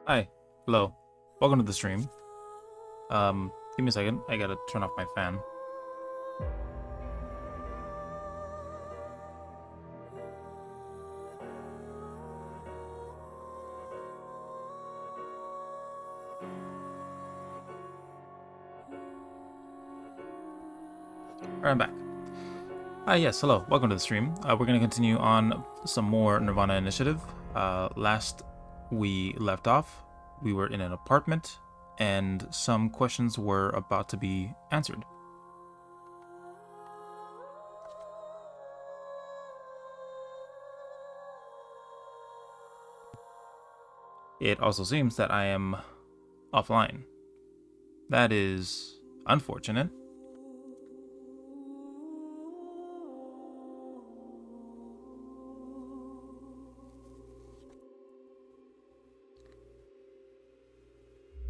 Hi. Hello. Welcome to the stream. Give me a second. I gotta turn off my fan. Alright, I'm back. Hi, yes, hello. Welcome to the stream. We're gonna continue on some more nirvanA initiative. Last we left off, we were in an apartment, and some questions were about to be answered. It also seems that I am offline. That is unfortunate.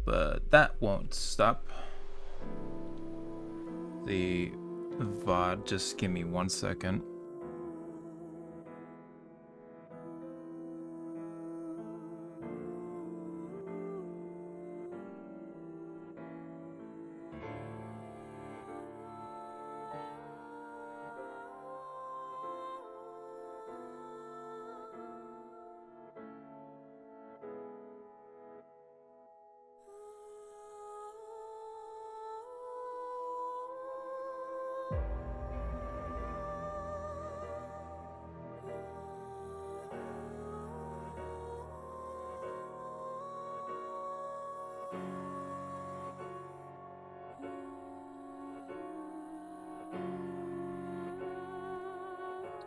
But that won't stop the VOD. Just give me 1 second.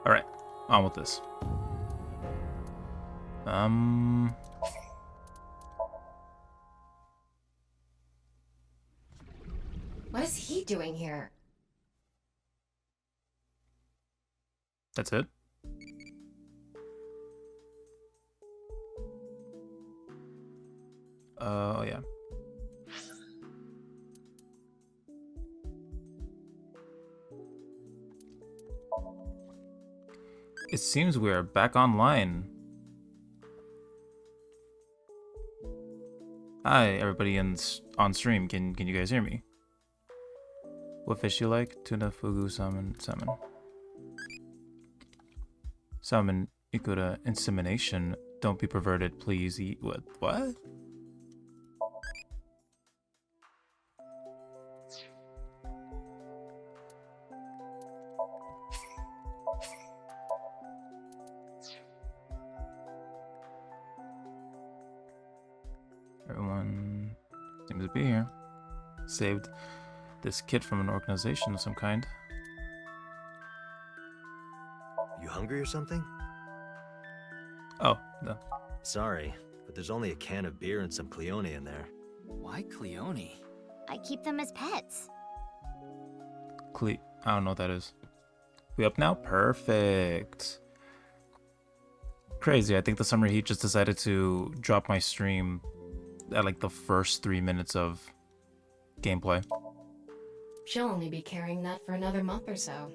Alright, on with this. What is he doing here? That's it? Oh yeah. It seems we are back online. Hi, everybody on stream. Can you guys hear me? What fish you like? Tuna, fugu, salmon. Salmon, ikura, insemination. Don't be perverted, please eat what? Everyone seems to be here. Saved this kid from an organization of some kind. You hungry or something? Oh, no. Sorry, but there's only a can of beer and some Cleone in there. Why Cleone? I keep them as pets. I don't know what that is. We up now? Perfect. Crazy. I think the summer heat just decided to drop my stream at like the first 3 minutes of gameplay. She'll only be carrying that for another month or so.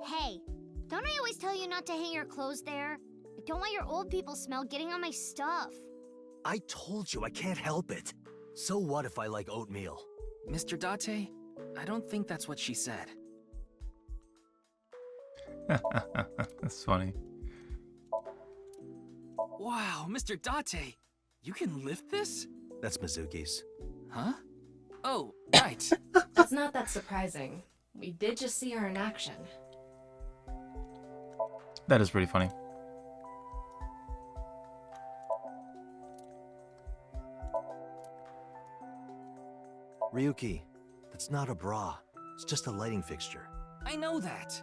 Hey, don't I always tell you not to hang your clothes there? I don't want your old people smell getting on my stuff. I told you I can't help it. So what if I like oatmeal? Mr. Date? I don't think that's what she said. That's funny. Wow, Mr. Date! You can lift this? That's Mizuki's. Huh? Oh, right. That's not that surprising. We did just see her in action. That is pretty funny. Ryuki, that's not a bra. It's just a lighting fixture. I know that.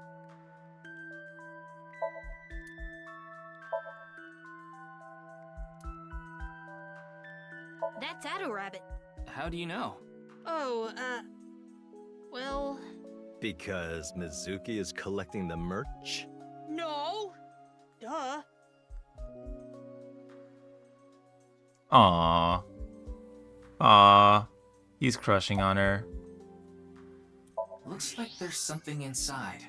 That's Addo Rabbit. How do you know? Oh, well... Because Mizuki is collecting the merch? No! Duh. Aww. He's crushing on her. Looks like there's something inside.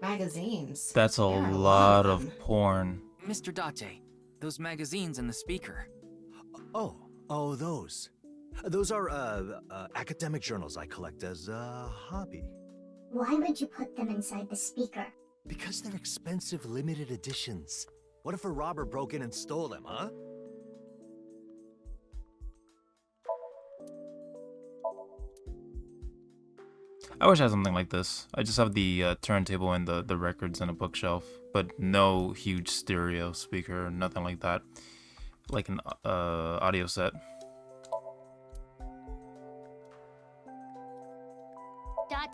Magazines. That's a There are lot of of them. porn. Mr. Date, those magazines and the speaker. Oh, those. Those are, academic journals I collect as a hobby. Why would you put them inside the speaker? Because they're expensive limited editions. What if a robber broke in and stole them, huh? I wish I had something like this. I just have the turntable and the records and a bookshelf, but no huge stereo speaker, nothing like that. Like an audio set.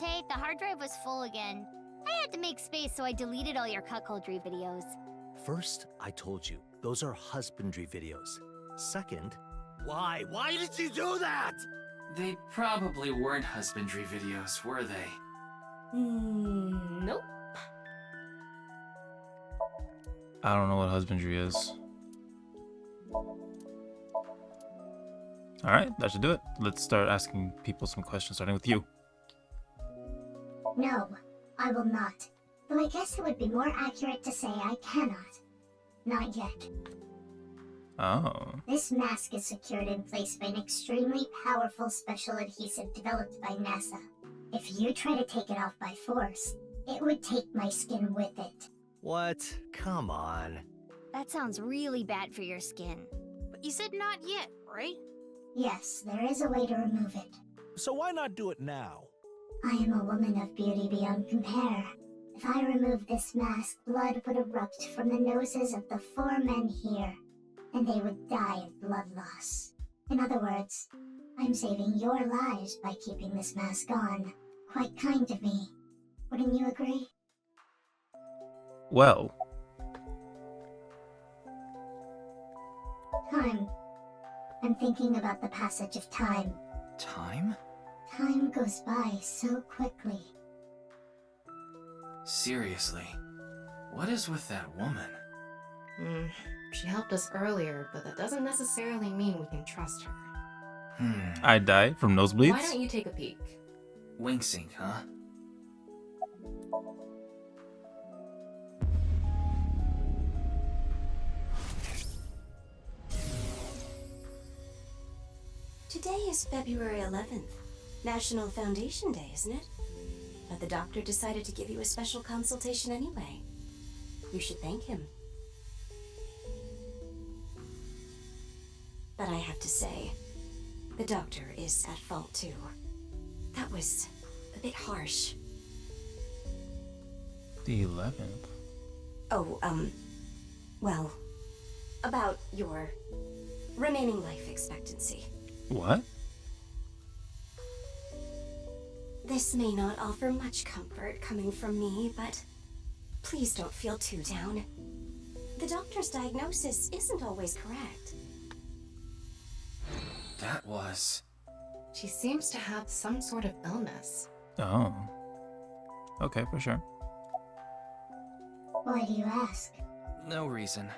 Date, the hard drive was full again. I had to make space, so I deleted all your cuckoldry videos. First, I told you, those are husbandry videos. Second, why? Why did you do that? They probably weren't husbandry videos, were they? Nope. I don't know what husbandry is. Alright, that should do it. Let's start asking people some questions, starting with you. No, I will not. Though I guess it would be more accurate to say I cannot. Not yet. Oh. This mask is secured in place by an extremely powerful special adhesive developed by NASA. If you try to take it off by force, it would take my skin with it. What? Come on. That sounds really bad for your skin. But you said not yet, right? Yes, there is a way to remove it. So why not do it now? I am a woman of beauty beyond compare. If I remove this mask, blood would erupt from the noses of the 4 men here, and they would die of blood loss. In other words, I'm saving your lives by keeping this mask on. Quite kind of me. Wouldn't you agree? Well. Time. I'm thinking about the passage of time. Time? Time goes by so quickly. Seriously, what is with that woman? She helped us earlier, but that doesn't necessarily mean we can trust her. I die from nosebleeds? Why don't you take a peek? Wink sync, huh? Today is February 11th, National Foundation Day, isn't it? But the doctor decided to give you a special consultation anyway. You should thank him. But I have to say, the doctor is at fault too. That was a bit harsh. The 11th. Oh, well, about your remaining life expectancy. What? This may not offer much comfort coming from me, but please don't feel too down. The doctor's diagnosis isn't always correct. That was... She seems to have some sort of illness. Oh. Okay, for sure. Why do you ask? no reason.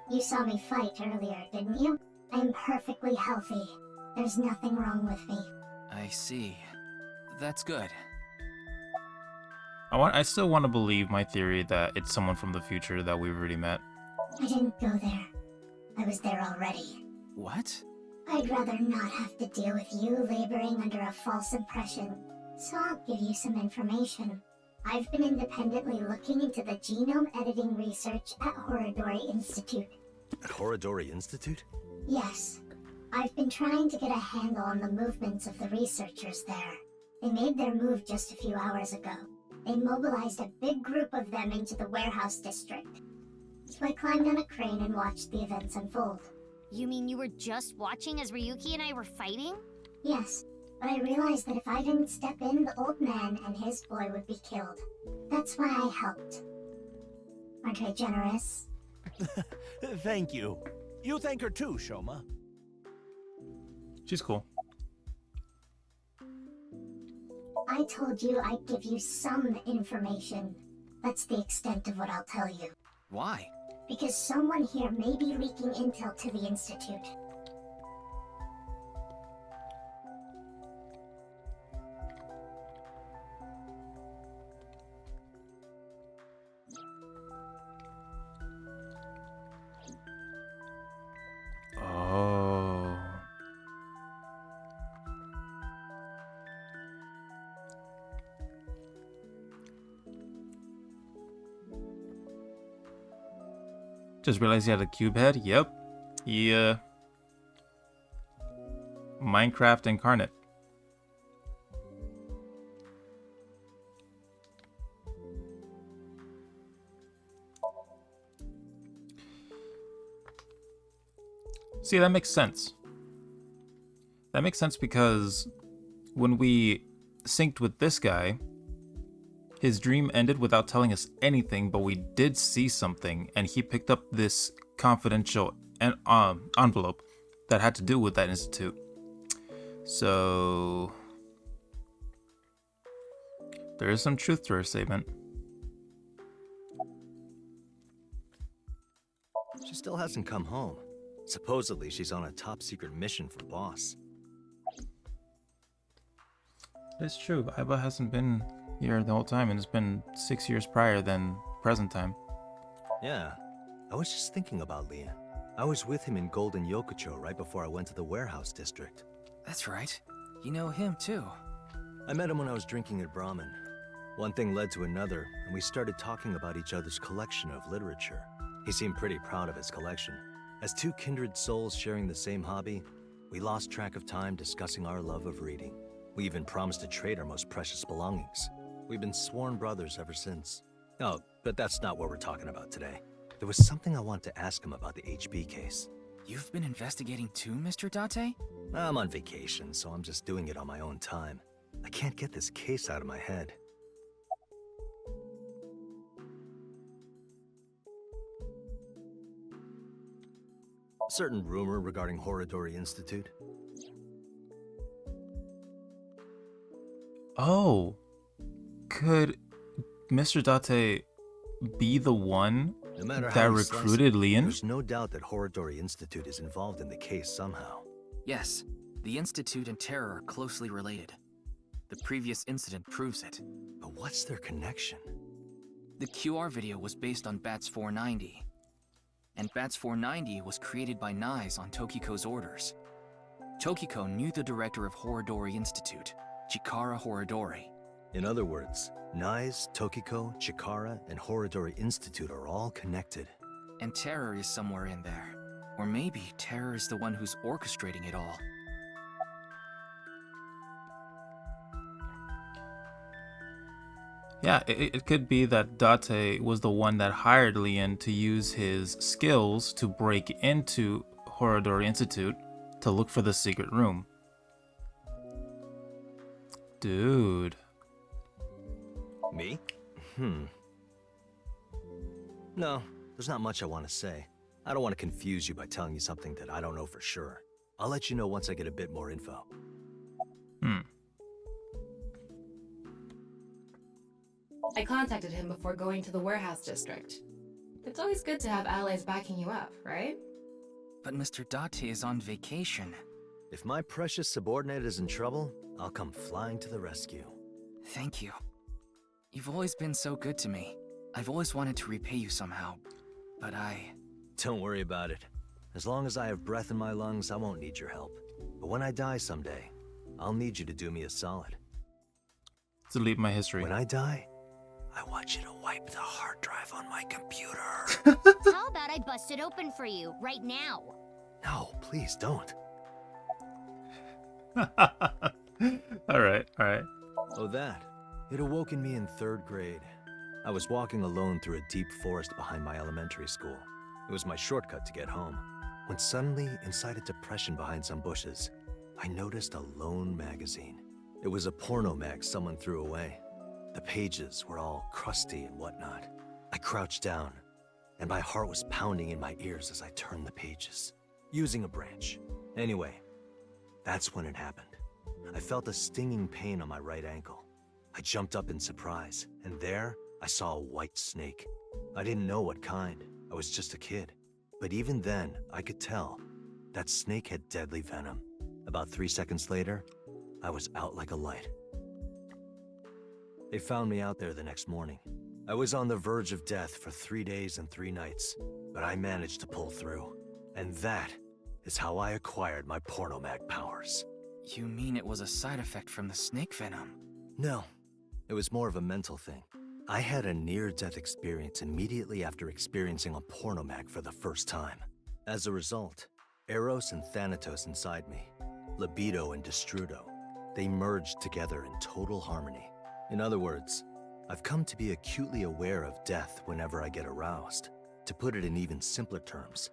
You saw me fight earlier, didn't you? I'm perfectly healthy. There's nothing wrong with me. I see. That's good. I still want to believe my theory that it's someone from the future that we've already met. I didn't go there. I was there already. What? I'd rather not have to deal with you laboring under a false impression. So I'll give you some information. I've been independently looking into the genome editing research at Horodori Institute. At Horodori Institute? Yes. I've been trying to get a handle on the movements of the researchers there. They made their move just a few hours ago. They mobilized a big group of them into the warehouse district. So I climbed on a crane and watched the events unfold. You mean you were just watching as Ryuki and I were fighting? Yes, but I realized that if I didn't step in, the old man and his boy would be killed. That's why I helped. Aren't I generous? Thank you. You thank her too, Shoma. She's cool. I told you I'd give you some information. That's the extent of what I'll tell you. Why? Because someone here may be leaking intel to the Institute. Just realized he had a cube head. Yep. Yeah. Minecraft incarnate. See, that makes sense. That makes sense because when we synced with this guy, his dream ended without telling us anything, but we did see something, and he picked up this confidential envelope that had to do with that institute. So there is some truth to her statement. She still hasn't come home. Supposedly, she's on a top-secret mission for Boss. It's true. Iba hasn't been here the whole time, and it's been 6 years prior than present time. Yeah, I was just thinking about Leon. I was with him in Golden Yokocho right before I went to the warehouse district. That's right. You know him too. I met him when I was drinking at Brahmin. One thing led to another, and we started talking about each other's collection of literature. He seemed pretty proud of his collection. As two kindred souls sharing the same hobby, we lost track of time discussing our love of reading. We even promised to trade our most precious belongings. We've been sworn brothers ever since. Oh, but that's not what we're talking about today. There was something I want to ask him about the HB case. You've been investigating too, Mr. Date? I'm on vacation, so I'm just doing it on my own time. I can't get this case out of my head. Certain rumor regarding Horodori Institute. Oh, could Mr. Date be the one No matter that how you slice recruited it, Leon? there's no doubt that Horodori Institute is involved in the case somehow. Yes, the Institute and Terror are closely related. The previous incident proves it. But what's their connection? The QR video was based on Bats 490. And Bats 490 was created by Nyes on Tokiko's orders. Tokiko knew the director of Horodori Institute, Chikara Horodori. In other words, Nyes, Tokiko, Chikara, and Horodori Institute are all connected. And Terror is somewhere in there. Or maybe Terror is the one who's orchestrating it all. Yeah, it could be that Date was the one that hired Leon to use his skills to break into Horodori Institute to look for the secret room. Dude. Me? No, there's not much I want to say. I don't want to confuse you by telling you something that I don't know for sure. I'll let you know once I get a bit more info. I contacted him before going to the warehouse district. It's always good to have allies backing you up, right? But Mr. Date is on vacation. If my precious subordinate is in trouble, I'll come flying to the rescue. Thank you. You've always been so good to me. I've always wanted to repay you somehow, but Don't worry about it. As long as I have breath in my lungs, I won't need your help. But when I die someday, I'll need you to do me a solid. Delete my history. When I die, I want you to wipe the hard drive on my computer. How about I bust it open for you right now? No, please don't. Alright. Oh, that. It awoke in me in 3rd grade. I was walking alone through a deep forest behind my elementary school. It was my shortcut to get home. When suddenly, inside a depression behind some bushes, I noticed a lone magazine. It was a porno mag someone threw away. The pages were all crusty and whatnot. I crouched down, and my heart was pounding in my ears as I turned the pages, using a branch. Anyway, that's when it happened. I felt a stinging pain on my right ankle. I jumped up in surprise, and there, I saw a white snake. I didn't know what kind. I was just a kid. But even then, I could tell that snake had deadly venom. About 3 seconds later, I was out like a light. They found me out there the next morning. I was on the verge of death for 3 days and 3 nights, but I managed to pull through. And that is how I acquired my pornomag powers. you mean it was a side effect from the snake venom? No, it was more of a mental thing. I had a near-death experience immediately after experiencing a pornomag for the first time. As a result, Eros and Thanatos inside me, libido and destrudo, they merged together in total harmony. In other words, I've come to be acutely aware of death whenever I get aroused. To put it in even simpler terms,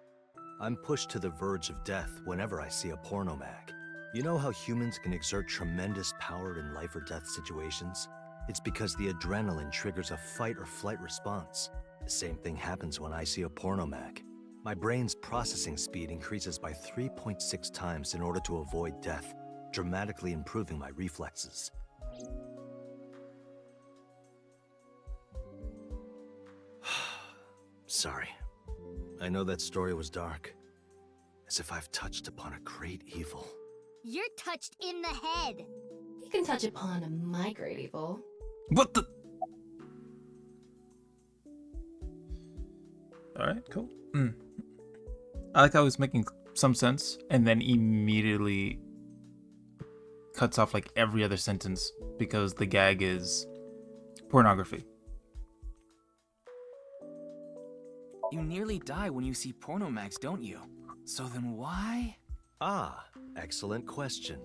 I'm pushed to the verge of death whenever I see a pornomag. You know how humans can exert tremendous power in life or death situations? It's because the adrenaline triggers a fight or flight response. The same thing happens when I see a pornomag. My brain's processing speed increases by 3.6 times in order to avoid death, dramatically improving my reflexes. Sorry. I know that story was dark. As if I've touched upon a great evil. You're touched in the head. You can touch upon my great evil. What the? Alright, cool. I like how it's making some sense and then immediately cuts off like every other sentence because the gag is pornography. You nearly die when you see pornomags, don't you? So then why? Ah, excellent question.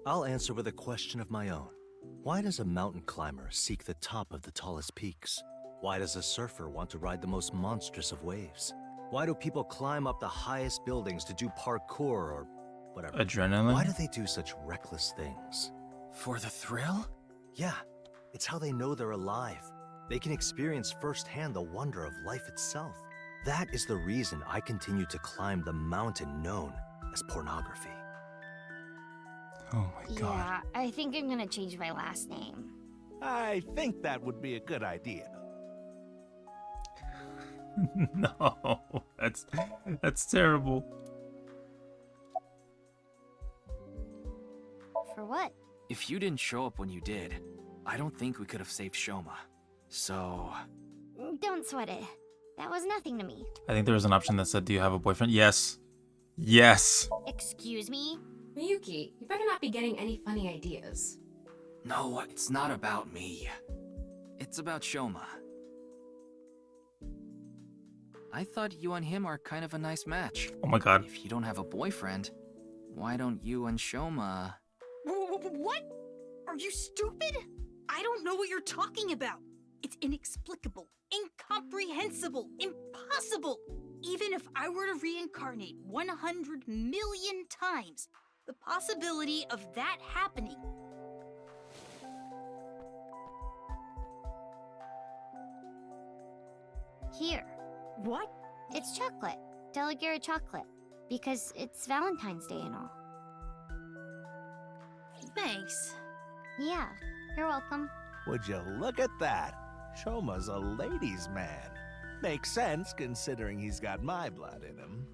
I'll answer with a question of my own. Why does a mountain climber seek the top of the tallest peaks? Why does a surfer want to ride the most monstrous of waves? Why do people climb up the highest buildings to do parkour or whatever? Adrenaline? Why do they do such reckless things? For the thrill? Yeah, it's how they know they're alive. They can experience firsthand the wonder of life itself. That is the reason I continue to climb the mountain known as pornography. Oh my god. Yeah, I think I'm gonna change my last name. I think that would be a good idea. No, that's terrible. For what? If you didn't show up when you did, I don't think we could have saved Shoma. So... Don't sweat it. That was nothing to me. I think there was an option that said, do you have a boyfriend? Yes. Yes. Excuse me? Miyuki, you better not be getting any funny ideas. No, it's not about me. It's about Shoma. I thought you and him are kind of a nice match. Oh my god. If you don't have a boyfriend, why don't you and Shoma... What? Are you stupid? I don't know what you're talking about. It's inexplicable, incomprehensible, impossible. Even if I were to reincarnate 100 million times, the possibility of that happening. Here. What? It's chocolate. Delegare chocolate. Because it's Valentine's Day and all. Thanks. Yeah, you're welcome. Would you look at that? Shoma's a ladies' man. Makes sense considering he's got my blood in him.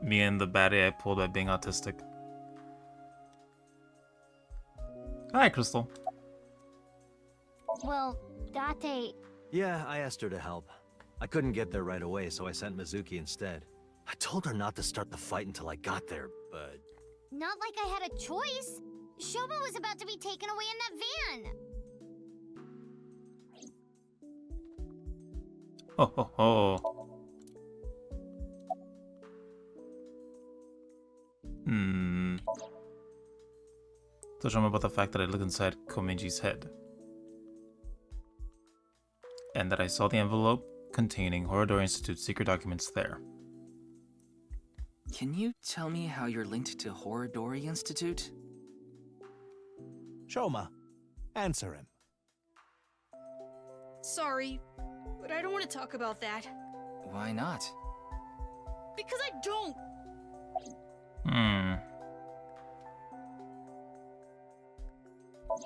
Me and the baddie I pulled by being autistic. Hi, Crystal. Well, Date... Yeah, I asked her to help. I couldn't get there right away, so I sent Mizuki instead. I told her not to start the fight until I got there, but... Not like I had a choice. Shoma was about to be taken away in that van. Ho ho ho. So show me about the fact that I looked inside Komeji's head. And that I saw the envelope containing Horodori Institute's secret documents there. Can you tell me how you're linked to Horodori Institute? Shoma, answer him. Sorry, but I don't want to talk about that. Why not? Because I don't.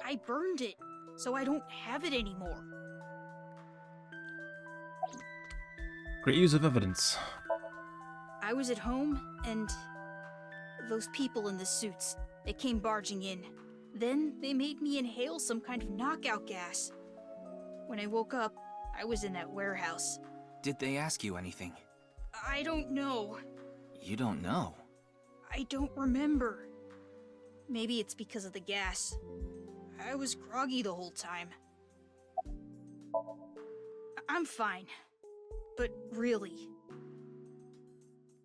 I burned it, so I don't have it anymore. Great use of evidence. I was at home, and those people in the suits, they came barging in. Then they made me inhale some kind of knockout gas. When I woke up, I was in that warehouse. Did they ask you anything? I don't know. You don't know? I don't remember. Maybe it's because of the gas. I was groggy the whole time. I'm fine. But really,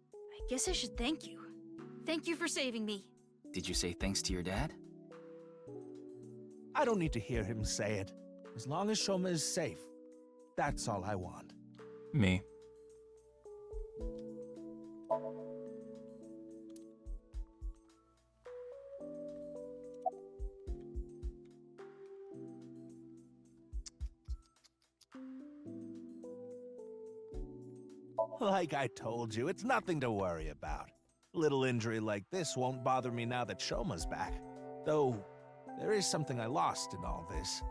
I guess I should thank you. Thank you for saving me. Did you say thanks to your dad? I don't need to hear him say it. As long as Shoma is safe, that's all I want. Me. Like I told you, it's nothing to worry about. A little injury like this won't bother me now that Shoma's back. Though, there is something I lost in all this.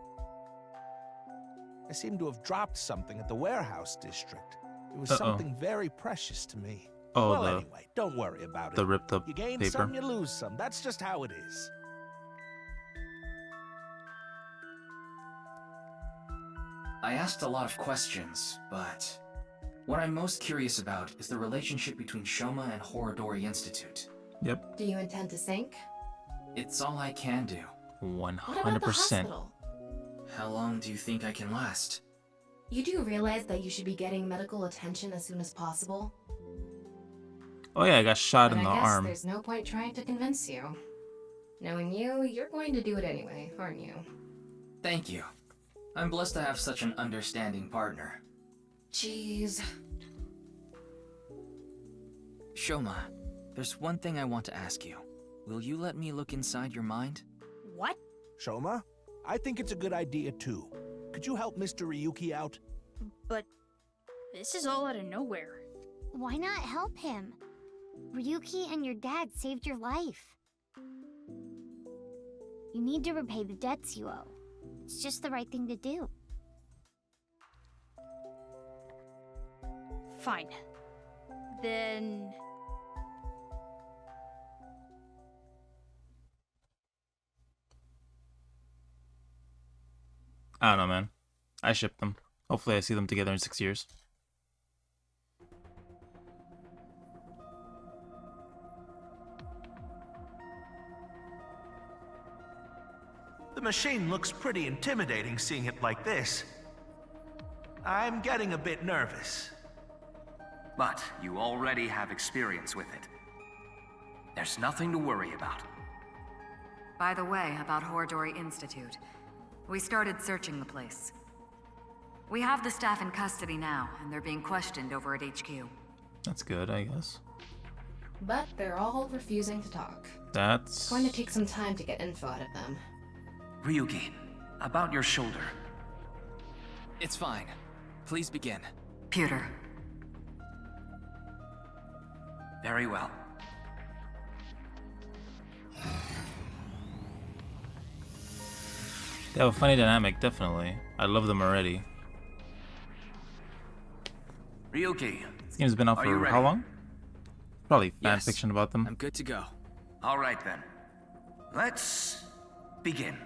I seem to have dropped something at the warehouse district. It was something very precious to me. Oh, well, anyway, don't worry about it. the ripped up You gain paper. some, you lose some. That's just how it is. I asked a lot of questions, but what I'm most curious about is the relationship between Shoma and Horodori Institute. Yep. Do you intend to sink? It's all I can do. What about the 100%. hospital? How long do you think I can last? You do realize that you should be getting medical attention as soon as possible? Oh yeah, I got shot And in the I guess arm. there's no point trying to convince you. Knowing you, you're going to do it anyway, aren't you? Thank you. I'm blessed to have such an understanding partner. Jeez. Shoma, there's one thing I want to ask you. Will you let me look inside your mind? What? Shoma, I think it's a good idea too. Could you help Mr. Ryuki out? But this is all out of nowhere. Why not help him? Ryuki and your dad saved your life. You need to repay the debts you owe. It's just the right thing to do. Fine. Then... I don't know, man. I ship them. Hopefully I see them together in 6 years. The machine looks pretty intimidating seeing it like this. I'm getting a bit nervous. But you already have experience with it. There's nothing to worry about. By the way, about Horodori Institute. We started searching the place. We have the staff in custody now, and they're being questioned over at HQ. That's good, I guess. But they're all refusing to talk. That's... It's going to take some time to get info out of them. Ryuki, about your shoulder. It's fine. Please begin. Pewter. Very well. They have a funny dynamic, definitely. I love them already. Ryuki. This game's been out Are you for ready? how long? Probably fan Yes. fiction about them. I'm good to go. All right then. Let's begin.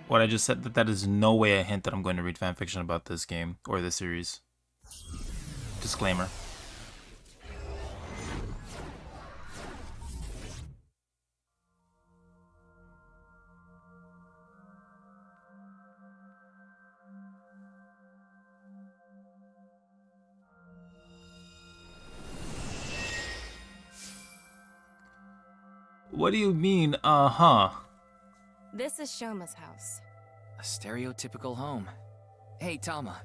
What I just said, that is no way a hint that I'm going to read fanfiction about this game or this series. Disclaimer. What do you mean, uh-huh? This is Shoma's house. A stereotypical home. Hey, Tama.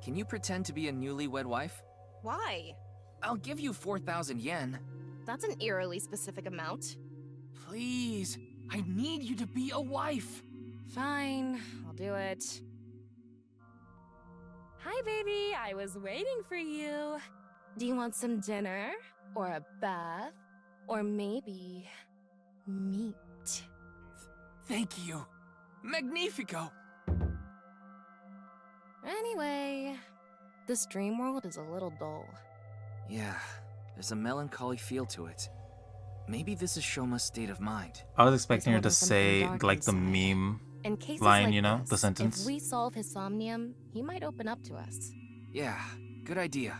Can you pretend to be a newlywed wife? Why? I'll give you 4,000 yen. That's an eerily specific amount. Please, I need you to be a wife. Fine, I'll do it. Hi, baby. I was waiting for you. Do you want some dinner? Or a bath? Or maybe... meat? Thank you. Magnifico. Anyway, this dream world is a little dull. Yeah, there's a melancholy feel to it. Maybe this is Shoma's state of mind. I was expecting her to holding something say, dark like, the inside. meme In cases line, like you know? this, The sentence. If we solve his Somnium, he might open up to us. Yeah, good idea.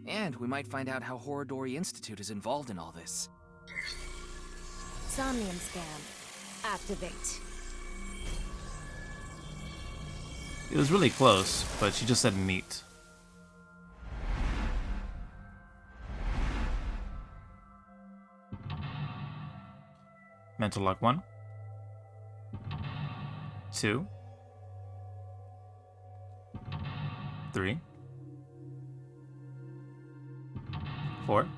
And we might find out how Horodori Institute is involved in all this. Somnium scam. Activate. It was really close, but she just said meet. Mental lock 1, 2, 3, 4,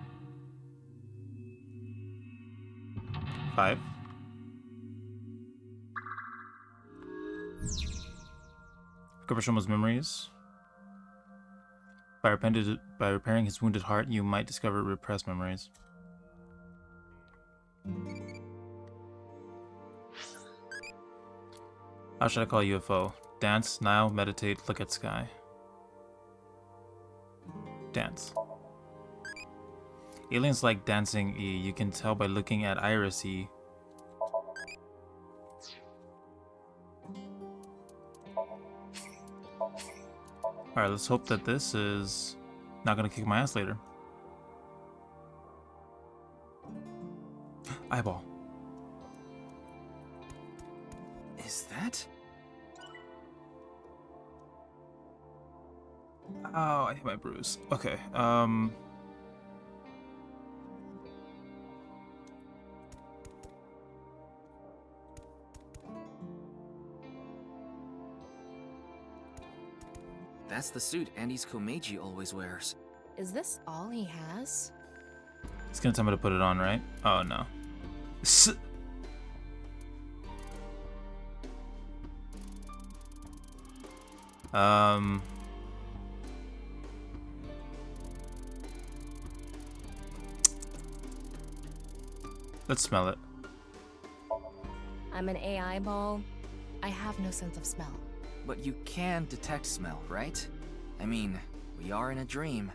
5. Recover Shoma's memories. By repairing his wounded heart, you might discover repressed memories. How should I call UFO? Dance, Nile, meditate, look at sky. Dance. Aliens like dancing E. You can tell by looking at Iris E. Alright, let's hope that this is not gonna kick my ass later. Eyeball. Is that? Oh, I hit my bruise. Okay, That's the suit Andy's Komeiji always wears. Is this all he has? it's gonna tell me to put it on, right? Oh, no. Let's smell it. I'm an AI ball. I have no sense of smell. But you can detect smell, right? I mean, we are in a dream.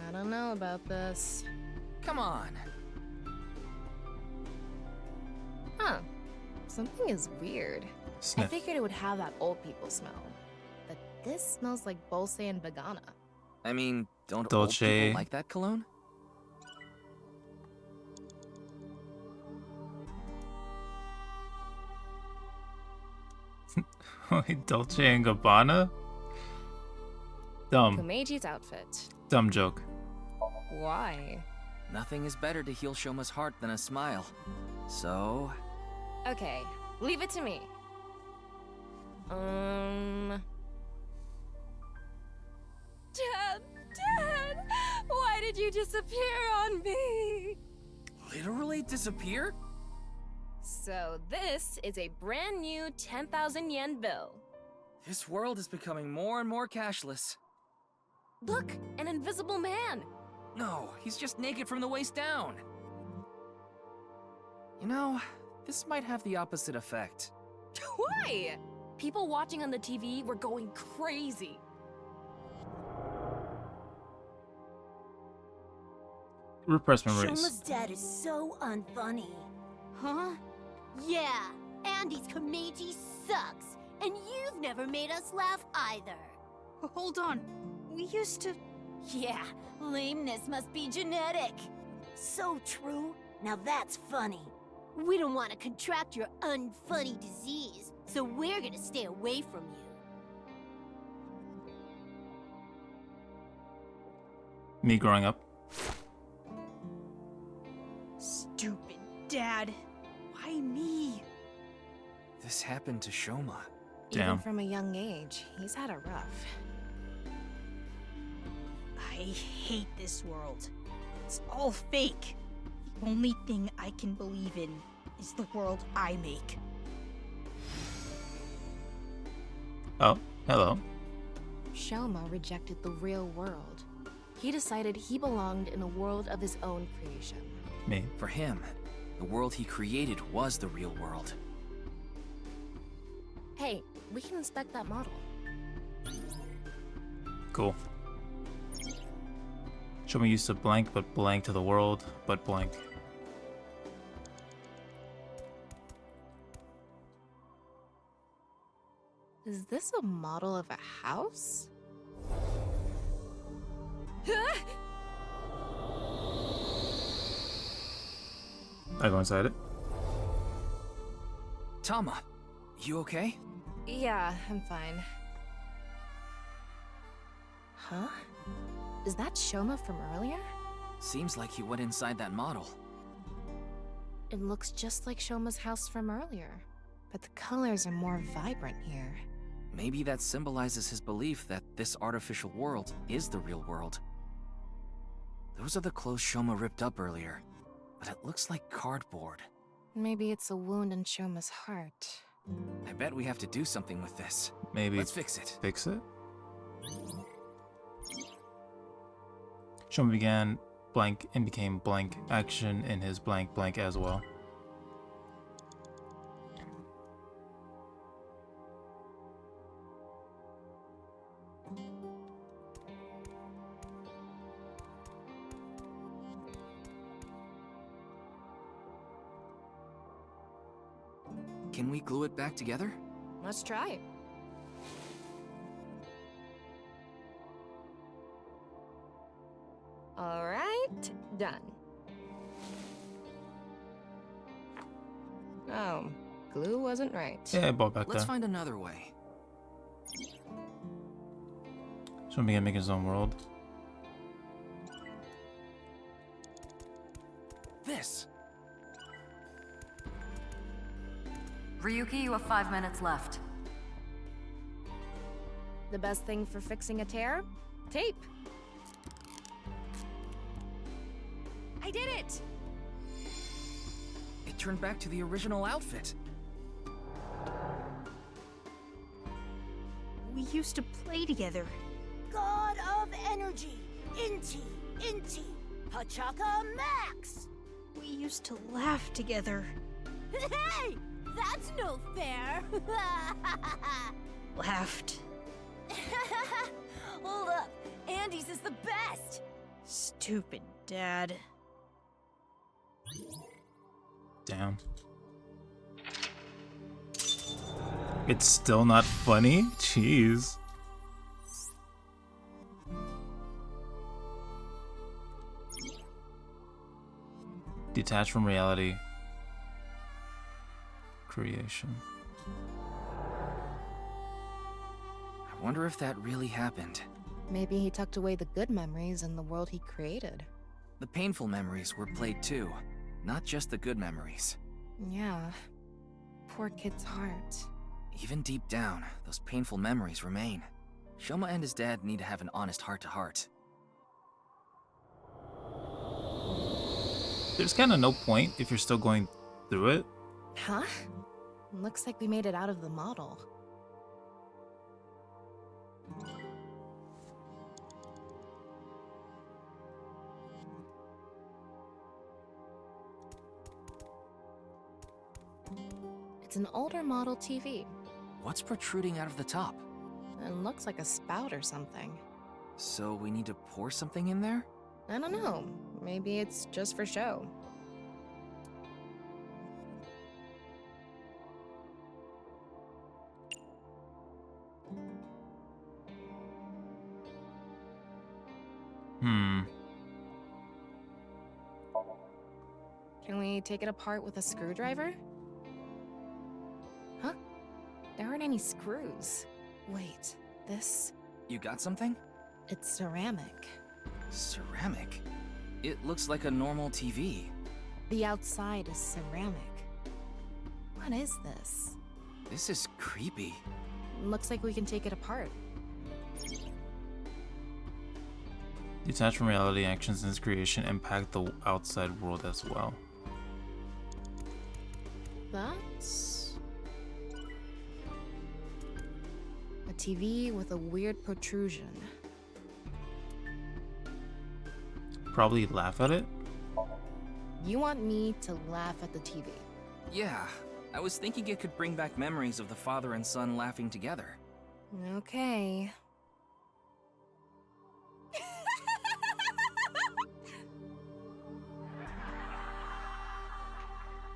I don't know about this. Come on. Huh. Something is weird. Sniff. I figured it would have that old people smell. But this smells like Bolse and Vegana. I mean, don't old Dolce. people like that cologne? Wait, Dolce and Gabbana? Dumb. Komeiji's outfit. Dumb joke. Why? Nothing is better to heal Shoma's heart than a smile. So... Okay, leave it to me. Dad! Why did you disappear on me? Literally disappear? So this is a brand new 10,000 yen bill. This world is becoming more and more cashless. Look, an invisible man. No, he's just naked from the waist down. You know, this might have the opposite effect. Why? People watching on the TV were going crazy. Repressed memories. Shoma's dad is so unfunny. Huh? Yeah, Andy's Komeiji sucks, and you've never made us laugh either. Hold on. We used to... Yeah, lameness must be genetic. So true. Now that's funny. We don't want to contract your unfunny disease, so we're gonna stay away from you. Me growing up. Stupid dad. Why me? This happened to Shoma. Damn. Even from a young age, he's had it rough. I hate this world. It's all fake. The only thing I can believe in is the world I make. Oh, hello. Shoma rejected the real world. He decided he belonged in a world of his own creation. Me. For him, the world he created was the real world. Hey, we can inspect that model. Cool. Shoma used to blank, but blank to the world, but blank. Is this a model of a house? I go inside it. Tama, you okay? Yeah, I'm fine. Huh? Is that Shoma from earlier? Seems like he went inside that model. It looks just like Shoma's house from earlier, but the colors are more vibrant here. Maybe that symbolizes his belief that this artificial world is the real world. Those are the clothes Shoma ripped up earlier, but it looks like cardboard. Maybe it's a wound in Shoma's heart. I bet we have to do something with this. Maybe Let's fix it. Fix it? Shoma began blank and became blank action in his blank blank as well. Can we glue it back together? Let's try. All right, done. Oh, glue wasn't right. Yeah, I bought back Let's there. find another way. Shoma began making his own world. This! Ryuki, you have 5 minutes left. The best thing for fixing a tear? Tape. I did it! It turned back to the original outfit. We used to play together. God of Energy, Inti, Pachaka Max! We used to laugh together. Hey! That's no fair! Laughed. Hold up, Andy's is the best! Stupid dad. Damn. It's still not funny? Jeez. Detach from reality. Creation. I wonder if that really happened. Maybe he tucked away the good memories in the world he created. The painful memories were played too, not just the good memories. Yeah. Poor kid's heart. Even deep down, those painful memories remain. Shoma and his dad need to have an honest heart-to-heart. There's kind of no point if you're still going through it. Huh? Looks like we made it out of the model. It's an older model TV. What's protruding out of the top? It looks like a spout or something. So we need to pour something in there? I don't know. Maybe it's just for show. Can we take it apart with a screwdriver? Huh? There aren't any screws. Wait, this? You got something? It's ceramic. Ceramic? It looks like a normal TV. The outside is ceramic. What is this? This is creepy. Looks like we can take it apart. Detach from reality, actions in its creation impact the outside world as well. That's a TV with a weird protrusion. Probably laugh at it? You want me to laugh at the TV? Yeah, I was thinking it could bring back memories of the father and son laughing together. Okay.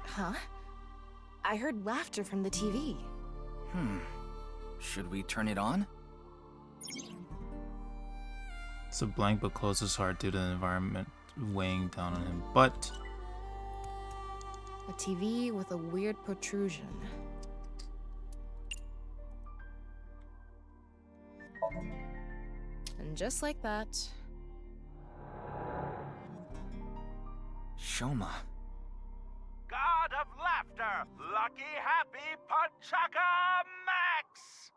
Huh? I heard laughter from the TV. Should we turn it on? It's a blank but closes his heart due to the environment weighing down on him. But A TV with a weird protrusion. And just like that... Shoma. God of laughter, lucky happy Pachaka Max!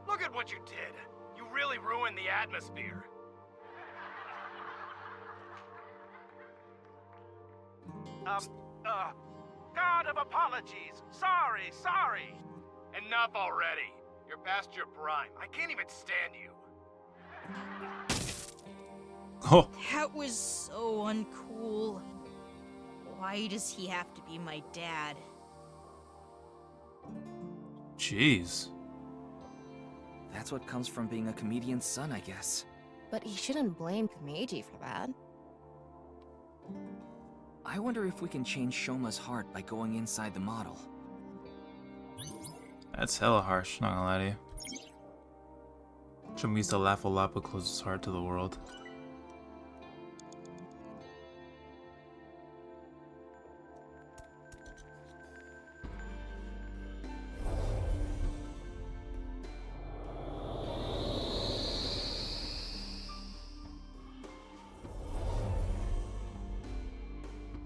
Look at what you did. You really ruined the atmosphere. God of apologies. Sorry. Enough already. You're past your prime. I can't even stand you. Oh, That was so uncool. Why does he have to be my dad? jeez. That's what comes from being a comedian's son, I guess. But he shouldn't blame Komeiji for that. I wonder if we can change Shoma's heart by going inside the model. That's hella harsh, not gonna lie to you. Shoma used to laugh a lot but close his heart to the world.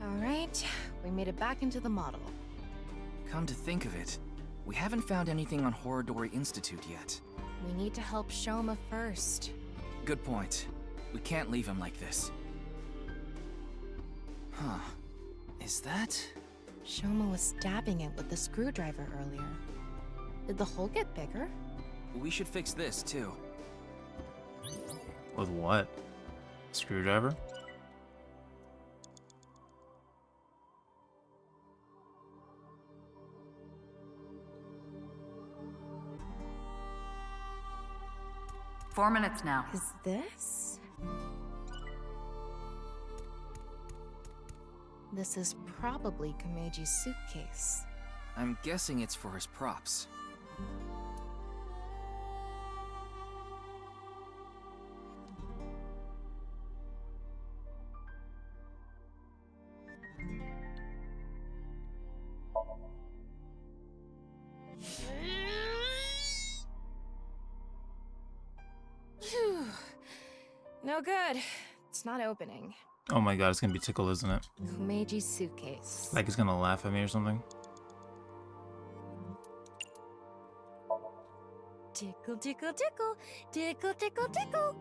Alright, we made it back into the model. Come to think of it, we haven't found anything on Horodori Institute yet. We need to help Shoma first. Good point. We can't leave him like this. Huh. Is that... Shoma was stabbing it with the screwdriver earlier. Did the hole get bigger? We should fix this, too. With what? Screwdriver? Four minutes now. Is this? This is probably Komeiji's suitcase. I'm guessing it's for his props. Phew. No good. It's not opening. Oh my god, it's gonna be Tickle, isn't it? Komeiji's suitcase. Like he's gonna laugh at me or something? Tickle, tickle, tickle. Tickle, tickle, tickle.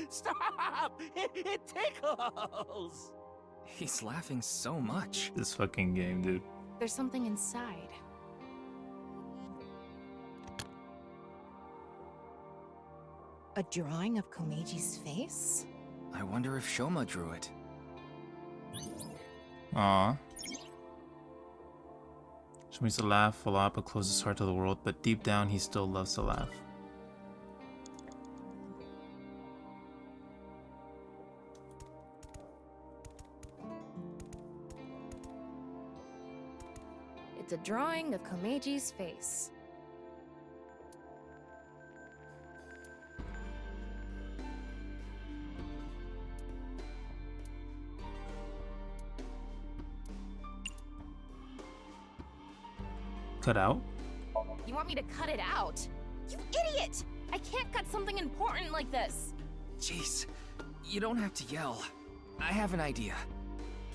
Stop! It tickles! He's laughing so much. This fucking game, dude. There's something inside. A drawing of Komeiji's face? I wonder if Shoma drew it. Aww. Shoma used to laugh a lot but close his heart to the world, but deep down he still loves to laugh. It's a drawing of Komeiji's face. Cut out? You want me to cut it out? You idiot! I can't cut something important like this! Jeez, you don't have to yell. I have an idea.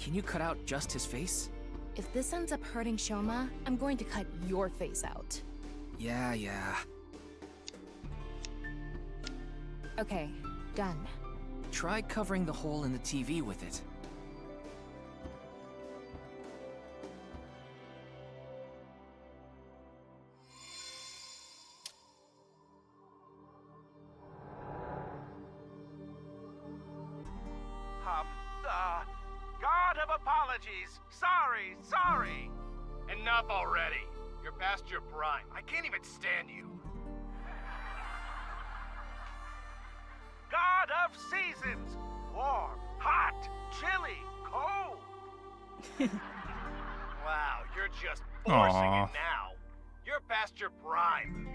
Can you cut out just his face? If this ends up hurting Shoma, I'm going to cut your face out. Yeah. Okay, done. Try covering the hole in the TV with it. God of apologies. Sorry. Enough already. You're past your prime. I can't even stand you. God of seasons. Warm, hot, chilly, cold. Wow, you're just forcing Aww. it now. You're past your prime.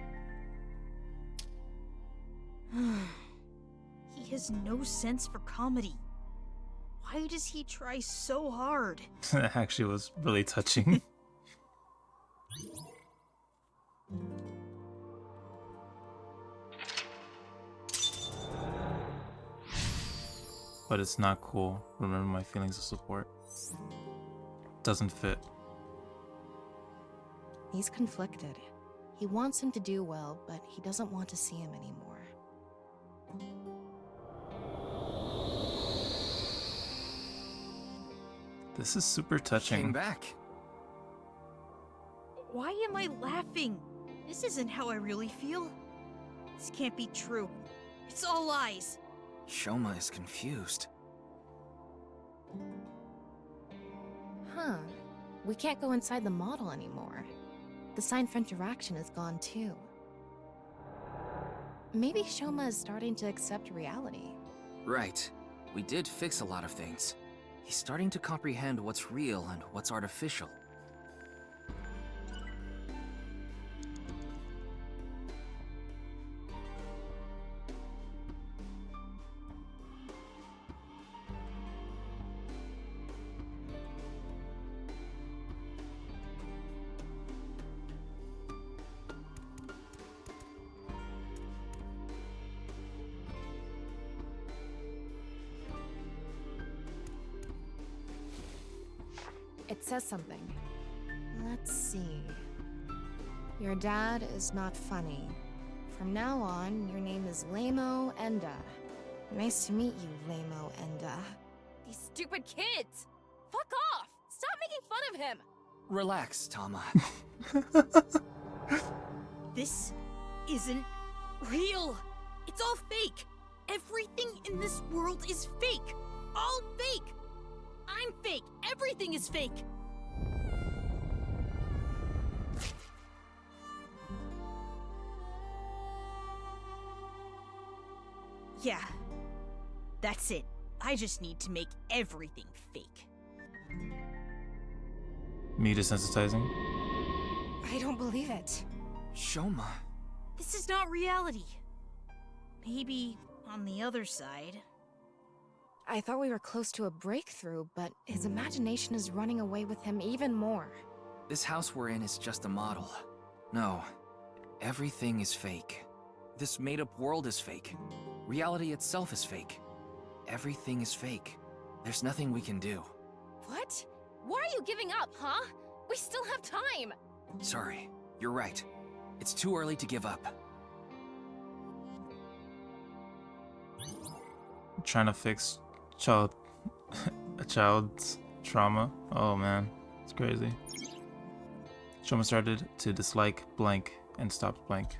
He has no sense for comedy. Why does he try so hard? That actually was really touching. But it's not cool. Remember my feelings of support. Doesn't fit. He's conflicted. He wants him to do well, but he doesn't want to see him anymore. This is super touching. Came back. Why am I laughing? This isn't how I really feel. This can't be true. It's all lies. Shoma is confused. Huh. We can't go inside the model anymore. The sign for interaction is gone too. Maybe Shoma is starting to accept reality. Right. We did fix a lot of things. He's starting to comprehend what's real and what's artificial. It says something. Let's see. Your dad is not funny. From now on, your name is Lamo Enda. Nice to meet you, Lamo Enda. These stupid kids! Fuck off! Stop making fun of him! Relax, Tama. This isn't real. It's all fake. Everything in this world is fake. All fake. I'm fake. Everything is fake. Yeah. That's it. I just need to make everything fake. Me desensitizing. I don't believe it. Shoma. This is not reality. Maybe on the other side. I thought we were close to a breakthrough, but his imagination is running away with him even more. This house we're in is just a model. No. Everything is fake. This made-up world is fake. Reality itself is fake. Everything is fake. There's nothing we can do. What? Why are you giving up, huh? We still have time! Sorry. You're right. It's too early to give up. I'm trying to fix a child's trauma. Oh man, it's crazy. Shoma started to dislike blank and stopped blank.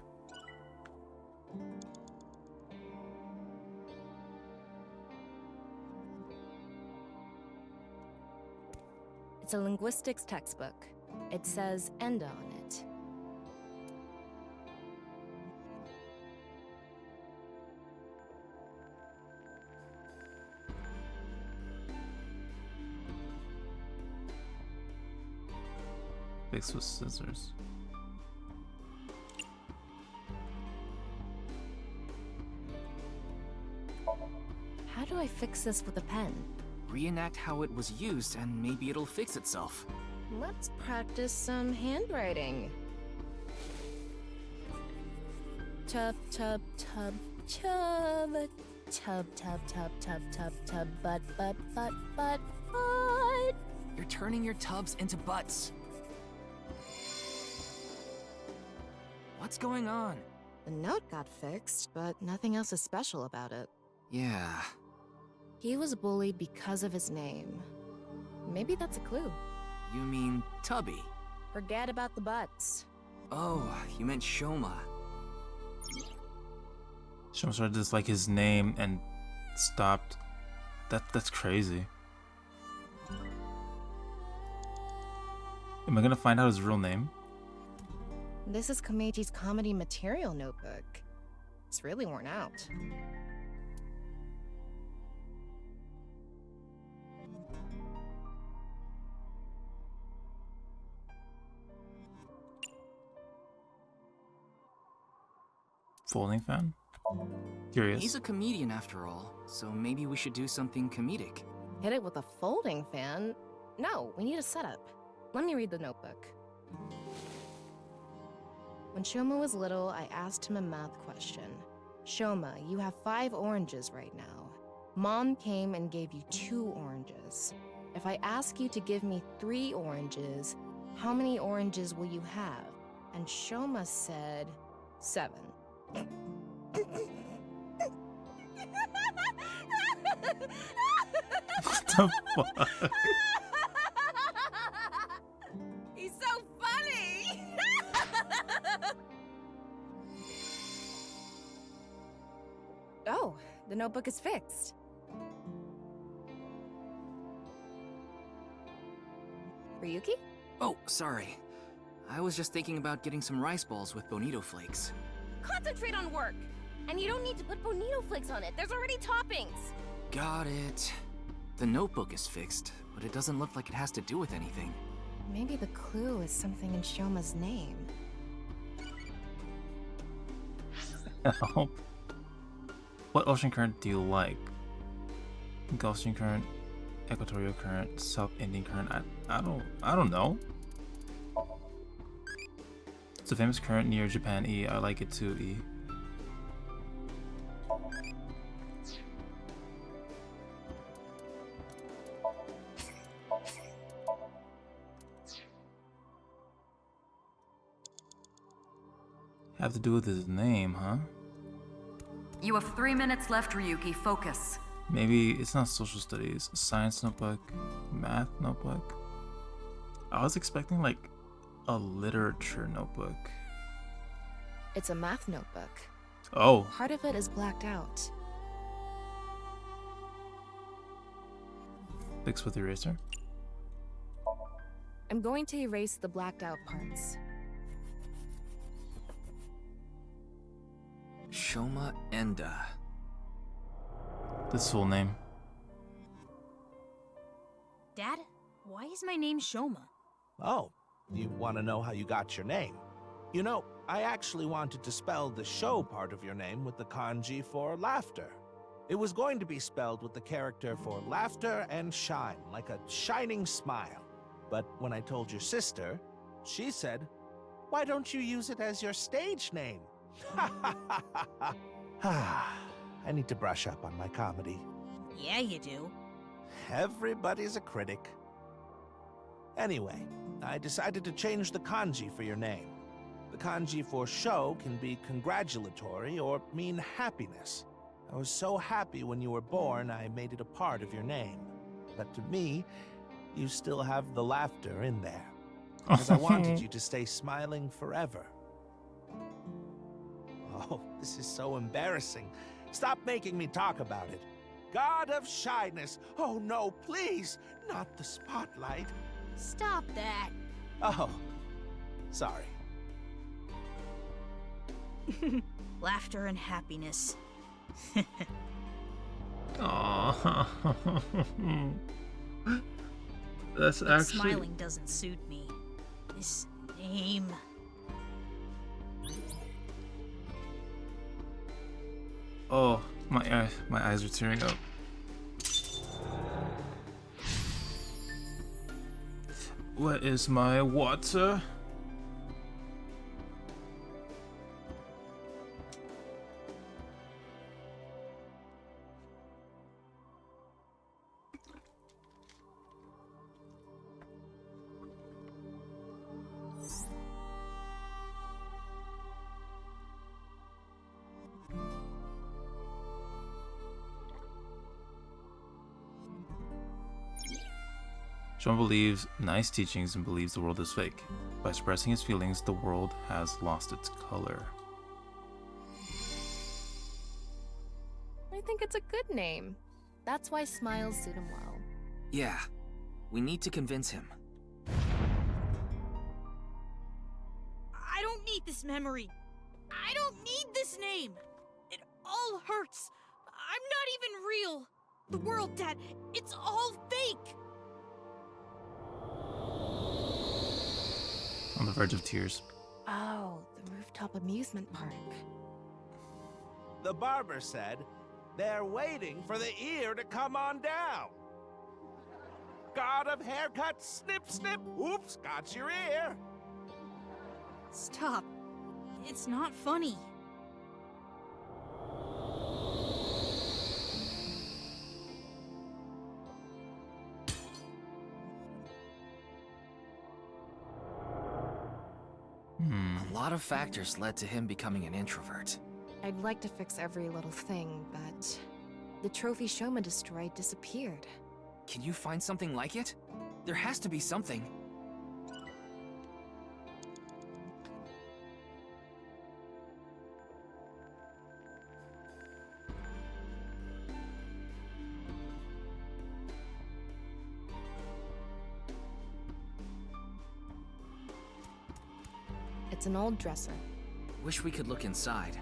It's a linguistics textbook. It says Enda on it. Fix with scissors. How do I fix this with a pen? Reenact how it was used and maybe it'll fix itself. Let's practice some handwriting. Tub, tub, tub, tub. Tub, tub, tub, tub, tub, tub, butt, butt, butt, butt, butt. You're turning your tubs into butts. What's going on? The note got fixed, but nothing else is special about it. Yeah. He was bullied because of his name. Maybe that's a clue. You mean Tubby? Forget about the butts. Oh, you meant Shoma. Shoma started to dislike his name and stopped. That's crazy. Am I gonna find out his real name? This is Komeji's comedy material notebook. It's really worn out. Folding fan? Curious. He's a comedian after all, so maybe we should do something comedic. Hit it with a folding fan? No, we need a setup. Let me read the notebook. When Shoma was little, I asked him a math question. Shoma, you have 5 oranges right now. Mom came and gave you 2 oranges. If I ask you to give me 3 oranges, how many oranges will you have? And Shoma said 7. What the fuck? He's so funny! Oh, the notebook is fixed. Ryuki? Oh, sorry. I was just thinking about getting some rice balls with bonito flakes. Concentrate on work! And you don't need to put bonito flakes on it. There's already toppings. Got it. The notebook is fixed, but it doesn't look like it has to do with anything. Maybe the clue is something in Shoma's name. Help. What ocean current do you like? Gulf Stream current, equatorial current, South Indian current. I don't know. It's a famous current near Japan. E. I like it too. E. Have to do with his name, huh? You have 3 minutes left, Ryuki. Focus. Maybe it's not social studies, science notebook, math notebook. I was expecting like a literature notebook. It's a math notebook. Oh. Part of it is blacked out. Fix with eraser. I'm going to erase the blacked out parts. Shoma Enda. This full name. Dad, why is my name Shoma? Oh, you want to know how you got your name? You know, I actually wanted to spell the show part of your name with the kanji for laughter. It was going to be spelled with the character for laughter and shine, like a shining smile. But when I told your sister, she said, "Why don't you use it as your stage name?" I need to brush up on my comedy. Yeah, you do. Everybody's a critic. Anyway, I decided to change the kanji for your name. The kanji for show can be congratulatory or mean happiness. I was so happy when you were born, I made it a part of your name. But to me, you still have the laughter in there. Because I wanted you to stay smiling forever. Oh, this is so embarrassing. Stop making me talk about it. God of shyness. Oh no, please, not the spotlight. Stop that. Oh, sorry. Laughter and happiness. Aww. That's But actually. smiling doesn't suit me. This name. Oh, my eyes are tearing up. Where is my water? John believes nice teachings and believes the world is fake. By expressing his feelings, the world has lost its color. I think it's a good name. That's why smiles suit him well. Yeah, we need to convince him. I don't need this memory. I don't need this name. It all hurts. I'm not even real. The world, Dad, it's all fake. On the verge of tears. Oh, the rooftop amusement park. The barber said they're waiting for the ear to come on down. God of haircuts, snip, snip, oops, got your ear. Stop. It's not funny. A lot of factors led to him becoming an introvert. I'd like to fix every little thing, but the trophy Shoma destroyed disappeared. Can you find something like it? There has to be something. It's an old dresser. Wish we could look inside.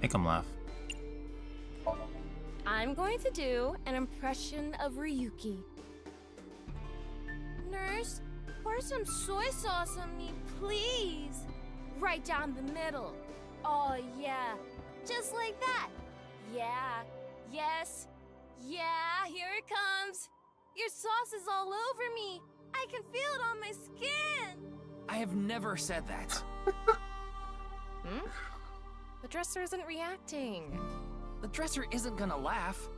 Make him laugh. I'm going to do an impression of Ryuki. Nurse, pour some soy sauce on me, please. Right down the middle. Oh, yeah. Just like that. Yeah. Yes. Yeah, here it comes. Your sauce is all over me. I can feel it on my skin. I have never said that. The dresser isn't reacting. The dresser isn't gonna laugh.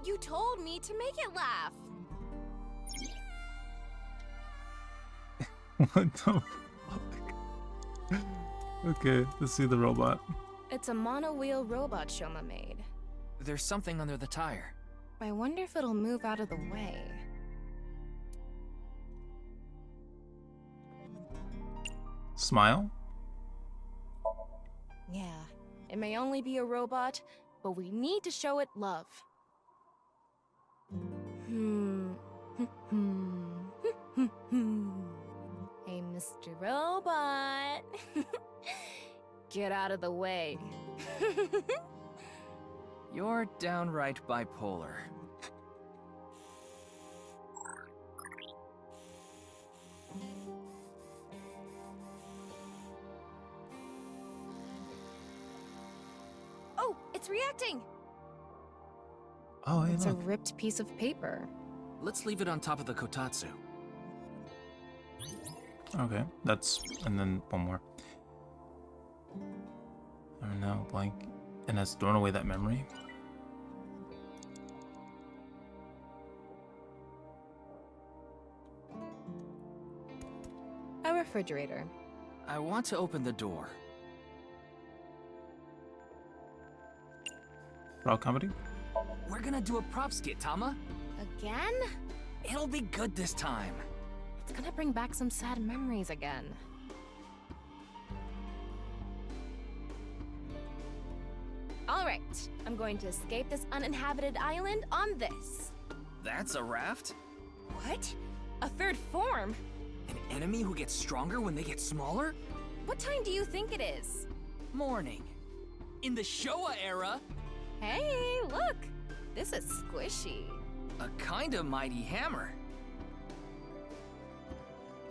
You told me to make it laugh. What the fuck? Okay, let's see the robot. It's a mono-wheel robot Shoma made. There's something under the tire. I wonder if it'll move out of the way. Smile? Yeah, it may only be a robot, but we need to show it love. Hey, Mr. Robot. Get out of the way. You're downright bipolar. Oh, it's reacting! Oh, hey, It's look. a ripped piece of paper. Let's leave it on top of the kotatsu. Okay, that's... and then one more. I don't know, blank. And has thrown away that memory. A refrigerator. I want to open the door. Raw comedy? We're gonna do a prop skit, Tama. Again? It'll be good this time. It's gonna bring back some sad memories again. Alright, I'm going to escape this uninhabited island on this. That's a raft? What? A third form? An enemy who gets stronger when they get smaller? What time do you think it is? Morning. In the Showa era, Hey, look! This is squishy. a kinda mighty hammer.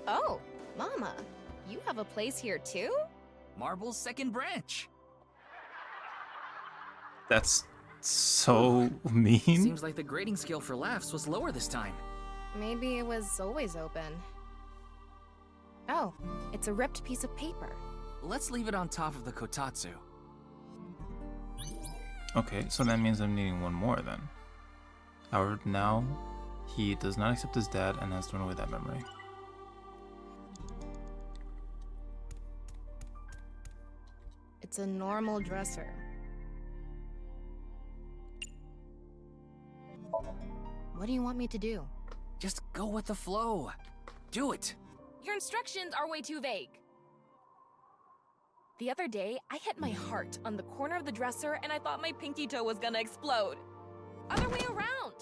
Oh, Mama, you have a place here too? Marble's second branch. That's so mean. Seems like the grading scale for laughs was lower this time. Maybe it was always open. Oh, it's a ripped piece of paper. Let's leave it on top of the kotatsu. Okay, so that means I'm needing one more then. However, now he does not accept his dad and has thrown away that memory. It's a normal dresser. What do you want me to do? Just go with the flow. Do it. Your instructions are way too vague. The other day, I hit my heart on the corner of the dresser and I thought my pinky toe was gonna explode. Other way around.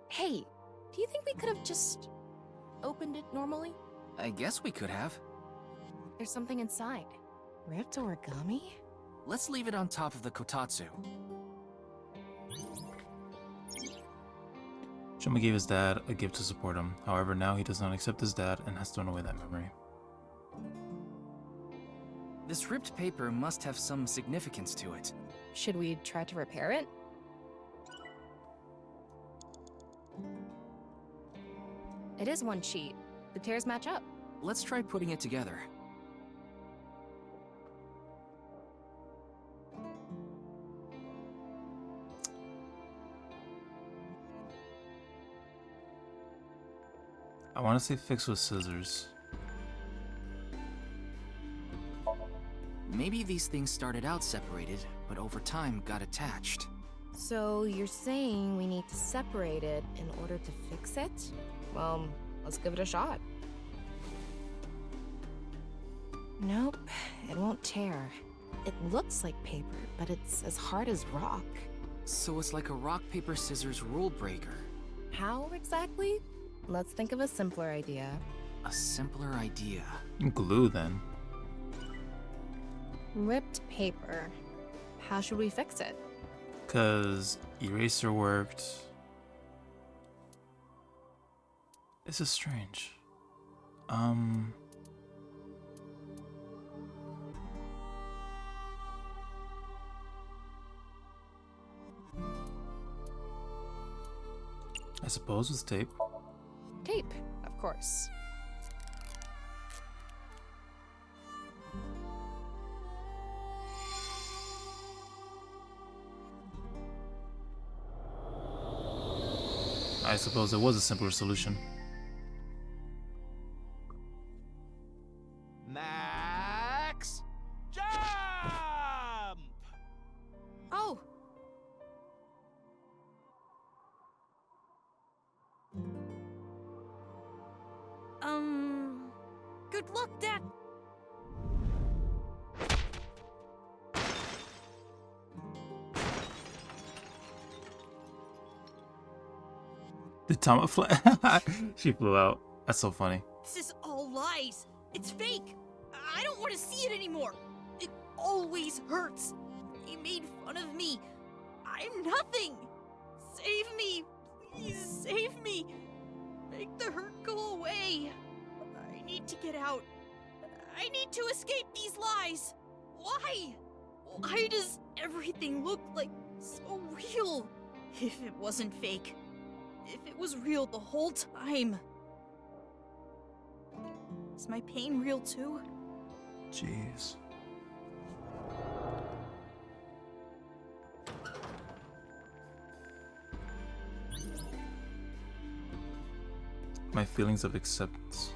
Hey, do you think we could have just opened it normally? I guess we could have. There's something inside. Ripped origami? Let's leave it on top of the kotatsu. Shoma gave his dad a gift to support him. However, now he does not accept his dad and has thrown away that memory. This ripped paper must have some significance to it. Should we try to repair it? It is one sheet. The tears match up. Let's try putting it together. I want to say fix with scissors. Maybe these things started out separated, but over time got attached. So you're saying we need to separate it in order to fix it? Well, let's give it a shot. Nope, it won't tear. It looks like paper, but it's as hard as rock. So it's like a rock, paper, scissors rule breaker. How exactly? Let's think of a simpler idea. A simpler idea. Glue, then. Ripped paper. How should we fix it? 'Cause eraser worked. This is strange. I suppose with tape. Tape, of course. I suppose it was a simpler solution. Max, jump! Oh! Good luck, Dad. The Tama fly. She flew out. That's so funny. This is all lies. It's fake. I don't want to see it anymore. It always hurts. He made fun of me. I'm nothing. Save me. Please save me. Make the hurt go away. I need to get out. I need to escape these lies. Why? Why does everything look like so real? If it wasn't fake. If it was real the whole time. Is my pain real too? Jeez. My feelings of acceptance.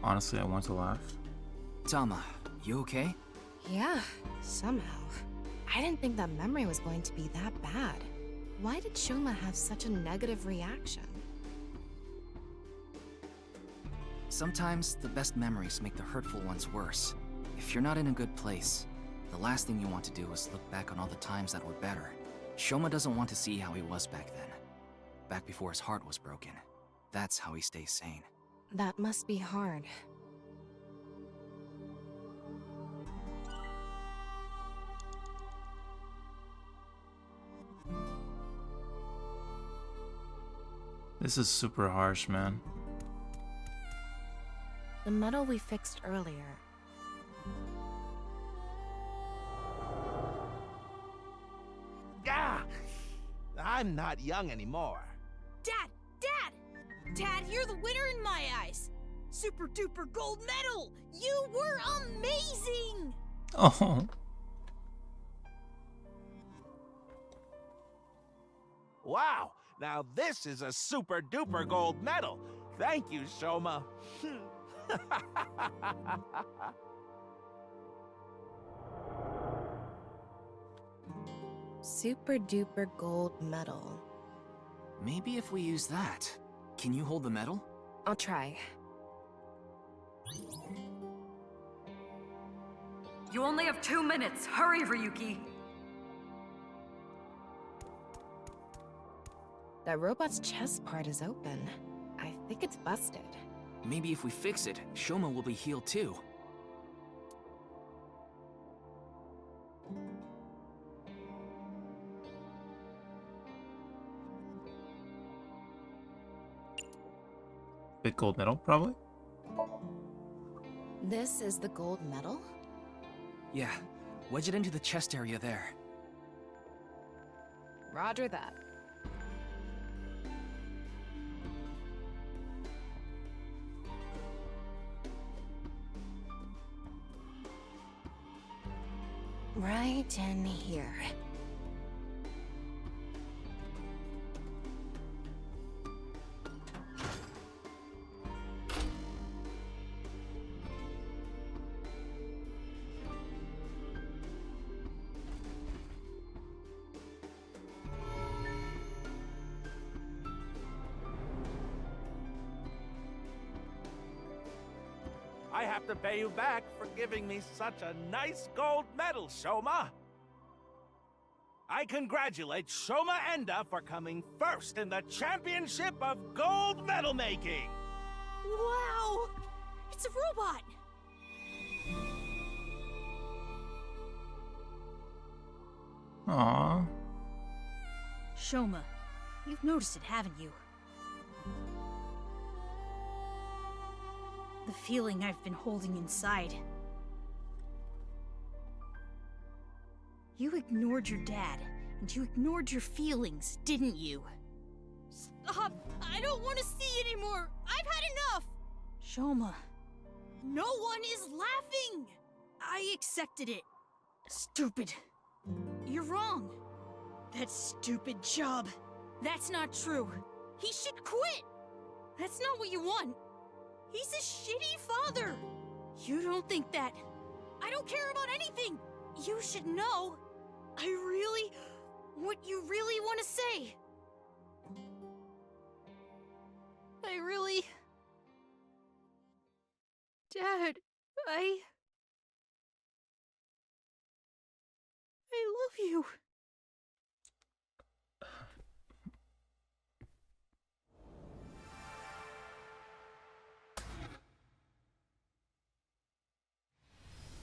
Honestly, I want to laugh. Tama, you okay? Yeah, somehow. I didn't think that memory was going to be that bad. Why did Shoma have such a negative reaction? Sometimes the best memories make the hurtful ones worse. If you're not in a good place, the last thing you want to do is look back on all the times that were better. Shoma doesn't want to see how he was back then. Back before his heart was broken. That's how he stays sane. That must be hard. This is super harsh, man. The metal we fixed earlier. Ah! I'm not young anymore. Dad! Dad! Dad, you're the winner in my eyes! Super duper gold medal! You were amazing! Oh. Wow, now this is a super duper gold medal. Thank you, Shoma. Super duper gold medal. Maybe if we use that. Can you hold the medal? I'll try. You only have 2 minutes. Hurry, Ryuki. That robot's chest part is open. I think it's busted. Maybe if we fix it, Shoma will be healed too. Big gold medal, probably. This is the gold medal? Yeah, wedge it into the chest area there. Roger that. Right in here. I have to pay you back for giving me such a nice gold medal, Soma. I congratulate Soma Enda for coming first in the championship of gold medal making. Wow! It's a robot! Aww. Shoma, you've noticed it, haven't you? The feeling I've been holding inside. You ignored your dad, and you ignored your feelings, didn't you? Stop! I don't want to see anymore! I've had enough! Shoma, no one is laughing! I accepted it. Stupid. You're wrong. That stupid job. That's not true. He should quit! That's not what you want. He's a shitty father! You don't think that. I don't care about anything! You should know. What you really want to say. Dad, I love you.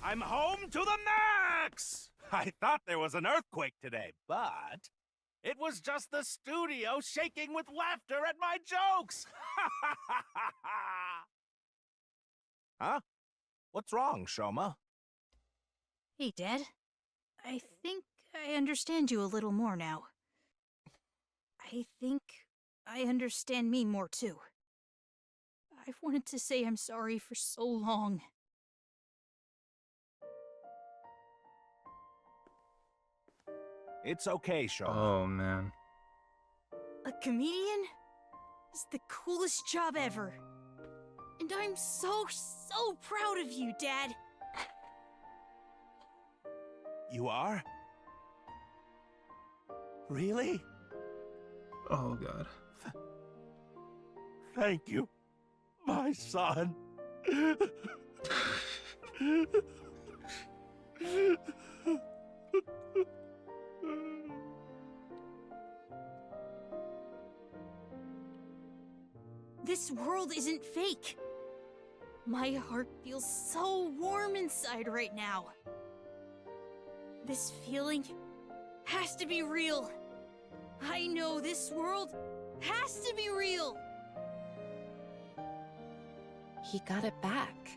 I'm home to the max! I thought there was an earthquake today, but it was just the studio shaking with laughter at my jokes! Huh? What's wrong, Shoma? Hey, Dad. I think I understand you a little more now. I think I understand me more, too. I've wanted to say I'm sorry for so long. It's okay, Shoma. Oh, man. A comedian is the coolest job ever. And I'm so proud of you, Dad. You are? Really? Oh, God. Thank you, my son. This world isn't fake. My heart feels so warm inside right now. This feeling has to be real. I know this world has to be real. He got it back.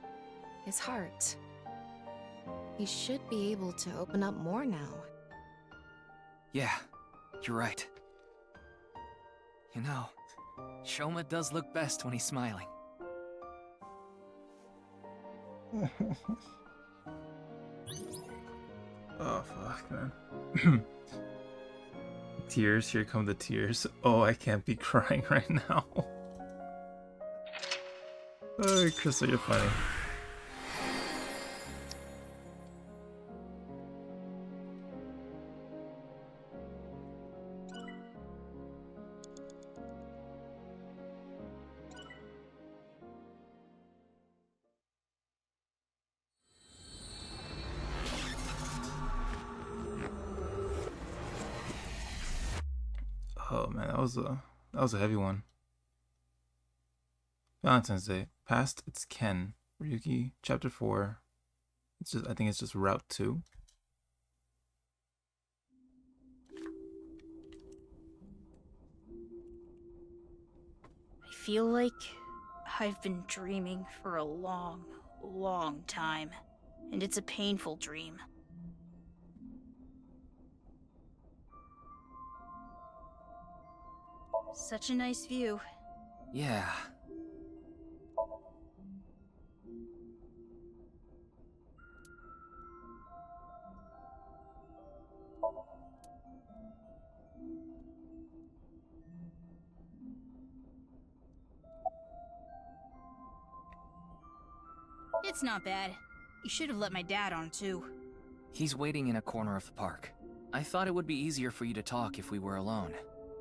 His heart. He should be able to open up more now. Yeah, you're right. You know, Shoma does look best when he's smiling. Oh, fuck, man. Tears, here come the tears. Oh, I can't be crying right now. Oh, Crystal, you're funny. Oh man, that was a heavy one. Valentine's Day. Past it's Ken. Ryuki, chapter 4. I think it's just Route 2. I feel like I've been dreaming for a long, long time. And it's a painful dream. Such a nice view. Yeah. It's not bad. You should have let my dad on too. He's waiting in a corner of the park. I thought it would be easier for you to talk if we were alone.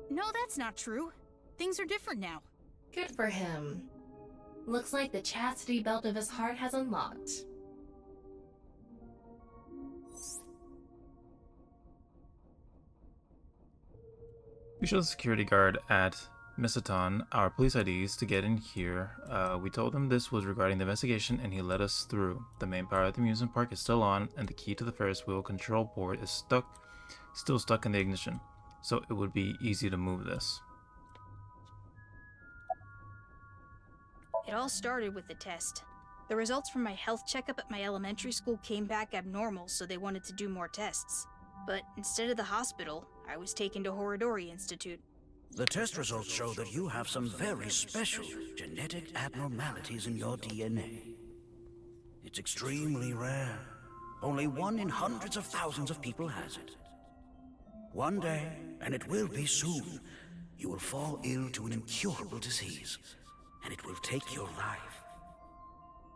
No, that's not true. Things are different now. Good for him. Looks like the chastity belt of his heart has unlocked. We showed the security guard at Misaton our police IDs to get in here. We told him this was regarding the investigation and he let us through. The main power of the amusement park is still on and the key to the Ferris wheel control board is still stuck in the ignition. So it would be easy to move this. It all started with the test. The results from my health checkup at my elementary school came back abnormal, so they wanted to do more tests. But instead of the hospital, I was taken to Horodori Institute. The test results show that you have some very special genetic abnormalities in your DNA. It's extremely rare. Only 1 in hundreds of thousands of people has it. One day, and it will be soon, you will fall ill to an incurable disease, and it will take your life.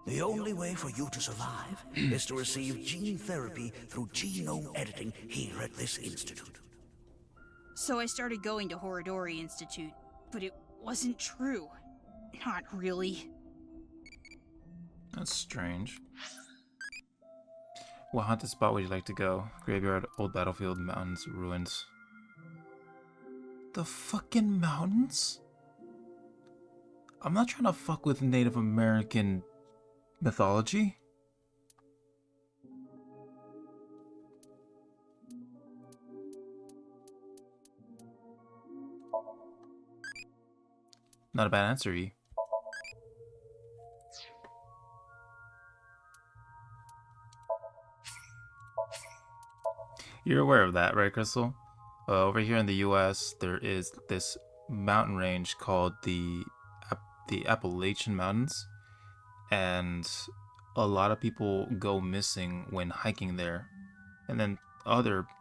The only way for you to survive is to receive gene therapy through genome editing here at this institute. So I started going to Horodori Institute, but it wasn't true. Not really. That's strange. What haunted spot would you like to go? Graveyard, old battlefield, mountains, ruins. The fucking mountains? I'm not trying to fuck with Native American mythology. Not a bad answer, E. You're aware of that, right, Crystal? Over here in the U.S., there is this mountain range called the Appalachian Mountains, and a lot of people go missing when hiking there. And then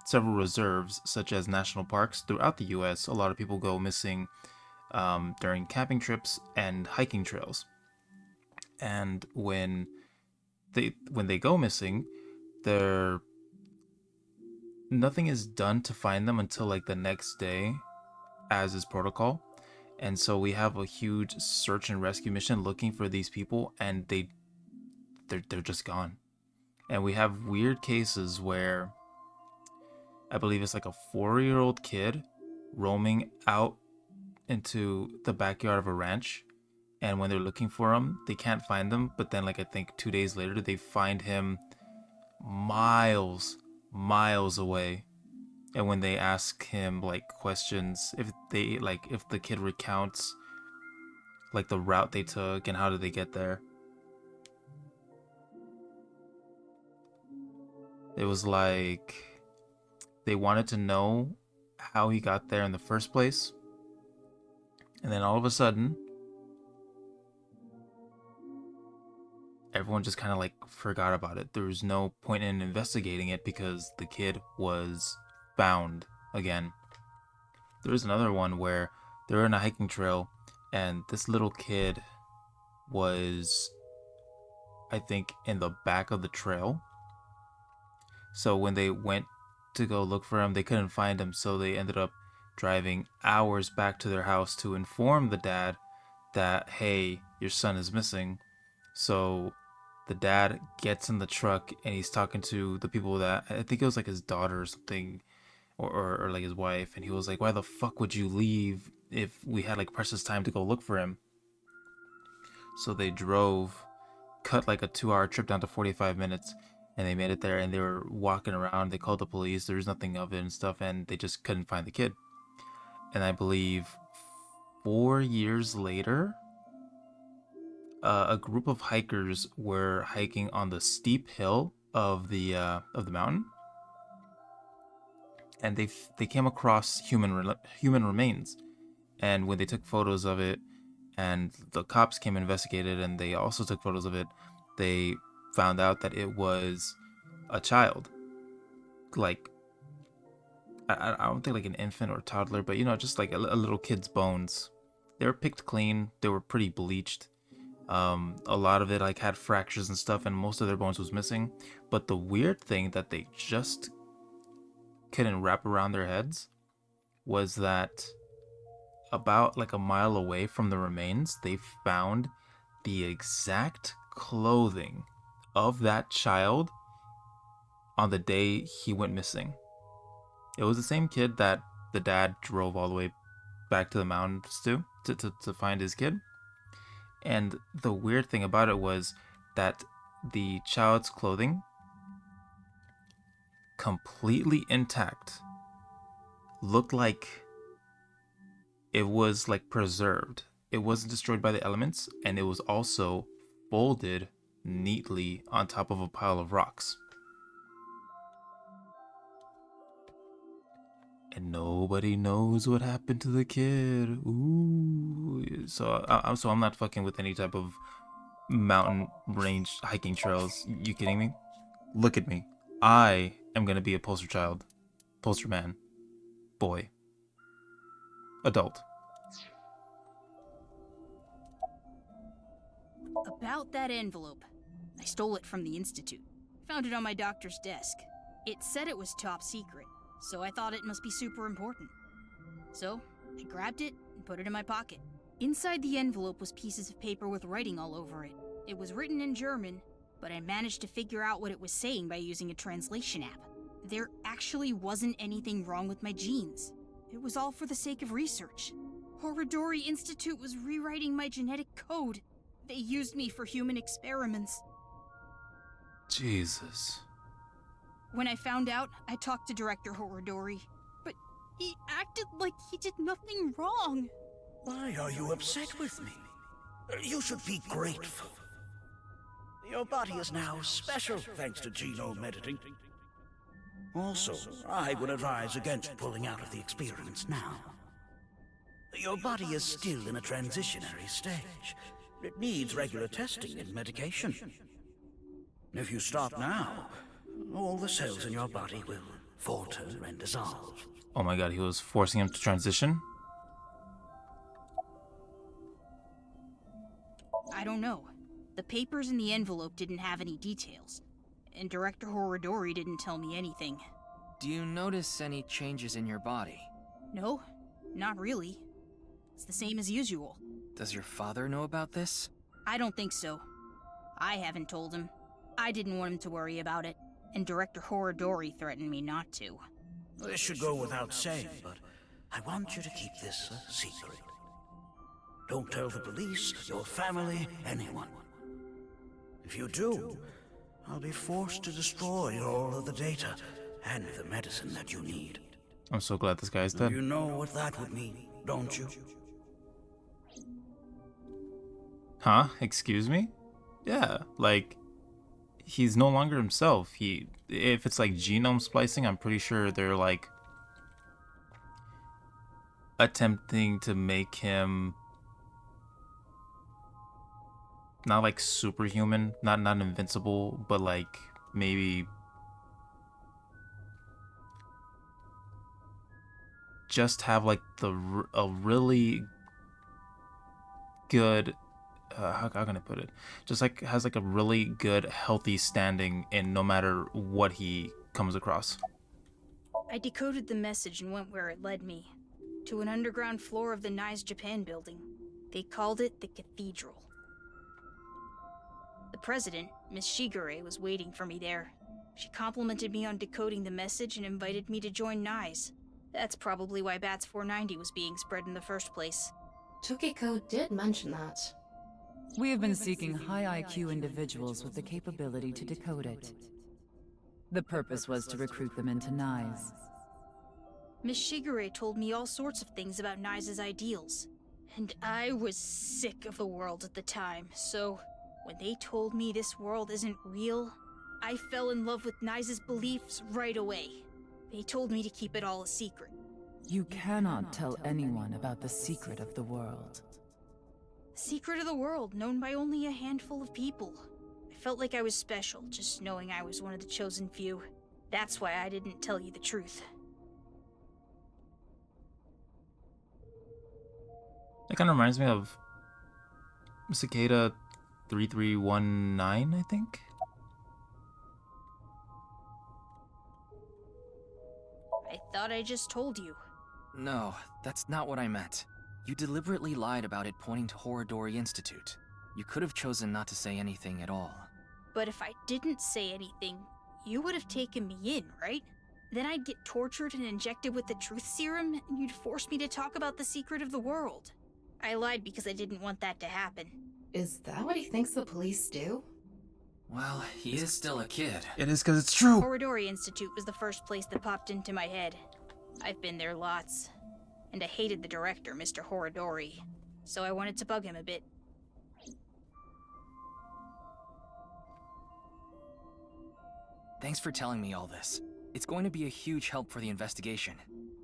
several reserves, such as national parks throughout the U.S., a lot of people go missing during camping trips and hiking trails. And when they go missing, nothing is done to find them until like the next day, as is protocol. And so we have a huge search and rescue mission looking for these people, and they're just gone. And we have weird cases where I believe it's like a 4-year-old kid roaming out into the backyard of a ranch, and when they're looking for him, they can't find him. But then, like, I think 2 days later, they find him miles away. And when they ask him like questions, if the kid recounts like the route they took and how did they get there, it was like they wanted to know how he got there in the first place. And then all of a sudden, everyone just kind of like forgot about it. There was no point in investigating it because the kid was found again. There was another one where they were in a hiking trail and this little kid was, I think, in the back of the trail. So when they went to go look for him, they couldn't find him, so they ended up driving hours back to their house to inform the dad that, hey, your son is missing. So the dad gets in the truck and he's talking to the people that, I think it was like his daughter or something, or like his wife, and he was like, why the fuck would you leave if we had like precious time to go look for him? So they cut like a 2-hour trip down to 45 minutes, and they made it there, and they were walking around. They called the police. There was nothing of it and stuff, and they just couldn't find the kid. And I believe 4 years later, a group of hikers were hiking on the steep hill of the mountain, and they came across human remains. And when they took photos of it, and the cops came and investigated, and they also took photos of it, they found out that it was a child, like I don't think like an infant or toddler, but just like a little kid's bones. They were picked clean. They were pretty bleached. A lot of it like had fractures and stuff, and most of their bones was missing. But the weird thing that they just couldn't wrap around their heads was that about like a mile away from the remains, they found the exact clothing of that child on the day he went missing. It was the same kid that the dad drove all the way back to the mountains to find his kid. And the weird thing about it was that the child's clothing, completely intact, looked like it was like preserved. It wasn't destroyed by the elements, and it was also folded neatly on top of a pile of rocks. And nobody knows what happened to the kid. Ooh. So I'm not fucking with any type of mountain range hiking trails. You kidding me? Look at me. I am gonna be a poster child, poster man, boy, adult. About that envelope. I stole it from the Institute. Found it on my doctor's desk. It said it was top secret, so I thought it must be super important. So, I grabbed it and put it in my pocket. Inside the envelope was pieces of paper with writing all over it. It was written in German, but I managed to figure out what it was saying by using a translation app. There actually wasn't anything wrong with my genes. It was all for the sake of research. Horodori Institute was rewriting my genetic code. They used me for human experiments. Jesus. When I found out, I talked to Director Horodori, but he acted like he did nothing wrong. Why are you upset with me? You should be grateful. Your body is now special thanks to genome editing. Also, I would advise against pulling out of the experiments now. Your body is still in a transitionary stage. It needs regular testing and medication. If you stop now, all the cells in your body will falter and dissolve. Oh my god, he was forcing him to transition? I don't know. The papers in the envelope didn't have any details, and Director Horodori didn't tell me anything. Do you notice any changes in your body? No, not really. It's the same as usual. Does your father know about this? I don't think so. I haven't told him. I didn't want him to worry about it, and Director Horodori threatened me not to. This should go without saying, but I want you to keep this a secret. Don't tell the police, your family, anyone. If you do, I'll be forced to destroy all of the data and the medicine that you need. I'm so glad this guy's dead. You know what that would mean, don't you? Huh? Excuse me? Yeah, like, he's no longer himself. If it's like genome splicing, I'm pretty sure they're like attempting to make him not like superhuman, not invincible, but like maybe just have like a really good how can I put it? Just like has like a really good healthy standing in no matter what he comes across. I decoded the message and went where it led me. To an underground floor of the Nice Japan building. They called it the Cathedral. The president, Miss Shigure, was waiting for me there. She complimented me on decoding the message and invited me to join NICE. That's probably why Bats 490 was being spread in the first place. Tokiko did mention that. We have been seeking high IQ individuals with the capability to decode it. The purpose was to recruit them into NICE. Miss Shigure told me all sorts of things about NICE's ideals. And I was sick of the world at the time, so when they told me this world isn't real, I fell in love with Nice's beliefs right away. They told me to keep it all a secret. You cannot tell anyone about the secret of the world. Secret of the world, known by only a handful of people. I felt like I was special, just knowing I was one of the chosen few. That's why I didn't tell you the truth. That kind of reminds me of Cicada 3319, I think. I thought I just told you. No, that's not what I meant. You deliberately lied about it pointing to Horodori Institute. You could have chosen not to say anything at all. But if I didn't say anything, you would have taken me in, right? Then I'd get tortured and injected with the truth serum, and you'd force me to talk about the secret of the world. I lied because I didn't want that to happen. Is that what he thinks the police do? Well, he is still a kid. It is because it's true. Horodori Institute was the first place that popped into my head. I've been there lots. And I hated the director, Mr. Horodori. So I wanted to bug him a bit. Thanks for telling me all this. It's going to be a huge help for the investigation.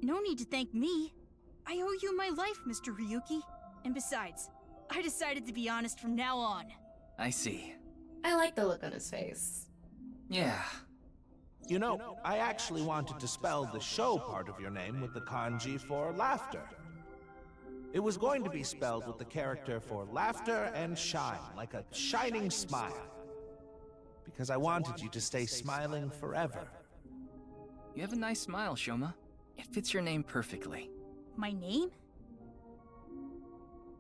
No need to thank me. I owe you my life, Mr. Ryuki. And besides, I decided to be honest from now on. I see. I like the look on his face. Yeah. You know, I actually wanted to spell the show part of your name with the kanji for laughter. It was going to be spelled with the character for laughter and shine, like a shining smile. Because I wanted you to stay smiling forever. You have a nice smile, Shoma. It fits your name perfectly. My name?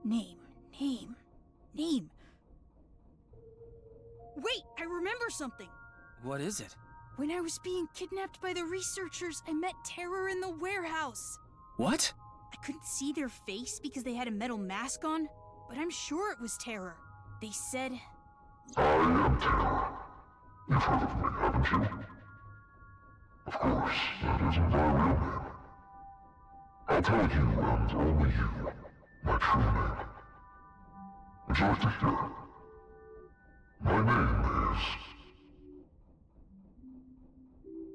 Name. Wait, I remember something! What is it? When I was being kidnapped by the researchers, I met Terror in the warehouse. What? I couldn't see their face because they had a metal mask on, but I'm sure it was Terror. They said... I am Terror. You've heard of me, haven't you? Of course, that isn't my real name. I'll tell you, and only you, my true name. Would you like to hear? My name is...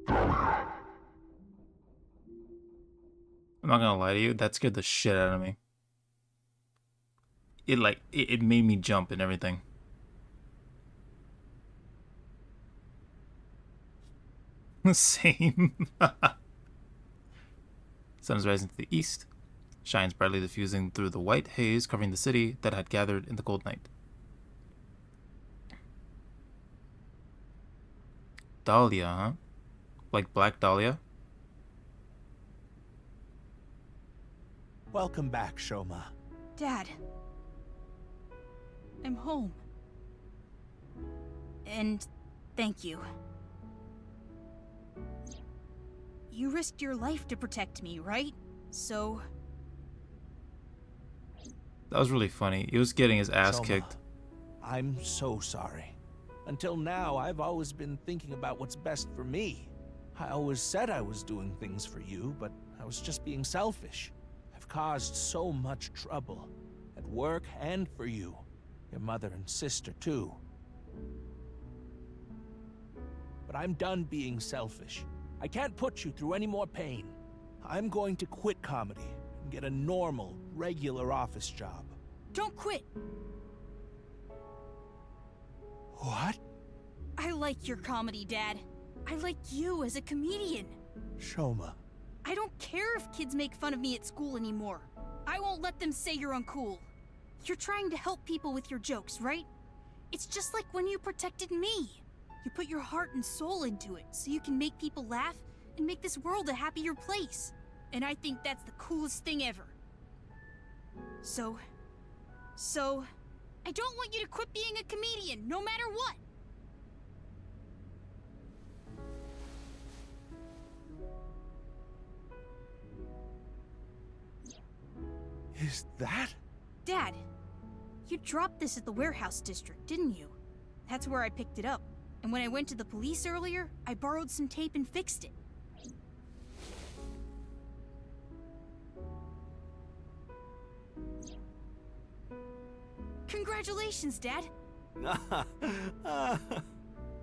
Dahlia. I'm not gonna lie to you, that scared the shit out of me. It made me jump and everything. Same. Sun is rising to the east, shines brightly diffusing through the white haze covering the city that had gathered in the cold night. Dahlia, huh? Like Black Dahlia? Welcome back, Shoma. Dad. I'm home. And thank you. You risked your life to protect me, right? So... That was really funny. He was getting his ass Shoma, kicked. I'm so sorry. Until now, I've always been thinking about what's best for me. I always said I was doing things for you, but I was just being selfish. I've caused so much trouble. At work and for you. Your mother and sister, too. But I'm done being selfish. I can't put you through any more pain. I'm going to quit comedy and get a normal, regular office job. Don't quit! What? I like your comedy, Dad. I like you as a comedian. Shoma. I don't care if kids make fun of me at school anymore. I won't let them say you're uncool. You're trying to help people with your jokes, right? It's just like when you protected me. You put your heart and soul into it so you can make people laugh and make this world a happier place. And I think that's the coolest thing ever. So, I don't want you to quit being a comedian, no matter what. Is that? Dad, you dropped this at the warehouse district, didn't you? That's where I picked it up. And when I went to the police earlier, I borrowed some tape and fixed it. Congratulations, Dad.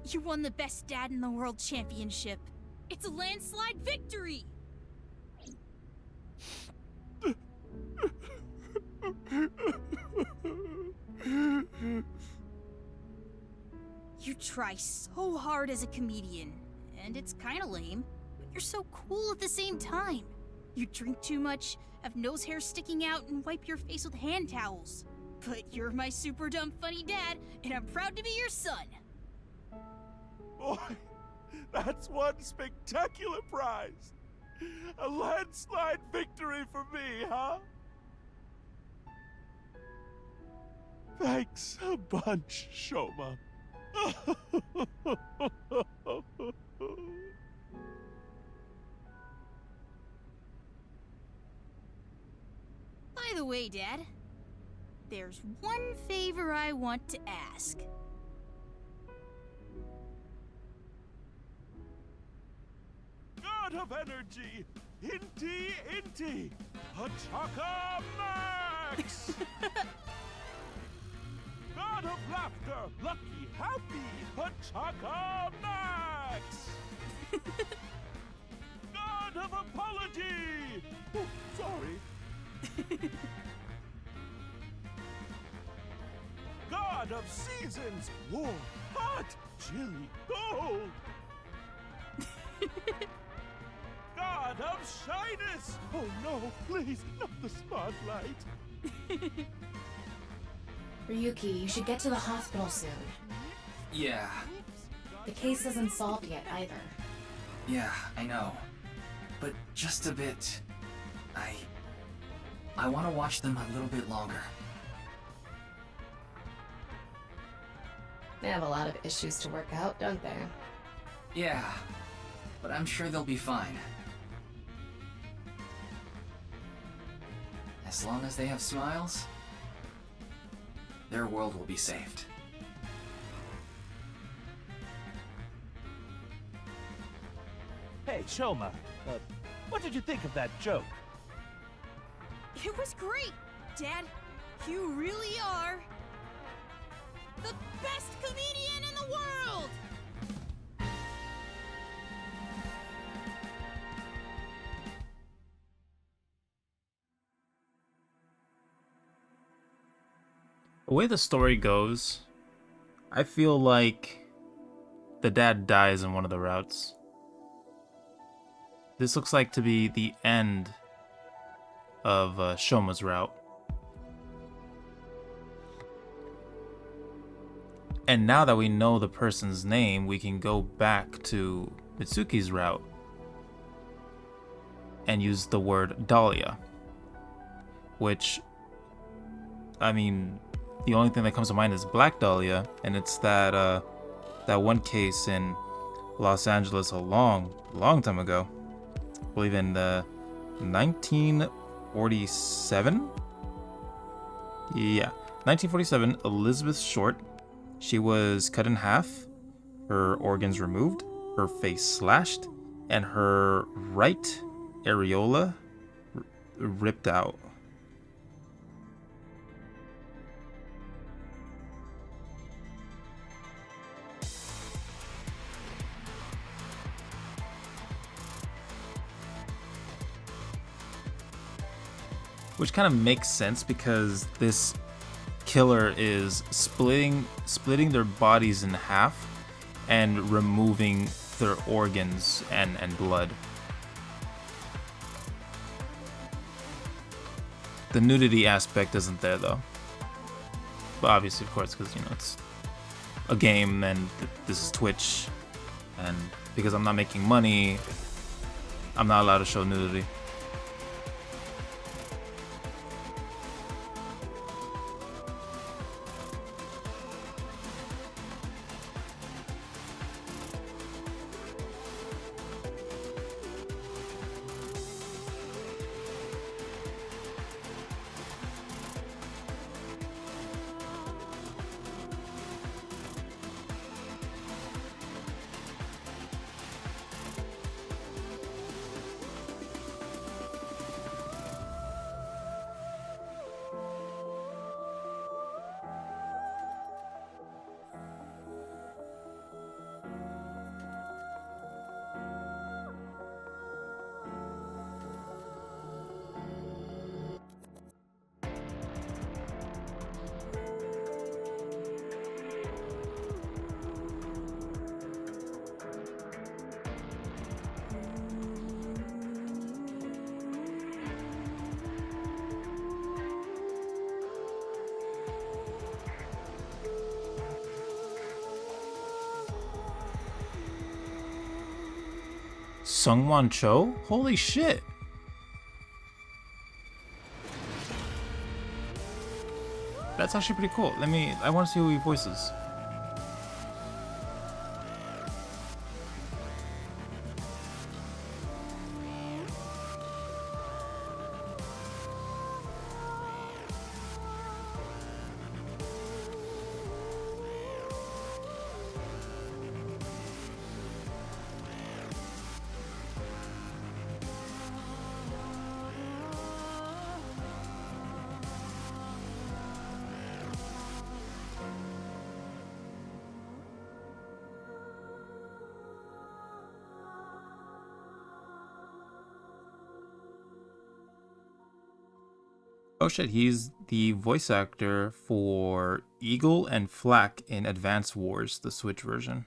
You won the Best Dad in the World Championship. It's a landslide victory! You try so hard as a comedian, and it's kinda lame, but you're so cool at the same time. You drink too much, have nose hair sticking out, and wipe your face with hand towels. But you're my super dumb funny dad, and I'm proud to be your son. Boy, that's one spectacular prize. A landslide victory for me, huh? Thanks a bunch, Shoma. By the way, Dad, there's one favor I want to ask. God of energy, Inti, Hachaka Max! God of laughter, lucky, happy, Hachaka Max! God of apology! Oh, sorry. God of seasons, warm, hot, chilly, cold! God of shyness! Oh no, please, not the spotlight! Ryuki, you should get to the hospital soon. Yeah, The case isn't solved yet either. yeah, I know. But just a bit... I want to watch them a little bit longer. They have a lot of issues to work out, don't they? Yeah, but I'm sure they'll be fine. As long as they have smiles, their world will be saved. Hey, Shoma, what did you think of that joke? It was great, Dad. You really are the best comedian in the world! The way the story goes, I feel like the dad dies in one of the routes. This looks like to be the end of Shoma's route. And now that we know the person's name, we can go back to Mitsuki's route and use the word Dahlia. Which, I mean, the only thing that comes to mind is Black Dahlia, and it's that one case in Los Angeles a long time ago. I believe in 1947? Yeah, 1947, Elizabeth Short. She was cut in half, her organs removed, her face slashed, and her right areola ripped out. Which kind of makes sense because this killer is splitting their bodies in half and removing their organs and blood. The nudity aspect isn't there though. But obviously, of course, because, you know, it's a game and this is Twitch, and because I'm not making money, I'm not allowed to show nudity. Sungwon Cho? Holy shit! That's actually pretty cool. I want to see who he voices. Oh shit, he's the voice actor for Eagle and Flack in Advance Wars, the Switch version.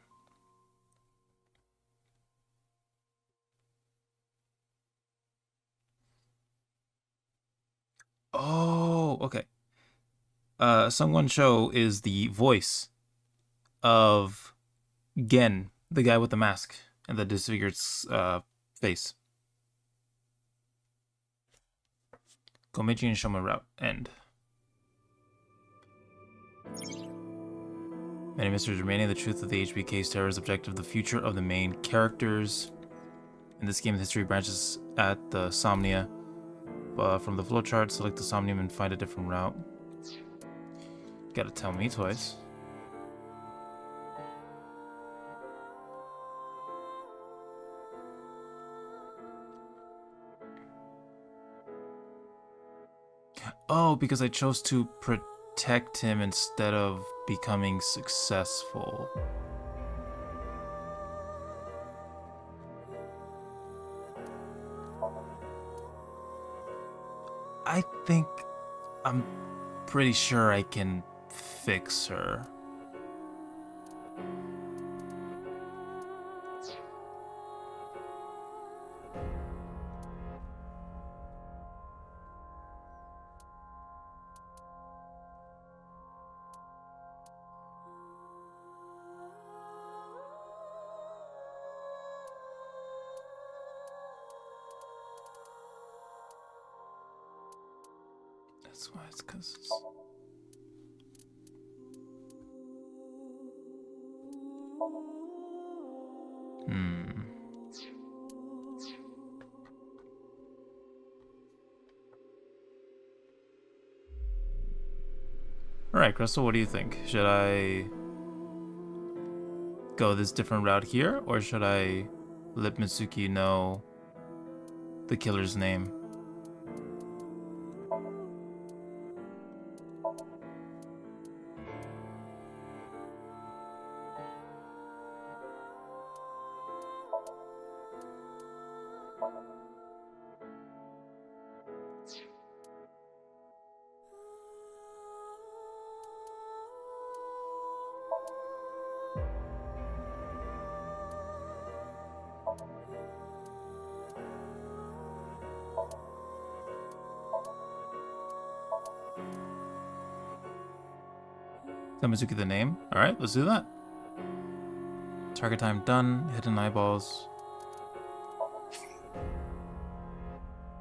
Oh, okay. Sungwon Cho is the voice of Gen, the guy with the mask and the disfigured face. Komeiji and Shoma route end. Many mysteries remaining. The truth of the HBK's terrorist objective, the future of the main characters. In this game, the history branches at the Somnia. From the flowchart, select the Somnium and find a different route. Gotta tell me twice. Oh, because I chose to protect him instead of becoming successful. I think I'm pretty sure I can fix her. That's why it's because it's... Alright, Crystal, what do you think? Should I go this different route here, or should I let Mitsuki know the killer's name? Tell Mitsuki the name. Alright, let's do that. Target time done. Hidden eyeballs.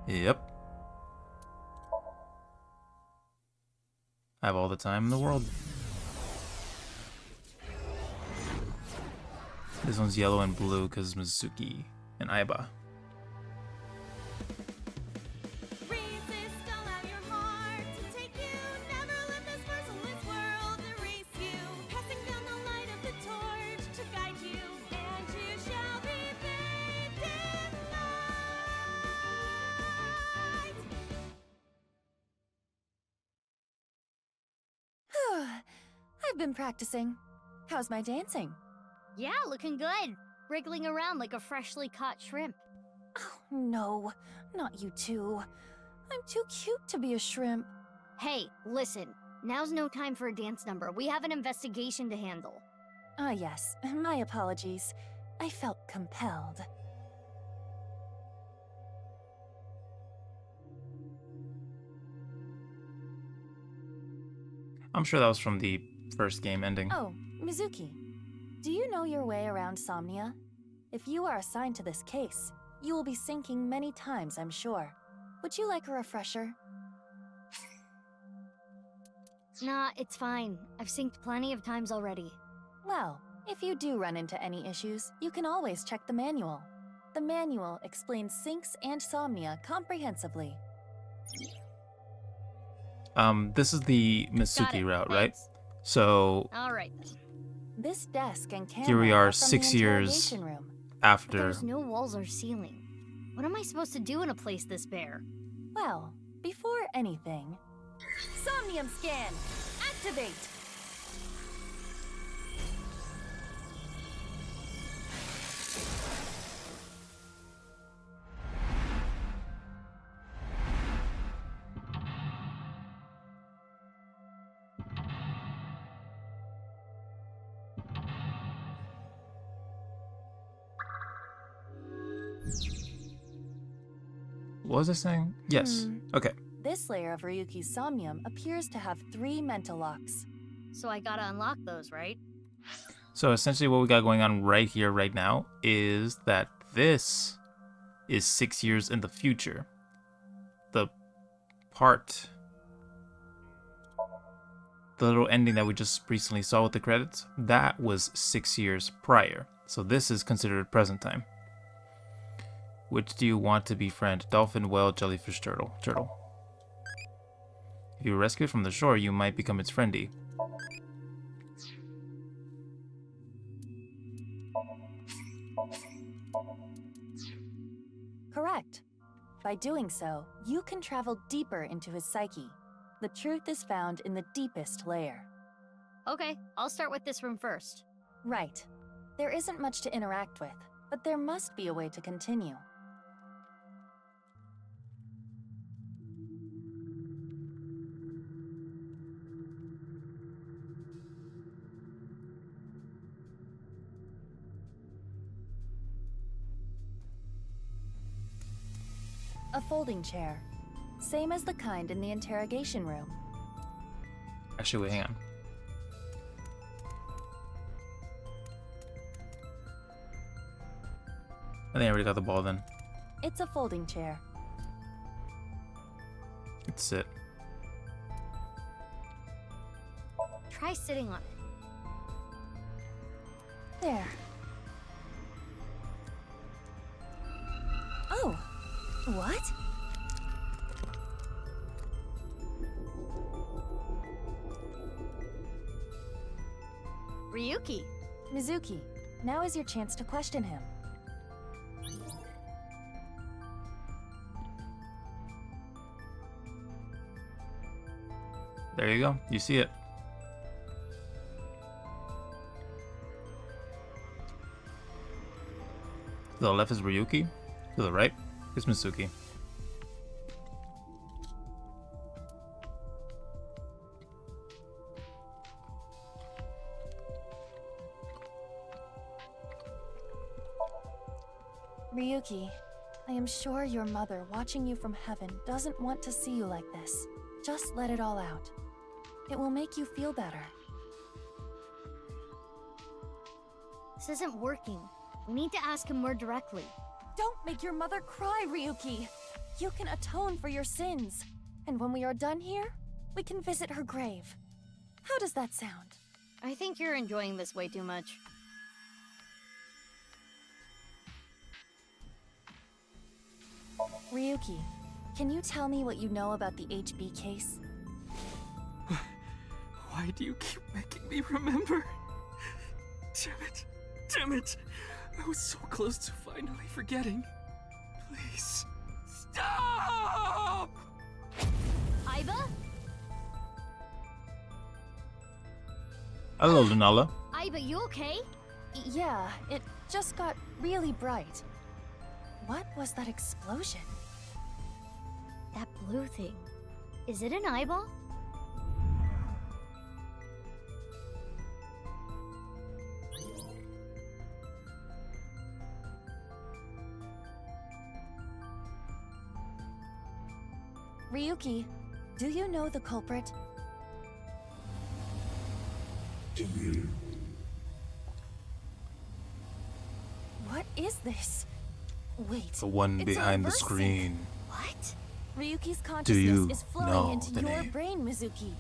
Yep. I have all the time in the world. This one's yellow and blue because Mitsuki and Aiba. I've been practicing. How's my dancing? Yeah, looking good. Wriggling around like a freshly caught shrimp. Oh, no. Not you two. I'm too cute to be a shrimp. Hey, listen. Now's no time for a dance number. We have an investigation to handle. Ah, yes. My apologies. I felt compelled. I'm sure that was from the first game ending. Oh, Mizuki. Do you know your way around Somnia? If you are assigned to this case, you will be sinking many times, I'm sure. Would you like a refresher? Nah, it's fine. I've synced plenty of times already. Well, if you do run into any issues, you can always check the manual. The manual explains syncs and Somnia comprehensively. This is the Mitsuki route, right? So Alright then. This desk and camera here we are from 6 the years interrogation room. after. There's no walls or ceiling. What am I supposed to do in a place this bare? Well, before anything, Somnium scan! Activate! What was I saying? Yes. Okay. This layer of Ryuki's Somnium appears to have 3 mental locks. So I gotta unlock those, right? So essentially what we got going on right here, right now, is that this is 6 years in the future. The little ending that we just recently saw with the credits, that was 6 years prior. So this is considered present time. Which do you want to befriend? Dolphin, whale, jellyfish, turtle. Turtle. If you rescue it from the shore, you might become its friendly. Correct. By doing so, you can travel deeper into his psyche. The truth is found in the deepest layer. Okay, I'll start with this room first. Right. There isn't much to interact with, but there must be a way to continue. A folding chair. Same as the kind in the interrogation room. Actually, wait, hang on. I think I already got the ball then. It's a folding chair. Let's sit. Try sitting on it. There. Oh! What? Ryuki! Mizuki, now is your chance to question him. There you go. You see it. To the left is Ryuki. To the right is Mitsuki. Ryuki, I am sure your mother, watching you from heaven, doesn't want to see you like this. Just let it all out. It will make you feel better. This isn't working. We need to ask him more directly. Don't make your mother cry, Ryuki! You can atone for your sins. And when we are done here, we can visit her grave. How does that sound? I think you're enjoying this way too much. Ryuki, can you tell me what you know about the HB case? Why do you keep making me remember? Damn it. Damn it. I was so close to finally forgetting. Please. Stop! Aiba? Hello, Lunala. Aiba, you okay? Yeah, it just got really bright. What was that explosion? That blue thing. Is it an eyeball? Ryuki, do you know the culprit? Do you? What is this? Wait. The one it's behind the reversing. screen. What? Ryuki's Do you consciousness is flowing know into the your name? brain, Mizuki.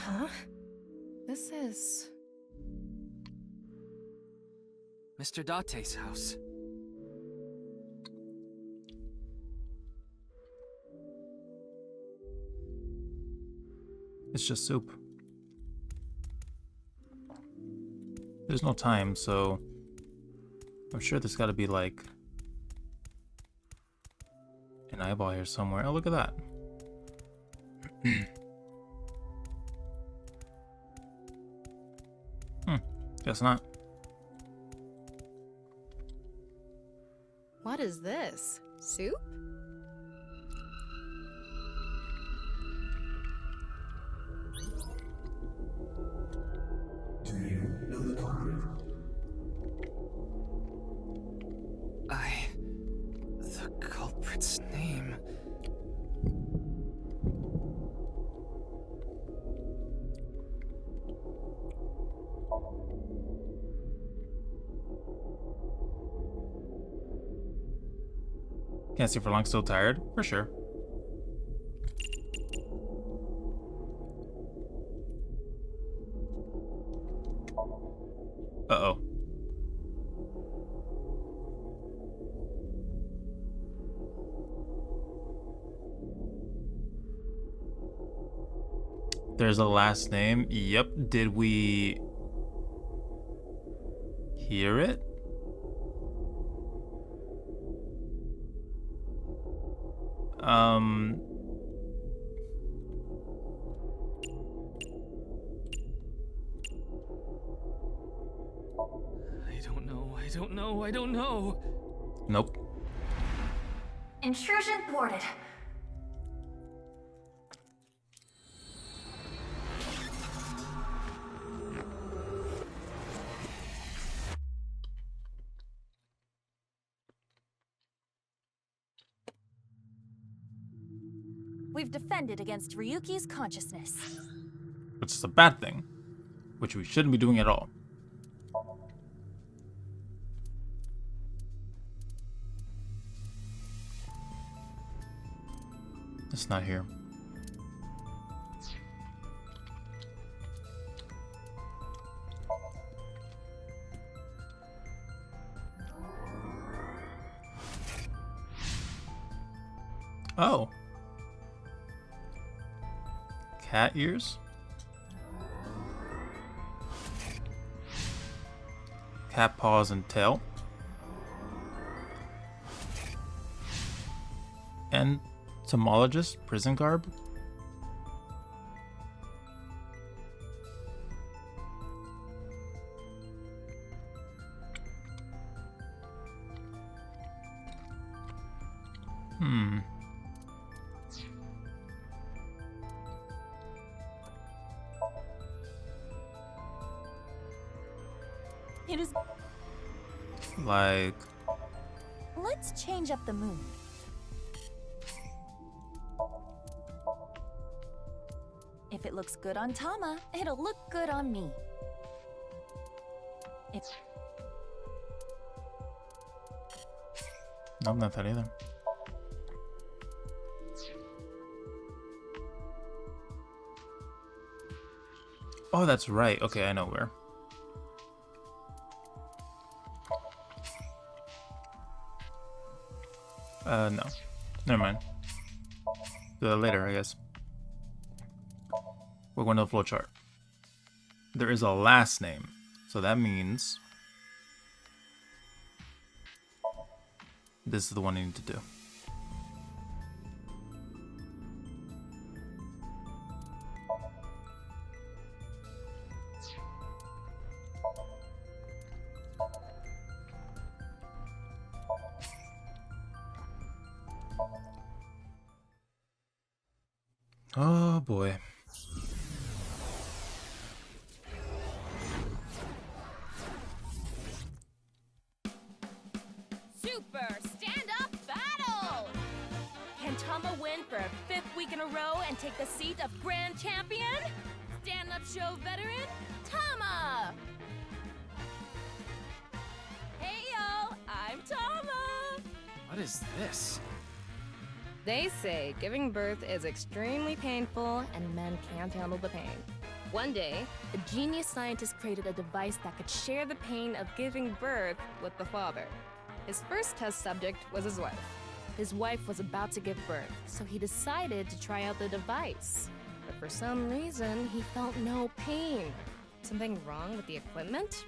Huh? This is... Mr. Date's house. It's just soup. There's no time, so I'm sure there's got to be like an eyeball here somewhere. Oh, look at that. Guess not. What is this? Soup? Do you know the culprit? The culprit's name. Can't see for long, still tired? For sure. Uh-oh. There's a last name. Yep. Did we hear it? I don't know. Nope. Intrusion thwarted. We've defended against Ryuki's consciousness. Which is a bad thing. Which we shouldn't be doing at all. It's not here. Oh. Cat ears? Cat paws and tail. Entomologist prison garb? It is... Like... Let's change up the mood. If it looks good on Tama, it'll look good on me. If... Nope, not that either. Oh, that's right. Okay, I know where. No. Never mind. Do that later, I guess. We're going to the flowchart. There is a last name, so that means this is the one I need to do. Oh boy. Super stand-up battle! Can Tama win for a 5th week in a row and take the seat of Grand Champion? Stand-up show veteran, Tama! Hey yo, I'm Tama! What is this? They say giving birth is extremely painful and men can't handle the pain. One day, a genius scientist created a device that could share the pain of giving birth with the father. His first test subject was his wife. His wife was about to give birth, so he decided to try out the device. But for some reason, he felt no pain. Something wrong with the equipment?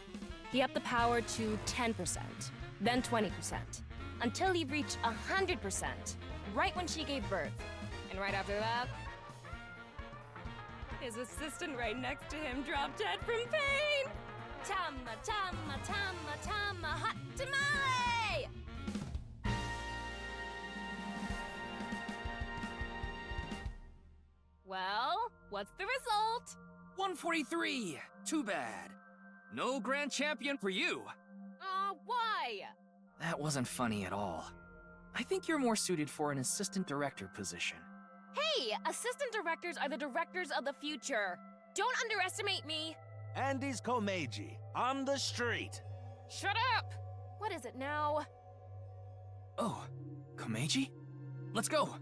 He upped the power to 10%, then 20%, until he reached 100%, right when she gave birth. And right after that, his assistant right next to him dropped dead from pain. Tama, Tama, Tama, Tama, hot tamale! Well, what's the result? 143! Too bad. No grand champion for you. Why? That wasn't funny at all. I think you're more suited for an assistant director position. Hey, assistant directors are the directors of the future. Don't underestimate me. Andy's Komeiji, on the street. Shut up! What is it now? Oh, Komeiji? Let's go.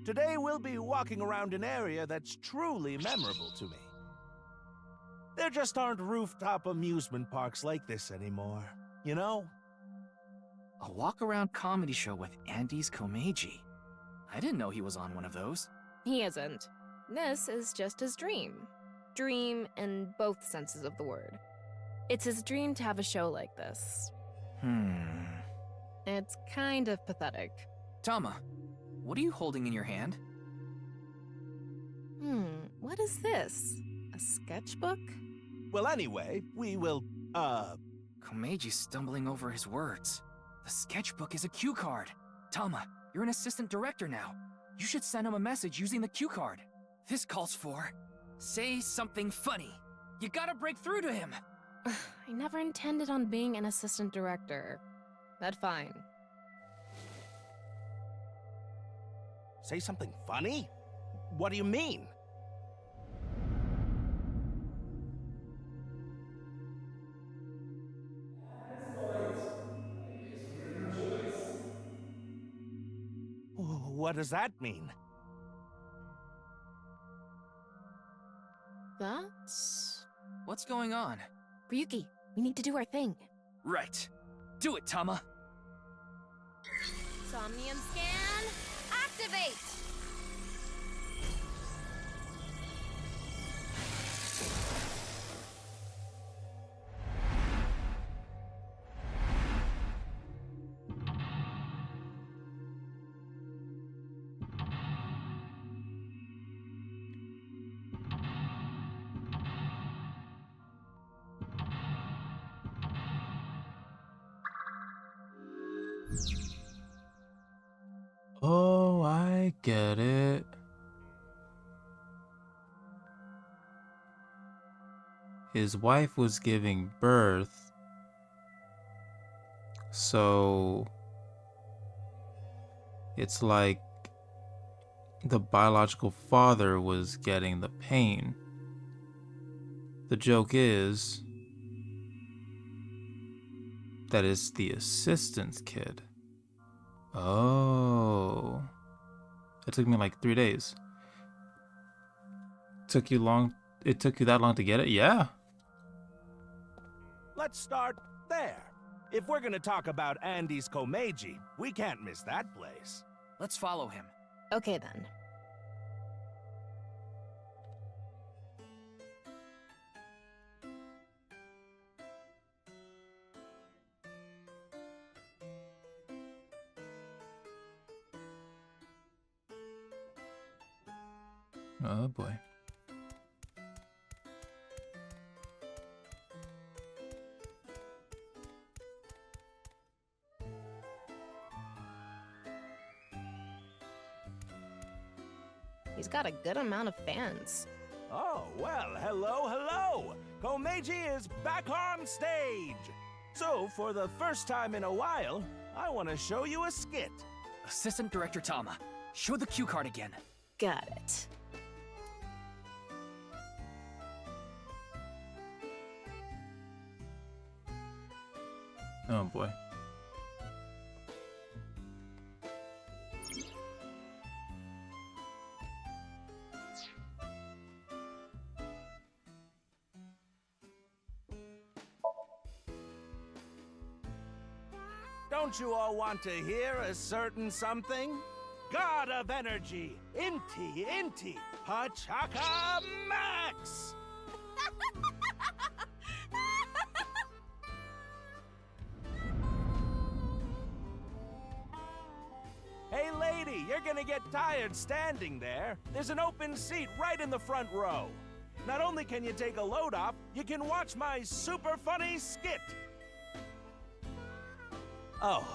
Today we'll be walking around an area that's truly memorable to me. There just aren't rooftop amusement parks like this anymore, you know? A walk-around comedy show with Andy's Komeiji. I didn't know he was on one of those. He isn't. This is just his dream. Dream in both senses of the word. It's his dream to have a show like this. It's kind of pathetic. Tama, what are you holding in your hand? What is this? A sketchbook? Well, anyway, we will, Komeji's stumbling over his words. The sketchbook is a cue card. Tama, you're an assistant director now. You should send him a message using the cue card. This calls for, say something funny. You gotta break through to him. I never intended on being an assistant director. That's fine. Say something funny? What do you mean? What does that mean? That's... What's going on? Ryuki, we need to do our thing. Right. Do it, Tama. Somnium scan, activate! Oh, I get it. His wife was giving birth, so it's like the biological father was getting the pain. The joke is that it's the assistant's kid. Oh. It took me like 3 days. Took you long? It took you that long to get it? Yeah. Let's start there. If we're gonna talk about Andy's Komeiji, we can't miss that place. Let's follow him. Okay then. Oh boy. He's got a good amount of fans. Oh, well, hello. Komeiji is back on stage. So, for the first time in a while, I want to show you a skit. Assistant Director Tama, show the cue card again. Got it. Oh boy. Don't you all want to hear a certain something? God of Energy, Inti, Pachaka Max! Hey lady, you're gonna get tired standing there. There's an open seat right in the front row. Not only can you take a load off, you can watch my super funny skit. Oh,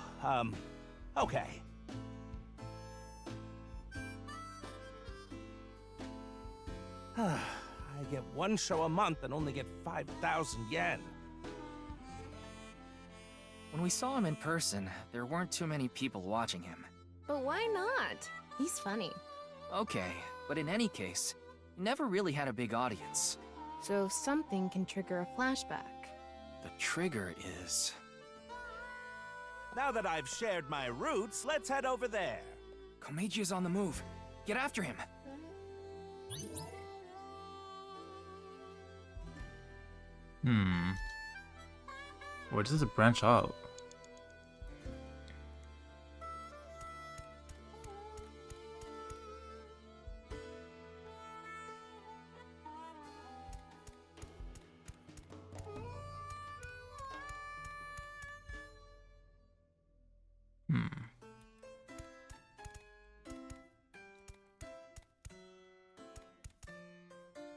okay. I get one show a month and only get 5,000 yen. When we saw him in person, there weren't too many people watching him. But why not? He's funny. Okay, but in any case, he never really had a big audience. So something can trigger a flashback. The trigger is... Now that I've shared my roots, let's head over there. Komeiji is on the move. Get after him. Where does it branch out?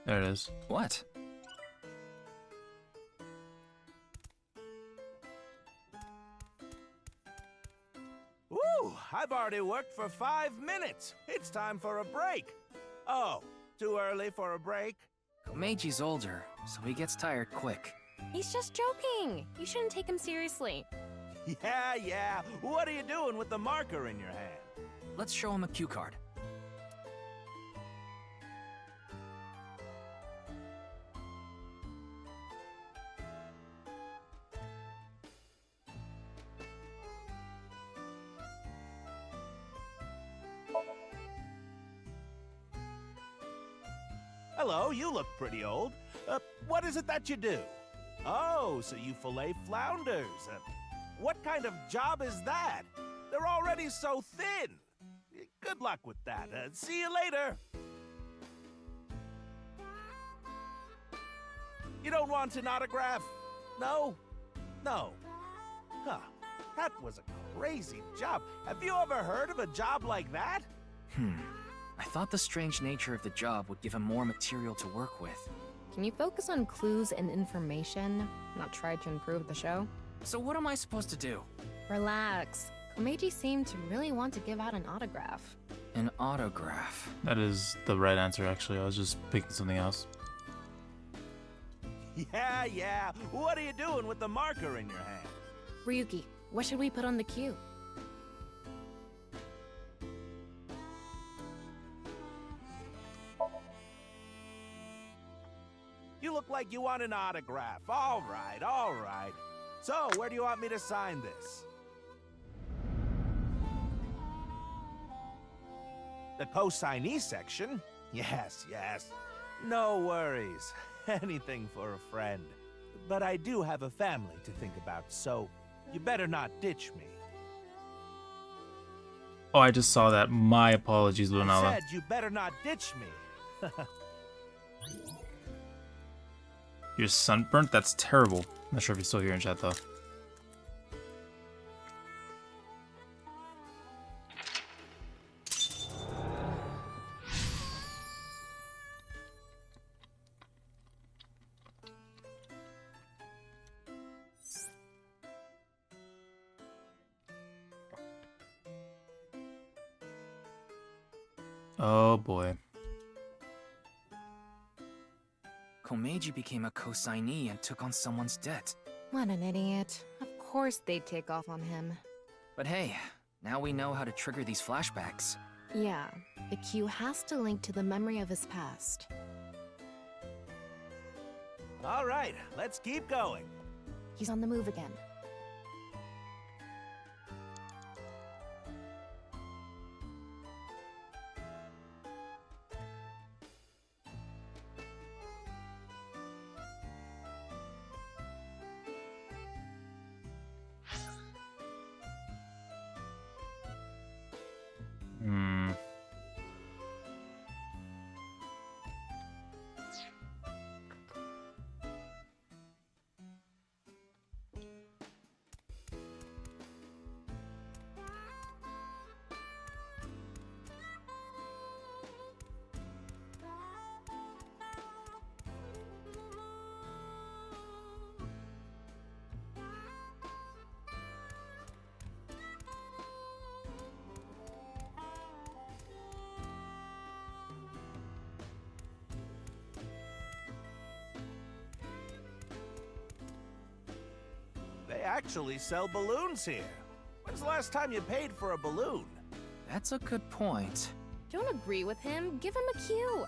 There it is. What? Ooh, I've already worked for 5 minutes. It's time for a break. Oh, too early for a break? Komeiji's older, so he gets tired quick. He's just joking. You shouldn't take him seriously. Yeah. What are you doing with the marker in your hand? Let's show him a cue card. Hello, you look pretty old. What is it that you do? Oh, so you fillet flounders. What kind of job is that? They're already so thin. Good luck with that. See you later. You don't want an autograph? No? No. Huh. That was a crazy job. Have you ever heard of a job like that? I thought the strange nature of the job would give him more material to work with. Can you focus on clues and information, not try to improve the show? So what am I supposed to do? Relax. Komeiji seemed to really want to give out an autograph. An autograph? That is the right answer, actually. I was just picking something else. Yeah. What are you doing with the marker in your hand? Ryuki, what should we put on the cue? You look like you want an autograph. All right. So, where do you want me to sign this? The co-signee section? Yes. No worries. Anything for a friend. But I do have a family to think about, so you better not ditch me. Oh, I just saw that. My apologies, I Lunala. said you better not ditch me. You're sunburnt? That's terrible. Not sure if you're still here in chat, though. Oh boy. Komeiji became a co-signee and took on someone's debt. What an idiot. Of course they'd take off on him. But hey, now we know how to trigger these flashbacks. Yeah, the Q has to link to the memory of his past. All right, let's keep going. He's on the move again. They actually sell balloons here. When's the last time you paid for a balloon? That's a good point. Don't agree with him. Give him a cue.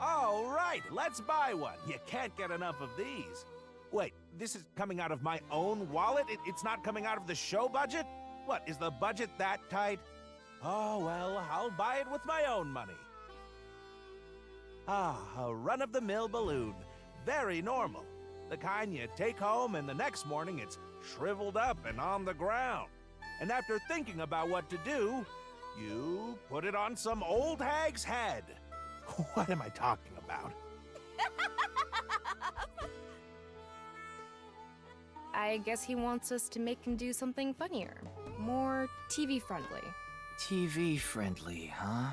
All right, let's buy one. You can't get enough of these. Wait, this is coming out of my own wallet? It's not coming out of the show budget? What, is the budget that tight? Oh, well, I'll buy it with my own money. Ah, a run-of-the-mill balloon. Very normal. The kind you take home and the next morning it's shriveled up and on the ground. And after thinking about what to do, you put it on some old hag's head. What am I talking about? I guess he wants us to make him do something funnier. More TV friendly. TV friendly, huh?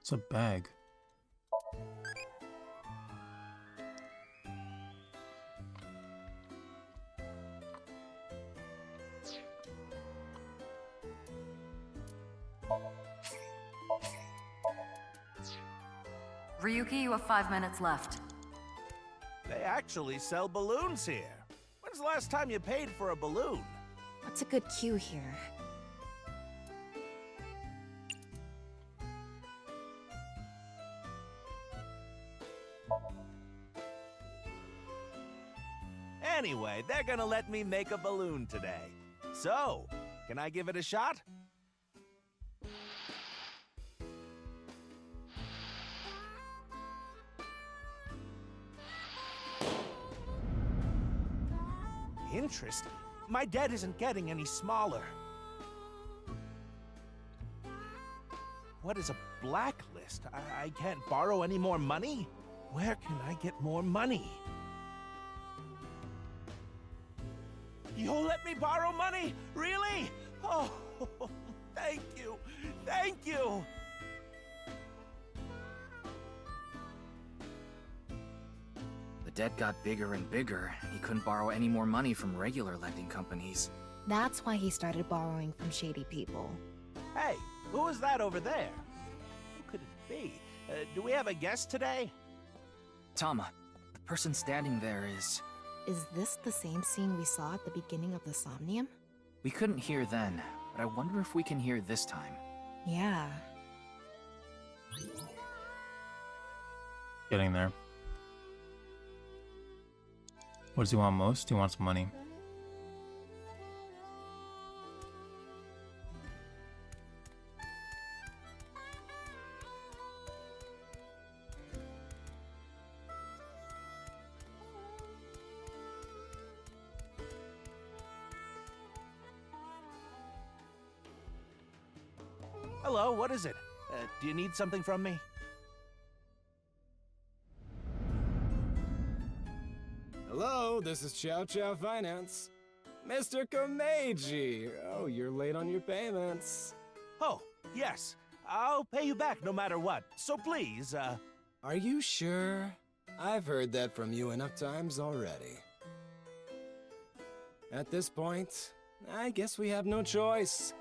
It's a bag. Ryuki, you have 5 minutes left. They actually sell balloons here. When's the last time you paid for a balloon? What's a good cue here? Anyway, they're gonna let me make a balloon today. So, can I give it a shot? Interesting. My debt isn't getting any smaller. What is a blacklist? I can't borrow any more money? Where can I get more money? You'll let me borrow money? Really? Oh, thank you. Thank you. The debt got bigger and bigger. He couldn't borrow any more money from regular lending companies. That's why he started borrowing from shady people. Hey, who is that over there? Who could it be? Do we have a guest today? Tama, the person standing there is... Is this the same scene we saw at the beginning of the Somnium? We couldn't hear then, but I wonder if we can hear this time. Yeah. Getting there. What does he want most? He wants money. Hello, what is it? Do you need something from me? Hello, this is Chow Chow Finance. Mr. Komeiji! Oh, you're late on your payments. Oh, yes. I'll pay you back no matter what. So please, Are you sure? I've heard that from you enough times already. At this point, I guess we have no choice.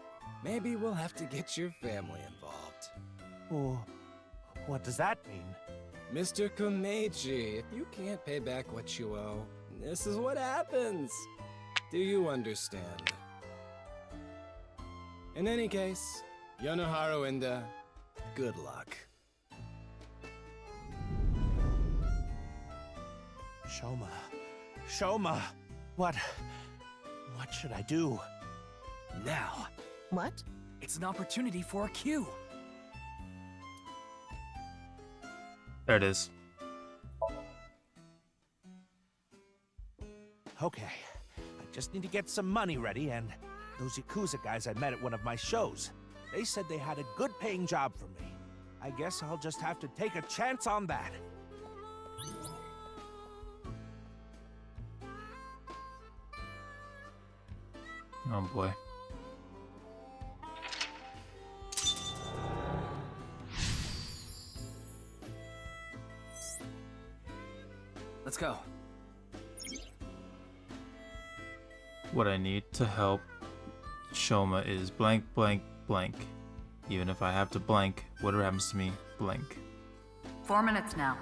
Maybe we'll have to get your family involved. Oh, what does that mean? Mr. Komeiji, if you can't pay back what you owe, this is what happens. Do you understand? In any case, Yonoharu Enda, good luck. Shoma, what should I do? Now. What? It's an opportunity for a cue. There it is. Okay, I just need to get some money ready, and those Yakuza guys I met at one of my shows, they said they had a good-paying job for me. I guess I'll just have to take a chance on that. Oh boy. Let's go. What I need to help Shoma is blank, blank, blank. Even if I have to blank, whatever happens to me, blank. 4 minutes now.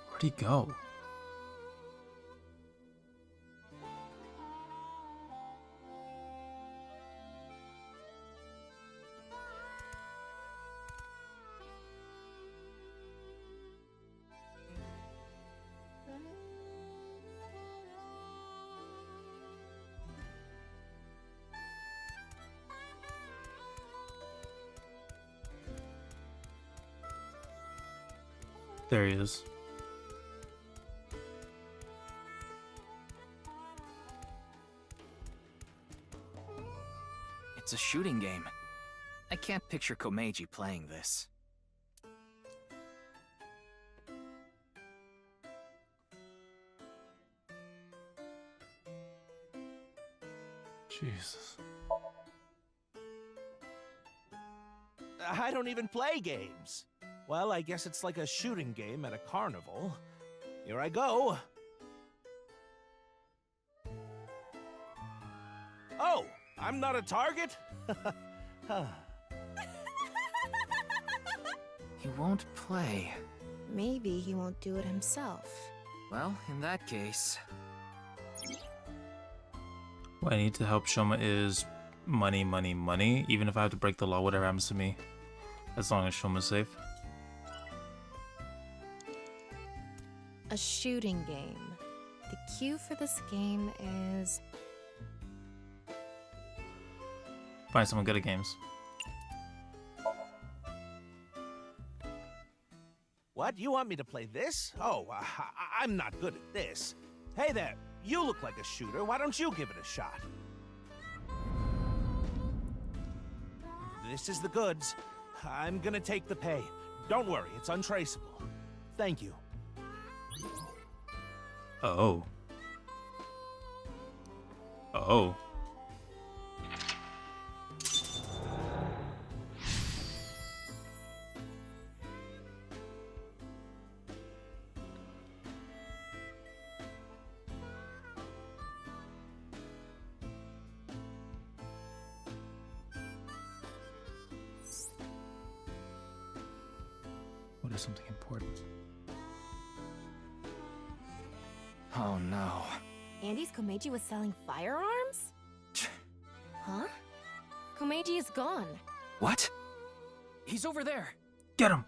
Where'd he go? There he is. It's a shooting game. I can't picture Komeiji playing this. Jesus. I don't even play games. Well, I guess it's like a shooting game at a carnival. Here I go. Oh, I'm not a target? He won't play. Maybe he won't do it himself. Well, in that case... What I need to help Shoma is money, money, money. Even if I have to break the law, whatever happens to me. As long as Shoma's safe. A shooting game. The cue for this game is... Find someone good at games. What? You want me to play this? Oh, I'm not good at this. Hey there, you look like a shooter. Why don't you give it a shot? This is the goods. I'm gonna take the pay. Don't worry, it's untraceable. Thank you. Oh. Oh. What is something important? Oh no. Andy's Komeiji was selling firearms? Huh? Komeiji is gone. What? He's over there. Get him!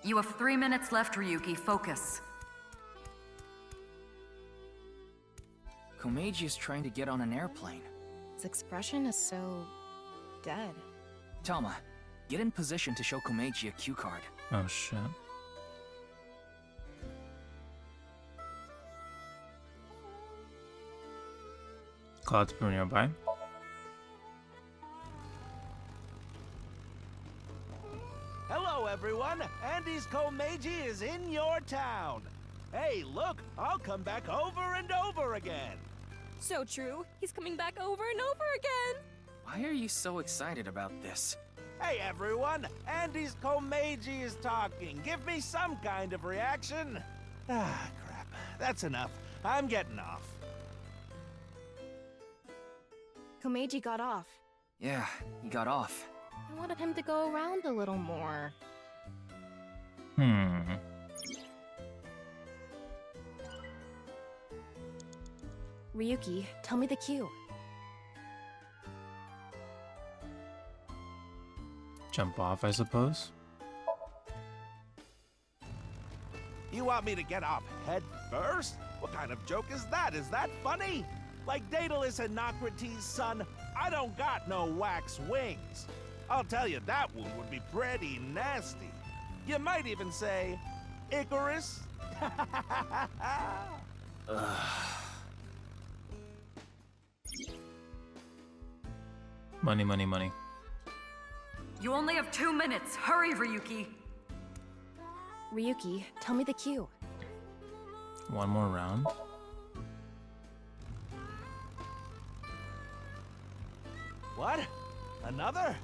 You have 3 minutes left, Ryuki. Focus. Komeiji is trying to get on an airplane. His expression is so... dead. Tama, get in position to show Komeiji a cue card. Oh shit. Call out to people nearby. Hello, everyone. Andy's Komeiji is in your town. Hey, look, I'll come back over and over again. So true. He's coming back over and over again. Why are you so excited about this? Hey, everyone. Andy's Komeiji is talking. Give me some kind of reaction. Ah, crap. That's enough. I'm getting off. Komeiji got off. Yeah, he got off. I wanted him to go around a little more. Ryuki, tell me the cue. Jump off, I suppose. You want me to get off head first? What kind of joke is that? Is that funny? Like Daedalus and Nocrates' son, I don't got no wax wings. I'll tell you, that one would be pretty nasty. You might even say, Icarus? Money, money, money. You only have 2 minutes. Hurry, Ryuki. Ryuki, tell me the cue. One more round. What? Another?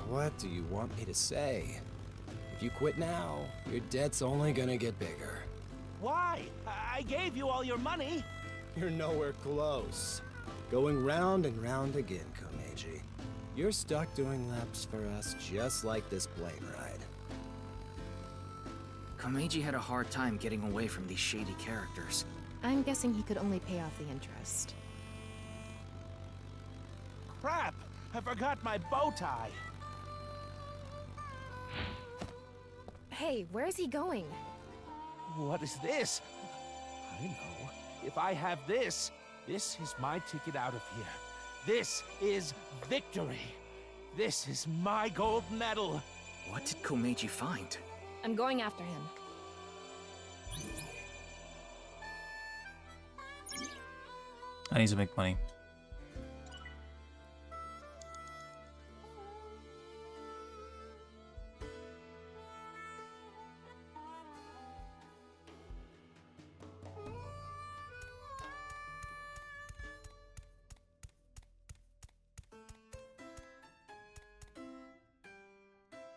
What do you want me to say? If you quit now, your debt's only gonna get bigger. Why? I gave you all your money. You're nowhere close. Going round and round again, Komeiji. You're stuck doing laps for us just like this plane ride. Komeiji had a hard time getting away from these shady characters. I'm guessing he could only pay off the interest. Crap! I forgot my bow tie. Hey, where's he going? What is this? I know. If I have this, this is my ticket out of here. This is victory. This is my gold medal. What did Komeiji find? I'm going after him. I need to make money.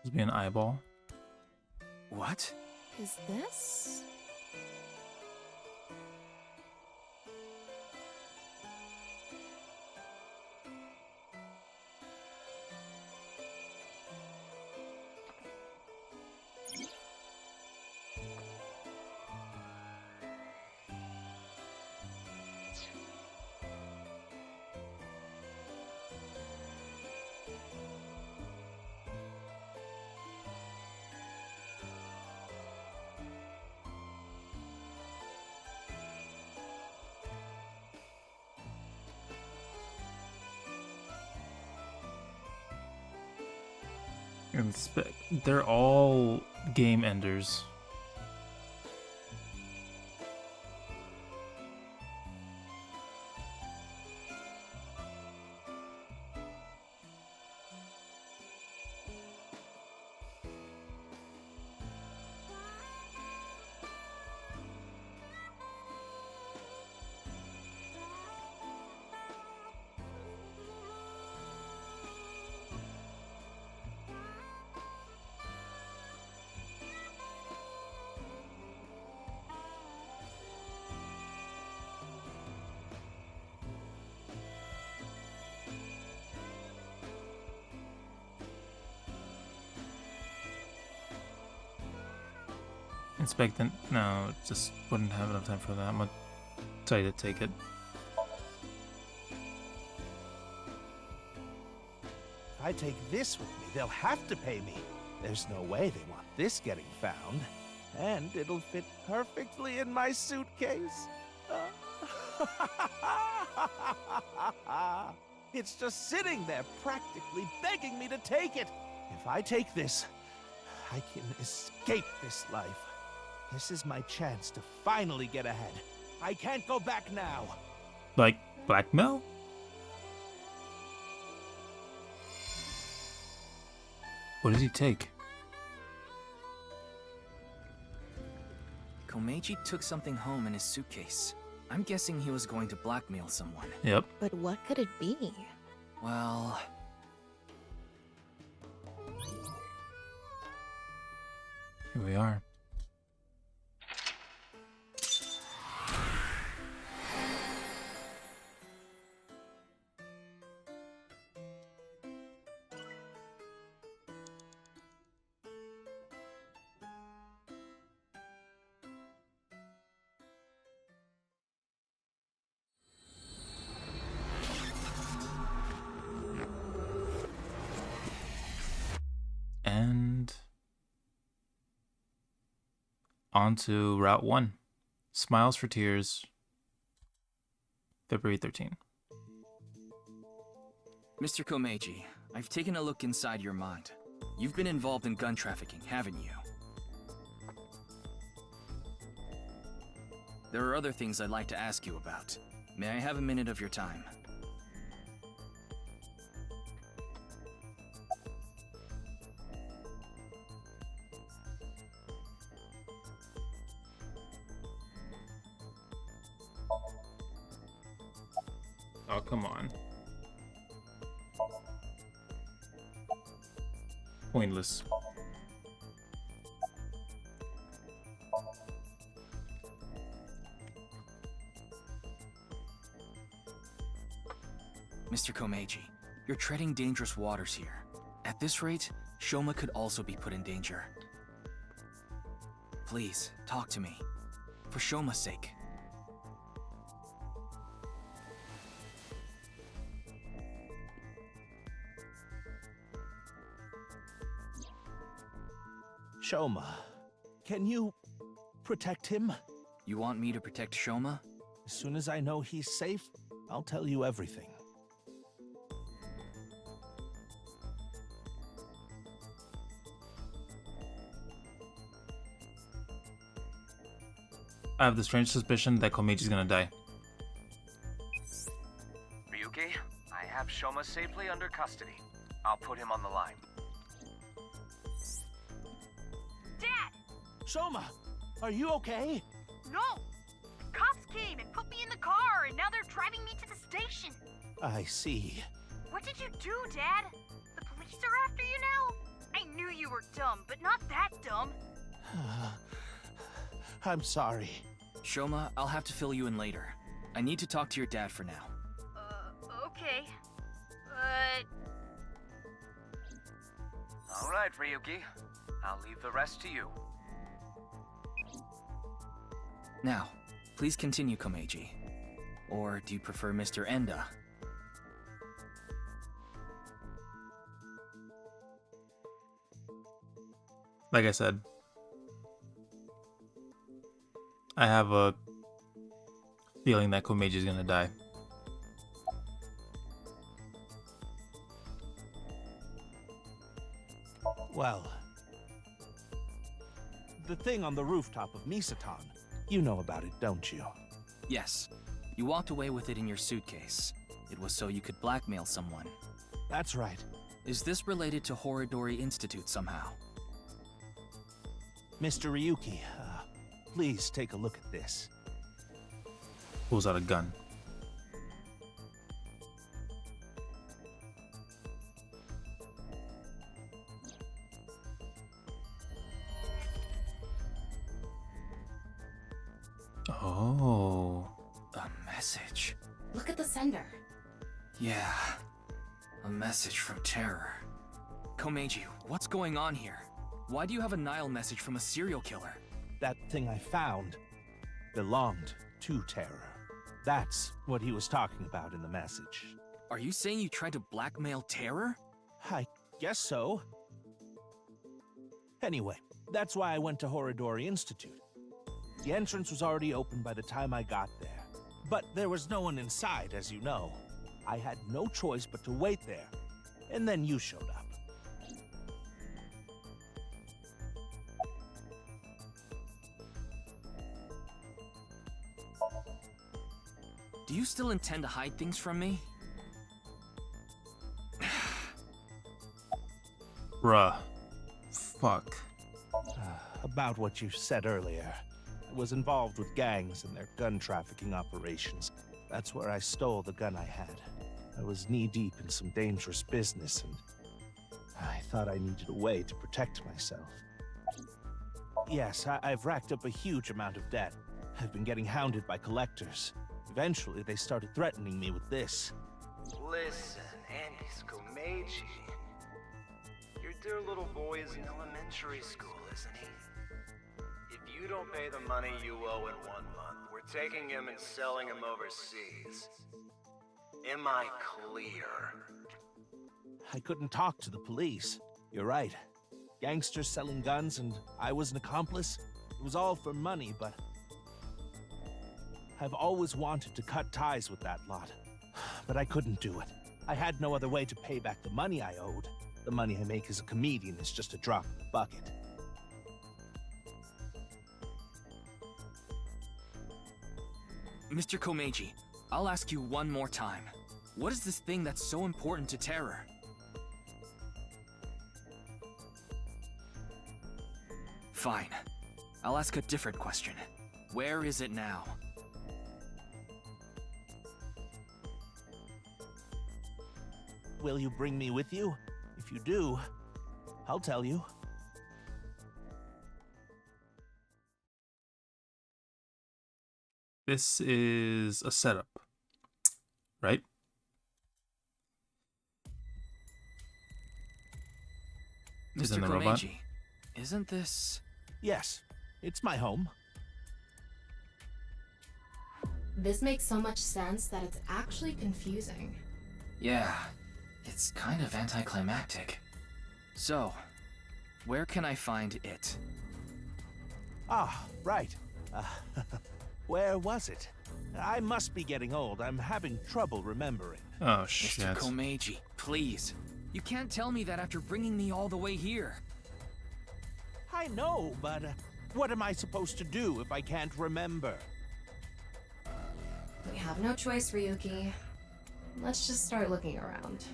This be an eyeball. What? Is this? They're all game enders. Inspectant, no, just wouldn't have enough time for that. I'm gonna tell you to take it. If I take this with me, they'll have to pay me. There's no way they want this getting found. And it'll fit perfectly in my suitcase. It's just sitting there, practically begging me to take it. If I take this, I can escape this life. This is my chance to finally get ahead. I can't go back now. Like, blackmail? What does he take? Komeiji took something home in his suitcase. I'm guessing he was going to blackmail someone. Yep. But what could it be? Well... Here we are. And on to Route 1. Smiles for Tears, February 13. Mr. Komeiji, I've taken a look inside your mind. You've been involved in gun trafficking, haven't you? There are other things I'd like to ask you about. May I have a minute of your time? Oh, come on. Pointless. Mr. Komeiji, you're treading dangerous waters here. At this rate, Shoma could also be put in danger. Please, talk to me. For Shoma's sake. Shoma, can you protect him? You want me to protect Shoma? As soon as I know he's safe, I'll tell you everything. I have the strange suspicion that Komeiji's gonna die. Ryuki, I have Shoma safely under custody. I'll put him on the line. Dad! Shoma, are you okay? No! The cops came and put me in the car, and now they're driving me to the station. I see. What did you do, Dad? The police are after you now? I knew you were dumb, but not that dumb. I'm sorry. Shoma, I'll have to fill you in later. I need to talk to your dad for now. Okay. But... All right, Ryuki. I'll leave the rest to you. Now, please continue, Komeiji. Or do you prefer Mr. Enda? Like I said, I have a feeling that Komeiji's gonna die. Well, the thing on the rooftop of Misatan, you know about it, don't you? Yes. You walked away with it in your suitcase. It was so you could blackmail someone. That's right. Is this related to Horodori Institute somehow? Mr. Ryuki, please take a look at this. Pulls out a gun. Oh. A message. Look at the sender. Yeah. A message from Terror. Komeiji, what's going on here? Why do you have a Nile message from a serial killer? That thing I found belonged to Terror. That's what he was talking about in the message. Are you saying you tried to blackmail Terror? I guess so. Anyway, that's why I went to Horodori Institute. The entrance was already open by the time I got there. But there was no one inside, as you know. I had no choice but to wait there. And then you showed up. Do you still intend to hide things from me? Bruh. Fuck. About what you said earlier. I was involved with gangs and their gun trafficking operations. That's where I stole the gun I had. I was knee-deep in some dangerous business, and I thought I needed a way to protect myself. Yes, I've racked up a huge amount of debt. I've been getting hounded by collectors. Eventually, they started threatening me with this. Listen, Andy Skomeji. Your dear little boy is in elementary school, isn't he? If you don't pay the money you owe in 1 month, we're taking him and selling him overseas. Am I clear? I couldn't talk to the police. You're right. Gangsters selling guns and I was an accomplice. It was all for money, but I've always wanted to cut ties with that lot. But I couldn't do it. I had no other way to pay back the money I owed. The money I make as a comedian is just a drop in the bucket. Mr. Komeiji, I'll ask you one more time. What is this thing that's so important to Terror? Fine. I'll ask a different question. Where is it now? Will you bring me with you? If you do, I'll tell you. This is a setup, right? Mr. Komeiji, isn't this... Yes, it's my home. This makes so much sense that it's actually confusing. Yeah, it's kind of anticlimactic. So, where can I find it? Ah, right. Where was it? I must be getting old. I'm having trouble remembering. Oh, shit. Mr. Komeiji, please. You can't tell me that after bringing me all the way here. I know, but what am I supposed to do if I can't remember? We have no choice, Ryuki. Let's just start looking around.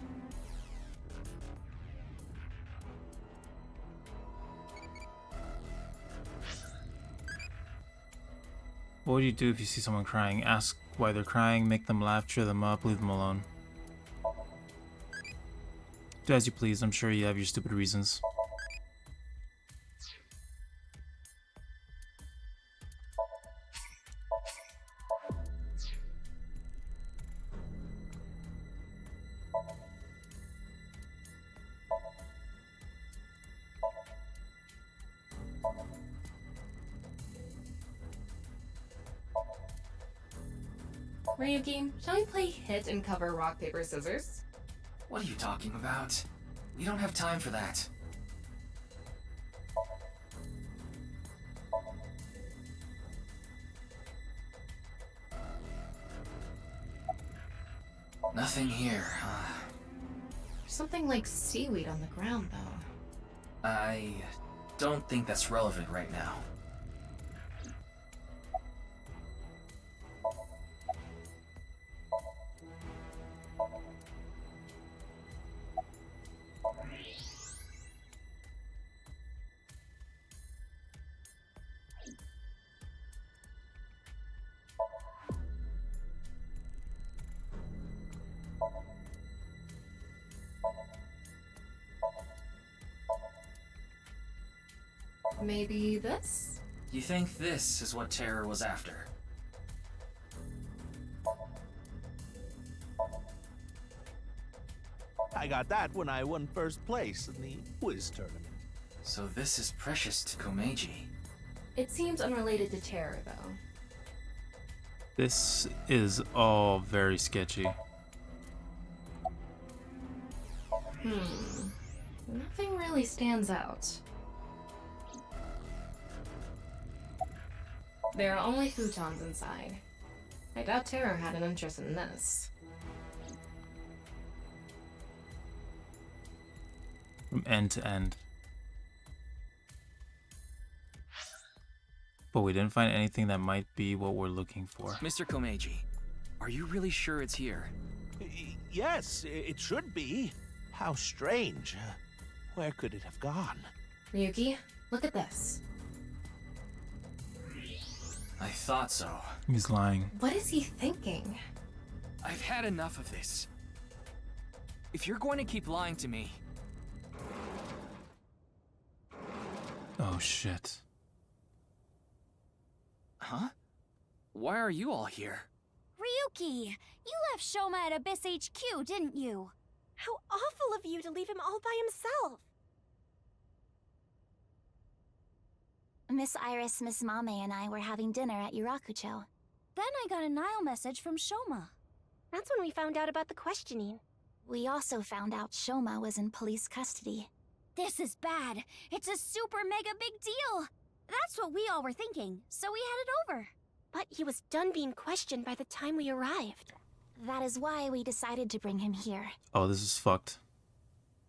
What would you do if you see someone crying? Ask why they're crying, make them laugh, cheer them up, leave them alone. Do as you please, I'm sure you have your stupid reasons. Ryuki, shall we play hit and cover rock, paper, scissors? What are you talking about? We don't have time for that. Nothing here, huh? There's something like seaweed on the ground, though. I don't think that's relevant right now. Maybe this? You think this is what Terror was after? I got that when I won first place in the quiz tournament. So this is precious to Komeiji. It seems unrelated to Terror, though. This is all very sketchy. Nothing really stands out. There are only futons inside. I doubt Terror had an interest in this. From end to end. But we didn't find anything that might be what we're looking for. Mr. Komeiji, Are you really sure it's here? Yes, it should be. How strange. Where could it have gone? Ryuki, look at this. I thought so. He's lying. What is he thinking? I've had enough of this. If you're going to keep lying to me... Oh, shit. Huh? Why are you all here? Ryuki, you left Shoma at Abyss HQ, didn't you? How awful of you to leave him all by himself. Miss Iris, Miss Mame, and I were having dinner at Yurakucho. Then I got a Nile message from Shoma. That's when we found out about the questioning. We also found out Shoma was in police custody. This is bad. It's a super mega big deal. That's what we all were thinking, so we headed over. But he was done being questioned by the time we arrived. That is why we decided to bring him here. Oh, this is fucked.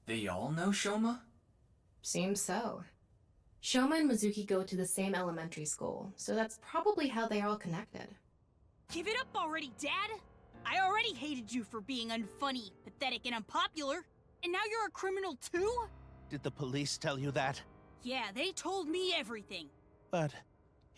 They all know Shoma? Seems so. Shoma and Mizuki go to the same elementary school, so that's probably how they are all connected. Give it up already, Dad! I already hated you for being unfunny, pathetic, and unpopular. And now you're a criminal too? Did the police tell you that? Yeah, they told me everything. But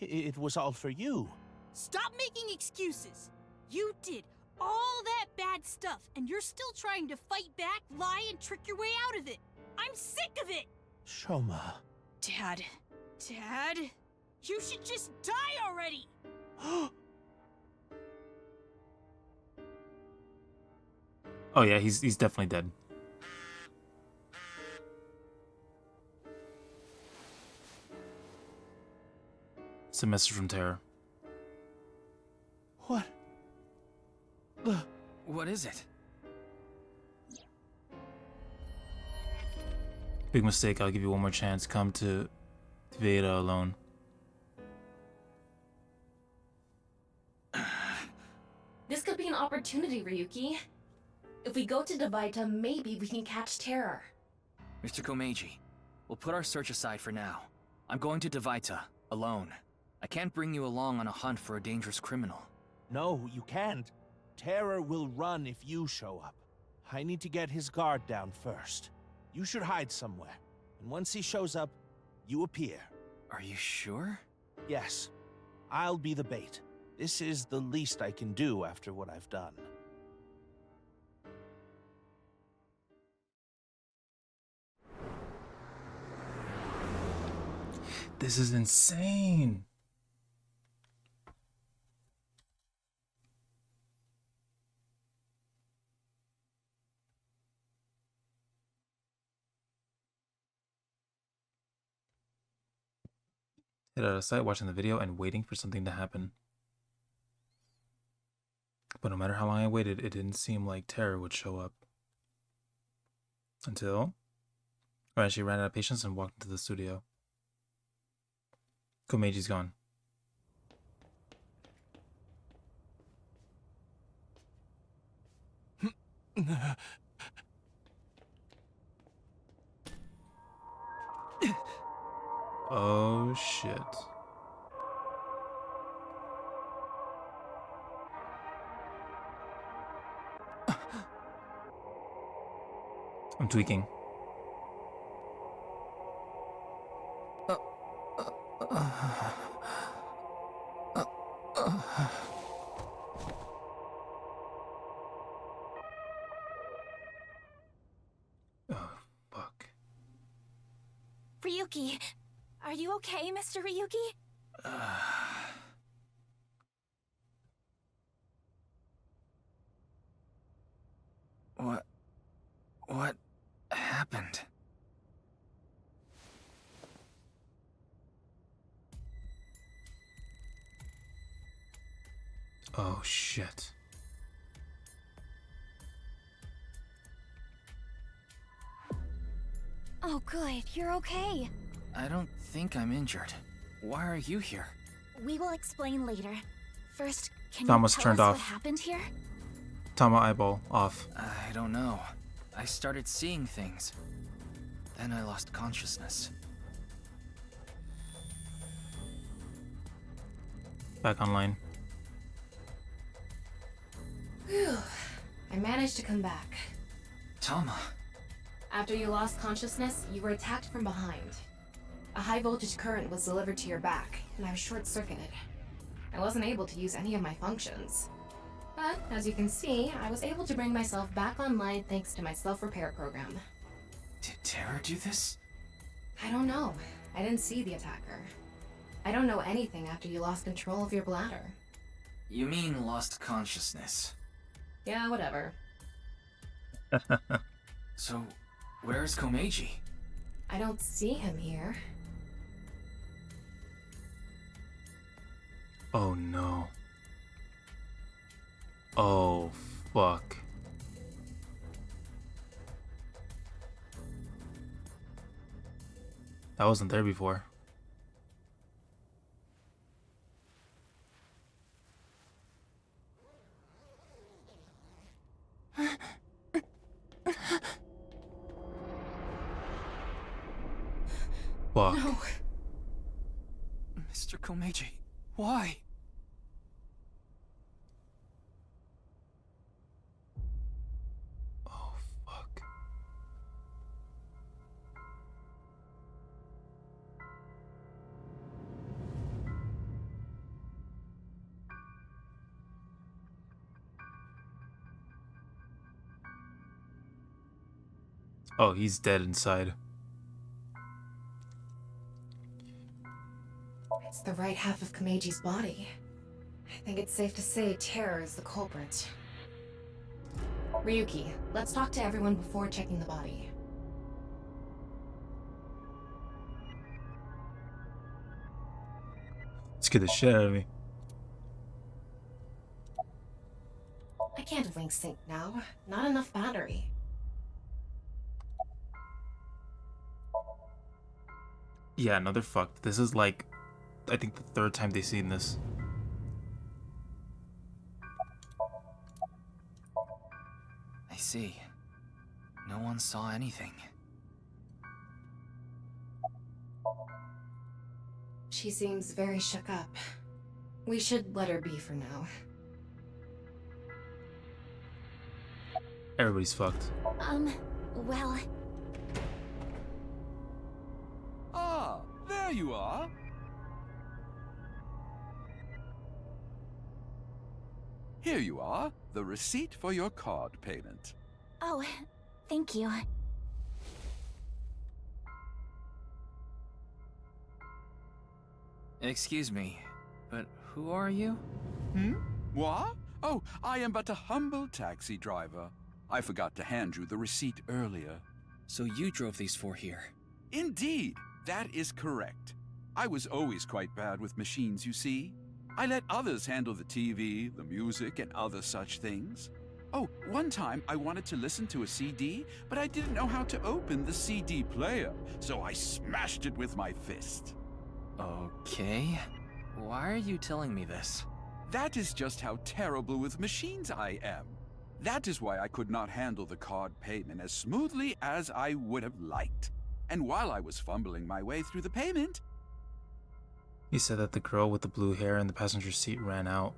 it was all for you. Stop making excuses. You did all that bad stuff, and you're still trying to fight back, lie, and trick your way out of it. I'm sick of it! Shoma. Dad, you should just die already! Oh yeah, he's definitely dead. It's a message from Terra. What? What is it? Big mistake. I'll give you one more chance. Come to Veda alone. This could be an opportunity, Ryuki. If we go to Devaita, maybe we can catch Terror. Mr. Komeiji, we'll put our search aside for now. I'm going to Devaita, alone. I can't bring you along on a hunt for a dangerous criminal. No, you can't. Terror will run if you show up. I need to get his guard down first. You should hide somewhere. And once he shows up, you appear. Are you sure? Yes. I'll be the bait. This is the least I can do after what I've done. This is insane. Hit out of sight, watching the video and waiting for something to happen. But no matter how long I waited, it didn't seem like Terror would show up. Until she ran out of patience and walked into the studio. Komeiji's gone. Oh shit. I'm tweaking. Oh, fuck. Ryuki, are you okay, Mr. Ryuki? What happened? Oh shit. Oh good, you're okay. I don't think I'm injured. Why are you here? We will explain later. First, can Thumb you was tell turned us off. what happened here? Tama eyeball off. I don't know. I started seeing things. Then I lost consciousness. Back online. I managed to come back. Tama. After you lost consciousness, you were attacked from behind. A high voltage current was delivered to your back, and I was short-circuited. I wasn't able to use any of my functions. But, as you can see, I was able to bring myself back online thanks to my self-repair program. Did Terra do this? I don't know. I didn't see the attacker. I don't know anything after you lost control of your bladder. You mean lost consciousness? Yeah, whatever. So, where's Komeiji? I don't see him here. Oh no. Oh, fuck. That wasn't there before. Fuck. No. Mr. Komeiji, why? Oh, fuck. Oh, he's dead inside. It's the right half of Komeiji's body. I think it's safe to say Terror is the culprit. Ryuki, let's talk to everyone before checking the body. Scared the shit out of me. I can't link sync now. Not enough battery. Yeah, no, they're fucked. This is like, I think the third time they've seen this. I see. No one saw anything. She seems very shook up. We should let her be for now. Everybody's fucked. Well... Ah, there you are. Here you are, the receipt for your card payment. Oh, thank you. Excuse me, but who are you? What? Oh, I am but a humble taxi driver. I forgot to hand you the receipt earlier. So you drove these four here? Indeed, that is correct. I was always quite bad with machines, you see. I let others handle the TV, the music, and other such things. Oh, one time I wanted to listen to a CD, but I didn't know how to open the CD player, so I smashed it with my fist. Okay. Why are you telling me this? That is just how terrible with machines I am. That is why I could not handle the card payment as smoothly as I would have liked. And while I was fumbling my way through the payment... He said that the girl with the blue hair in the passenger seat ran out.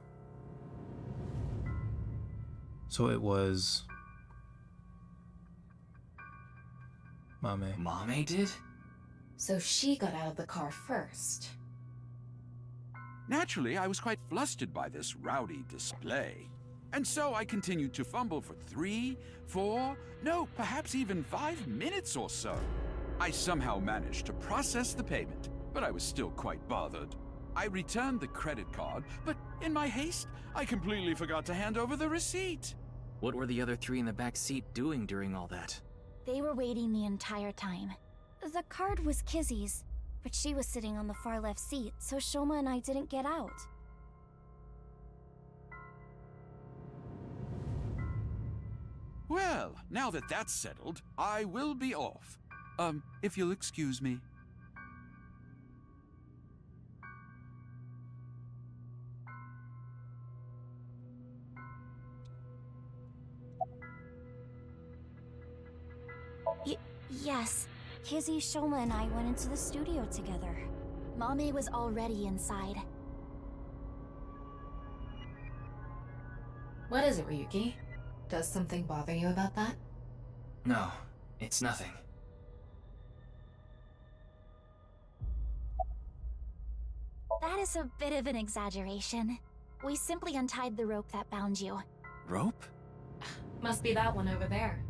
So it was... Mame. Mame did? So she got out of the car first. Naturally, I was quite flustered by this rowdy display. And so I continued to fumble for 3, 4, no, perhaps even 5 minutes or so. I somehow managed to process the payment, but I was still quite bothered. I returned the credit card, but in my haste, I completely forgot to hand over the receipt. What were the other three in the back seat doing during all that? They were waiting the entire time. The card was Kizzy's, but she was sitting on the far left seat, so Shoma and I didn't get out. Well, now that that's settled, I will be off. If you'll excuse me. Yes. Kizzy, Shoma, and I went into the studio together. Mame was already inside. What is it, Ryuki? Does something bother you about that? No, it's nothing. That is a bit of an exaggeration. We simply untied the rope that bound you. Rope? Must be that one over there.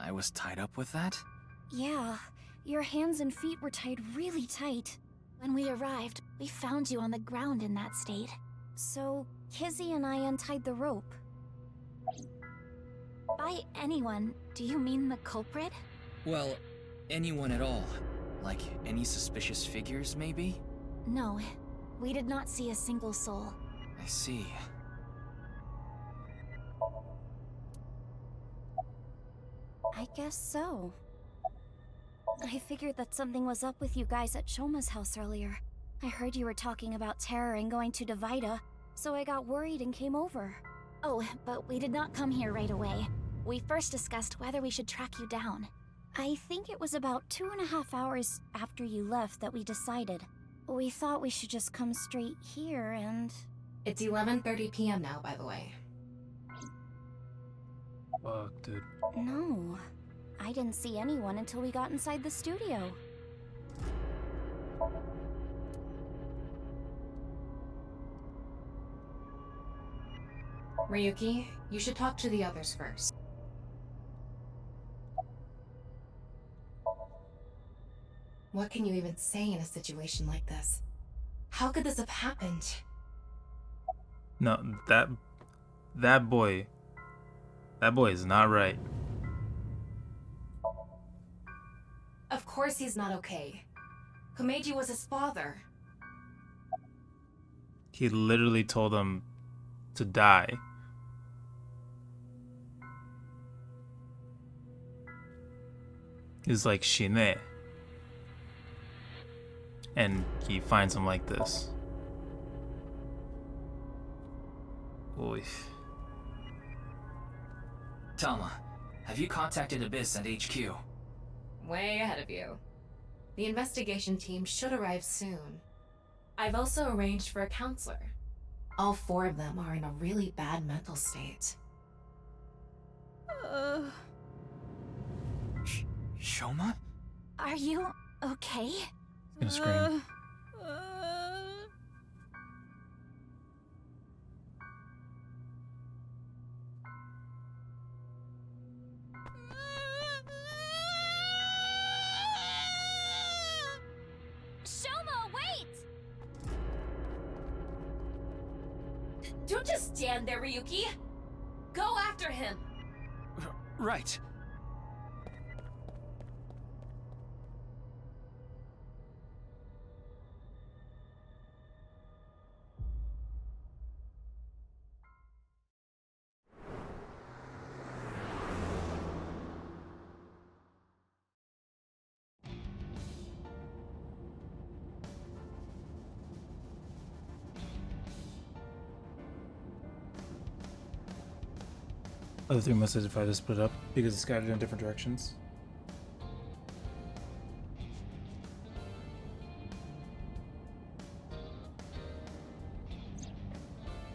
I was tied up with that? Yeah, your hands and feet were tied really tight. When we arrived, we found you on the ground in that state. So, Kizzy and I untied the rope. By anyone, do you mean the culprit? Well, anyone at all. Like any suspicious figures, maybe? No, we did not see a single soul. I see. I guess so. I figured that something was up with you guys at Shoma's house earlier. I heard you were talking about terror and going to Divida, so I got worried and came over. Oh, but we did not come here right away. We first discussed whether we should track you down. I think it was about 2.5 hours after you left that we decided. We thought we should just come straight here and... It's 11:30 p.m. now, by the way. Fuck, dude. No. I didn't see anyone until we got inside the studio. Ryuki, you should talk to the others first. What can you even say in a situation like this? How could this have happened? No, that boy is not right. Of course he's not okay. Komeiji was his father. He literally told him to die. He's like Shine. And he finds him like this. Oy. Tama, have you contacted Abyss at HQ? Way ahead of you. The investigation team should arrive soon. I've also arranged for a counselor. All 4 of them are in a really bad mental state. Shoma? Are you okay? Gonna scream. Shoma, wait! Don't just stand there, Ryuki. Go after him. Right. Other 3 must have decided to split up because it's scattered in different directions.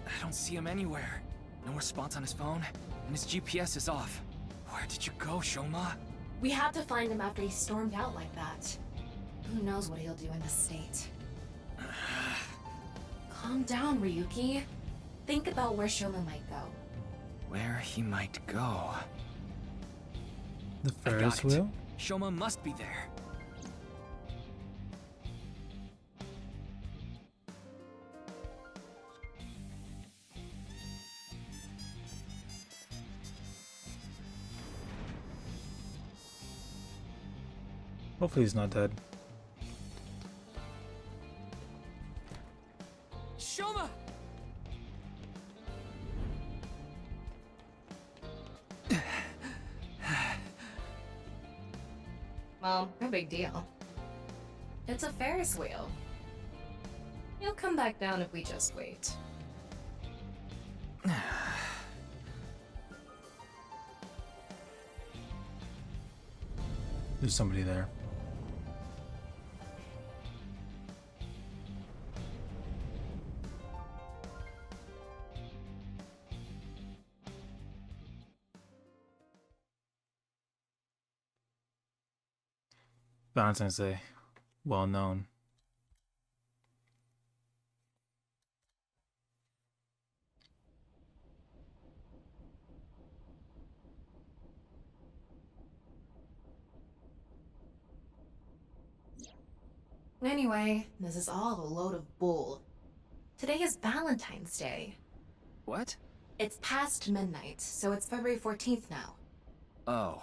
I don't see him anywhere. No response on his phone, and his GPS is off. Where did you go, Shoma? We had to find him after he stormed out like that. Who knows what he'll do in this state. Calm down, Ryuki. Think about where Shoma might go. Where he might go. The I got Ferris it. wheel? Shoma must be there. Hopefully he's not dead. Shoma! Well, no big deal. It's a Ferris wheel. He'll come back down if we just wait. There's somebody there. Valentine's Day. Well known. Anyway, this is all a load of bull. Today is Valentine's Day. What? It's past midnight, so it's February 14th now. Oh,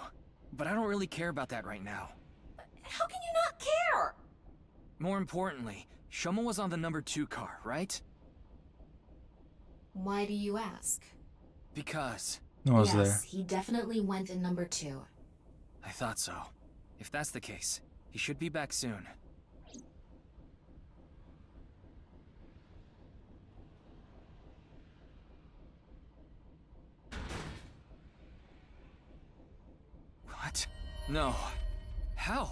but I don't really care about that right now. How can you not care? More importantly, Shoma was on the number 2 car, right? Why do you ask? Because... No, I was yes, there. he definitely went in number 2. I thought so. If that's the case, he should be back soon. What? No. How?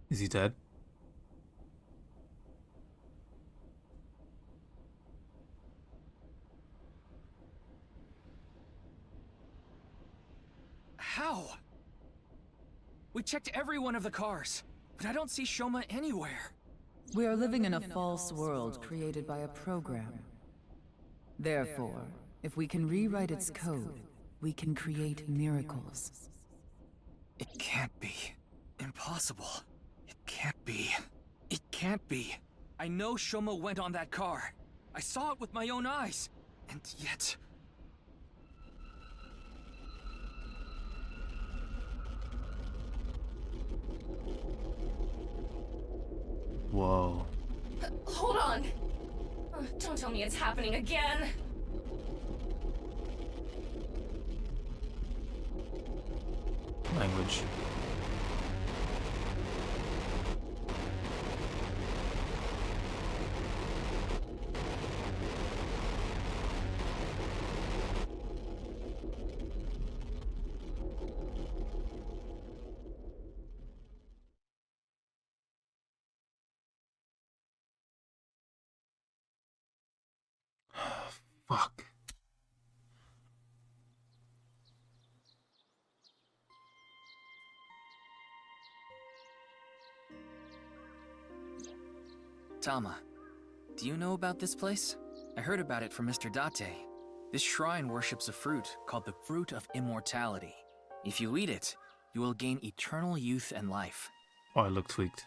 Is he dead? How? We checked every one of the cars, but I don't see Shoma anywhere. We are living in a false world created by a program. Therefore, if we can rewrite its code, we can create miracles. It can't be. Impossible. It can't be. It can't be. I know Shoma went on that car. I saw it with my own eyes. And yet... Whoa. Hold on! Don't tell me it's happening again! Language. Fuck. Tama, do you know about this place? I heard about it from Mr. Date. This shrine worships a fruit called the Fruit of Immortality. If you eat it, you will gain eternal youth and life. Oh, I look tweaked.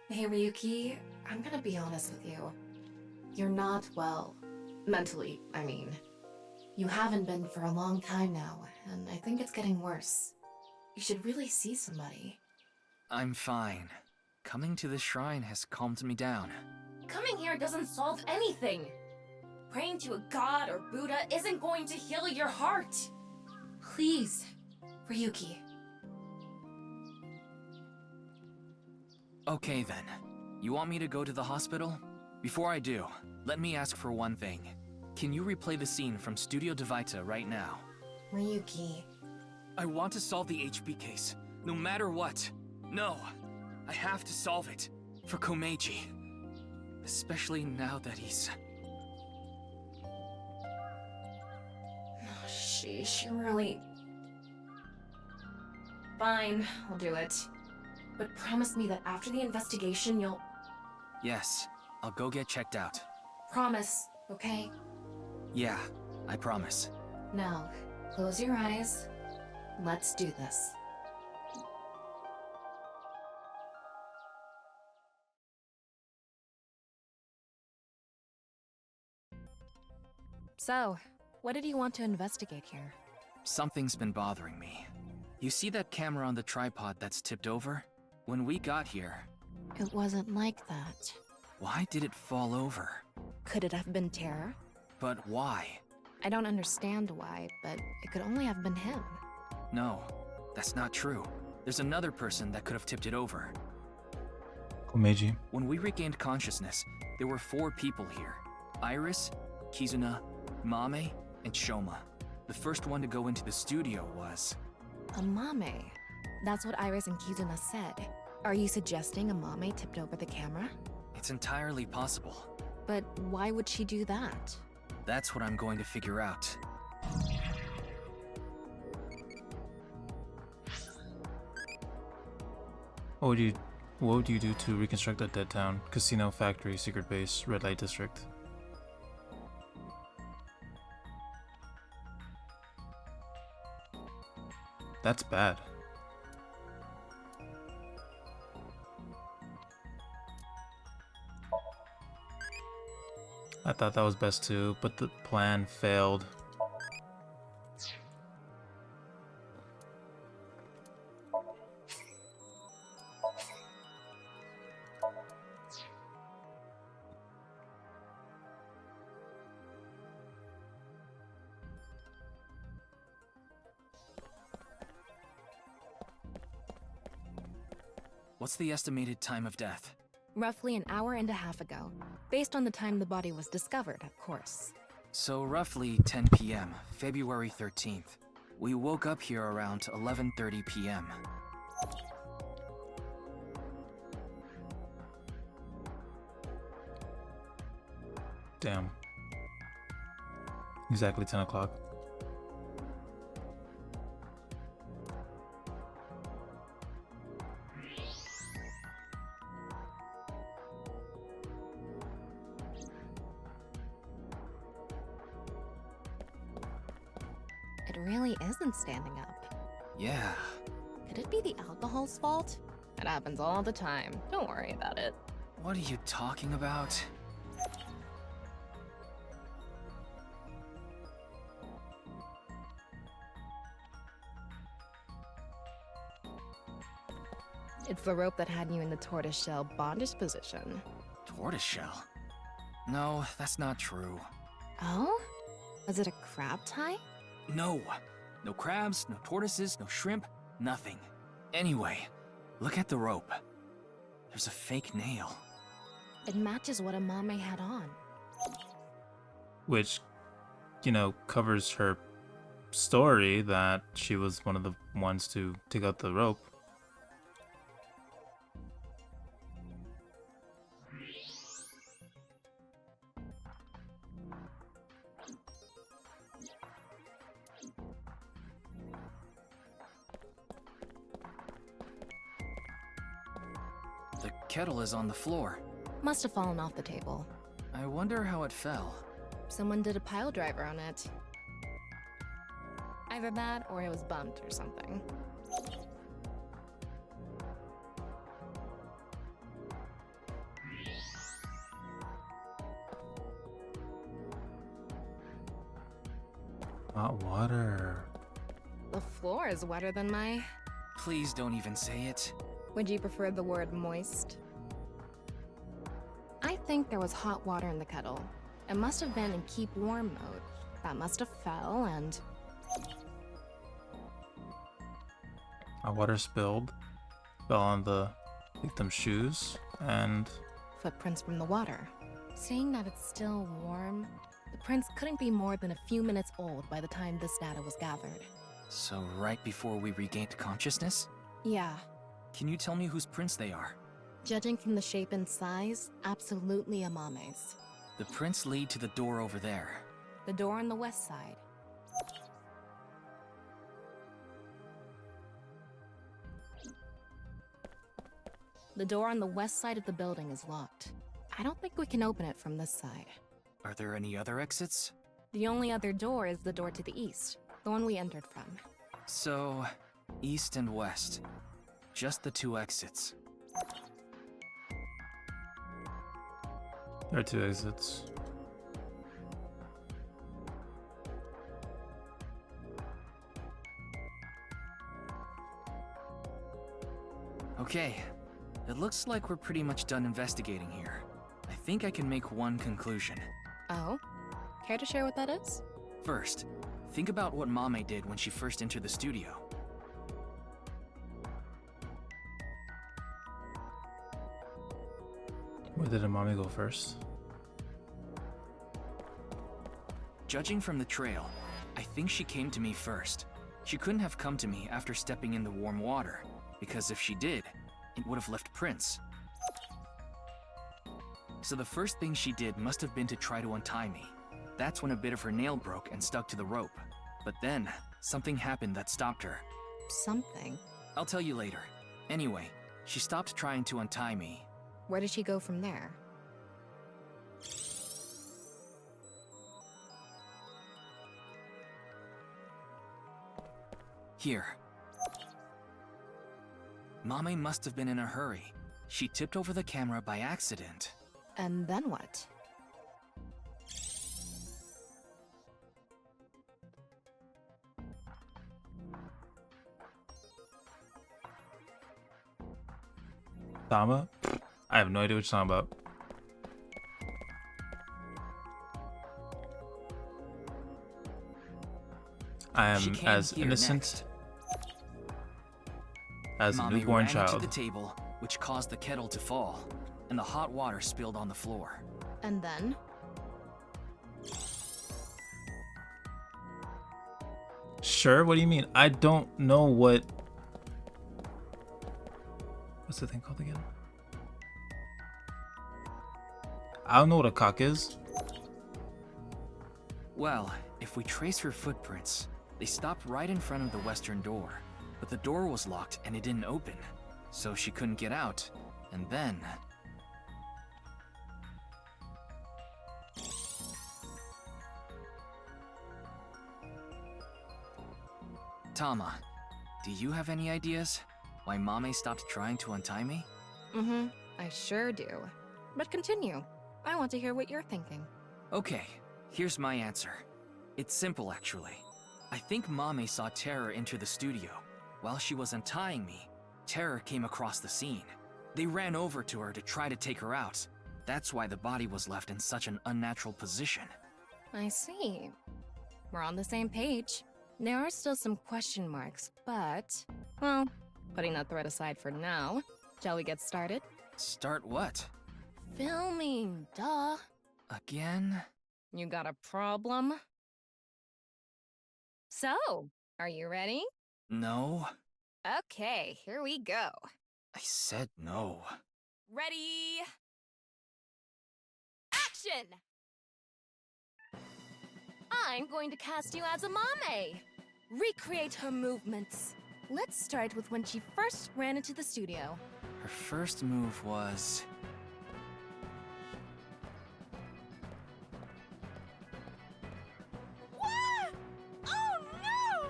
Hey Ryuki, I'm gonna be honest with you. You're not well. Mentally, I mean. You haven't been for a long time now, and I think it's getting worse. You should really see somebody. I'm fine. Coming to this shrine has calmed me down. Coming here doesn't solve anything! Praying to a god or Buddha isn't going to heal your heart! Please, Ryuki. Okay then. You want me to go to the hospital? Before I do, let me ask for one thing. Can you replay the scene from Studio DeVita right now? Ryuki. I want to solve the HP case, no matter what. No, I have to solve it. For Komeiji. Especially now that he's... Oh, sheesh, you really... Fine, I'll do it. But promise me that after the investigation you'll... Yes, I'll go get checked out. Promise, okay? Yeah, I promise. Now, close your eyes. Let's do this. So, what did you want to investigate here? Something's been bothering me. You see that camera on the tripod that's tipped over? When we got here... It wasn't like that. Why did it fall over? Could it have been Terra? But why? I don't understand why, but it could only have been him. No, that's not true. There's another person that could have tipped it over. Komeiji. When we regained consciousness, there were 4 people here. Iris, Kizuna, Mame, and Shoma. The first one to go into the studio was... Amame. That's what Iris and Kizuna said. Are you suggesting Amame tipped over the camera? It's entirely possible. But why would she do that? That's what I'm going to figure out. What would you do to reconstruct a dead town? Casino, factory, secret base, red light district. That's bad. I thought that was best too, but the plan failed. What's the estimated time of death? Roughly an hour and a half ago. Based on the time the body was discovered, of course. So roughly 10 p.m., February 13th. We woke up here around 11:30 p.m. Damn. Exactly 10 o'clock. It really isn't standing up. Yeah. Could it be the alcohol's fault? It happens all the time. Don't worry about it. What are you talking about? It's the rope that had you in the tortoiseshell bondage position. Tortoiseshell? No, that's not true. Oh? Was it a crab tie? No. No crabs, no tortoises, no shrimp, nothing. Anyway, look at the rope. There's a fake nail. It matches what Amame had on. Which, you know, covers her story that she was one of the ones to take out the rope. The kettle is on the floor. Must have fallen off the table. I wonder how it fell. Someone did a pile driver on it. Either that or it was bumped or something. Hot water. The floor is wetter than my... Please don't even say it. Would you prefer the word moist? I think there was hot water in the kettle. It must have been in keep warm mode. That must have fell and... Hot water spilled, fell on the victim's shoes, and... Footprints from the water. Saying that it's still warm, the prints couldn't be more than a few minutes old by the time this data was gathered. So right before we regained consciousness? Yeah. Can you tell me whose prints they are? Judging from the shape and size, absolutely Amame's. The prints lead to the door over there. The door on the west side. The door on the west side of the building is locked. I don't think we can open it from this side. Are there any other exits? The only other door is the door to the east, the one we entered from. So, east and west. Just the two exits. There are two exits. Okay, it looks like we're pretty much done investigating here. I think I can make one conclusion. Oh? Care to share what that is? First, think about what Mame did when she first entered the studio. Where did Amami go first? Judging from the trail, I think she came to me first. She couldn't have come to me after stepping in the warm water, because if she did, it would have left prints. So the first thing she did must have been to try to untie me. That's when a bit of her nail broke and stuck to the rope. But then, something happened that stopped her. Something? I'll tell you later. Anyway, she stopped trying to untie me. Where did she go from there? Here. Mame must have been in a hurry. She tipped over the camera by accident. And then what? Tama? I have no idea what you're talking about. I am as innocent as a Mame newborn ran child. into the table, which caused the kettle to fall, and the hot water spilled on the floor. And then? Sure, what do you mean? I don't know what... What's the thing called again? I don't know what a cock is. Well, if we trace her footprints, they stopped right in front of the western door. But the door was locked and it didn't open, so she couldn't get out. And then... Tama, do you have any ideas why Mame stopped trying to untie me? Mm-hmm, I sure do. But continue. I want to hear what you're thinking. Okay, here's my answer. It's simple, actually. I think Mame saw Terror enter the studio. While she was untying me, Terror came across the scene. They ran over to her to try to take her out. That's why the body was left in such an unnatural position. I see. We're on the same page. There are still some question marks, but... Well, putting that thread aside for now, shall we get started? Start what? Filming, duh. Again? You got a problem? So, are you ready? No. Okay, here we go. I said no. Ready? Action! I'm going to cast you as a Mame. Recreate her movements. Let's start with when she first ran into the studio. Her first move was... What? Oh no!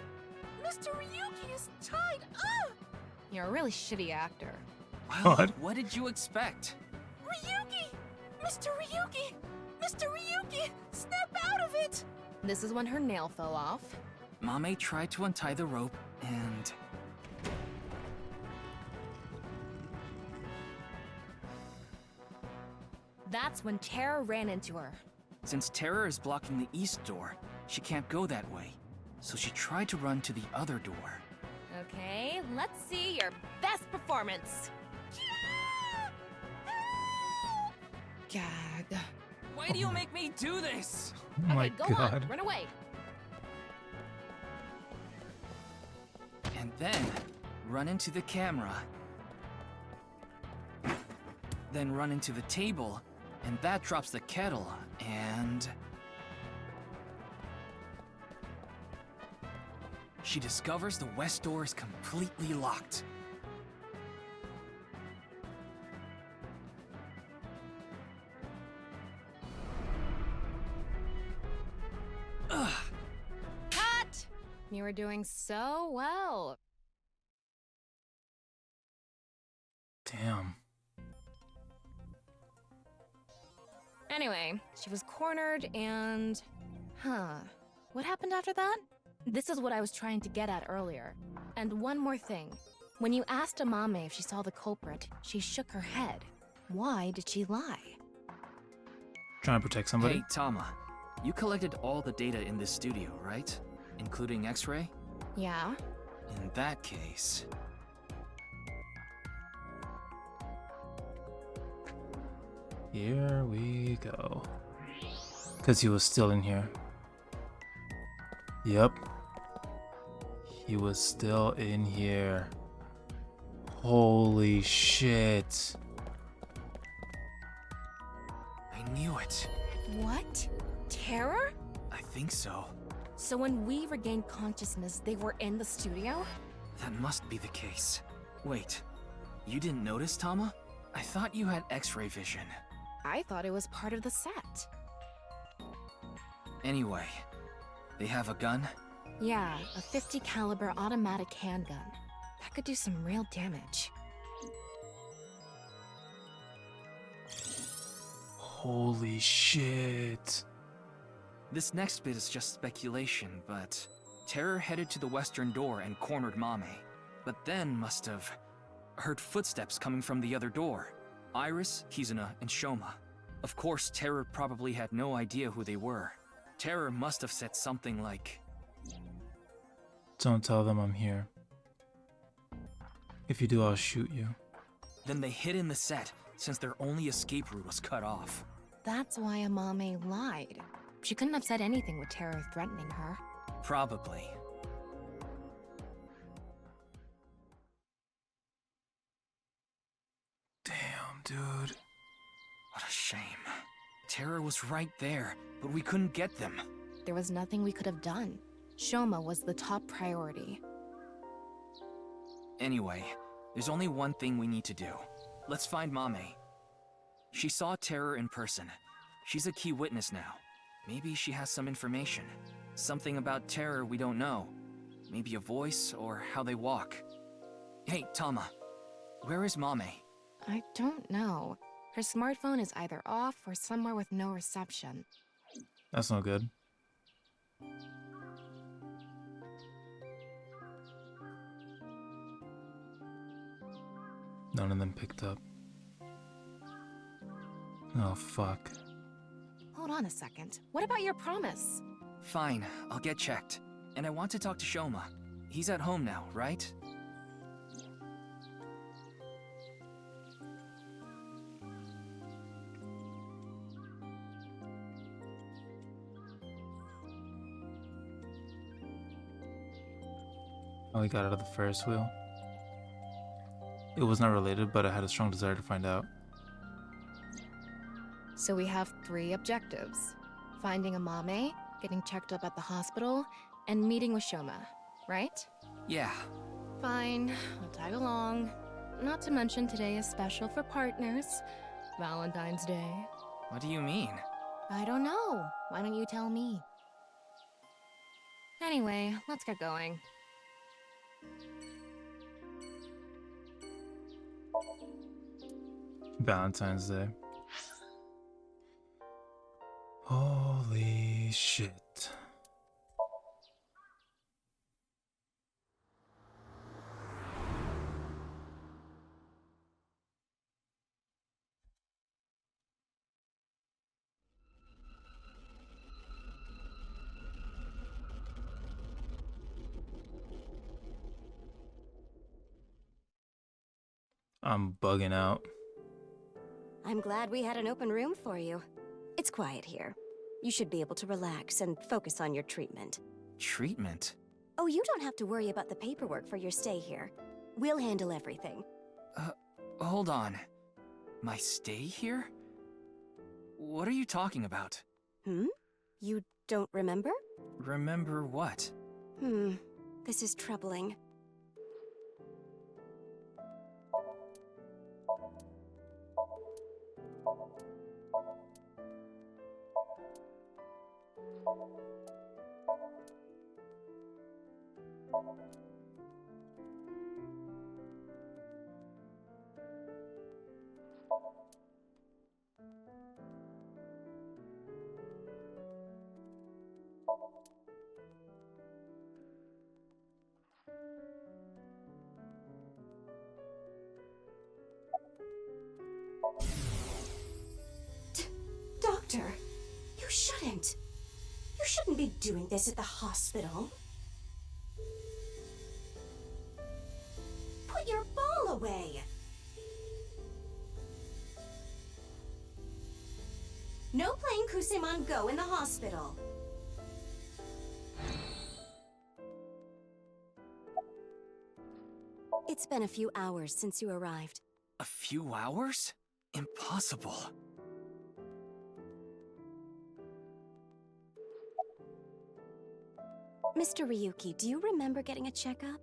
Mr. Ryuki is tied up! You're a really shitty actor. Well, what did you expect? Ryuki! Mr. Ryuki! Mr. Ryuki! Snap out of it! This is when her nail fell off. Mame tried to untie the rope, and... That's when Terror ran into her. Since Terror is blocking the east door, she can't go that way. So she tried to run to the other door. Okay, let's see your best performance. Gag. Why do you make me do this? Oh my Go god. on, run away. And then, run into the camera. Then run into the table, and that drops the kettle, and... She discovers the west door is completely locked. Ugh. Cut! You were doing so well. Damn. Anyway, she was cornered and... Huh. What happened after that? This is what I was trying to get at earlier. And one more thing. When you asked Amame if she saw the culprit, she shook her head. Why did she lie? Trying to protect somebody? Hey, Tama. You collected all the data in this studio, right? Including X-ray? Yeah? In that case... Here we go. Because he was still in here. Yep. He was still in here. Holy shit. I knew it. What? Terror? think so. So when we regained consciousness, they were in the studio? That must be the case. Wait, you didn't notice, Tama? I thought you had X-ray vision. I thought it was part of the set. Anyway, they have a gun? Yeah, a 50 caliber automatic handgun. That could do some real damage. Holy shit. This next bit is just speculation, but Terror headed to the western door and cornered Mame, but then must have heard footsteps coming from the other door. Iris, Kizuna, and Shoma. Of course, Terror probably had no idea who they were. Terror must have said something like, "Don't tell them I'm here. If you do, I'll shoot you." Then they hid in the set, since their only escape route was cut off. That's why Amame lied. She couldn't have said anything with Terror threatening her. Probably. Damn, dude. What a shame. Terror was right there, but we couldn't get them. There was nothing we could have done. Shoma was the top priority. Anyway, there's only one thing we need to do. Let's find Mame. She saw Terror in person. She's a key witness now. Maybe she has some information. Something about Terror we don't know. Maybe a voice or how they walk. Hey, Tama. Where is Mame? I don't know. Her smartphone is either off or somewhere with no reception. That's no good. None of them picked up. Oh, fuck. Hold on a second. What about your promise? Fine, I'll get checked. And I want to talk to Shoma. He's at home now, right? Oh, he got out of the Ferris wheel. It was not related, but I had a strong desire to find out. So we have 3 objectives. Finding Amame, getting checked up at the hospital, and meeting with Shoma, right? Yeah. Fine, I'll tag along. Not to mention today is special for partners. Valentine's Day. What do you mean? I don't know. Why don't you tell me? Anyway, let's get going. Valentine's Day. Holy shit. I'm bugging out. I'm glad we had an open room for you. It's quiet here. You should be able to relax and focus on your treatment. Treatment? Oh, you don't have to worry about the paperwork for your stay here. We'll handle everything. Hold on. My stay here? What are you talking about? You don't remember? Remember what? This is troubling. Doctor, you shouldn't. You shouldn't be doing this at the hospital. Put your ball away. No playing Kusemon Go in the hospital. It's been a few hours since you arrived. A few hours? Impossible. Mr. Ryuki, do you remember getting a checkup?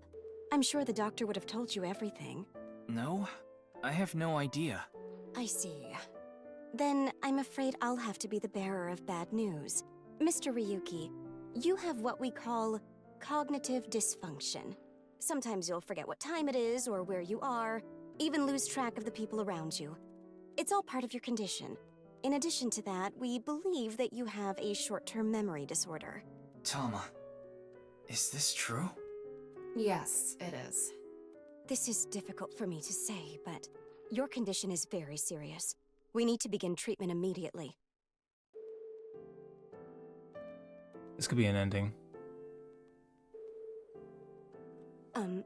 I'm sure the doctor would have told you everything. No, I have no idea. I see. Then I'm afraid I'll have to be the bearer of bad news. Mr. Ryuki, you have what we call cognitive dysfunction. Sometimes you'll forget what time it is or where you are, even lose track of the people around you. It's all part of your condition. In addition to that, we believe that you have a short-term memory disorder. Tama, is this true? Yes, it is. This is difficult for me to say, but your condition is very serious. We need to begin treatment immediately. This could be an ending.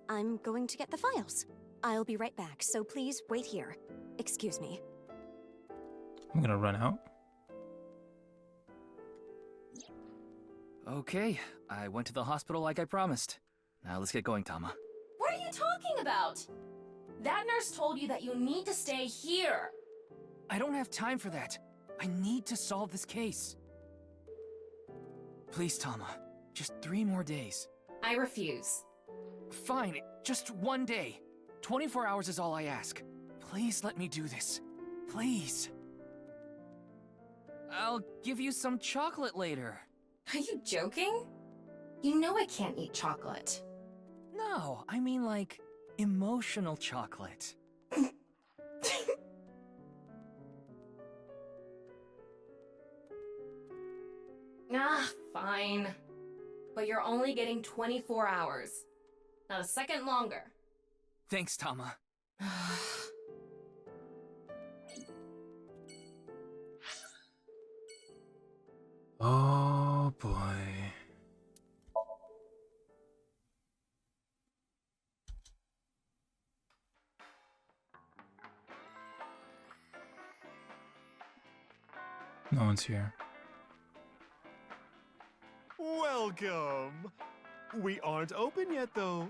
I'm going to get the files. I'll be right back, so please wait here. Excuse me. I'm gonna run out. Okay, I went to the hospital like I promised. Now let's get going, Tama. What are you talking about? That nurse told you that you need to stay here. I don't have time for that. I need to solve this case. Please, Tama. Just 3 more days. I refuse. Fine, just 1 day. 24 hours is all I ask. Please let me do this. Please. I'll give you some chocolate later. Are you joking? You know I can't eat chocolate. No, I mean like emotional chocolate. Ah, fine. But you're only getting 24 hours. Not a second longer. Thanks, Tama. Oh boy. No one's here. Welcome! We aren't open yet, though.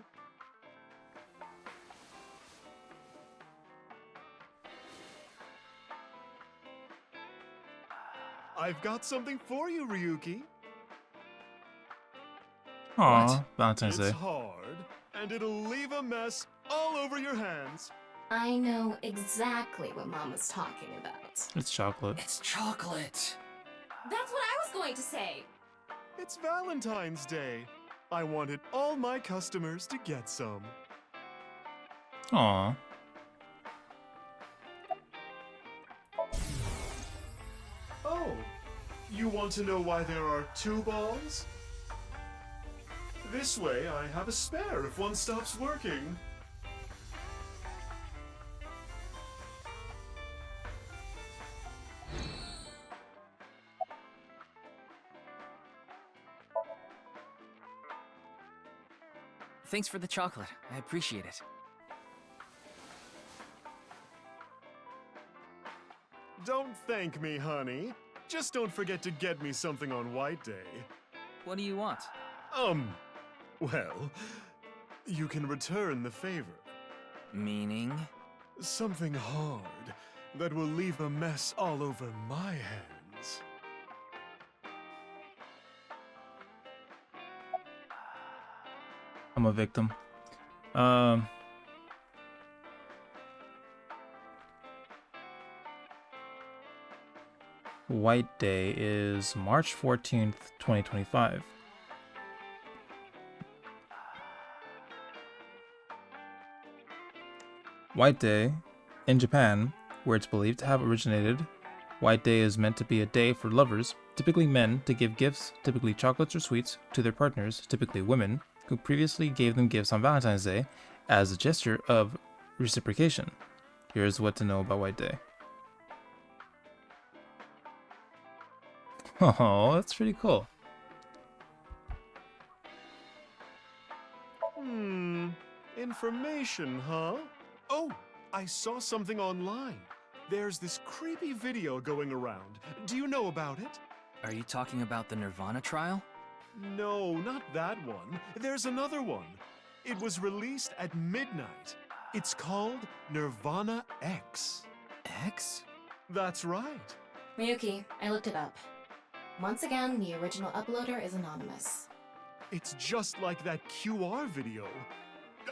I've got something for you, Ryuki. Aw, Valentine's Day. It's hard, and it'll leave a mess all over your hands. I know exactly what Mama's talking about. It's chocolate. It's chocolate. That's what I was going to say. It's Valentine's Day. I wanted all my customers to get some. Aw. Oh, you want to know why there are 2 balls? This way, I have a spare if one stops working. Thanks for the chocolate. I appreciate it. Don't thank me, honey. Just don't forget to get me something on White Day. What do you want? Well, you can return the favor. Meaning? Something hard that will leave a mess all over my hands. I'm a victim. White Day is March 14th, 2025. White Day, in Japan, where it's believed to have originated, White Day is meant to be a day for lovers, typically men, to give gifts, typically chocolates or sweets, to their partners, typically women, who previously gave them gifts on Valentine's Day, as a gesture of reciprocation. Here's what to know about White Day. Oh, that's pretty cool. Information, huh? Oh, I saw something online. There's this creepy video going around. Do you know about it? Are you talking about the nirvanA trial? No, not that one. There's another one. It was released at midnight. It's called nirvanA X. X? That's right. Miyuki, I looked it up. Once again, the original uploader is anonymous. It's just like that QR video.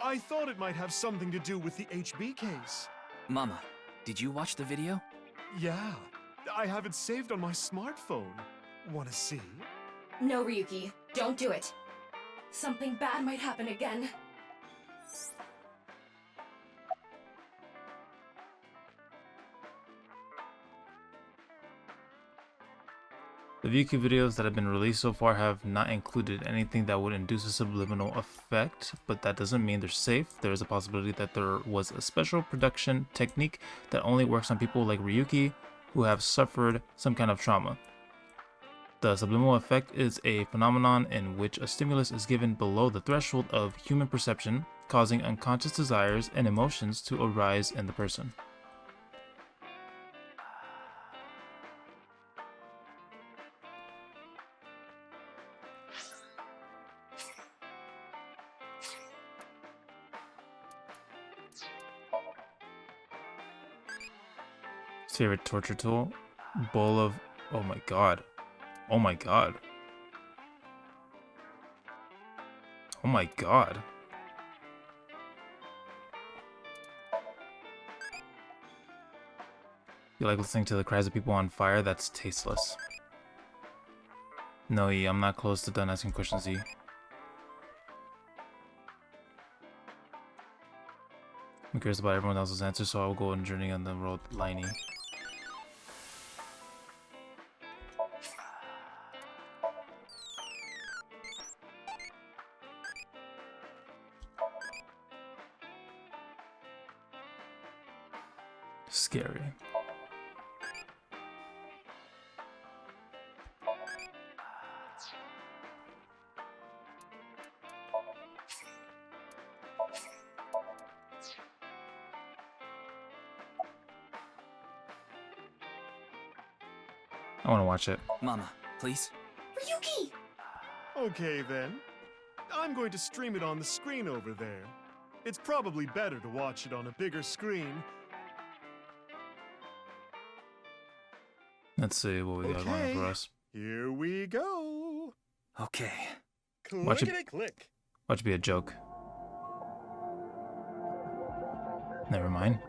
I thought it might have something to do with the HB case. Mama, did you watch the video? Yeah, I have it saved on my smartphone. Wanna see? No, Ryuki, don't do it. Something bad might happen again. The VOD videos that have been released so far have not included anything that would induce a subliminal effect, but that doesn't mean they're safe. There is a possibility that there was a special production technique that only works on people like Ryuki who have suffered some kind of trauma. The subliminal effect is a phenomenon in which a stimulus is given below the threshold of human perception, causing unconscious desires and emotions to arise in the person. Favorite torture tool? Bowl of... oh my god. Oh my god. Oh my god. You like listening to the cries of people on fire? That's tasteless. No, E, I'm not close to done asking questions, E. I'm curious about everyone else's answers, so I'll go and journey on the road line E. Scary. I want to watch it. Mama, please. Ryuki! Okay then. I'm going to stream it on the screen over there. It's probably better to watch it on a bigger screen. Let's see what we got going for us. Here we go. Okay. Watch it. Click. Watch it be a joke. Never mind.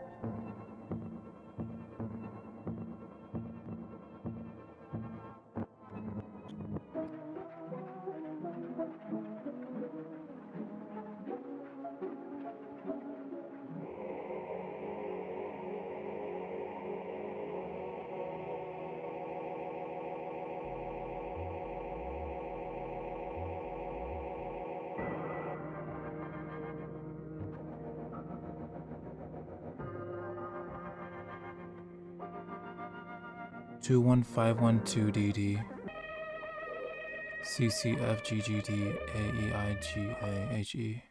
Two 21512DD CCFGGD AEIGAHE.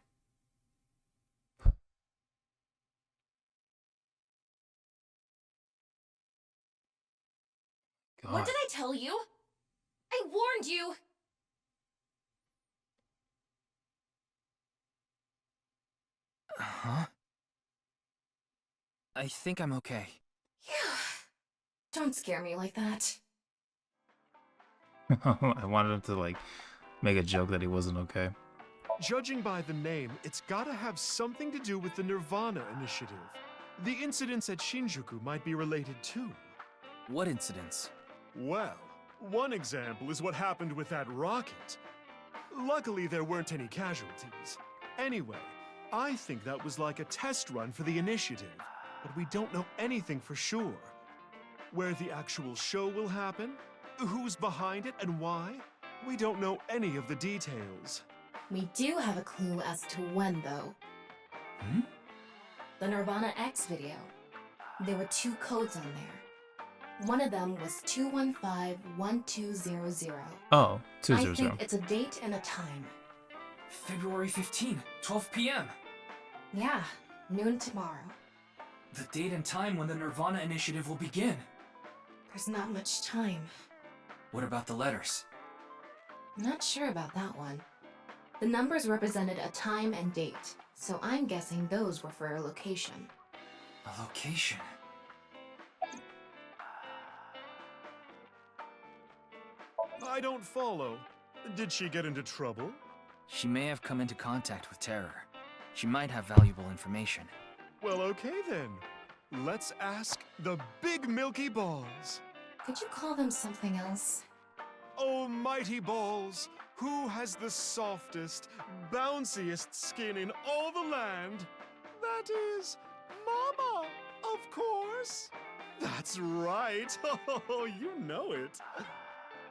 What did I tell you? I warned you! Huh? I think I'm okay. Don't scare me like that. I wanted him to like make a joke that he wasn't okay. Judging by the name, it's gotta have something to do with the nirvanA initiative. The incidents at Shinjuku might be related too. What incidents? Well, one example is what happened with that rocket. Luckily, there weren't any casualties. Anyway, I think that was like a test run for the initiative, but we don't know anything for sure. Where the actual show will happen, who's behind it and why, we don't know any of the details. We do have a clue as to when, though. The nirvanA X video. There were 2 codes on there. One of them was 2151200. Oh, 200. I think it's a date and a time. February 15, 12 p.m. Yeah, noon tomorrow. The date and time when the nirvanA initiative will begin. There's not much time. What about the letters? Not sure about that one. The numbers represented a time and date, so I'm guessing those were for a location. A location? I don't follow. Did she get into trouble? She may have come into contact with terror. She might have valuable information. Well, okay then. Let's ask the Big Milky Balls. Could you call them something else? Oh, mighty balls, who has the softest, bounciest skin in all the land? That is Mama, of course. That's right. Oh, you know it.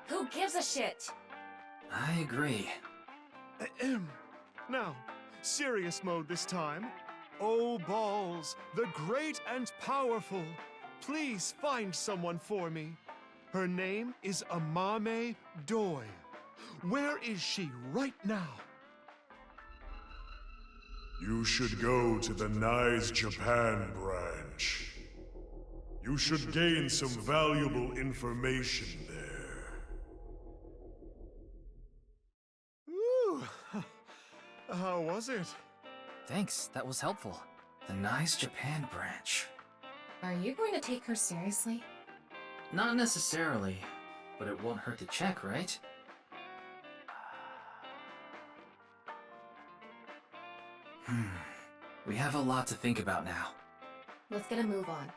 Who gives a shit? I agree. Ahem. Now, serious mode this time. Oh, balls, the great and powerful, please find someone for me. Her name is Amame Doi. Where is she right now? You should go to the Nice Japan branch. You should gain some valuable information there. Ooh, how was it? Thanks, that was helpful. The Nice Japan branch. Are you going to take her seriously? Not necessarily, but it won't hurt to check, right? We have a lot to think about now. Let's get a move on.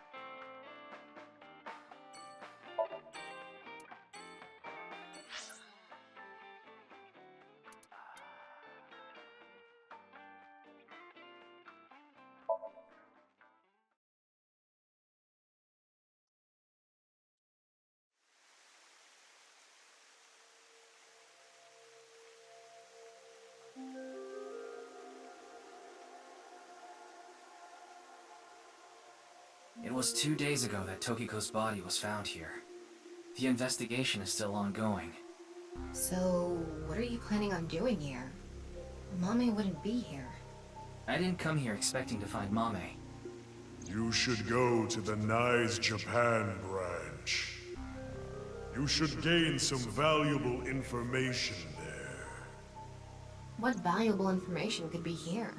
It was 2 days ago that Tokiko's body was found here. The investigation is still ongoing. So, what are you planning on doing here? Mame wouldn't be here. I didn't come here expecting to find Mame. You should go to the Nice Japan branch. You should gain some valuable information there. What valuable information could be here?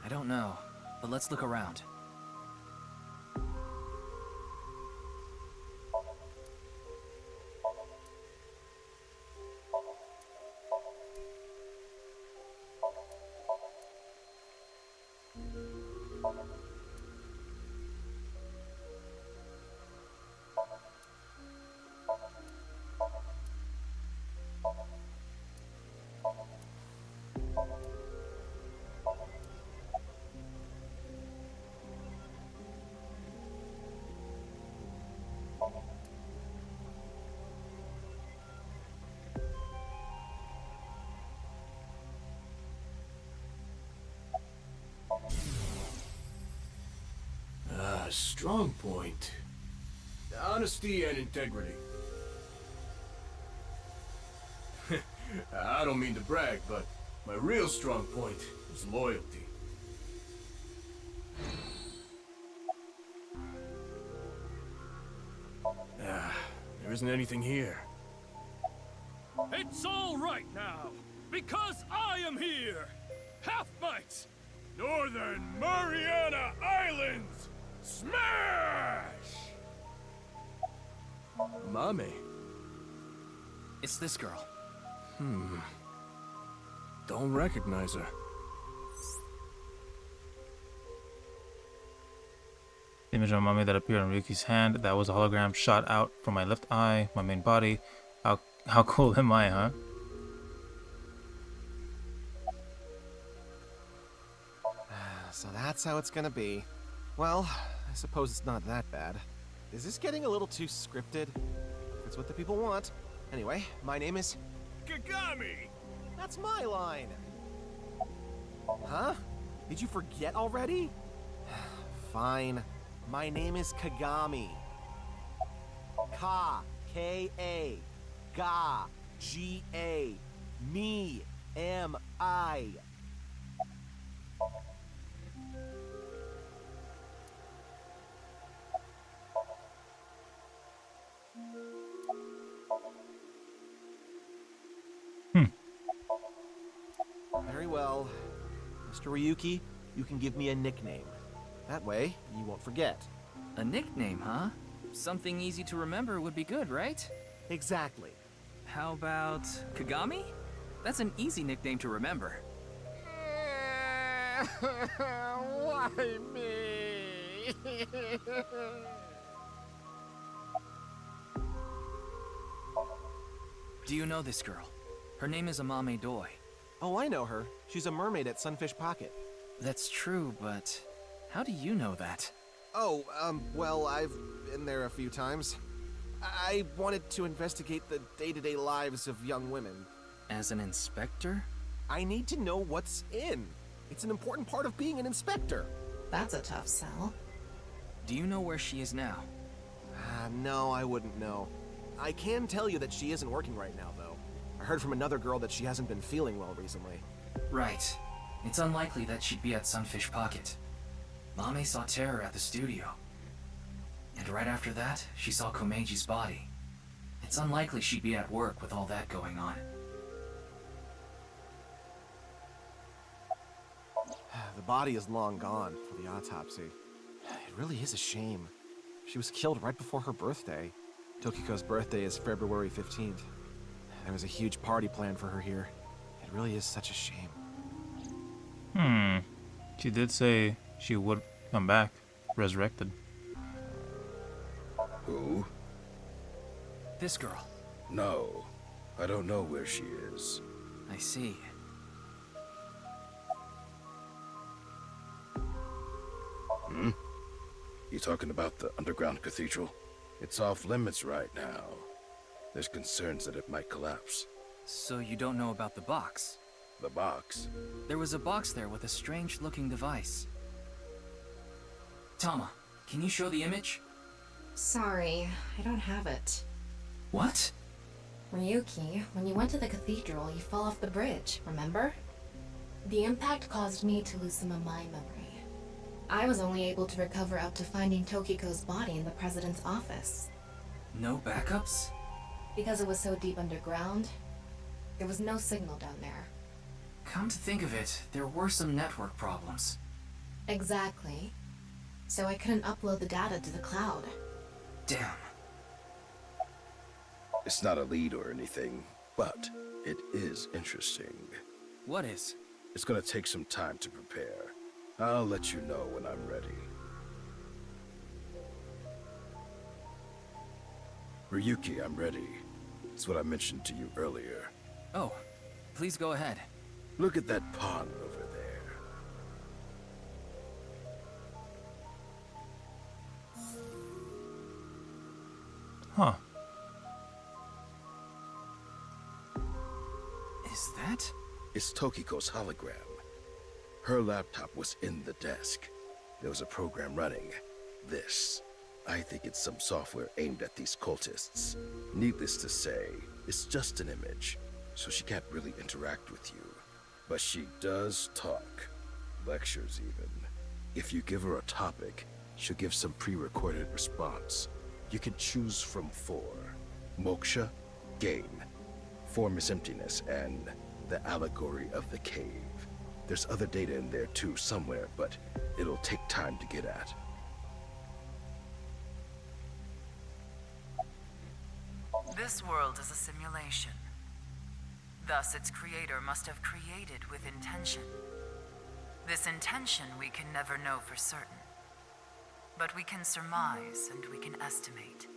I don't know, but let's look around. Strong point. Honesty and integrity. I don't mean to brag, but my real strong point is loyalty. There isn't anything here. It's all right now, because I am here! Half-Bites! Northern Mariana Islands! Smash! Mame. It's this girl. Don't recognize her. The image of Mame that appeared on Ryuki's hand, that was a hologram shot out from my left eye, my main body. How cool am I, huh? So that's how it's gonna be. Well, I suppose it's not that bad. Is this getting a little too scripted? It's what the people want. Anyway, my name is... Kagami! That's my line! Huh? Did you forget already? Fine. My name is Kagami. Ka. K-A. Ga. G-A. Me. M-I. Very well. Mr. Ryuki, you can give me a nickname. That way, you won't forget. A nickname, huh? Something easy to remember would be good, right? Exactly. How about Kagami? That's an easy nickname to remember. Why me? Do you know this girl? Her name is Amame Doi. Oh, I know her. She's a mermaid at Sunfish Pocket. That's true, but how do you know that? Oh, well, I've been there a few times. I wanted to investigate the day-to-day lives of young women. As an inspector? I need to know what's in. It's an important part of being an inspector. That's a tough sell. Do you know where she is now? No, I wouldn't know. I can tell you that she isn't working right now, though. I heard from another girl that she hasn't been feeling well recently. Right. It's unlikely that she'd be at Sunfish Pocket. Mame saw Terror at the studio. And right after that, she saw Komeji's body. It's unlikely she'd be at work with all that going on. The body is long gone for the autopsy. It really is a shame. She was killed right before her birthday. Tokiko's birthday is February 15th. There was a huge party planned for her here. It really is such a shame. She did say she would come back, resurrected. Who? This girl. No, I don't know where she is. I see. You talking about the underground cathedral? It's off limits right now. There's concerns that it might collapse. So you don't know about the box? The box? There was a box there with a strange-looking device. Tama, can you show the image? Sorry, I don't have it. What? Ryuki, when you went to the cathedral, you fell off the bridge, remember? The impact caused me to lose some of my memory. I was only able to recover up to finding Tokiko's body in the president's office. No backups? Because it was so deep underground, there was no signal down there. Come to think of it, there were some network problems. Exactly. So I couldn't upload the data to the cloud. Damn. It's not a lead or anything, but it is interesting. What is? It's gonna take some time to prepare. I'll let you know when I'm ready. Ryuki, I'm ready. It's what I mentioned to you earlier. Oh, please go ahead. Look at that pond over there. Huh. Is that? It's Tokiko's hologram. Her laptop was in the desk. There was a program running. This. I think it's some software aimed at these cultists. Needless to say, it's just an image, so she can't really interact with you. But she does talk. Lectures, even. If you give her a topic, she'll give some pre-recorded response. You can choose from 4. Moksha, gain. Form is emptiness, and the allegory of the cave. There's other data in there too somewhere, but it'll take time to get at. This world is a simulation. Thus, its creator must have created with intention. This intention we can never know for certain. But we can surmise and we can estimate.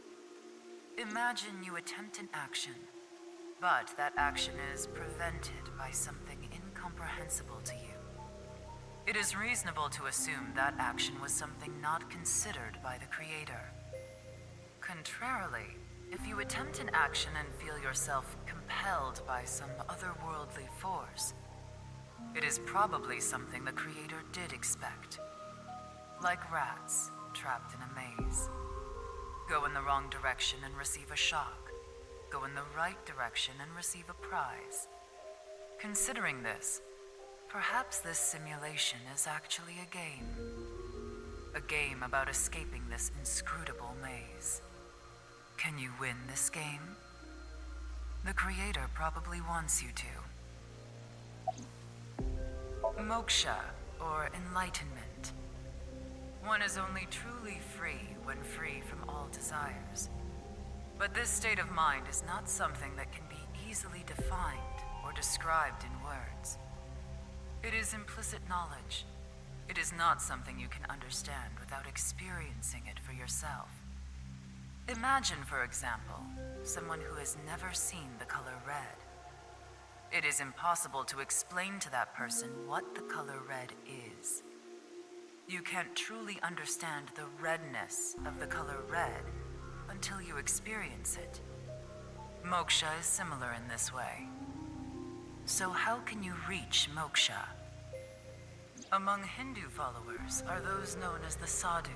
Imagine you attempt an action, but that action is prevented by something incomprehensible to you. It is reasonable to assume that action was something not considered by the creator. Contrarily, if you attempt an action and feel yourself compelled by some otherworldly force, it is probably something the creator did expect. Like rats trapped in a maze. Go in the wrong direction and receive a shock. Go in the right direction and receive a prize. Considering this, perhaps this simulation is actually a game. A game about escaping this inscrutable maze. Can you win this game? The creator probably wants you to. Moksha, or enlightenment. One is only truly free when free from all desires. But this state of mind is not something that can be easily defined or described in words. It is implicit knowledge. It is not something you can understand without experiencing it for yourself. Imagine, for example, someone who has never seen the color red. It is impossible to explain to that person what the color red is. You can't truly understand the redness of the color red until you experience it. Moksha is similar in this way. So how can you reach moksha? Among Hindu followers are those known as the sadhu.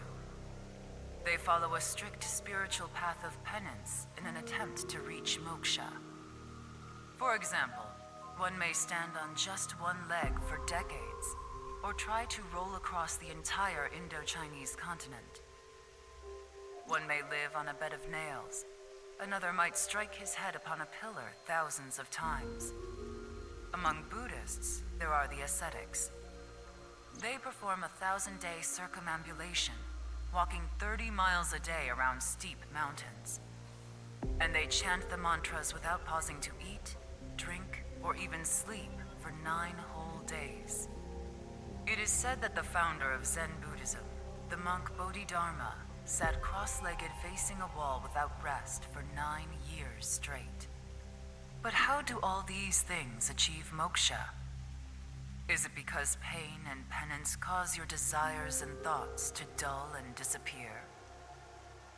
They follow a strict spiritual path of penance in an attempt to reach moksha. For example, one may stand on just one leg for decades, or try to roll across the entire Indo-Chinese continent. One may live on a bed of nails. Another might strike his head upon a pillar thousands of times. Among Buddhists, there are the ascetics. They perform a 1,000-day circumambulation, walking 30 miles a day around steep mountains. And they chant the mantras without pausing to eat, drink, or even sleep for 9 whole days. It is said that the founder of Zen Buddhism, the monk Bodhidharma, sat cross-legged facing a wall without rest for 9 years straight. But how do all these things achieve moksha? Is it because pain and penance cause your desires and thoughts to dull and disappear?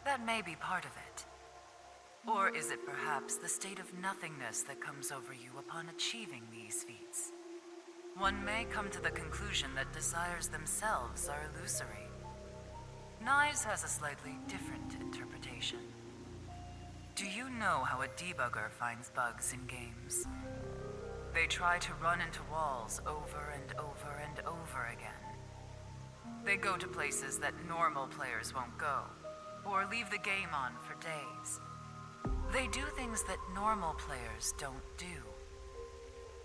That may be part of it. Or is it perhaps the state of nothingness that comes over you upon achieving these feats? One may come to the conclusion that desires themselves are illusory. Nyes has a slightly different interpretation. Do you know how a debugger finds bugs in games? They try to run into walls over and over and over again. They go to places that normal players won't go, or leave the game on for days. They do things that normal players don't do.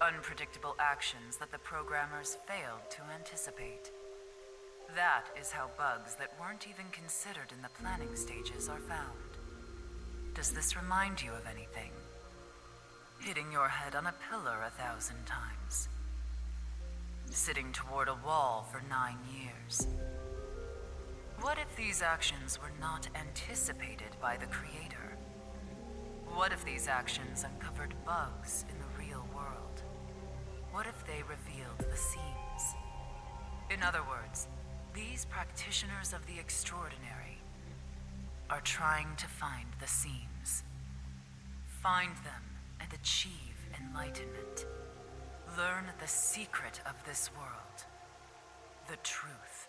Unpredictable actions that the programmers failed to anticipate. That is how bugs that weren't even considered in the planning stages are found. Does this remind you of anything? Hitting your head on a pillar 1,000 times. Sitting toward a wall for 9 years. What if these actions were not anticipated by the creator? What if these actions uncovered bugs in the real world? What if they revealed the seams? In other words, these practitioners of the extraordinary are trying to find the seams. Find them and achieve enlightenment. Learn the secret of this world, the truth.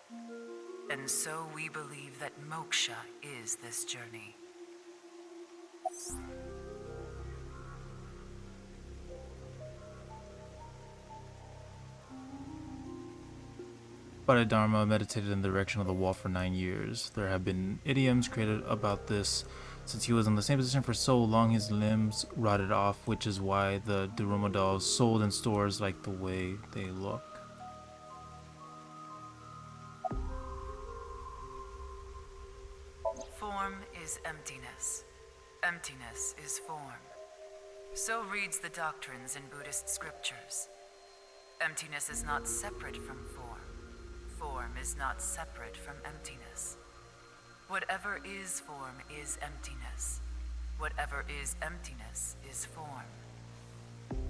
And so we believe that moksha is this journey. Bodhidharma meditated in the direction of the wall for 9 years. There have been idioms created about this. Since he was in the same position for so long, his limbs rotted off, which is why the Daruma dolls sold in stores like the way they look. Form is emptiness. Emptiness is form. So reads the doctrines in Buddhist scriptures. Emptiness is not separate from form. Form is not separate from emptiness. Whatever is form is emptiness. Whatever is emptiness is form.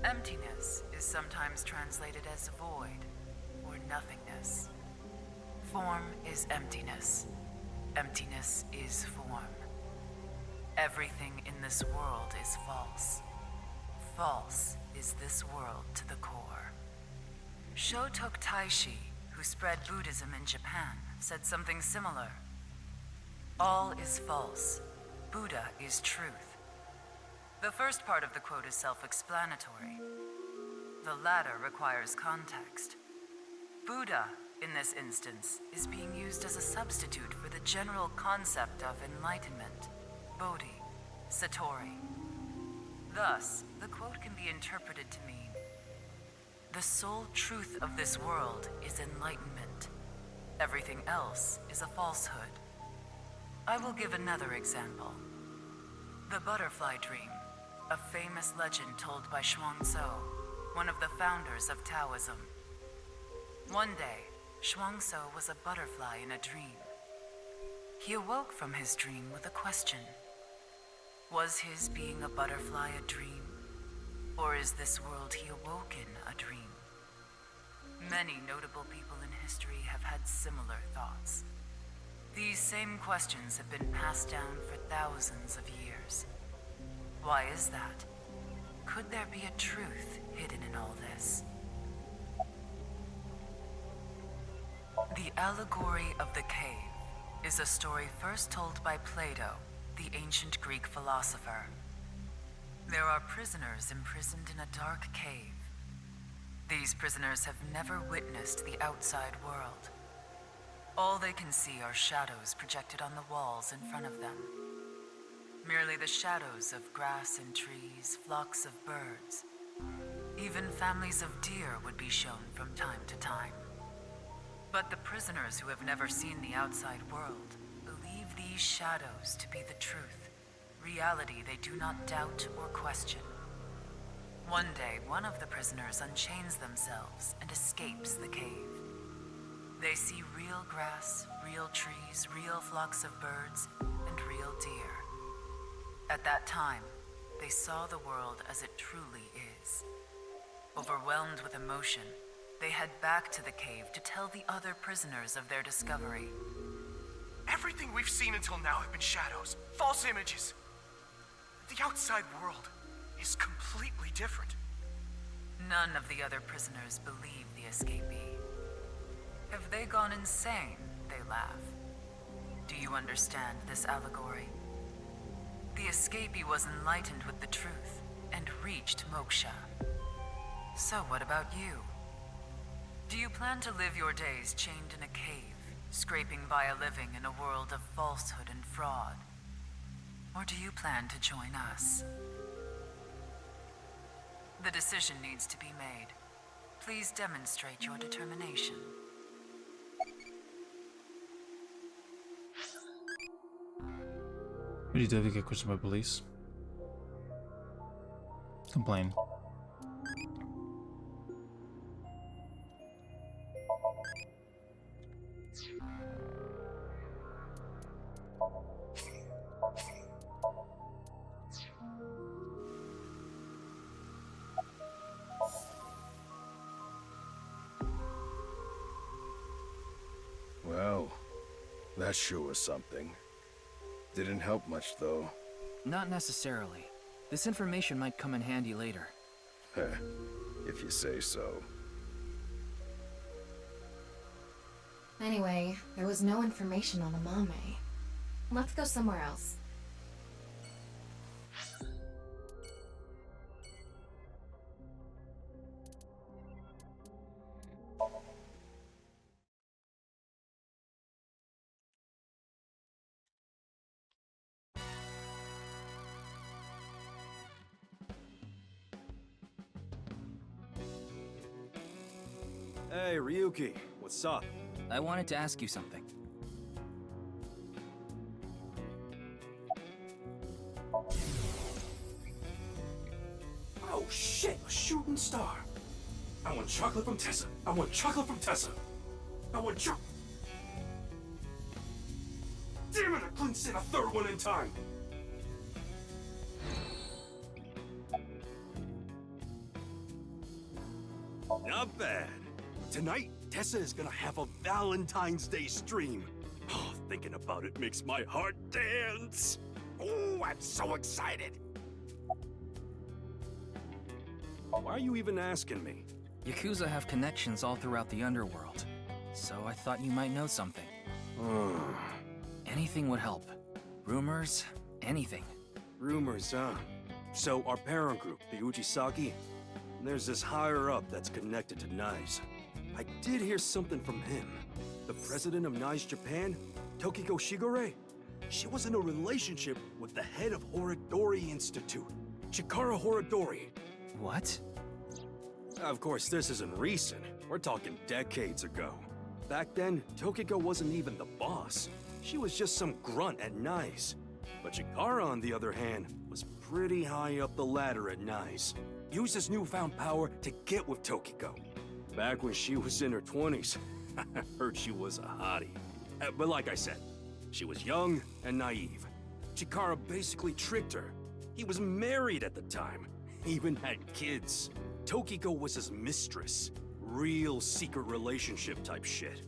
Emptiness is sometimes translated as void or nothingness. Form is emptiness. Emptiness is form. Everything in this world is false. False is this world to the core. Shotok Taishi, who spread Buddhism in Japan, said something similar. All is false. Buddha is truth. The first part of the quote is self-explanatory. The latter requires context. Buddha, in this instance, is being used as a substitute for the general concept of enlightenment, Bodhi, Satori. Thus, the quote can be interpreted to mean, the sole truth of this world is enlightenment. Everything else is a falsehood. I will give another example. The butterfly dream, a famous legend told by Zhuangzi, one of the founders of Taoism. One day, Shuangso was a butterfly in a dream. He awoke from his dream with a question. Was his being a butterfly a dream? Or is this world he awoke in a dream? Many notable people in history have had similar thoughts. These same questions have been passed down for thousands of years. Why is that? Could there be a truth hidden in all this? The Allegory of the Cave is a story first told by Plato, the ancient Greek philosopher. There are prisoners imprisoned in a dark cave. These prisoners have never witnessed the outside world. All they can see are shadows projected on the walls in front of them. Merely the shadows of grass and trees, flocks of birds. Even families of deer would be shown from time to time. But the prisoners who have never seen the outside world believe these shadows to be the truth, reality they do not doubt or question. One day, one of the prisoners unchains themselves and escapes the cave. They see real grass, real trees, real flocks of birds, and real deer. At that time, they saw the world as it truly is. Overwhelmed with emotion, they head back to the cave to tell the other prisoners of their discovery. Everything we've seen until now have been shadows, false images. The outside world is completely different. None of the other prisoners believe the escapee. Have they gone insane? They laugh. Do you understand this allegory? The escapee was enlightened with the truth and reached moksha. So what about you? Do you plan to live your days chained in a cave, scraping by a living in a world of falsehood and fraud? Or do you plan to join us? The decision needs to be made. Please demonstrate your determination. What do you do if you get questioned by police? Complain. Well, that sure was something. Didn't help much, though. Not necessarily. This information might come in handy later. Heh, if you say so. Anyway, there was no information on Amame. Let's go somewhere else. Hey, Ryuki, what's up? I wanted to ask you something. Oh shit, a shooting star. I want chocolate from Tessa. I want chocolate from Tessa. I want chocolate. Damn it, I couldn't send a third one in time. Not bad. Tonight, Tessa is gonna have a Valentine's Day stream. Oh, thinking about it makes my heart dance. Oh, I'm so excited. Why are you even asking me? Yakuza have connections all throughout the underworld, so I thought you might know something. Anything would help. Rumors, anything. Rumors, huh? So our parent group, the Uchisaki, there's this higher up that's connected to Nice. I did hear something from him. The president of Nice Japan, Tokiko Shigure, she was in a relationship with the head of Horodori Institute, Chikara Horodori. What? Of course, this isn't recent. We're talking decades ago. Back then, Tokiko wasn't even the boss. She was just some grunt at Nice. But Chikara, on the other hand, was pretty high up the ladder at Nice. use his newfound power to get with Tokiko. Back when she was in her 20s, I heard she was a hottie. But like I said, she was young and naive. Chikara basically tricked her. He was married at the time, even had kids. Tokiko was his mistress. Real secret relationship type shit.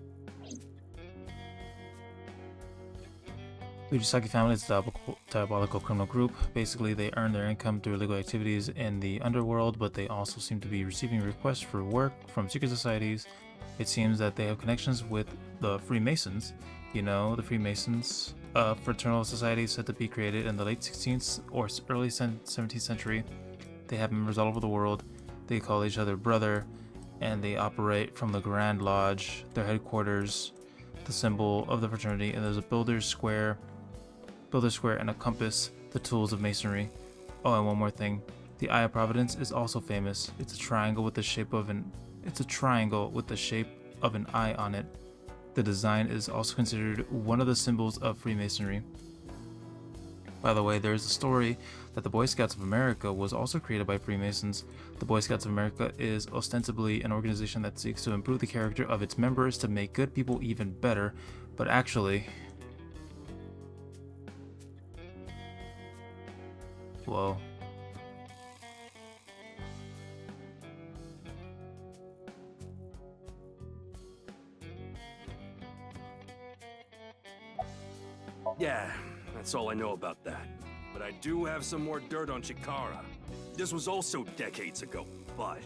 The Ujisaki family is a diabolical criminal group. Basically, they earn their income through illegal activities in the underworld, but they also seem to be receiving requests for work from secret societies. It seems that they have connections with the Freemasons. You know, the Freemasons, a fraternal society said to be created in the late 16th or early 17th century. They have members all over the world. They call each other brother, and they operate from the Grand Lodge, their headquarters, the symbol of the fraternity, and there's a builder's square and a compass, the tools of masonry. Oh, and one more thing. The Eye of Providence is also famous. It's a triangle with the shape of an eye on it. The design is also considered one of the symbols of Freemasonry. By the way, there is a story that the Boy Scouts of America was also created by Freemasons. The Boy Scouts of America is ostensibly an organization that seeks to improve the character of its members to make good people even better, but actually... Whoa. Yeah, that's all I know about that. But I do have some more dirt on Chikara. This was also decades ago, but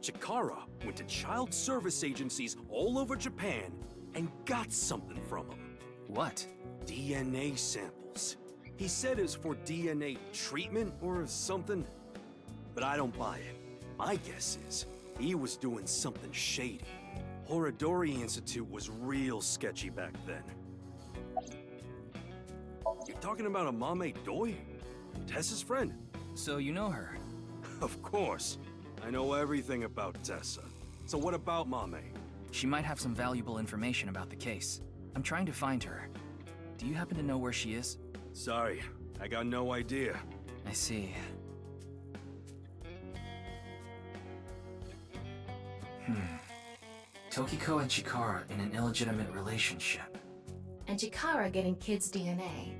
Chikara went to child service agencies all over Japan and got something from them. What? DNA samples. He said it's for DNA treatment or something, but I don't buy it. My guess is he was doing something shady. Horodori Institute was real sketchy back then. You're talking about Amame Doi? Tessa's friend? So you know her? Of course. I know everything about Tessa. So what about Mame? She might have some valuable information about the case. I'm trying to find her. Do you happen to know where she is? Sorry, I got no idea. I see. Tokiko and Chikara in an illegitimate relationship. And Chikara getting kids' DNA.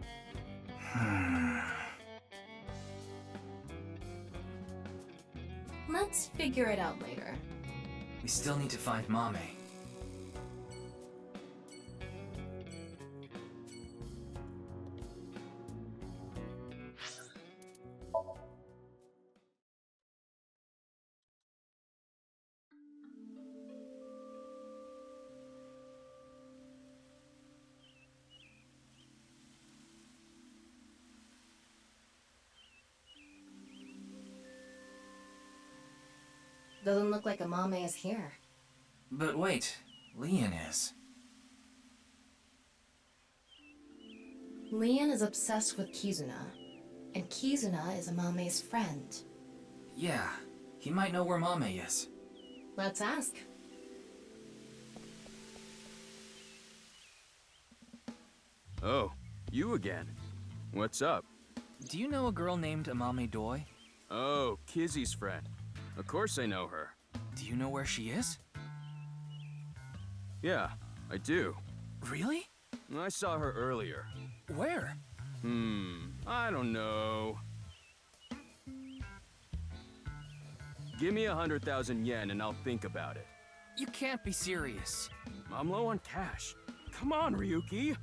Let's figure it out later. We still need to find Mame. Doesn't look like Amame is here. But wait, Leon is. Leon is obsessed with Kizuna, and Kizuna is Amame's friend. Yeah, he might know where Mame is. Let's ask. Oh, you again. What's up? Do you know a girl named Amame Doi? Oh, Kizzy's friend. Of course I know her. Do you know where she is? Yeah, I do. Really? I saw her earlier. Where? I don't know. Give me 100,000 yen and I'll think about it. You can't be serious. I'm low on cash. Come on, Ryuki.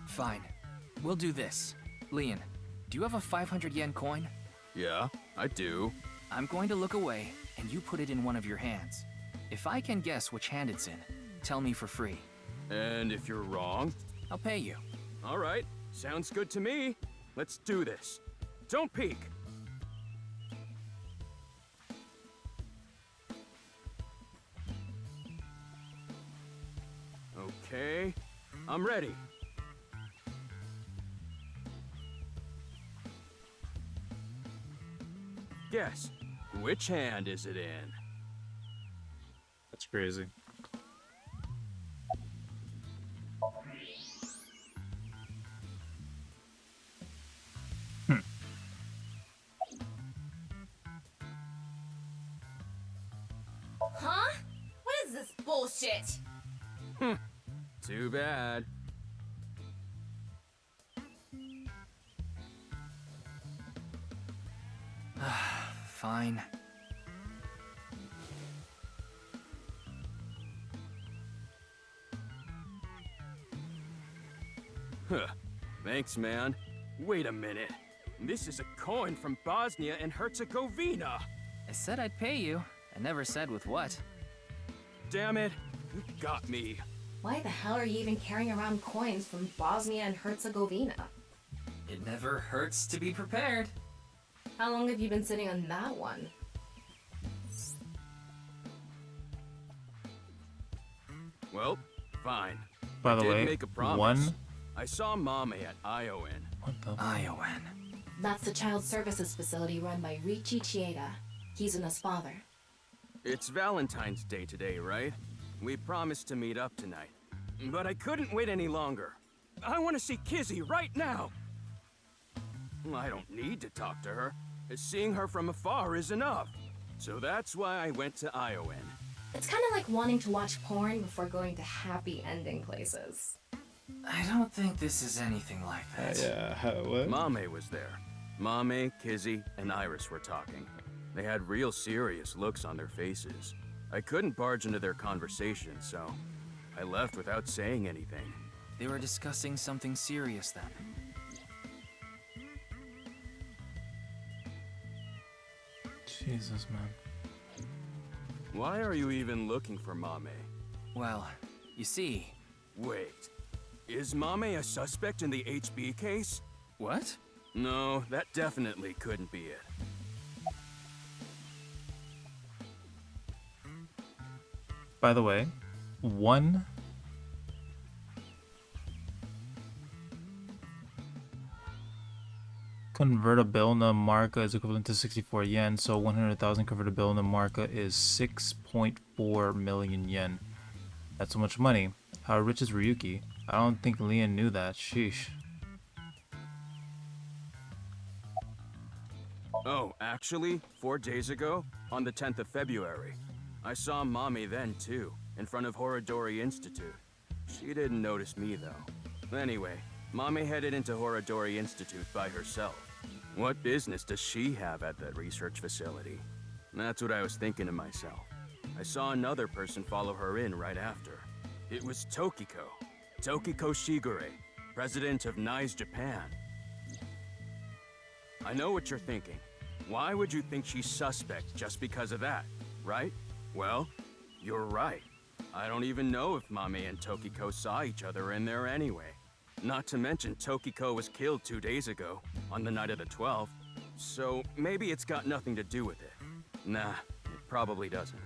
Fine. We'll do this. Leon, do you have a 500 yen coin? Yeah, I do. I'm going to look away, and you put it in one of your hands. If I can guess which hand it's in, tell me for free. And if you're wrong? I'll pay you. All right, sounds good to me. Let's do this. Don't peek. Okay, I'm ready. Guess, which hand is it in? That's crazy. bullshit! Too bad. Fine. Huh. Thanks, man. Wait a minute. This is a coin from Bosnia and Herzegovina. I said I'd pay you. I never said with what. Damn it. You got me. Why the hell are you even carrying around coins from Bosnia and Herzegovina? It never hurts to be prepared. How long have you been sitting on that one? Well, fine. By the I did way, make a promise. one. I saw Mame at ION. What the? ION. That's the child services facility run by Richie Chieda. He's Una's father. It's Valentine's Day today, right? We promised to meet up tonight. But I couldn't wait any longer. I want to see Kizzy right now! I don't need to talk to her. Seeing her from afar is enough. So that's why I went to ION. It's kind of like wanting to watch porn before going to happy ending places. I don't think this is anything like that. Yeah, what? Mame was there. Mame, Kizzy, and Iris were talking. They had real serious looks on their faces. I couldn't barge into their conversation, so I left without saying anything. They were discussing something serious then. Jesus, man. Why are you even looking for Mame? Well, you see... Wait. Is Mame a suspect in the HB case? What? No, that definitely couldn't be it. By the way, one convertibilna marca is equivalent to 64 yen, so 100,000 convertibilna marca is 6.4 million yen. That's so much money. How rich is Ryuki? I don't think Leon knew that. Sheesh. Oh, actually, 4 days ago, on the 10th of February, I saw Mame then too, in front of Horodori Institute. She didn't notice me though. Anyway, Mame headed into Horodori Institute by herself. What business does she have at that research facility? That's what I was thinking to myself. I saw another person follow her in right after. It was Tokiko. Tokiko Shigure, president of NICE Japan. I know what you're thinking. Why would you think she's suspect just because of that, right? Well, you're right. I don't even know if Mame and Tokiko saw each other in there anyway. Not to mention Tokiko was killed 2 days ago, on the night of the 12th, so maybe it's got nothing to do with it. Nah, it probably doesn't.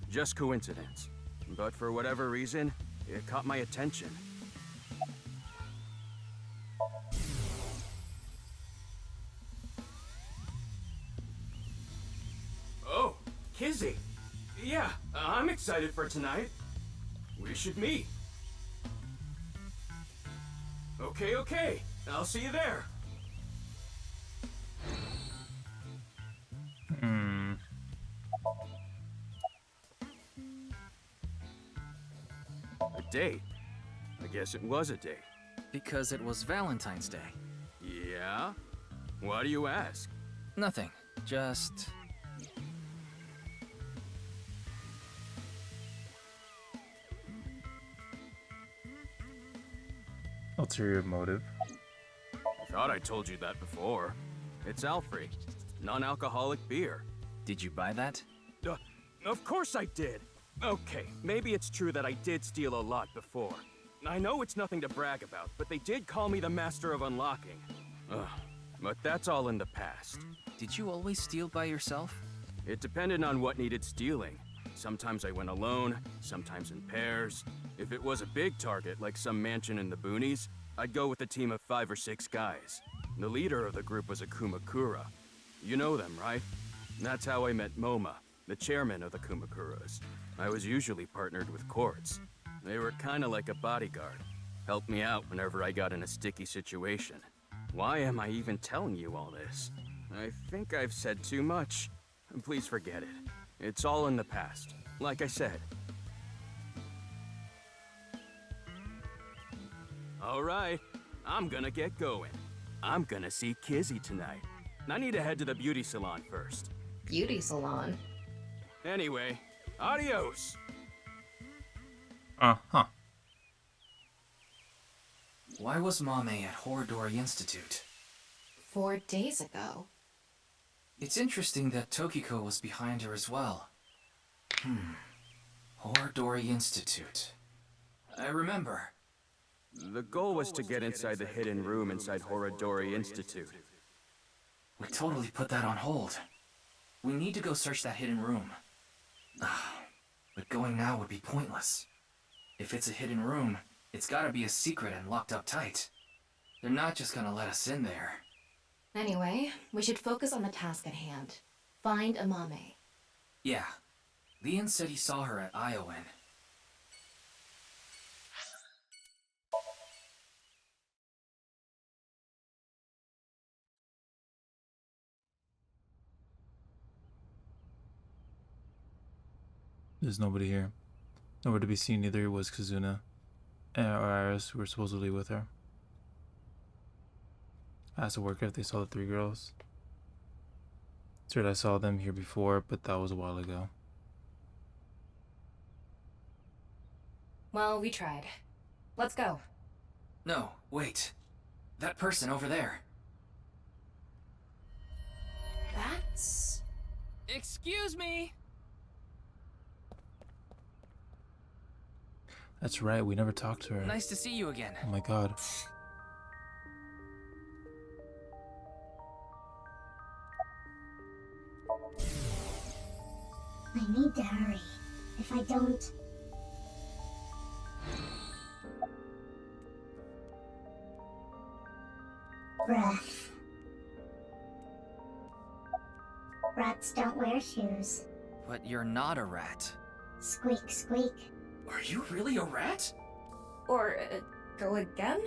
Just coincidence. But for whatever reason, it caught my attention. Oh, Kizzy! Yeah, I'm excited for tonight. We should meet. Okay. I'll see you there. A date? I guess it was a date. Because it was Valentine's Day. Yeah? Why do you ask? Nothing. Just... Ulterior motive. I thought I told you that before. It's Alfrey. Non-alcoholic beer. Did you buy that? Of course I did. Okay, maybe it's true that I did steal a lot before. I know it's nothing to brag about, but they did call me the master of unlocking. But that's all in the past. Did you always steal by yourself? It depended on what needed stealing. Sometimes I went alone, sometimes in pairs. If it was a big target, like some mansion in the boonies, I'd go with a team of 5 or 6 guys. The leader of the group was a Kumakura. You know them, right? That's how I met Moma, the chairman of the Kumakuras. I was usually partnered with Quartz. They were kinda like a bodyguard. Helped me out whenever I got in a sticky situation. Why am I even telling you all this? I think I've said too much. Please forget it. It's all in the past, like I said. All right, I'm gonna get going. I'm gonna see Kizzy tonight. I need to head to the beauty salon first. Beauty salon? Anyway, adios! Uh-huh. Why was Mame at Horodori Institute? 4 days ago. It's interesting that Tokiko was behind her as well. Horodori Institute. I remember. The goal was to get inside the hidden room inside Horodori Institute. We totally put that on hold. We need to go search that hidden room. But going now would be pointless. If it's a hidden room, it's gotta be a secret and locked up tight. They're not just gonna let us in there. Anyway, we should focus on the task at hand. Find Amame. Yeah. Leon said he saw her at Iowan. There's nobody here. Nowhere to be seen. Neither was Kazuna or Iris, who were supposedly with her. I asked the worker if they saw the 3 girls. Said I saw them here before, but that was a while ago. Well, we tried. Let's go. No, wait. That person over there. That's... Excuse me! That's right, we never talked to her. Nice to see you again. Oh my god. I need to hurry. If I don't... Breath. Rats don't wear shoes. But you're not a rat. Squeak, squeak. Are you really a rat? Or, go again?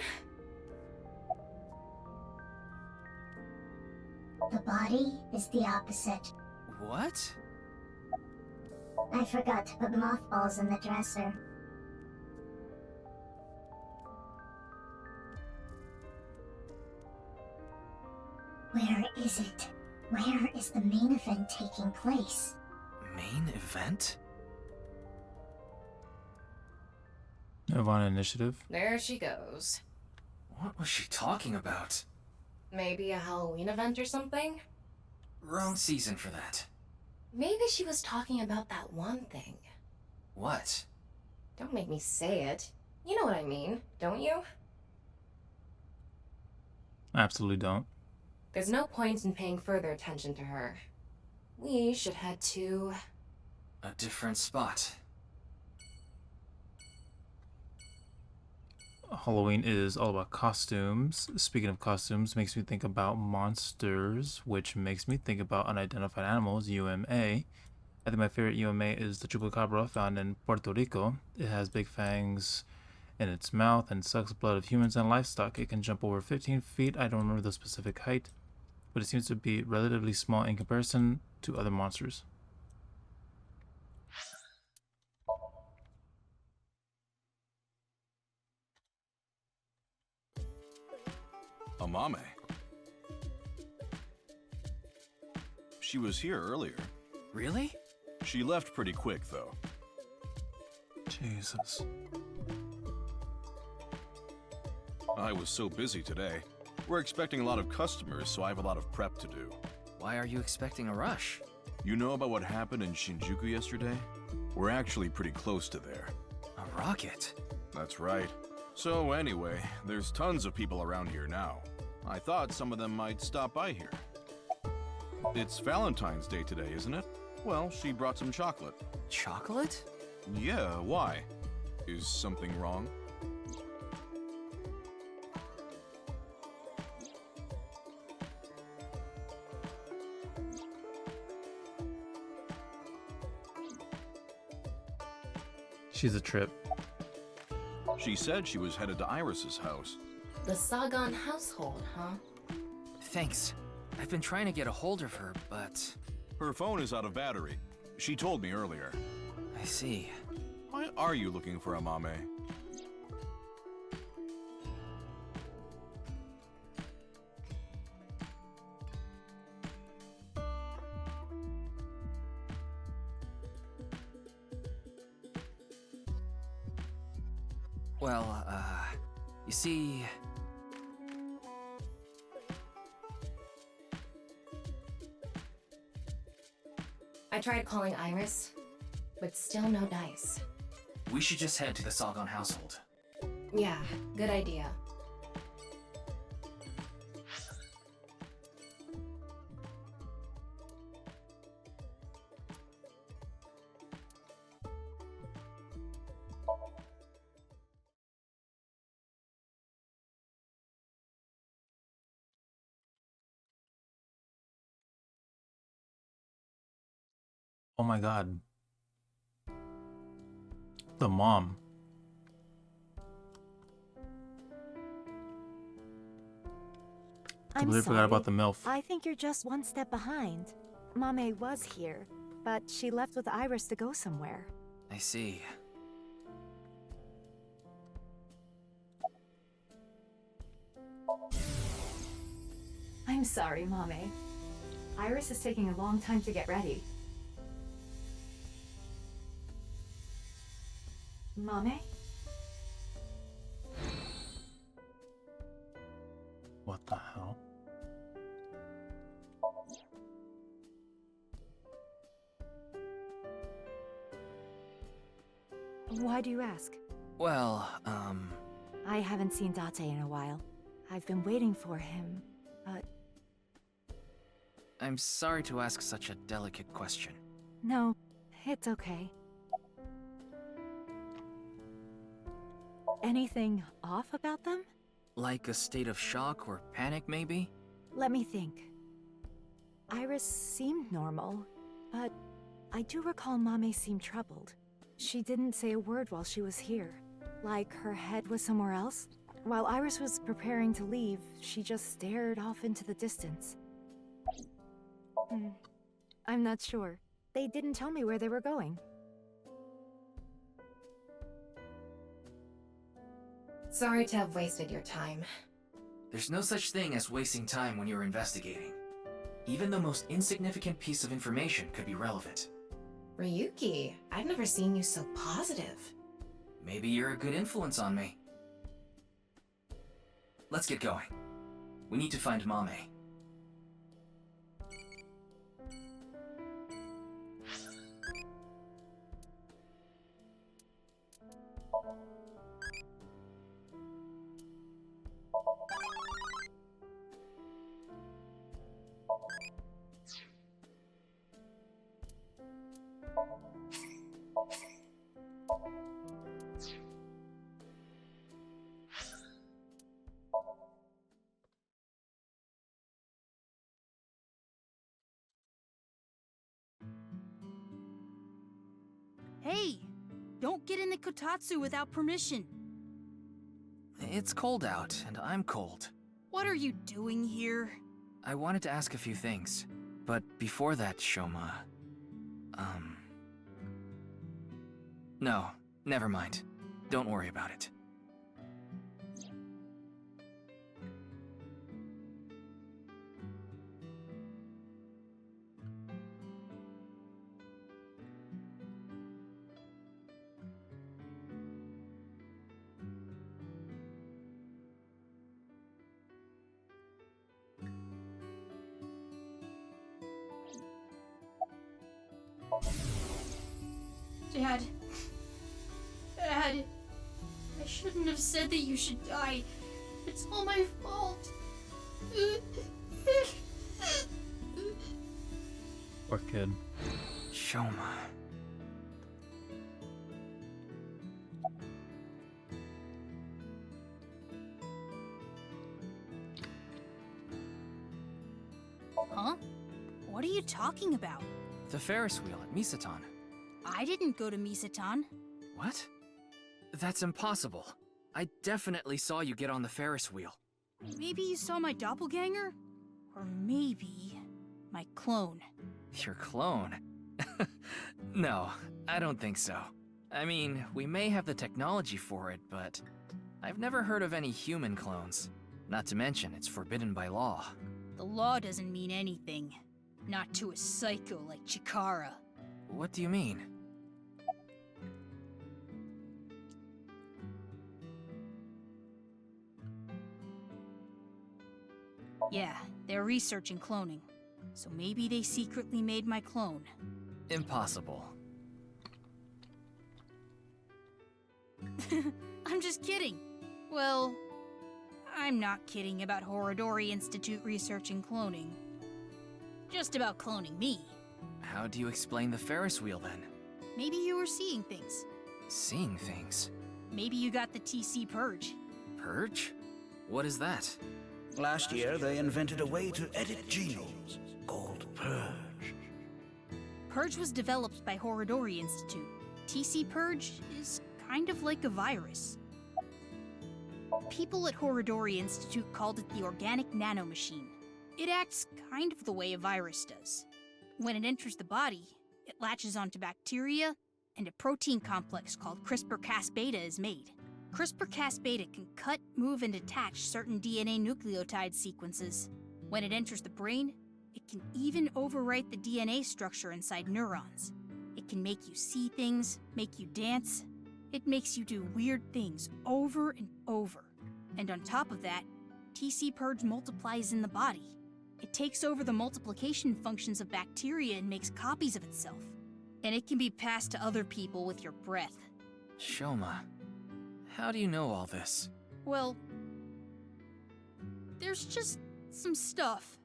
The body is the opposite. What? I forgot to put mothballs in the dresser. Where is it? Where is the main event taking place? Main event? nirvanA Initiative. There she goes. What was she talking about? Maybe a Halloween event or something? Wrong season for that. Maybe she was talking about that one thing. What? Don't make me say it. You know what I mean, don't you? I absolutely don't. There's no point in paying further attention to her. We should head to... a different spot. Halloween is all about costumes. Speaking of costumes, makes me think about monsters, which makes me think about unidentified animals, UMA. I think my favorite UMA is the chupacabra found in Puerto Rico. It has big fangs in its mouth and sucks blood of humans and livestock. It can jump over 15 feet. I don't remember the specific height, but it seems to be relatively small in comparison to other monsters. Amame. She was here earlier. Really? She left pretty quick, though. Jesus. I was so busy today. We're expecting a lot of customers, so I have a lot of prep to do. Why are you expecting a rush? You know about what happened in Shinjuku yesterday? We're actually pretty close to there. A rocket? That's right. So anyway, there's tons of people around here now. I thought some of them might stop by here. It's Valentine's Day today, isn't it? Well, she brought some chocolate. Chocolate? Yeah, why? Is something wrong? She's a trip. She said she was headed to Iris's house. The Sagan household, huh? Thanks. I've been trying to get a hold of her, but... Her phone is out of battery. She told me earlier. I see. Why are you looking for Amame? Well, you see... I tried calling Iris, but still no dice. We should just head to the Salgon household. Yeah, good idea. Oh my god. The mom. I completely forgot about the MILF. I think you're just one step behind. Mame was here, but she left with Iris to go somewhere. I see. I'm sorry, Mame. Iris is taking a long time to get ready. Mame? What the hell? Why do you ask? Well, I haven't seen Date in a while. I've been waiting for him, but... I'm sorry to ask such a delicate question. No, it's okay. Anything off about them? Like a state of shock or panic, maybe? Let me think. Iris seemed normal, but I do recall Mame seemed troubled. She didn't say a word while she was here. Like her head was somewhere else. While Iris was preparing to leave, she just stared off into the distance. I'm not sure. They didn't tell me where they were going. Sorry to have wasted your time. There's no such thing as wasting time when you're investigating. Even the most insignificant piece of information could be relevant. Ryuki, I've never seen you so positive. Maybe you're a good influence on me. Let's get going. We need to find Mame. Hey! Don't get in the kotatsu without permission. It's cold out, and I'm cold. What are you doing here? I wanted to ask a few things, but before that, Shoma... No, never mind. Don't worry about it. Dad. Dad. I shouldn't have said that you should die. It's all my fault. Poor kid. Shoma. Huh? What are you talking about? The Ferris wheel at Misatan. I didn't go to Misatan. What? That's impossible. I definitely saw you get on the Ferris wheel. Maybe you saw my doppelganger? Or maybe my clone. Your clone? No, I don't think so. I mean, we may have the technology for it, but I've never heard of any human clones. Not to mention, it's forbidden by law. The law doesn't mean anything. Not to a psycho like Chikara. What do you mean? Yeah, they're researching cloning. So maybe they secretly made my clone. Impossible. I'm just kidding. Well, I'm not kidding about Horodori Institute researching cloning. Just about cloning me. How do you explain the Ferris wheel then? Maybe you were seeing things. Seeing things? Maybe you got the TC Purge. Purge? What is that? Last year, they invented a way to edit genomes called Purge. Purge was developed by Horodori Institute. TC Purge is kind of like a virus. People at Horodori Institute called it the Organic Nanomachine. It acts kind of the way a virus does. When it enters the body, it latches onto bacteria, and a protein complex called CRISPR-Cas-beta is made. CRISPR-Cas-beta can cut, move, and attach certain DNA nucleotide sequences. When it enters the brain, it can even overwrite the DNA structure inside neurons. It can make you see things, make you dance. It makes you do weird things over and over. And on top of that, TC Purge multiplies in the body. It takes over the multiplication functions of bacteria and makes copies of itself. And it can be passed to other people with your breath. Shoma, how do you know all this? Well, there's just some stuff.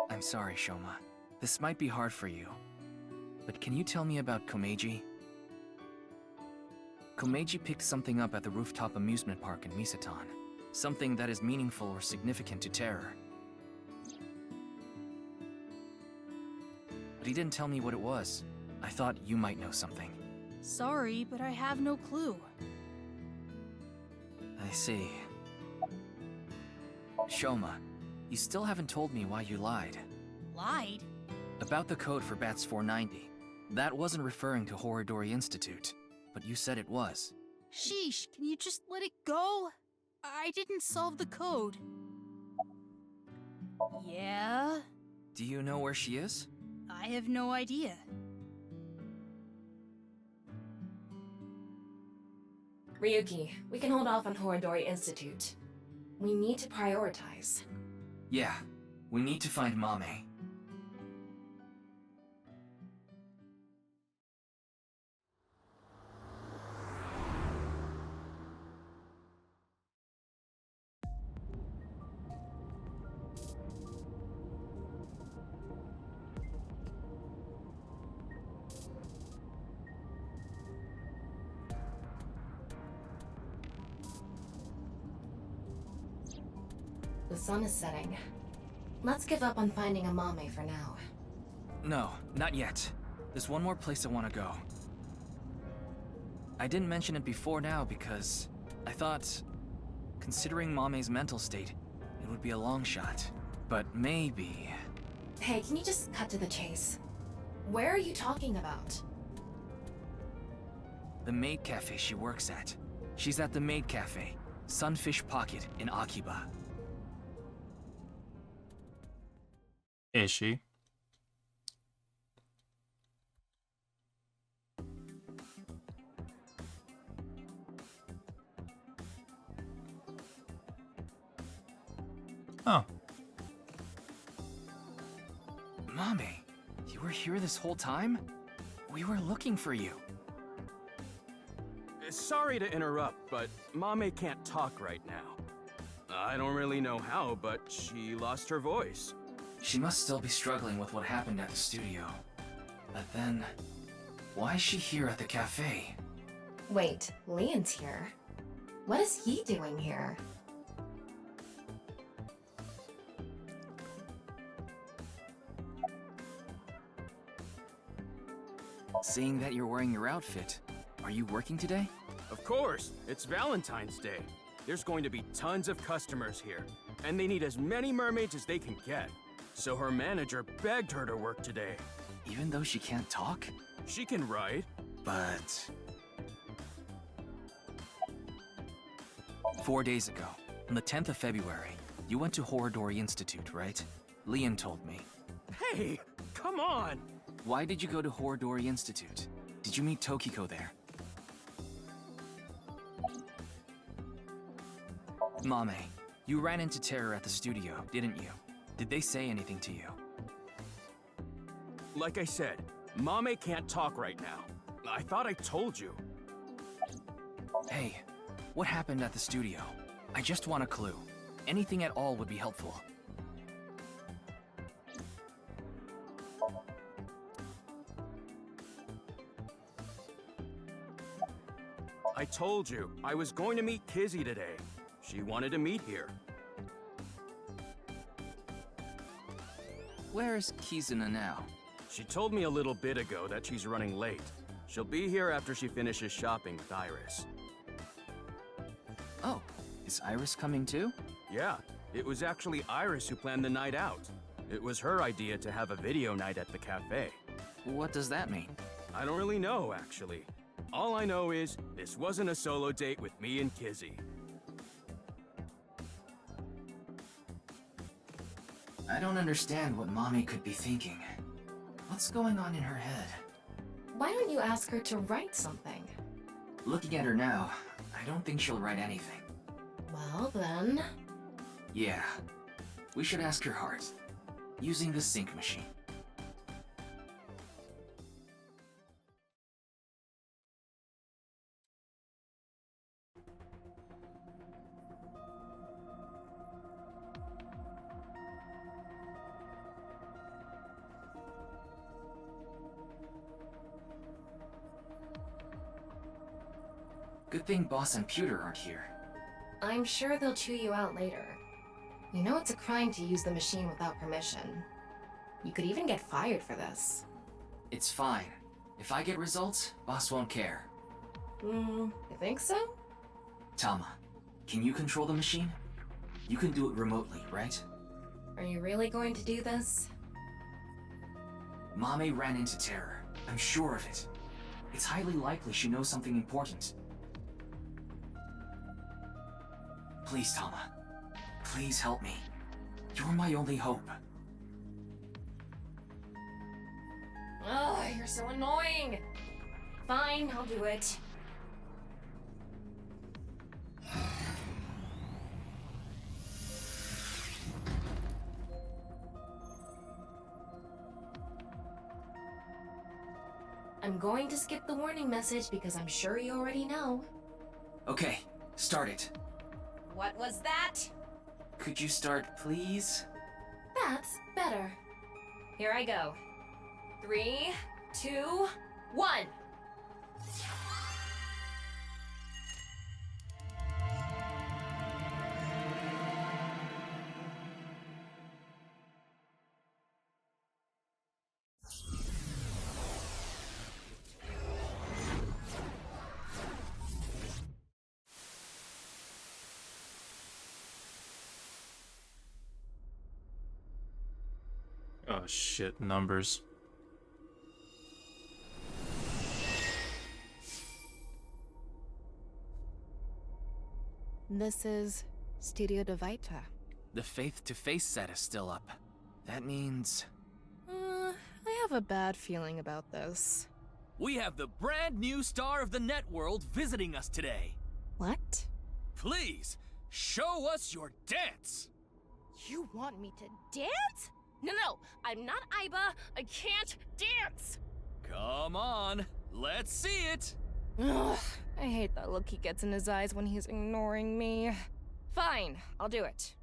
I'm sorry, Shoma. This might be hard for you. But can you tell me about Komeiji? Komeiji picked something up at the rooftop amusement park in Misatan. Something that is meaningful or significant to Terror. But he didn't tell me what it was. I thought you might know something. Sorry, but I have no clue. I see. Shoma, you still haven't told me why you lied. Lied? About the code for Bats 490. That wasn't referring to Horodori Institute, but you said it was. Sheesh, can you just let it go? I didn't solve the code. Yeah? Do you know where she is? I have no idea. Ryuki, we can hold off on Horodori Institute. We need to prioritize. Yeah, we need to find Mame. The sun is setting. Let's give up on finding a Mame for now. No, not yet. There's one more place I want to go. I didn't mention it before now because I thought, considering Mame's mental state, it would be a long shot. But maybe... Hey, can you just cut to the chase? Where are you talking about? The maid cafe she works at. She's at the maid cafe, Sunfish Pocket in Akiba. Is she? Oh. Mame, you were here this whole time? We were looking for you. Sorry to interrupt, but Mame can't talk right now. I don't really know how, but she lost her voice. She must still be struggling with what happened at the studio. But then, why is she here at the cafe? Wait, Leon's here? What is he doing here? Seeing that you're wearing your outfit, are you working today? Of course, it's Valentine's Day. There's going to be tons of customers here, and they need as many mermaids as they can get. So her manager begged her to work today. Even though she can't talk? She can write. But... 4 days ago, on the 10th of February, you went to Horodori Institute, right? Leon told me. Hey, come on! Why did you go to Horodori Institute? Did you meet Tokiko there? Mame, you ran into Terror at the studio, didn't you? Did they say anything to you? Like I said, Mame can't talk right now. I thought I told you. Hey, what happened at the studio? I just want a clue. Anything at all would be helpful. I told you, I was going to meet Kizzy today. She wanted to meet here. Where's Kizuna now? She told me a little bit ago that she's running late. She'll be here after she finishes shopping with Iris. Oh, is Iris coming too? Yeah, it was actually Iris who planned the night out. It was her idea to have a video night at the cafe. What does that mean? I don't really know, actually. All I know is, this wasn't a solo date with me and Kizzy. I don't understand what Mommy could be thinking. What's going on in her head? Why don't you ask her to write something? Looking at her now, I don't think she'll write anything. Well then... Yeah, we should ask her heart, using the sync machine. Good thing Boss and Pewter aren't here. I'm sure they'll chew you out later. You know it's a crime to use the machine without permission. You could even get fired for this. It's fine. If I get results, Boss won't care. You think so? Tama, can you control the machine? You can do it remotely, right? Are you really going to do this? Mame ran into Terror. I'm sure of it. It's highly likely she knows something important. Please, Tama. Please help me. You're my only hope. Ugh, you're so annoying! Fine, I'll do it. I'm going to skip the warning message because I'm sure you already know. Okay, start it. What was that? Could you start, please? That's better. Here I go. 3, 2, 1. Oh shit, numbers. This is Studio de Vita. The face-to-face set is still up. That means... I have a bad feeling about this. We have the brand new star of the networld visiting us today. What? Please, show us your dance! You want me to dance? No, I'm not Aiba. I can't dance! Come on, let's see it! Ugh, I hate that look he gets in his eyes when he's ignoring me. Fine, I'll do it.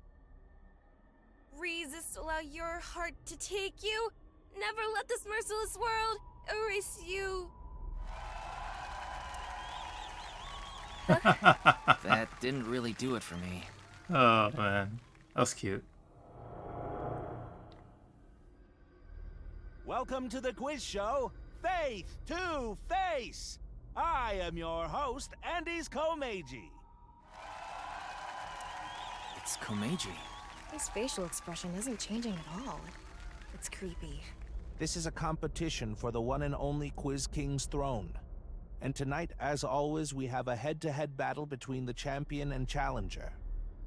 Resist, allow your heart to take you. Never let this merciless world erase you. That didn't really do it for me. Oh man, that was cute. Welcome to the quiz show, Faith to Face. I am your host, Andy's Komeiji. It's Komeiji. His facial expression isn't changing at all. It's creepy. This is a competition for the one and only Quiz King's throne. And tonight, as always, we have a head-to-head battle between the champion and challenger.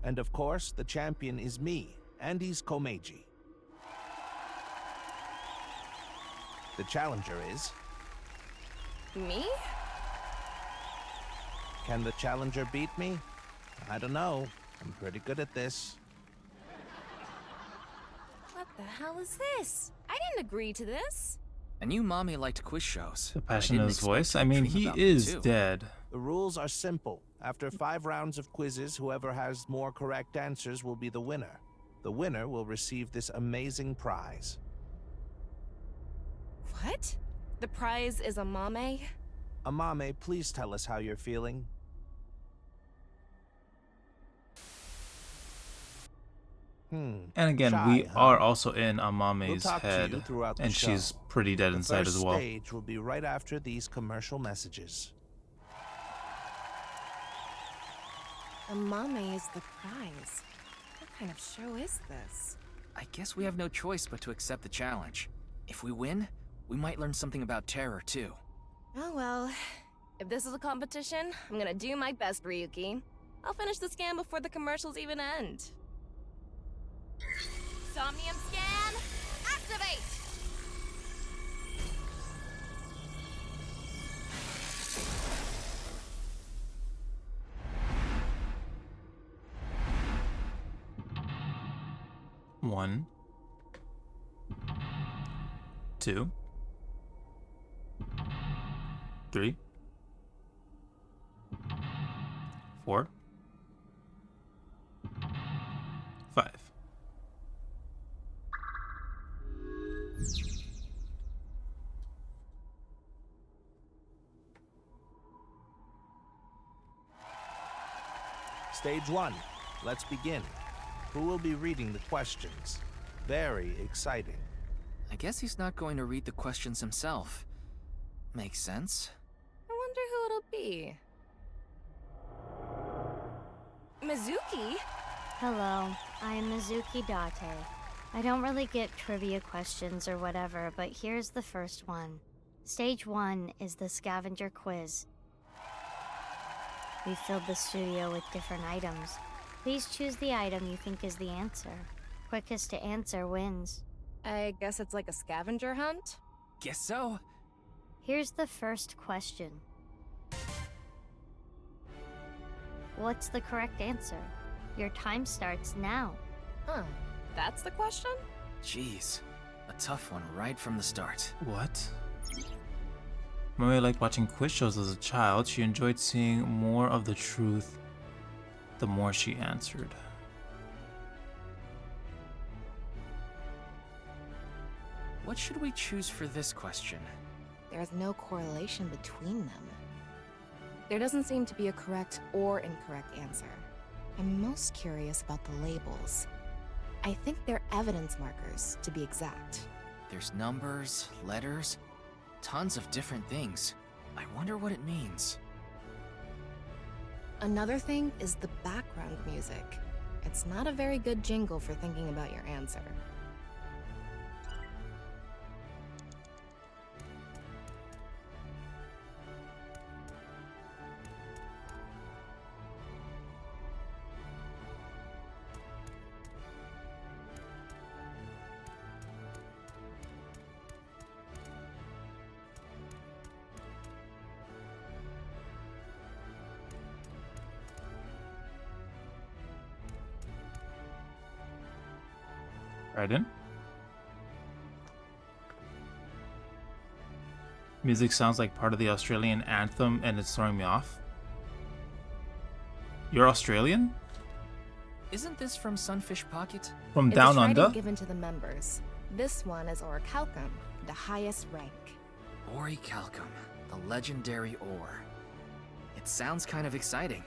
And of course, the champion is me, Andy's Komeiji. The challenger is... Me? Can the challenger beat me? I don't know. I'm pretty good at this. What the hell is this? I didn't agree to this. I knew Mommy liked quiz shows. The but I passion in didn't his expect voice. her I to mean, dream he about them, is too. dead. The rules are simple. After 5 rounds of quizzes, whoever has more correct answers will be the winner. The winner will receive this amazing prize. What? The prize is a mame? Amame, please tell us how you're feeling. And again, Shy, we huh? are also in We'll Amame's talk to you head, throughout the and show. she's pretty dead The inside first as well. stage will be right after these commercial messages. A mame is the prize. What kind of show is this? I guess we have no choice but to accept the challenge. If we win, we might learn something about terror, too. Oh well. If this is a competition, I'm gonna do my best, Ryuki. I'll finish the scan before the commercials even end. Somnium scan, activate! One, 2, 3, 4, 5. Stage 1. Let's begin. Who will be reading the questions? Very exciting. I guess he's not going to read the questions himself. Makes sense. I wonder who it'll be. Mizuki? Hello, I'm Mizuki Date. I don't really get trivia questions or whatever, but here's the first one. Stage 1 is the scavenger quiz. We filled the studio with different items. Please choose the item you think is the answer. Quickest to answer wins. I guess it's like a scavenger hunt? Guess so. Here's the first question. What's the correct answer? Your time starts now. Huh. That's the question? Jeez. A tough one right from the start. What? Maria liked watching quiz shows as a child. She enjoyed seeing more of the truth the more she answered. What should we choose for this question? There's no correlation between them. There doesn't seem to be a correct or incorrect answer. I'm most curious about the labels. I think they're evidence markers, to be exact. There's numbers, letters, tons of different things. I wonder what it means. Another thing is the background music. It's not a very good jingle for thinking about your answer. Right in. Music sounds like part of the Australian anthem and it's throwing me off. You're Australian? Isn't this from Sunfish Pocket? From It's Down a trident Under? given to the members. This one is Orichalcum, the highest rank. Orichalcum, the legendary ore. It sounds kind of exciting.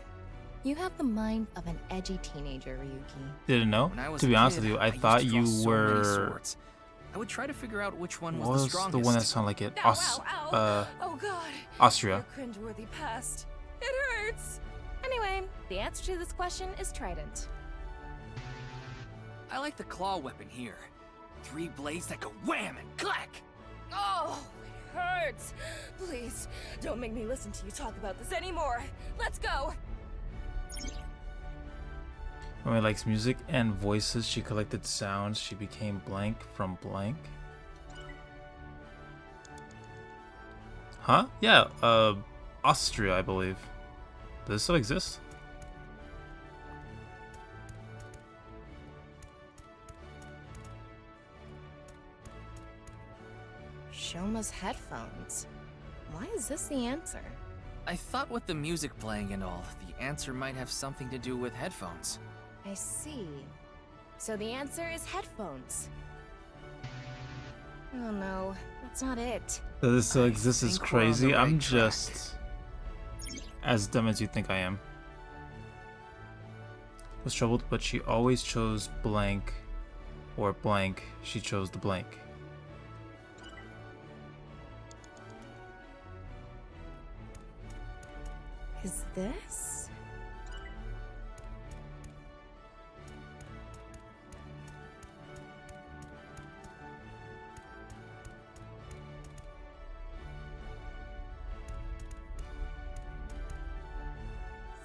You have the mind of an edgy teenager, Ryuki. Didn't know. When I was To a be honest kid, with you, I used thought to draw you so many were. swords. I would try to figure out which one What was the was strongest. the one that sounded like it? Oh god. Austria. Your cringeworthy past. It hurts. Anyway, the answer to this question is trident. I like the claw weapon here. 3 blades that go wham and clack! Oh, it hurts. Please, don't make me listen to you talk about this anymore. Let's go. Maria likes music and voices. She collected sounds. She became blank from blank. Huh? Yeah, Austria, I believe. Does this still exist? Shoma's headphones. Why is this the answer? I thought with the music playing and all, the answer might have something to do with headphones. I see. So the answer is headphones. Oh no, that's not it. This is think we're on crazy. the right I'm track. just as dumb as you think I am. Was troubled, but she always chose blank or blank. She chose the blank. Is this?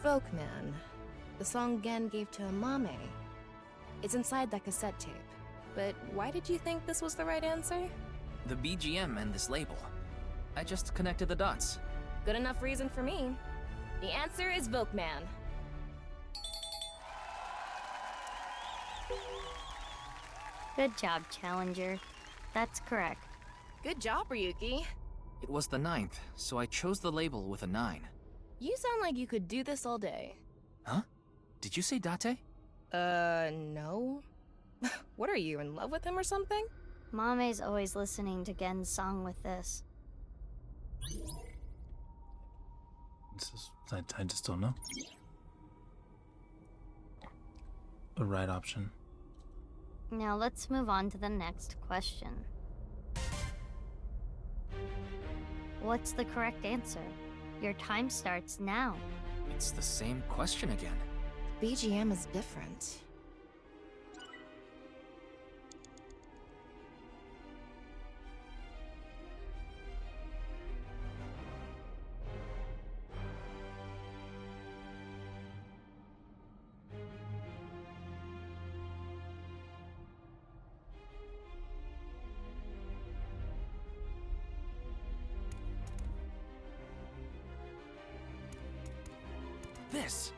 Folkman. The song Gen gave to Amame. It's inside that cassette tape. But why did you think this was the right answer? The BGM and this label. I just connected the dots. Good enough reason for me. The answer is Volkman. Good job, Challenger. That's correct. Good job, Ryuki. It was the 9th, so I chose the label with a 9. You sound like you could do this all day. Huh? Did you say Date? No. What are you, in love with him or something? Mame's always listening to Gen's song with this. I just don't know. The right option. Now let's move on to the next question. What's the correct answer? Your time starts now. It's the same question again. BGM is different. This.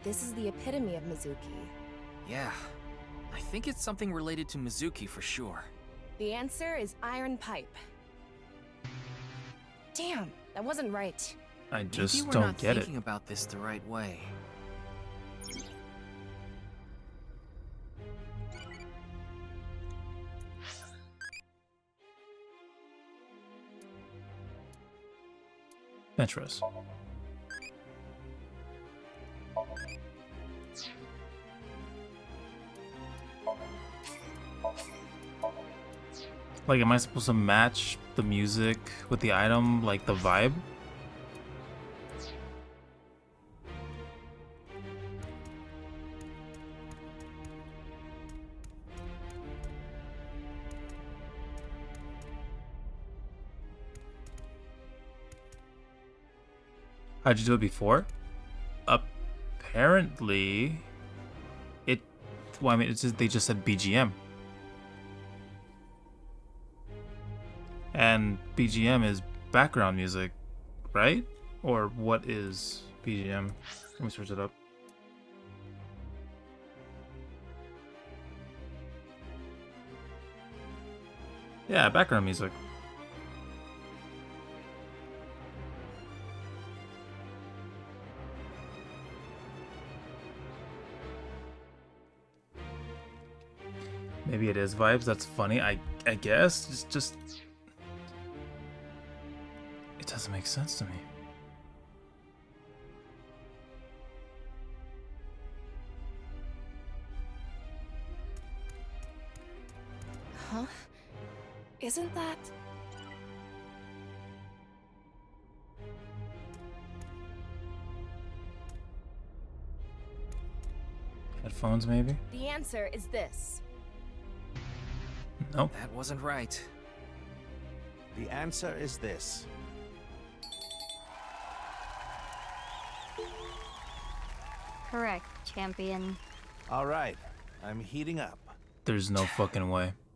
This is the epitome of Mizuki. Yeah. I think it's something related to Mizuki for sure. The answer is Iron Pipe. Damn, that wasn't right. I just Maybe we're don't not get thinking it. about this the right way. Metros. Like, am I supposed to match the music with the item, like the vibe? How'd you do it before? Apparently, well, I mean, it's just, they just said BGM. And BGM is background music, right? Or what is BGM? Let me search it up. Yeah, background music. Maybe it is vibes. That's funny. I guess. It's just it doesn't make sense to me. Huh? Isn't that... Headphones, maybe? The answer is this. Nope. That wasn't right. The answer is this. Correct, champion. All right, I'm heating up. There's no fucking way.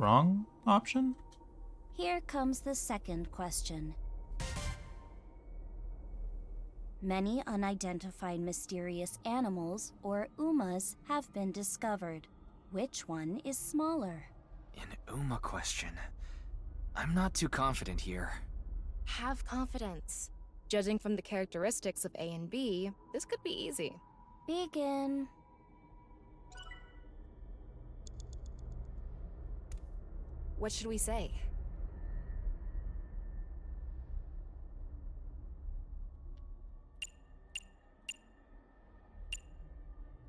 wrong option? Here comes the second question. Many unidentified mysterious animals, or UMAs, have been discovered. Which one is smaller? An UMA question. I'm not too confident here. Have confidence. Judging from the characteristics of A and B, this could be easy. Begin. What should we say?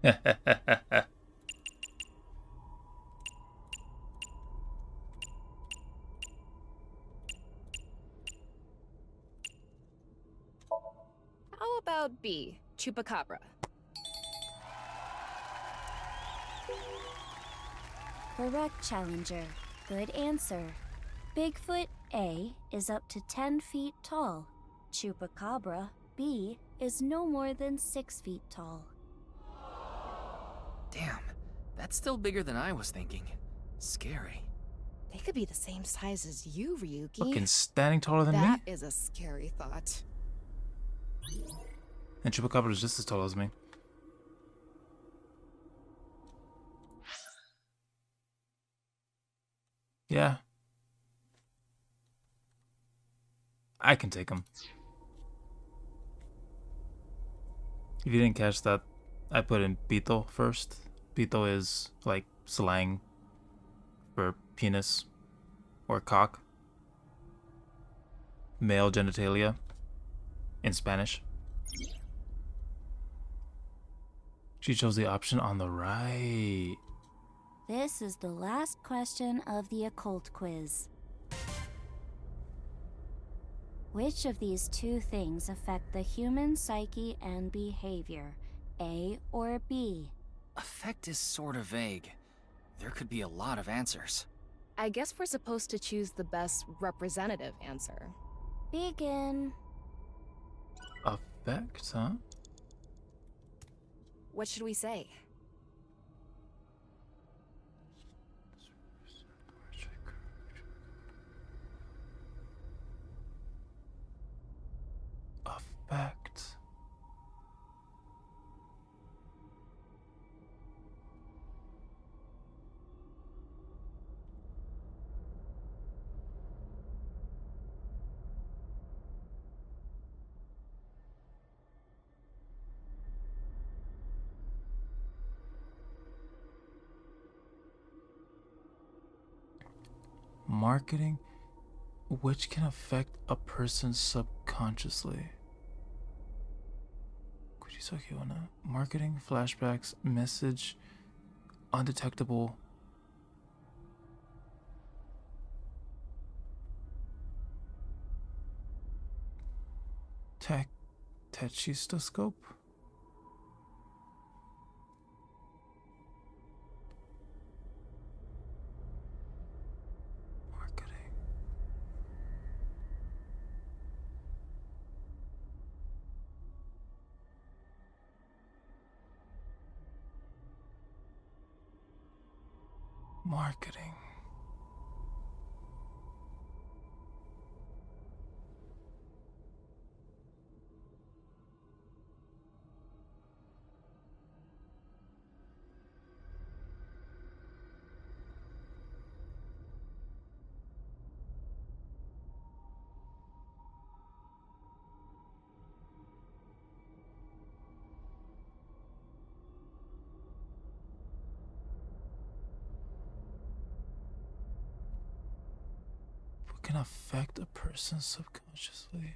How about B, Chupacabra? Correct, Challenger. Good answer. Bigfoot A is up to 10 feet tall. Chupacabra B is no more than 6 feet tall. Damn, that's still bigger than I was thinking. Scary. They could be the same size as you, Ryuki. Fucking standing taller than me? That is a scary thought. And Chupacabra is just as tall as me. Yeah. I can take him. If you didn't catch that, I put in pito first. Pito is like slang for penis or cock. Male genitalia in Spanish. She chose the option on the right. This is the last question of the occult quiz. Which of these two things affect the human psyche and behavior? A or B? Effect is sort of vague. There could be a lot of answers. I guess we're supposed to choose the best representative answer. Begin. Effect, huh? What should we say? Effect. Marketing, which can affect a person subconsciously. Marketing, flashbacks, message, undetectable. Techistoscope? Marketing. What can affect a person subconsciously?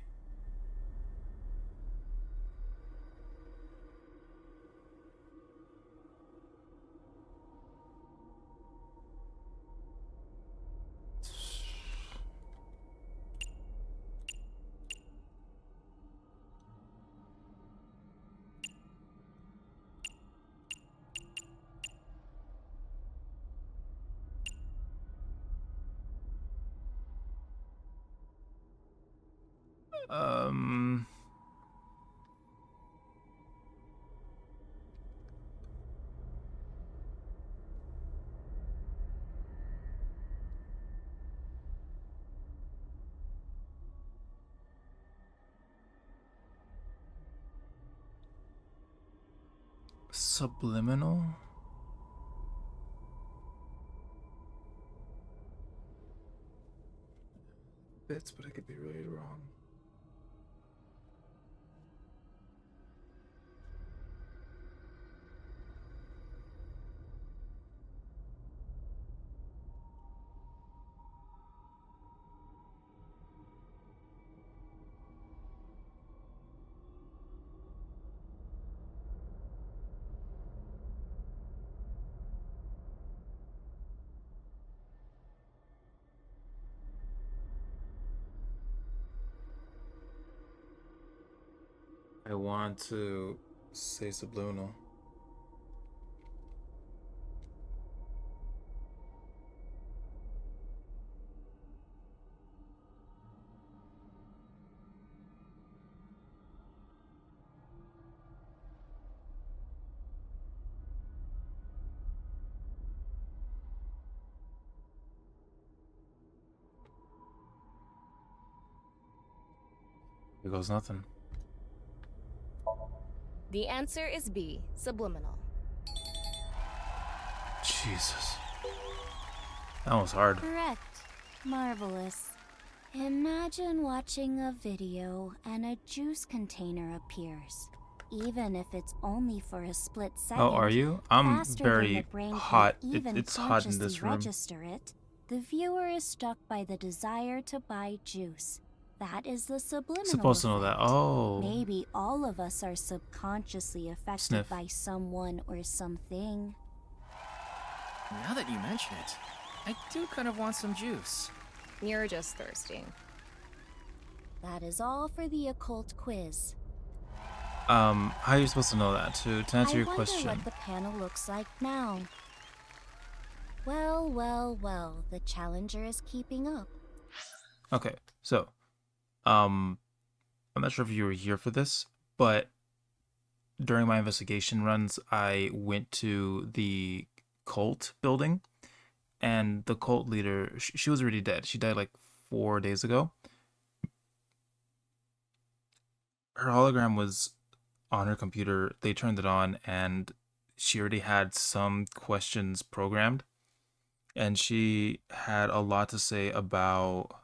Subliminal? Bits, but I could be really wrong. I want to say subliminal. Here goes nothing. The answer is B, subliminal. Jesus. That was hard. Correct. Marvelous. Imagine watching a video and a juice container appears. Even if it's only for a split second. Oh, are you? I'm faster than the very brain can hot. even It's hot in consciously this room. register it. The viewer is struck by the desire to buy juice. That is the subliminal Supposed to know that. effect. Oh. Maybe all of us are subconsciously affected Sniff. by someone or something. Now that you mention it, I do kind of want some juice. You're just thirsty. That is all for the occult quiz. How are you supposed to know that? To answer your I question. wonder what the panel looks like now. Well, well, well, the challenger is keeping up. Okay, so, I'm not sure if you were here for this, but during my investigation runs, I went to the cult building, and the cult leader, she was already dead. She died like 4 days ago. Her hologram was on her computer. They turned it on, and she already had some questions programmed, and she had a lot to say about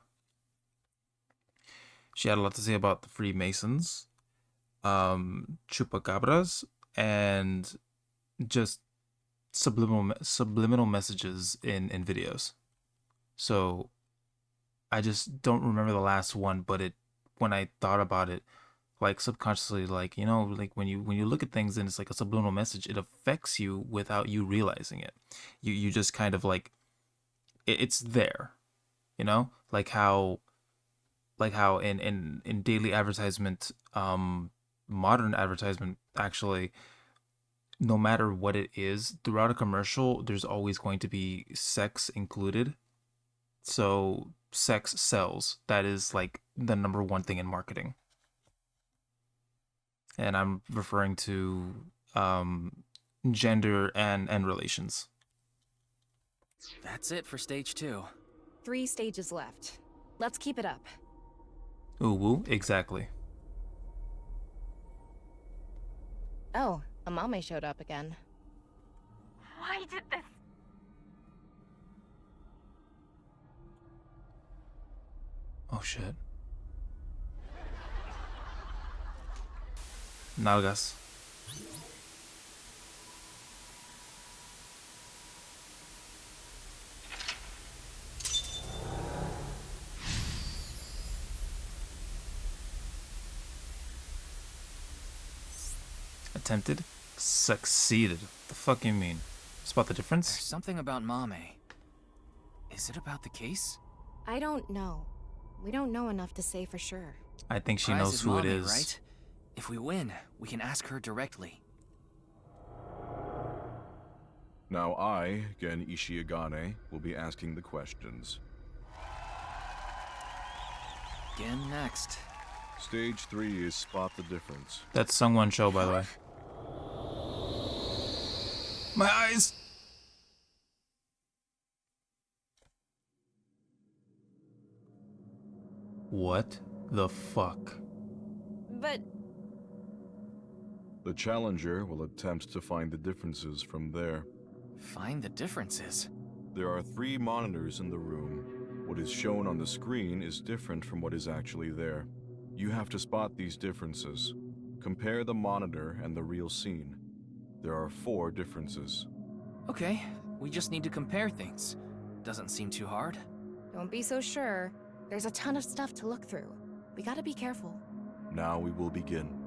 the Freemasons, chupacabras, and just subliminal messages in videos. So I just don't remember the last one, but when I thought about it, like subconsciously, like, you know, like when you look at things and it's like a subliminal message, it affects you without you realizing it. You just kind of like it's there, you know, like how in daily advertisement, modern advertisement, actually, no matter what it is, throughout a commercial, there's always going to be sex included. So sex sells. That is like the number one thing in marketing. And I'm referring to gender and relations. That's it for stage 2. 3 stages left. Let's keep it up. Ooh, woo, exactly. Oh, Amame showed up again. Why did this? Oh shit. Nalgas. Attempted, succeeded. The fuck you mean? Spot the difference? There's something about Mame. Is it about the case? I don't know. We don't know enough to say for sure. I think she Prize knows is who it Mame, is. right? If we win, we can ask her directly. Now I, Gen Ishiagane, will be asking the questions. Again next. Stage 3 is spot the difference. That's Sungwon Show, by the way. My eyes! What the fuck? But The Challenger will attempt to find the differences from there. Find the differences? There are 3 monitors in the room. What is shown on the screen is different from what is actually there. You have to spot these differences. Compare the monitor and the real scene. There are 4 differences. Okay, we just need to compare things. Doesn't seem too hard. Don't be so sure. There's a ton of stuff to look through. We gotta be careful. Now we will begin.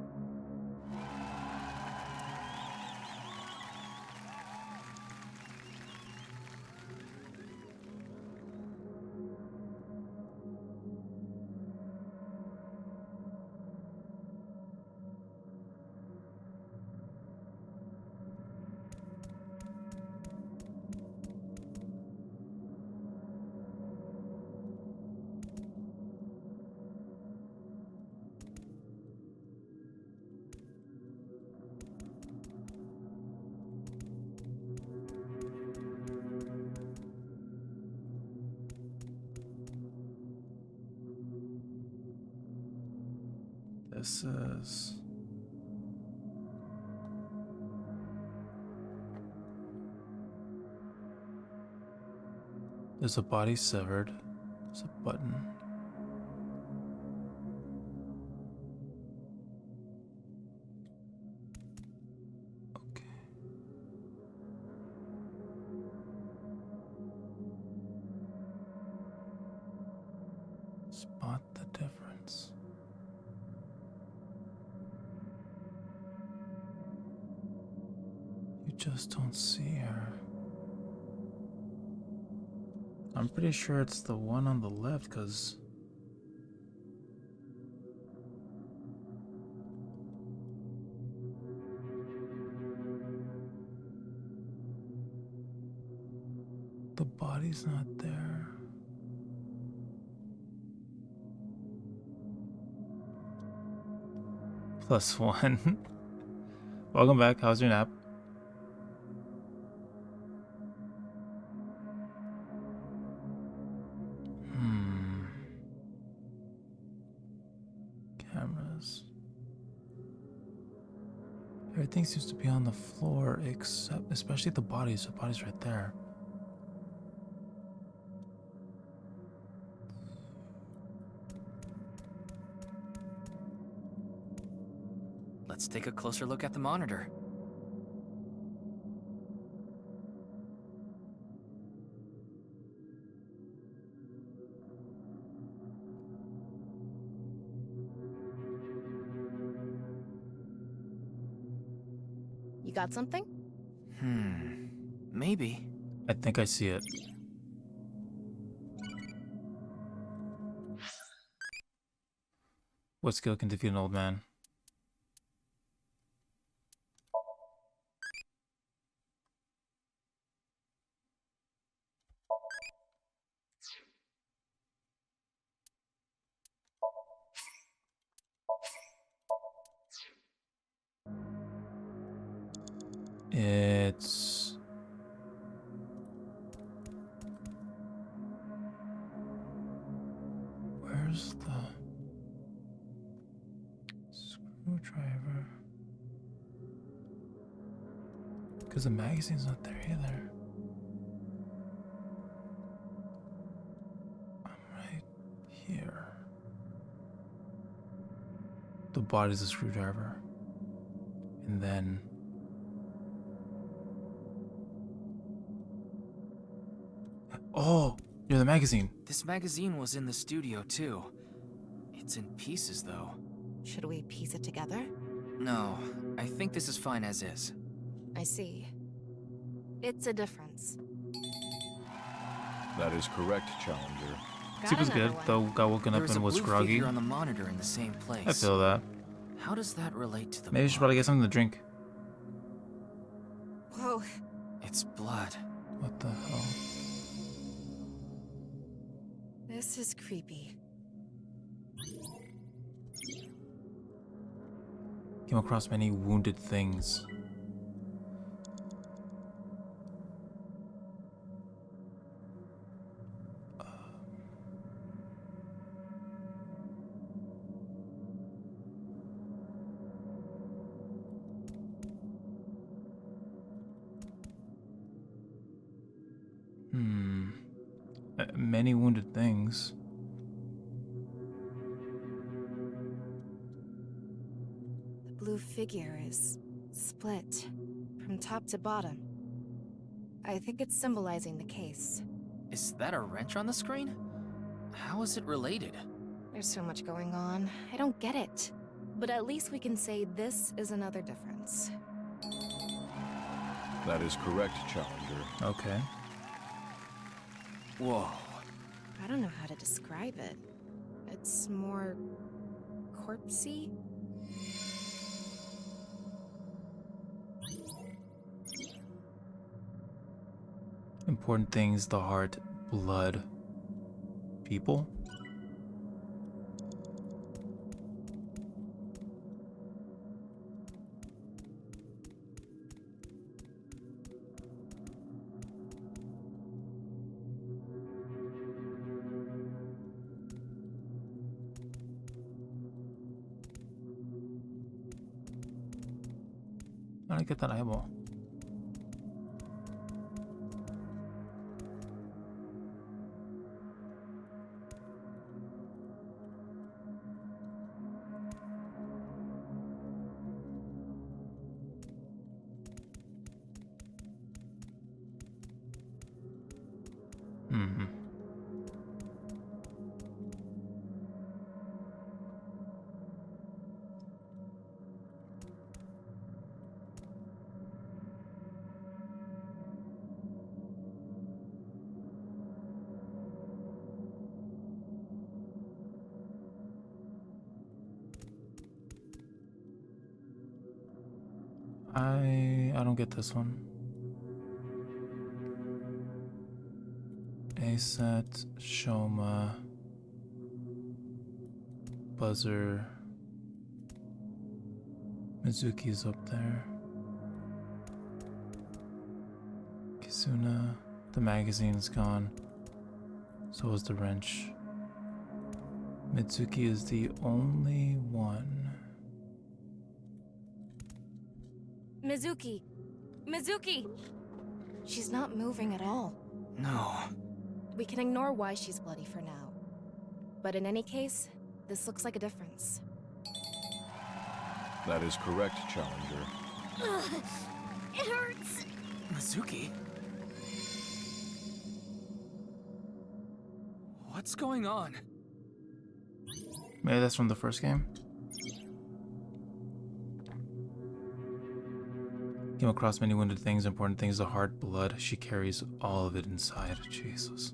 This is... There's a body severed. There's a button. Okay. Spot the difference. You just don't see her. I'm pretty sure it's the one on the left, because the body's not there. +1. Welcome back. How's your nap? Cameras. Everything seems to be on the floor except, especially the bodies. The body's right there. Let's take a closer look at the monitor. You got something? Maybe. I think I see it. What skill can defeat an old man? It's... Where's the screwdriver? Because the magazine's not there either. I'm right here. The body's a screwdriver. And then... Oh, you're the magazine. This magazine was in the studio too. It's in pieces though. Should we piece it together? No, I think this is fine as is. I see. It's a difference. That is correct, Challenger. Sleep was good, though got woken up and was groggy. Figure on the monitor in the same place. I feel that. How does that relate to the Maybe you should probably get something to drink. Whoa. It's blood. What the hell? This is creepy. Came across many wounded things. Many wounded things. The blue figure is split from top to bottom. I think it's symbolizing the case. Is that a wrench on the screen? How is it related? There's so much going on. I don't get it. But at least we can say this is another difference. That is correct, Challenger. Okay. Whoa. I don't know how to describe it. It's more corpsey. Important things, the heart, blood, people. How did I get that eyeball? Mm-hmm. I don't get this one. Aset, Shoma, Buzzer, Mizuki's up there. Kizuna, the magazine's gone. So is the wrench. Mitsuki is the only one. Mizuki! Mizuki! She's not moving at all. No. We can ignore why she's bloody for now. But in any case, this looks like a difference. That is correct, Challenger. Ugh, it hurts. Mizuki? What's going on? Maybe that's from the first game. Came across many wounded things, important things, the heart, blood. She carries all of it inside. Jesus.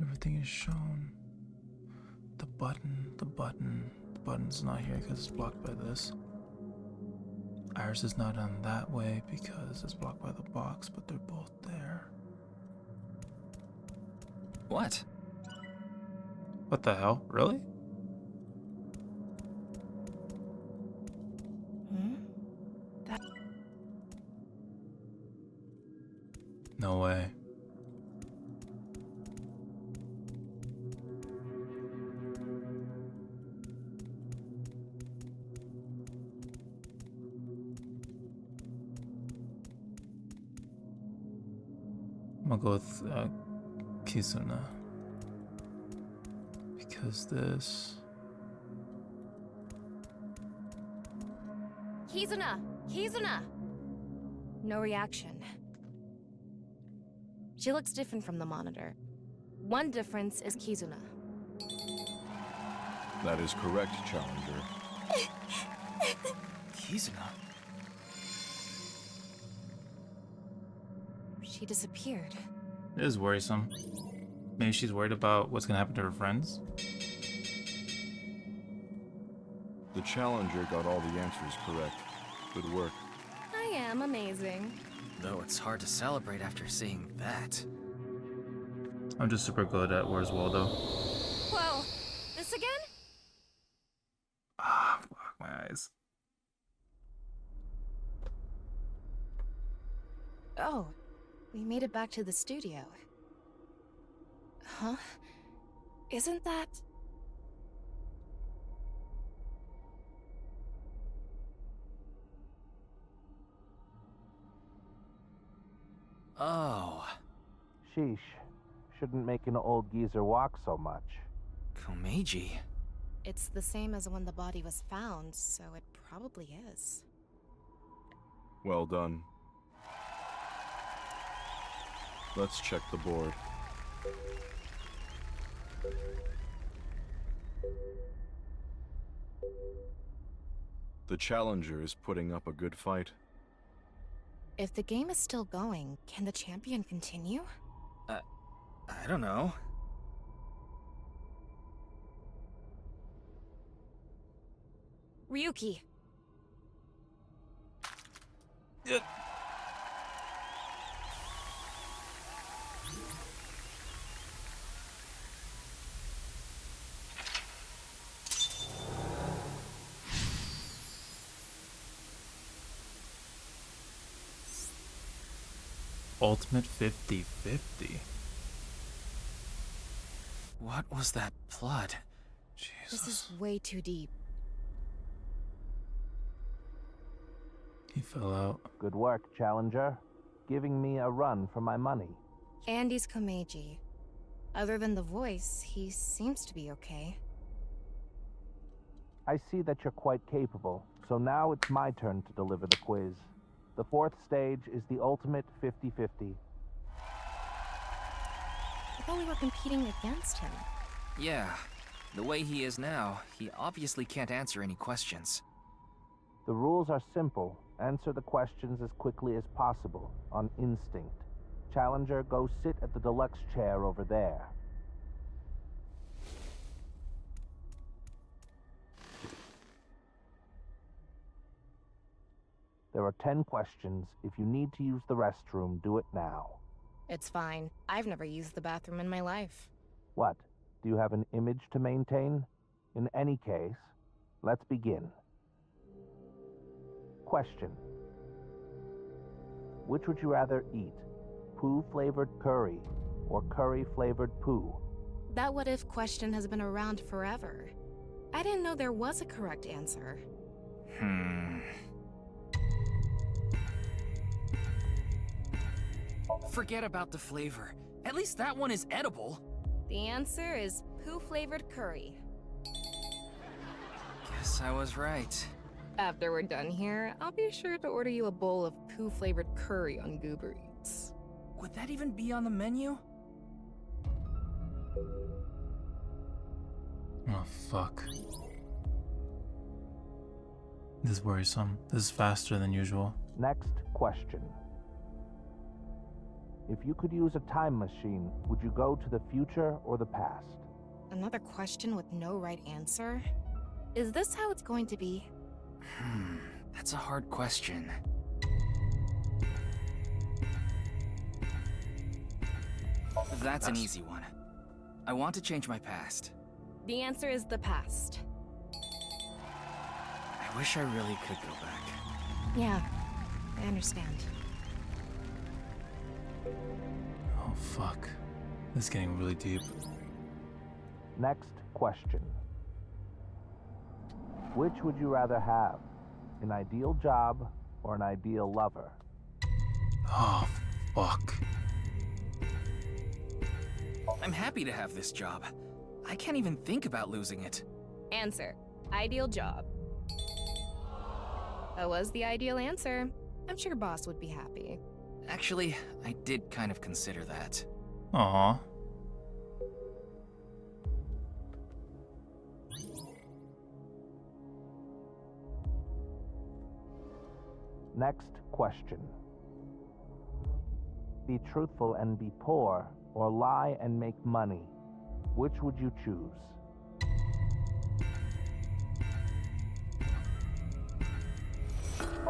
Everything is shown. The button's not here because it's blocked by this. Iris is not on that way because it's blocked by the box, but they're both there. What? What the hell? Really? No way. I'm gonna go with Kizuna. Because this... Kizuna! Kizuna! No reaction. She looks different from the monitor. One difference is Kizuna. That is correct, Challenger. Kizuna? She disappeared. It is worrisome. Maybe she's worried about what's gonna happen to her friends. The Challenger got all the answers correct. Good work. I am amazing. Though it's hard to celebrate after seeing that. I'm just super good at Where's Waldo. Whoa! This again? Ah, fuck my eyes. Oh, We made it back to the studio. Huh? Isn't that... Oh. Sheesh. Shouldn't make an old geezer walk so much. Komeiji. It's the same as when the body was found, so it probably is. Well done. Let's check the board. The challenger is putting up a good fight. If the game is still going, can the champion continue? I don't know. Ryuki! Ultimate 50-50. What was that blood? This is way too deep. He fell out. Good work, challenger. Giving me a run for my money. Andy's Komeiji. Other than the voice, he seems to be okay. I see that you're quite capable, so now it's my turn to deliver the quiz. The fourth stage is the ultimate 50-50. I thought we were competing against him. Yeah. The way he is now, he obviously can't answer any questions. The rules are simple. Answer the questions as quickly as possible, on instinct. Challenger, go sit at the deluxe chair over there. There are 10 questions. If you need to use the restroom, do it now. It's fine. I've never used the bathroom in my life. What? Do you have an image to maintain? In any case, let's begin. Question. Which would you rather eat? Poo-flavored curry or curry-flavored poo? That what-if question has been around forever. I didn't know there was a correct answer. Forget about the flavor. At least that one is edible. The answer is poo-flavored curry. Guess I was right. After we're done here, I'll be sure to order you a bowl of poo-flavored curry on Goober Eats. Would that even be on the menu? Oh, fuck. This is worrisome. This is faster than usual. Next question. If you could use a time machine, would you go to the future or the past? Another question with no right answer? Is this how it's going to be? That's a hard question. That's an easy one. I want to change my past. The answer is the past. I wish I really could go back. Yeah, I understand. Oh, fuck. This is getting really deep. Next question. Which would you rather have? An ideal job or an ideal lover? Oh, fuck. I'm happy to have this job. I can't even think about losing it. Answer. Ideal job. That was the ideal answer. I'm sure boss would be happy. Actually, I did kind of consider that. Aww. Next question. Be truthful and be poor, or lie and make money. Which would you choose?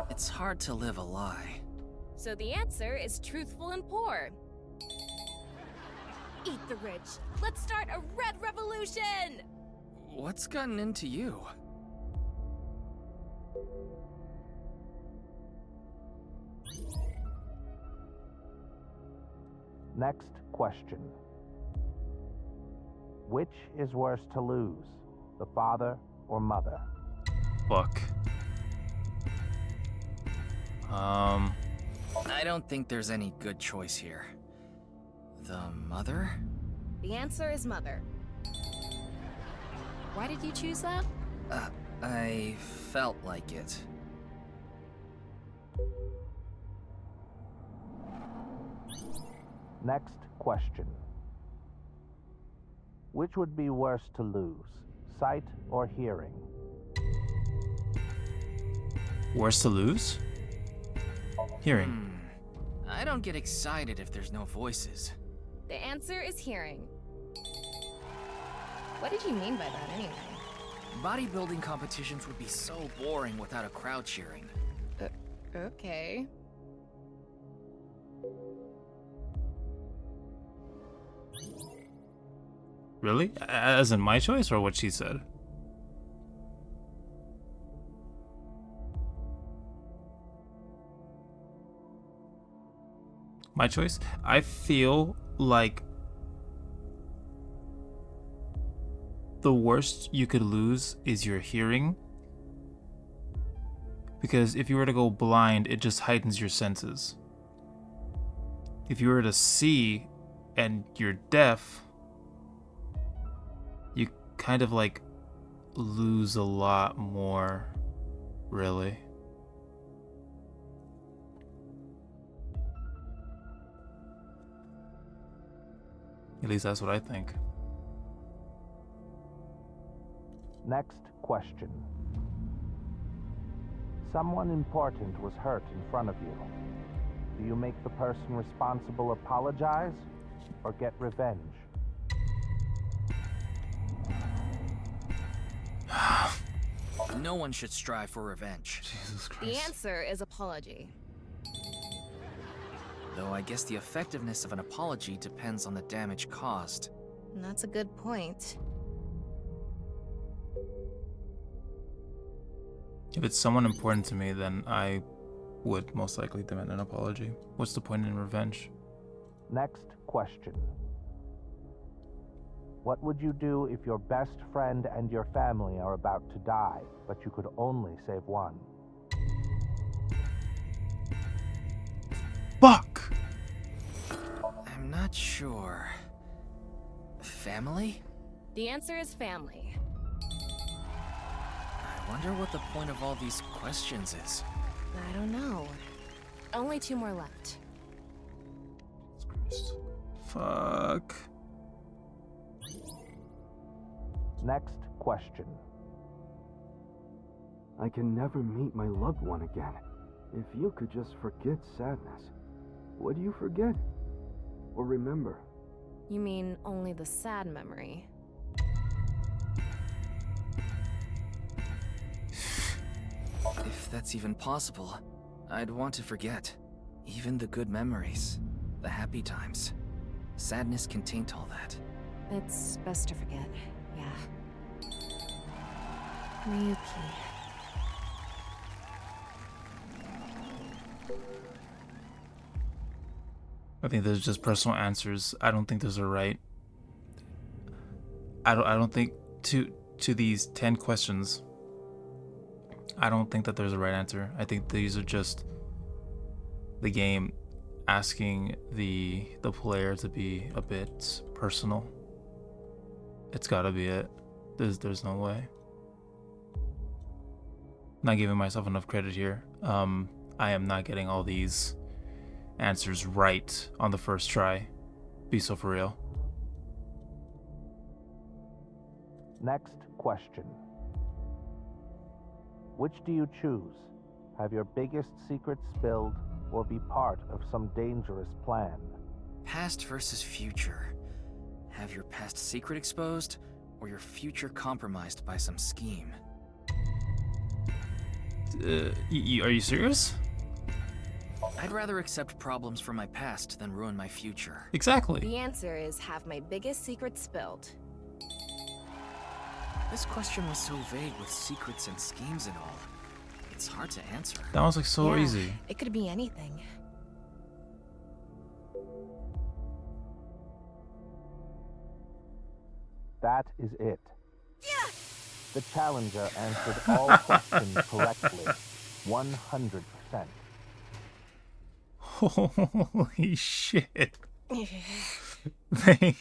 It's hard to live a lie. So the answer is truthful and poor. Eat the rich. Let's start a red revolution! What's gotten into you? Next question. Which is worse to lose, the father or mother? Fuck. I don't think there's any good choice here. The mother? The answer is mother. Why did you choose that? I felt like it. Next question. Which would be worse to lose, sight or hearing? Worse to lose? Hearing. I don't get excited if there's no voices. The answer is hearing. What did you mean by that anyway? Bodybuilding competitions would be so boring without a crowd cheering. Okay. Really? As in my choice or what she said? My choice? I feel like the worst you could lose is your hearing. Because if you were to go blind, it just heightens your senses. If you were to see and you're deaf, you kind of like lose a lot more, really. At least that's what I think. Next question. Someone important was hurt in front of you. Do you make the person responsible apologize or get revenge? No one should strive for revenge. Jesus Christ. The answer is apology. Though I guess the effectiveness of an apology depends on the damage caused. And that's a good point. If it's someone important to me, then I would most likely demand an apology. What's the point in revenge? Next question. What would you do if your best friend and your family are about to die, but you could only save one? Fuck! I'm not sure. Family? The answer is family. I wonder what the point of all these questions is. I don't know. Only 2 more left. Fuck. Next question. I can never meet my loved one again. If you could just forget sadness, what do you forget? Or remember? You mean only the sad memory? If that's even possible, I'd want to forget. Even the good memories, the happy times. Sadness can taint all that. It's best to forget, yeah. Ryuki. I think there's just personal answers. I don't think there's a right. I don't think to these 10 questions, I don't think that there's a right answer. I think these are just the game asking the player to be a bit personal. It's gotta be it. There's no way. Not giving myself enough credit here. I am not getting all these answers right on the first try. Be so for real. Next question. Which do you choose? Have your biggest secret spilled or be part of some dangerous plan? Past versus future. Have your past secret exposed, or your future compromised by some scheme? Are you serious? I'd rather accept problems from my past than ruin my future. Exactly. The answer is have my biggest secret spilled. This question was so vague with secrets and schemes and all. It's hard to answer. That was like so Yeah, easy. It could be anything. That is it. The challenger answered all questions correctly. 100%. Holy shit. they,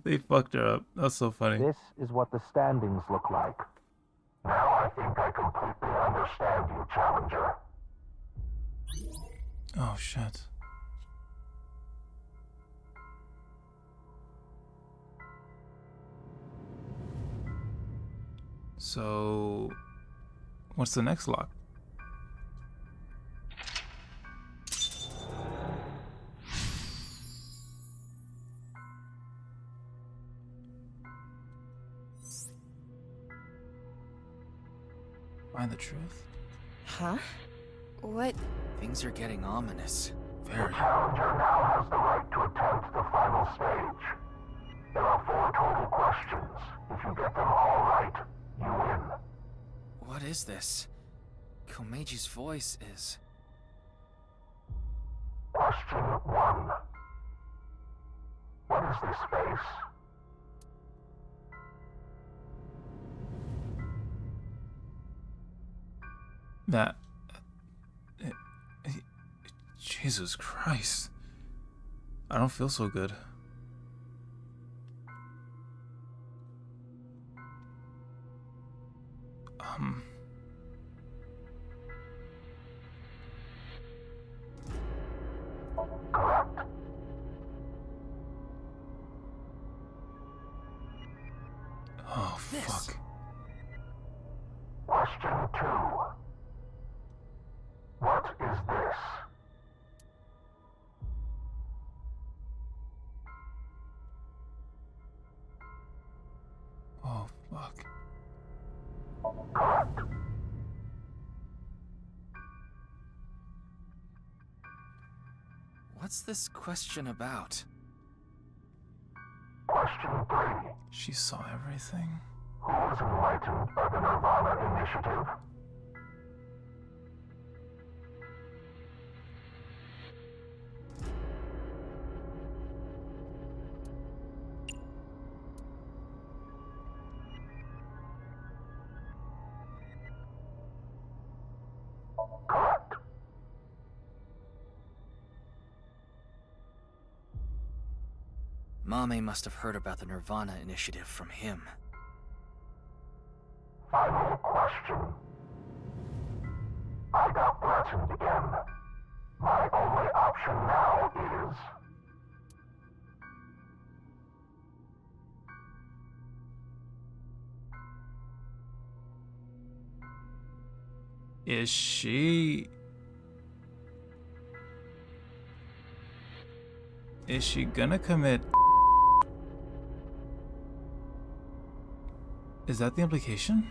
they fucked her up. That's so funny. This is what the standings look like. Now I think I completely understand you, challenger. Oh shit. So, what's the next lock? Find the truth? Huh? What? Things are getting ominous. The challenger now has the right to attempt the final stage. There are 4 total questions. If you get them all right, you win. What is this? Komeji's voice is... Question 1. What is this face? That... Jesus Christ. I don't feel so good. Correct. Oh, fuck. Question 2. What is this? Oh, fuck. Correct. What's this question about? Question 3. She saw everything. Who was enlightened by the nirvanA initiative? Correct. Mame must have heard about the nirvanA initiative from him. Final question. I got threatened again. My only option now is... Is she gonna commit? Is that the implication?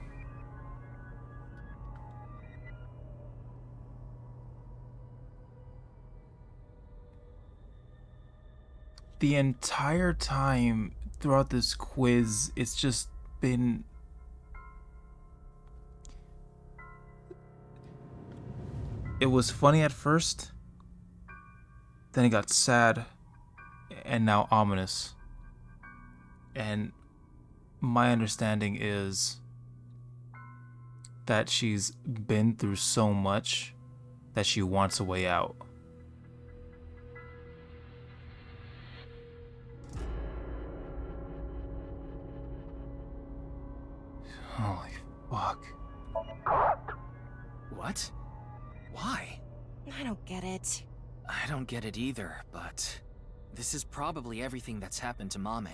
The entire time throughout this quiz, it's just been... It was funny at first, then it got sad, and now ominous. And my understanding is that she's been through so much that she wants a way out. Holy fuck. What? Why? I don't get it. I don't get it either, but this is probably everything that's happened to Mame.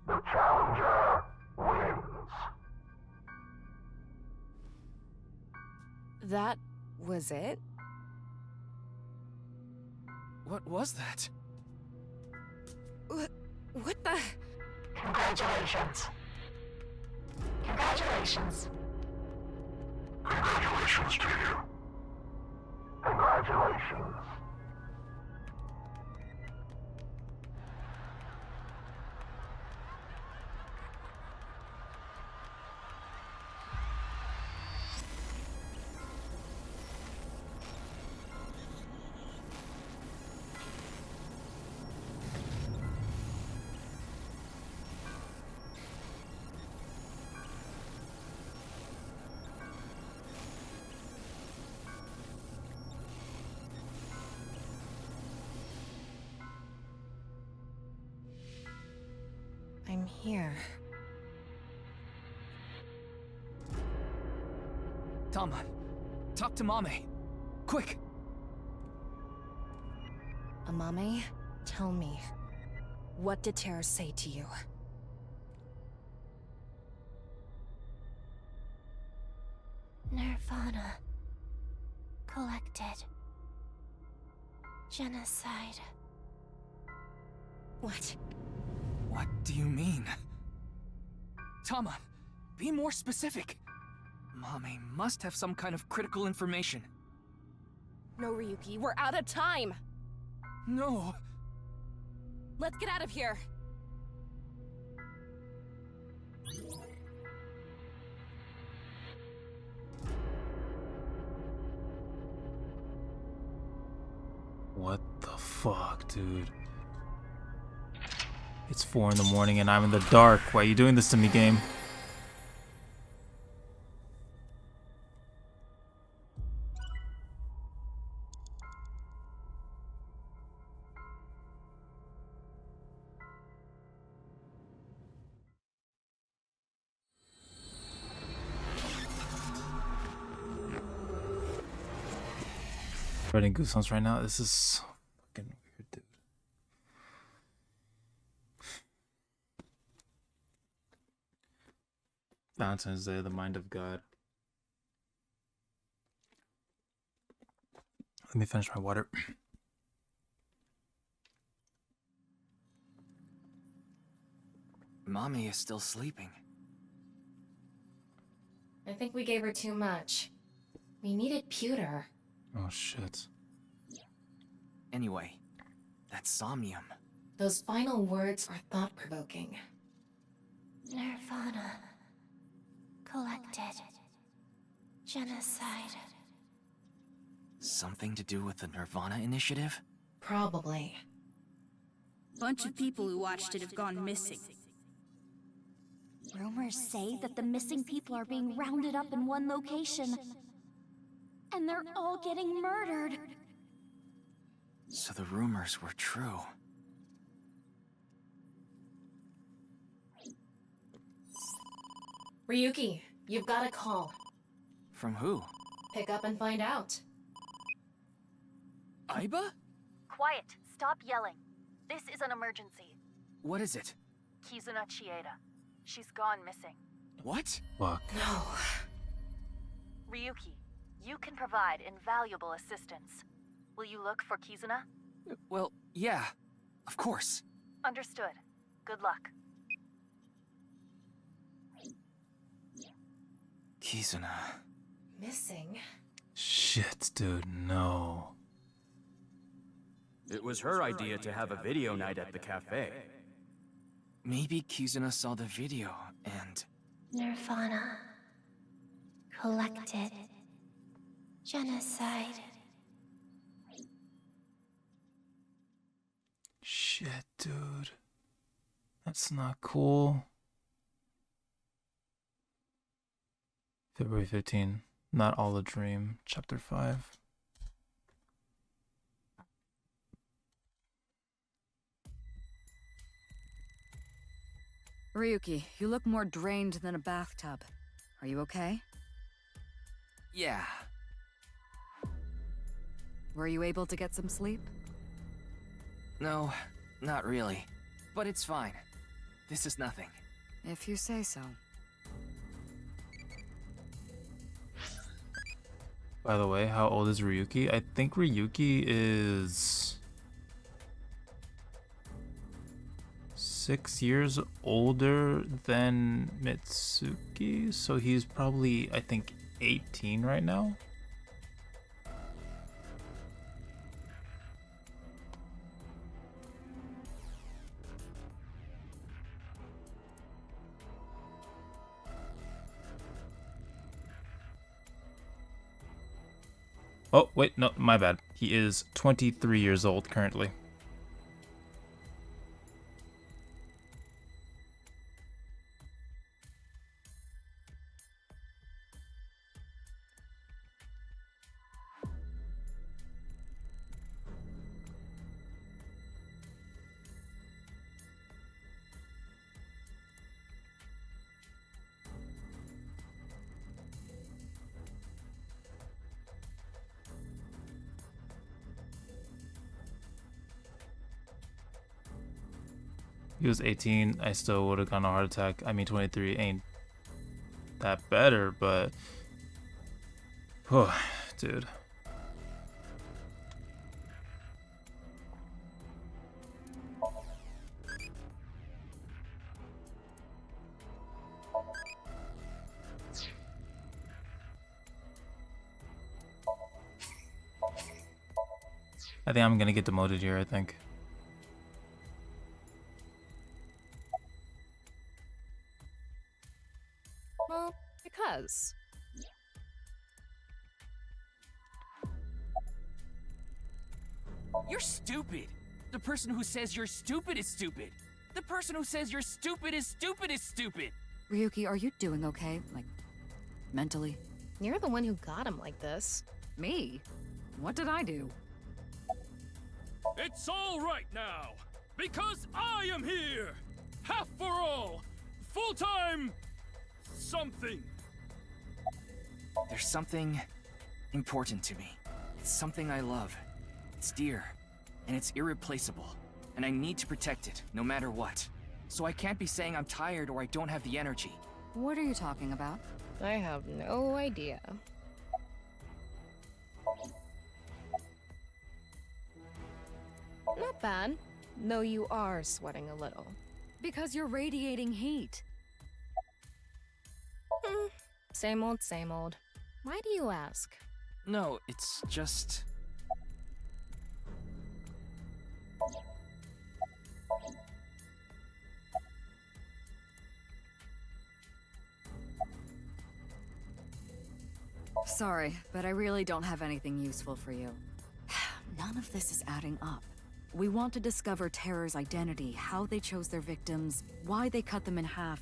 The challenger wins. That was it? What was that? What the? Congratulations. Congratulations. Congratulations to you. Congratulations. here. Tama, talk to Mame. Quick! Amame, tell me, what did Terra say to you? nirvanA. Collected. Genocide. What? What do you mean? Tama, be more specific. Mame must have some kind of critical information. No, Ryuki, we're out of time! No! Let's get out of here! What the fuck, dude? It's 4 in the morning and I'm in the dark. Why are you doing this to me, game? Getting goosebumps right now. This is so fucking weird, dude. Valentine's Day, the mind of God. Let me finish my water. Mame is still sleeping. I think we gave her too much. We needed pewter. Oh shit. Anyway, that's Somnium. Those final words are thought-provoking. nirvanA. Collected. Genocide. Something to do with the nirvanA initiative? Probably. Bunch of people who watched it have gone missing. Rumors say that the missing people are being rounded up in one location. And they're all getting murdered. So the rumors were true. Ryuki, you've got a call. From who? Pick up and find out. Aiba? Quiet. Stop yelling. This is an emergency. What is it? Kizuna Chieda. She's gone missing. What? Fuck. No. Ryuki, you can provide invaluable assistance. Will you look for Kizuna? Well, yeah. Of course. Understood. Good luck. Kizuna. Missing? Shit, dude, no. It was her idea to have a video night at the cafe. Maybe Kizuna saw the video and... nirvanA. Collected. Genocide. Shit, dude. That's not cool. February 15. Not all a dream. Chapter 5. Ryuki, you look more drained than a bathtub. Are you okay? Yeah. Were you able to get some sleep? No, not really. But it's fine. This is nothing. If you say so. By the way, how old is Ryuki? I think Ryuki is 6 years older than Mitsuki, so he's probably, I think, 18 right now. Oh, wait, no, my bad. He is 23 years old currently. he was 18, I still would have gotten a heart attack. I mean, 23 ain't that better, but oh, dude. I think I'm gonna get demoted here, I think. Well, because. You're stupid. The person who says you're stupid is stupid. The person who says you're stupid is stupid is stupid. Ryuki, are you doing okay? Like, mentally? You're the one who got him like this. Me? What did I do? It's all right now, because I am here! Half for all! Full-time... something! There's something important to me. It's something I love. It's dear, and it's irreplaceable, and I need to protect it, no matter what. So I can't be saying I'm tired or I don't have the energy. What are you talking about? I have no idea. Not bad, though you are sweating a little. Because you're radiating heat. Same old, same old. Why do you ask? No, it's just... Sorry, but I really don't have anything useful for you. None of this is adding up. We want to discover Terror's identity, how they chose their victims, why they cut them in half.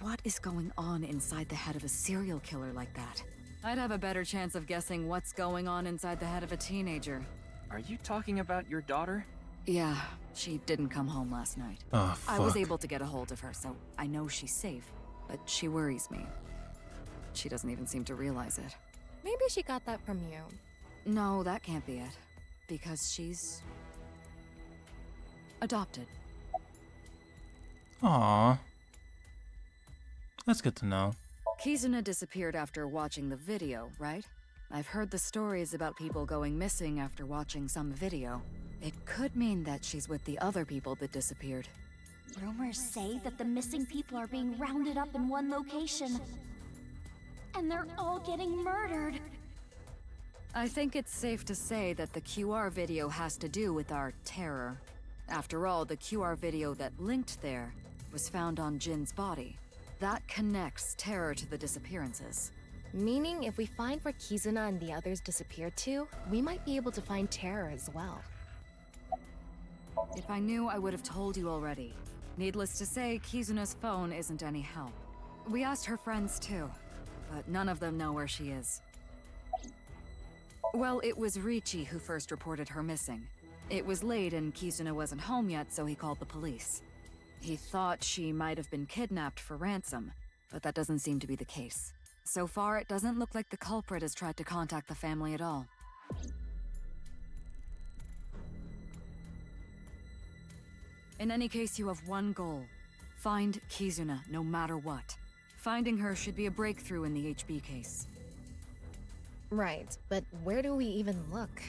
What is going on inside the head of a serial killer like that? I'd have a better chance of guessing what's going on inside the head of a teenager. Are you talking about your daughter? Yeah, she didn't come home last night. Oh, fuck. I was able to get a hold of her, so I know she's safe. But she worries me. She doesn't even seem to realize it. Maybe she got that from you. No, that can't be it. Because she's... adopted. Aww. That's good to know. Kizuna disappeared after watching the video, right? I've heard the stories about people going missing after watching some video. It could mean that she's with the other people that disappeared. Rumors say that the missing people are being rounded up in one location. And they're all getting murdered. I think it's safe to say that the QR video has to do with our terror. After all, the QR video that linked there was found on Jin's body. That connects terror to the disappearances. Meaning, if we find where Kizuna and the others disappeared to, we might be able to find terror as well. If I knew, I would have told you already. Needless to say, Kizuna's phone isn't any help. We asked her friends too, but none of them know where she is. Well, it was Ricci who first reported her missing. It was late and Kizuna wasn't home yet, so he called the police. He thought she might have been kidnapped for ransom, but that doesn't seem to be the case. So far, it doesn't look like the culprit has tried to contact the family at all. In any case, you have one goal. Find Kizuna, no matter what. Finding her should be a breakthrough in the HB case. Right, but where do we even look?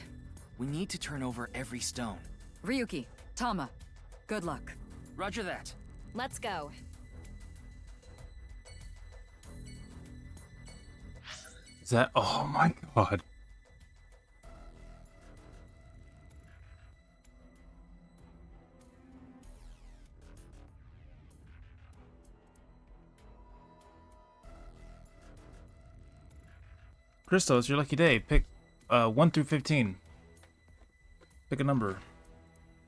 We need to turn over every stone. Ryuki, Tama, good luck. Roger that. Let's go. Is that... oh my god. Crystal, it's your lucky day. Pick 1 through 15. Pick a number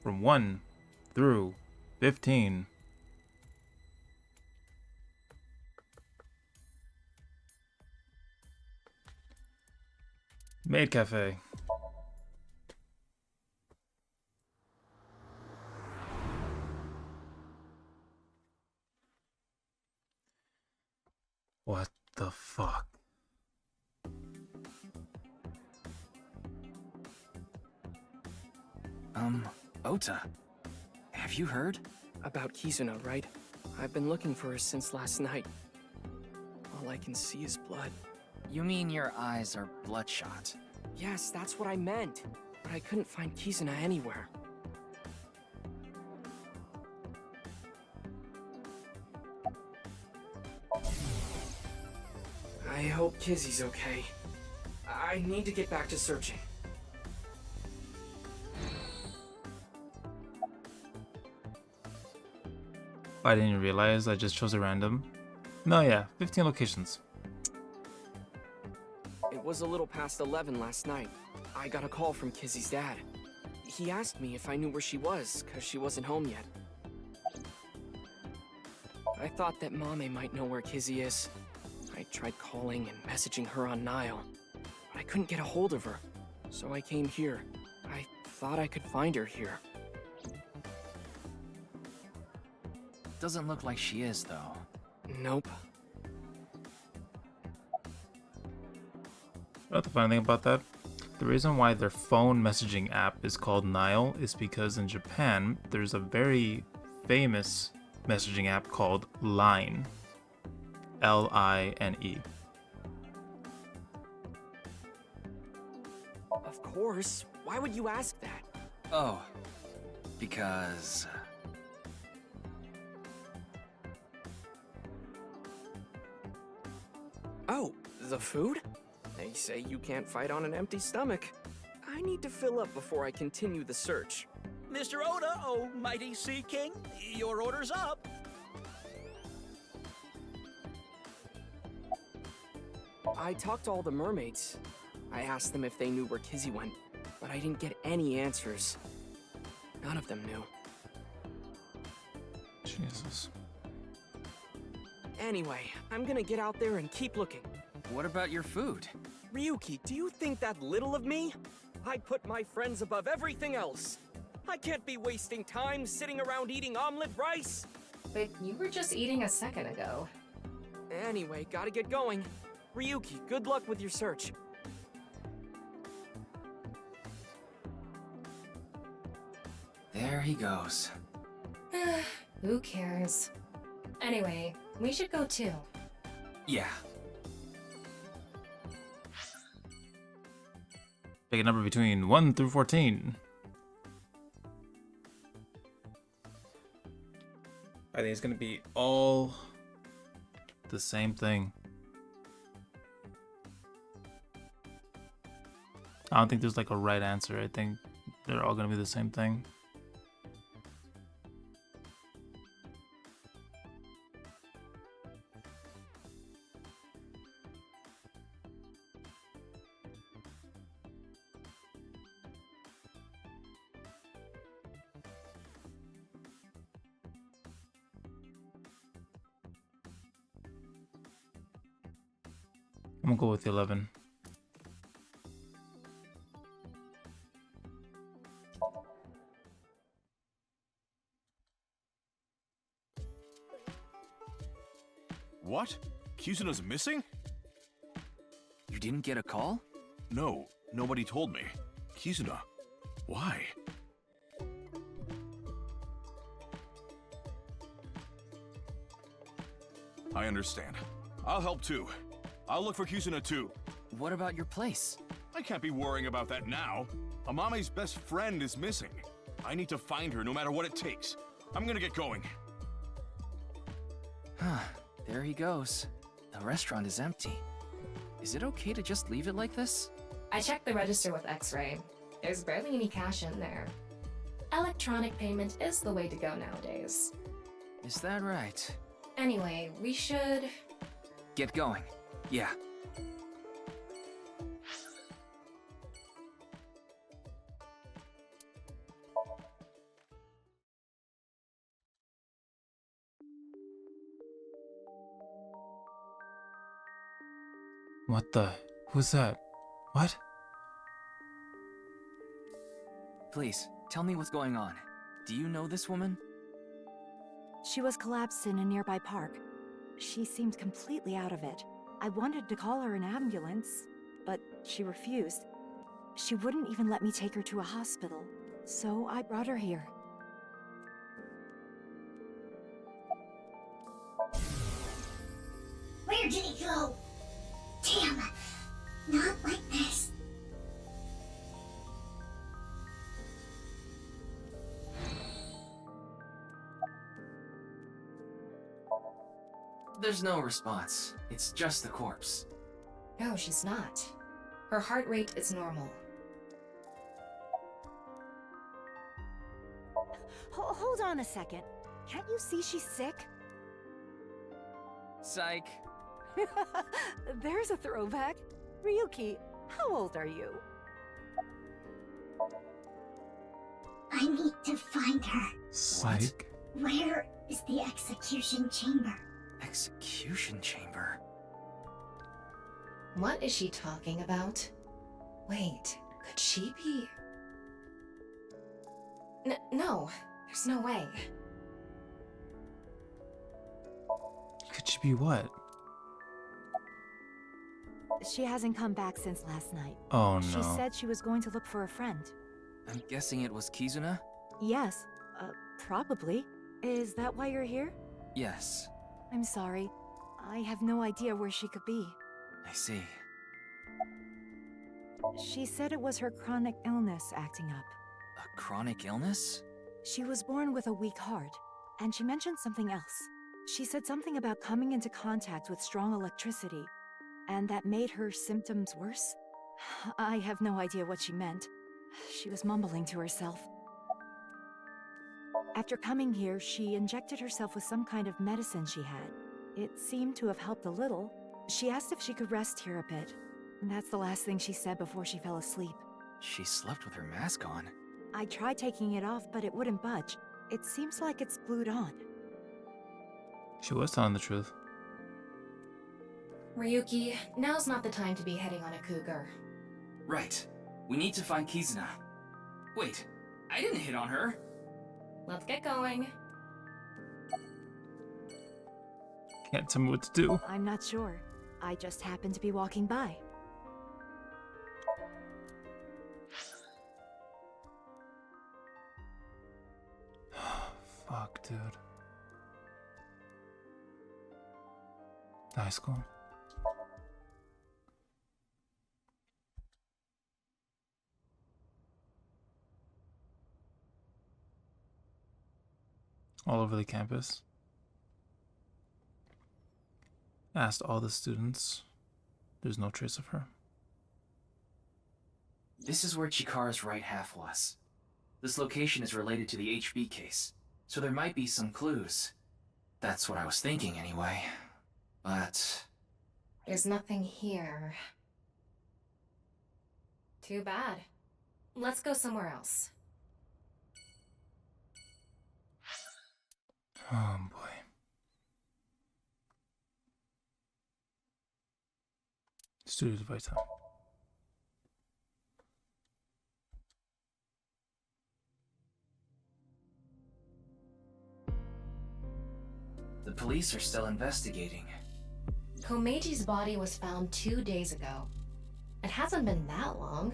from 1 through 15. Maid Cafe. What the fuck? Ota, have you heard? About Kizuna, right? I've been looking for her since last night. All I can see is blood. You mean your eyes are bloodshot? Yes, that's what I meant. But I couldn't find Kizuna anywhere. I hope Kizzy's okay. I need to get back to searching. I didn't realize I just chose a random. No, yeah, 15 locations. It was a little past 11 last night. I got a call from Kizzy's dad. He asked me if I knew where she was, because she wasn't home yet. I thought that Mame might know where Kizzy is. I tried calling and messaging her on Nile, but I couldn't get a hold of her. So I came here. I thought I could find her here. Doesn't look like she is, though. Nope. You know what the funny thing about that? The reason why their phone messaging app is called Nile is because in Japan, there's a very famous messaging app called Line. L-I-N-E. Of course. Why would you ask that? Oh, because... Oh, the food? They say you can't fight on an empty stomach. I need to fill up before I continue the search. Mr. Oda, oh mighty Sea King, your order's up. I talked to all the mermaids. I asked them if they knew where Kizzy went, but I didn't get any answers. None of them knew. Jesus. Anyway, I'm gonna get out there and keep looking. What about your food? Ryuki, do you think that little of me? I put my friends above everything else. I can't be wasting time sitting around eating omelet rice. But you were just eating a second ago. Anyway, gotta get going. Ryuki, good luck with your search. There he goes. Who cares? Anyway, we should go too. Yeah. Pick a number between 1 through 14. I think it's gonna be all the same thing. I don't think there's like a right answer. I think they're all gonna be the same thing. I'm gonna go with 11. What? Kizuna's missing? You didn't get a call? No, nobody told me. Kizuna, why? I understand. I'll help too. I'll look for Kizuna too. What about your place? I can't be worrying about that now. Amame's best friend is missing. I need to find her no matter what it takes. I'm gonna get going. There he goes. The restaurant is empty. Is it okay to just leave it like this? I checked the register with X-Ray. There's barely any cash in there. Electronic payment is the way to go nowadays. Is that right? Anyway, we should... Get going. Yeah. What the? Who's that? What? Please, tell me what's going on. Do you know this woman? She was collapsed in a nearby park. She seemed completely out of it. I wanted to call her an ambulance, but she refused. She wouldn't even let me take her to a hospital, so I brought her here. There's no response. It's just the corpse. No, she's not. Her heart rate is normal. Hold on a second. Can't you see she's sick? Psych. There's a throwback. Ryuki, how old are you? I need to find her. Psych. Where is the execution chamber? Execution chamber? What is she talking about? Wait, could she be... No, there's no way. Could she be what? She hasn't come back since last night. Oh no. She said she was going to look for a friend. I'm guessing it was Kizuna? Yes, probably. Is that why you're here? Yes. I'm sorry. I have no idea where she could be. I see. She said it was her chronic illness acting up. A chronic illness? She was born with a weak heart, and she mentioned something else. She said something about coming into contact with strong electricity, and that made her symptoms worse. I have no idea what she meant. She was mumbling to herself. After coming here, she injected herself with some kind of medicine she had. It seemed to have helped a little. She asked if she could rest here a bit. That's the last thing she said before she fell asleep. She slept with her mask on. I tried taking it off, but it wouldn't budge. It seems like it's glued on. She was telling the truth. Ryuki, now's not the time to be heading on a cougar. Right. We need to find Kizuna. Wait, I didn't hit on her. Let's get going. Can't tell me what to do. I'm not sure. I just happened to be walking by. Fuck, dude. High school. All over the campus. Asked all the students. There's no trace of her. This is where Chikara's right half was. This location is related to the HB case, so there might be some clues. That's what I was thinking anyway. But... There's nothing here. Too bad. Let's go somewhere else. Oh boy. Studio device time. the police are still investigating. Komeji's body was found 2 days ago. It hasn't been that long.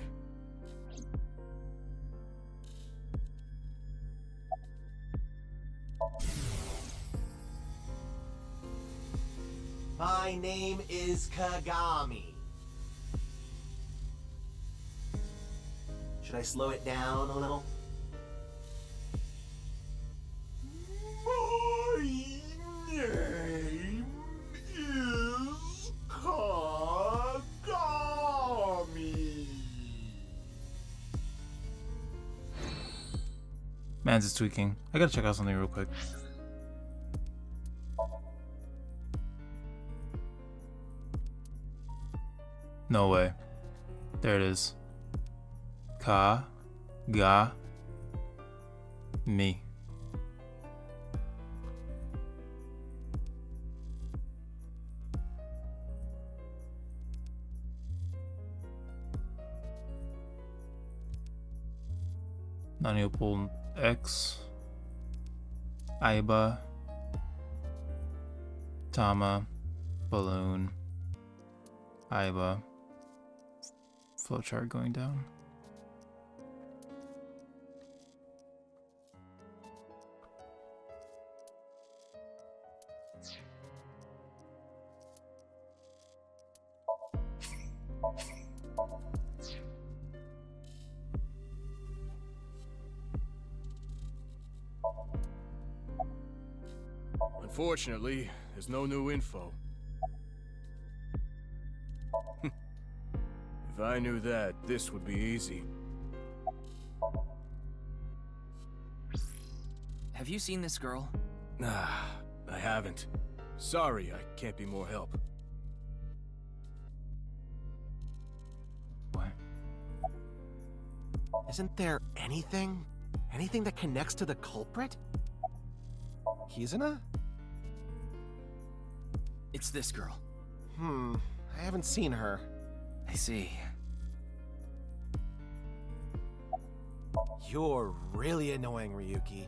My name is Kagami. Should I slow it down a little? My name is Kagami. Mans is tweaking. I gotta check out something real quick. No way. There it is. Me. Naniopol X. Aiba. Tama. Balloon. Aiba. Flowchart going down. Unfortunately, There's no new info. If I knew that, this would be easy. Have you seen this girl? Nah, I haven't. Sorry, I can't be more help. What? Isn't there anything? Anything that connects to the culprit? Kizuna? It's this girl. I haven't seen her. I see. You're really annoying, Ryuki.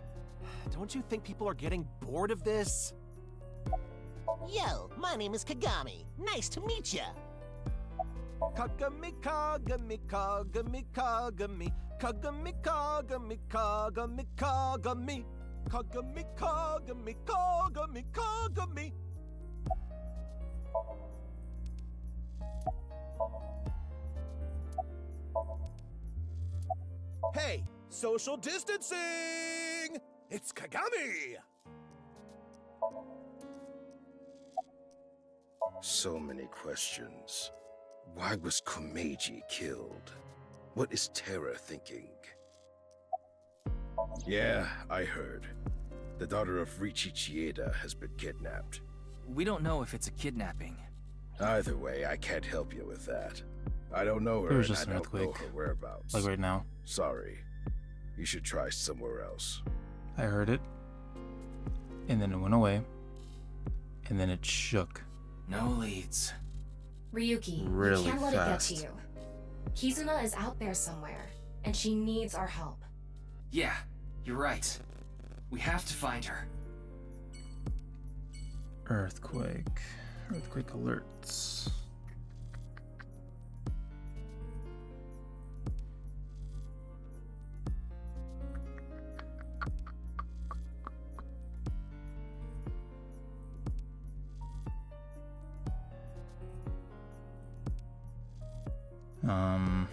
Don't you think people are getting bored of this? Yo, my name is Kagami. Nice to meet ya. Kagami, Kagami, Kagami, Kagami, Kagami, Kagami, Kagami, Kagami, Kagami, Kagami, Kagami, Kagami. Hey, social distancing! It's Kagami! So many questions. Why was Komeiji killed? What is Terra thinking? Yeah, I heard. The daughter of Riichi Chieda has been kidnapped. We don't know if it's a kidnapping. Either way, I can't help you with that. I don't know her There was and just I an don't know earthquake. her whereabouts. Like right now. Sorry. You should try somewhere else. I heard it. And then it went away. And then it shook. No leads. Ryuki, Really we can't let fast. it get to you. Kizuna is out there somewhere, and she needs our help. Yeah, you're right. We have to find her. Earthquake. Earthquake alerts. Um,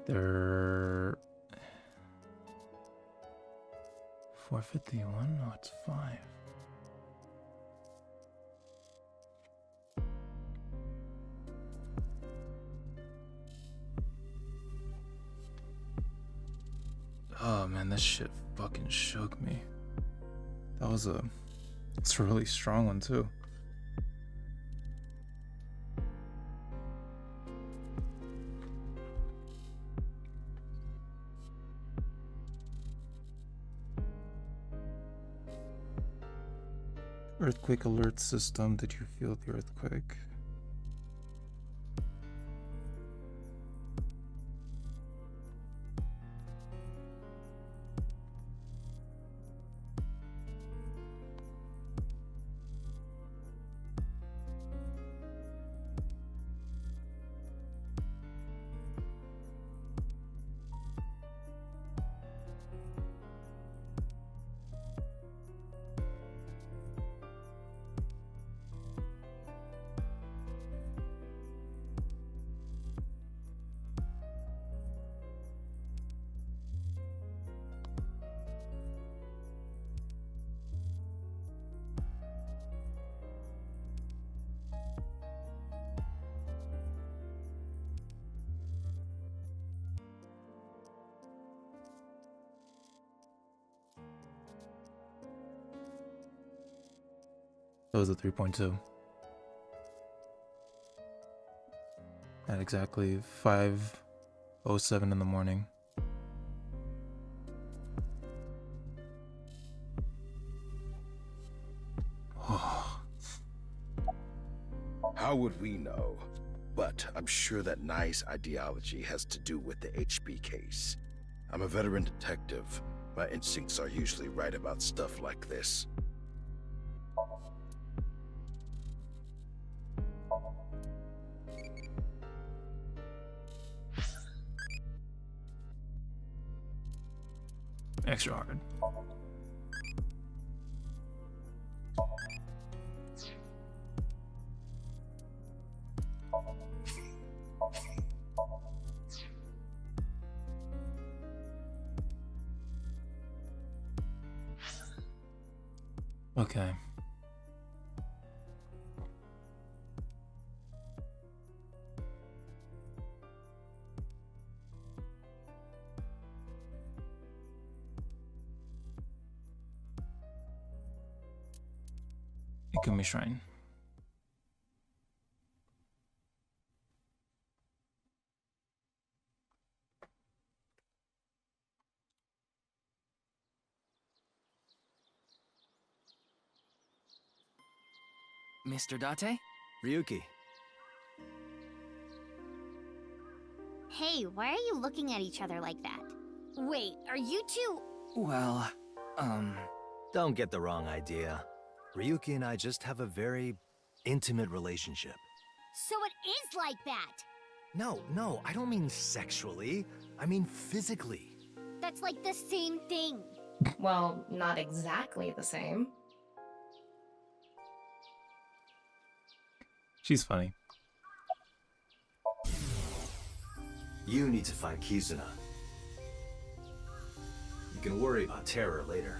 they're 451. No, it's 5. Oh man, this shit fucking shook me. It's a really strong one too. Earthquake alert system. Did you feel the earthquake? That was a 3.2. At exactly 5:07 in the morning. How would we know? But I'm sure that Nai's ideology has to do with the HB case. I'm a veteran detective. My instincts are usually right about stuff like this. extra hard. Okay. Ikumi Shrine. Mr. Date? Ryuki. Hey, why are you looking at each other like that? Wait, are you two? Well, Don't get the wrong idea. Ryuki and I just have a very intimate relationship. So it is like that! No, I don't mean sexually. I mean physically. That's like the same thing. Well, not exactly the same. She's funny. You need to find Kizuna. You can worry about terror later.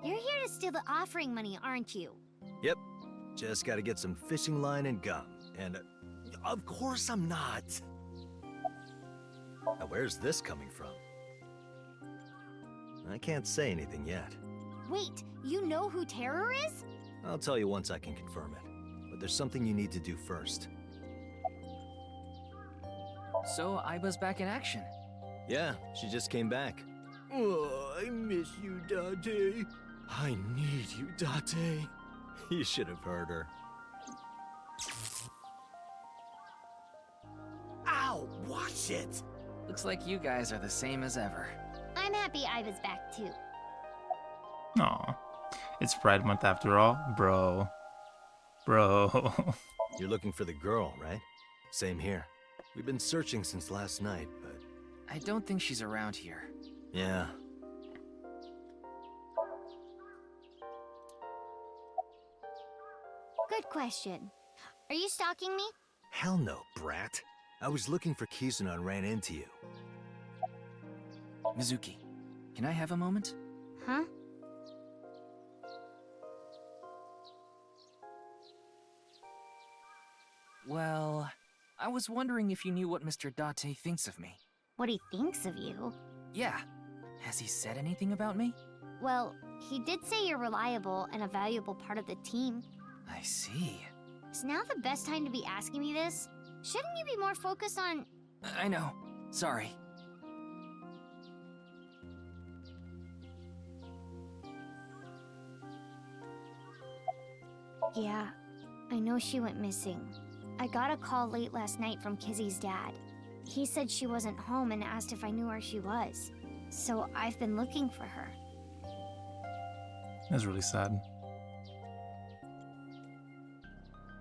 You're here to steal the offering money, aren't you? Yep. Just gotta get some fishing line and gum. And of course I'm not. Now where's this coming from? I can't say anything yet. Wait, you know who Terror is? I'll tell you once I can confirm it. But there's something you need to do first. so Aiba's back in action. Yeah, she just came back. Oh, I miss you, Date. I need you, Date. You should have heard her. Ow! Watch it! Looks like you guys are the same as ever. I'm happy Aiba's back too. Aw. It's Pride Month after all. Bro. You're looking for the girl, right? Same here. We've been searching since last night, but... I don't think she's around here. Yeah. Good question. Are you stalking me? Hell no, brat. I was looking for Kizuna and ran into you. Mizuki, can I have a moment? Huh? Well, I was wondering if you knew what Mr. Date thinks of me. What he thinks of you? Yeah. Has he said anything about me? Well, he did say you're reliable and a valuable part of the team. I see. Is now the best time to be asking me this? Shouldn't you be more focused on... I know. Sorry. Yeah, I know she went missing. I got a call late last night from Kizzy's dad. He said she wasn't home and asked if I knew where she was. So I've been looking for her. That's really sad.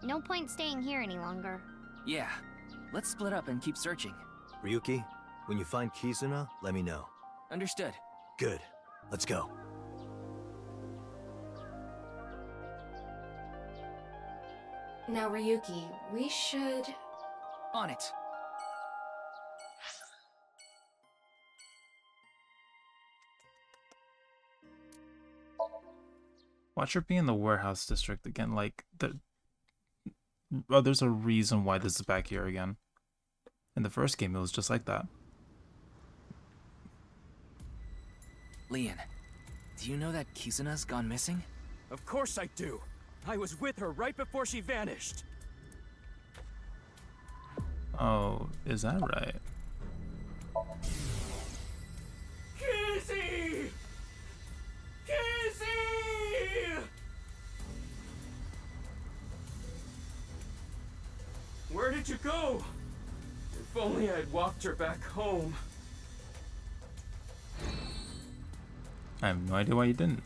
No point staying here any longer. Yeah. Let's split up and keep searching. Ryuki, when you find Kizuna, let me know. Understood. Good. Let's go. Now, Ryuki, we should... On it. Watch her be in the warehouse district again. Like, there's a reason why this is back here again. In the first game, it was just like that. Leon, do you know that Kizuna's gone missing? Of course I do. I was with her right before she vanished. Oh, is that right? Kizzy! Kizzy! Where did you go? If only I'd walked her back home. I have no idea why you didn't.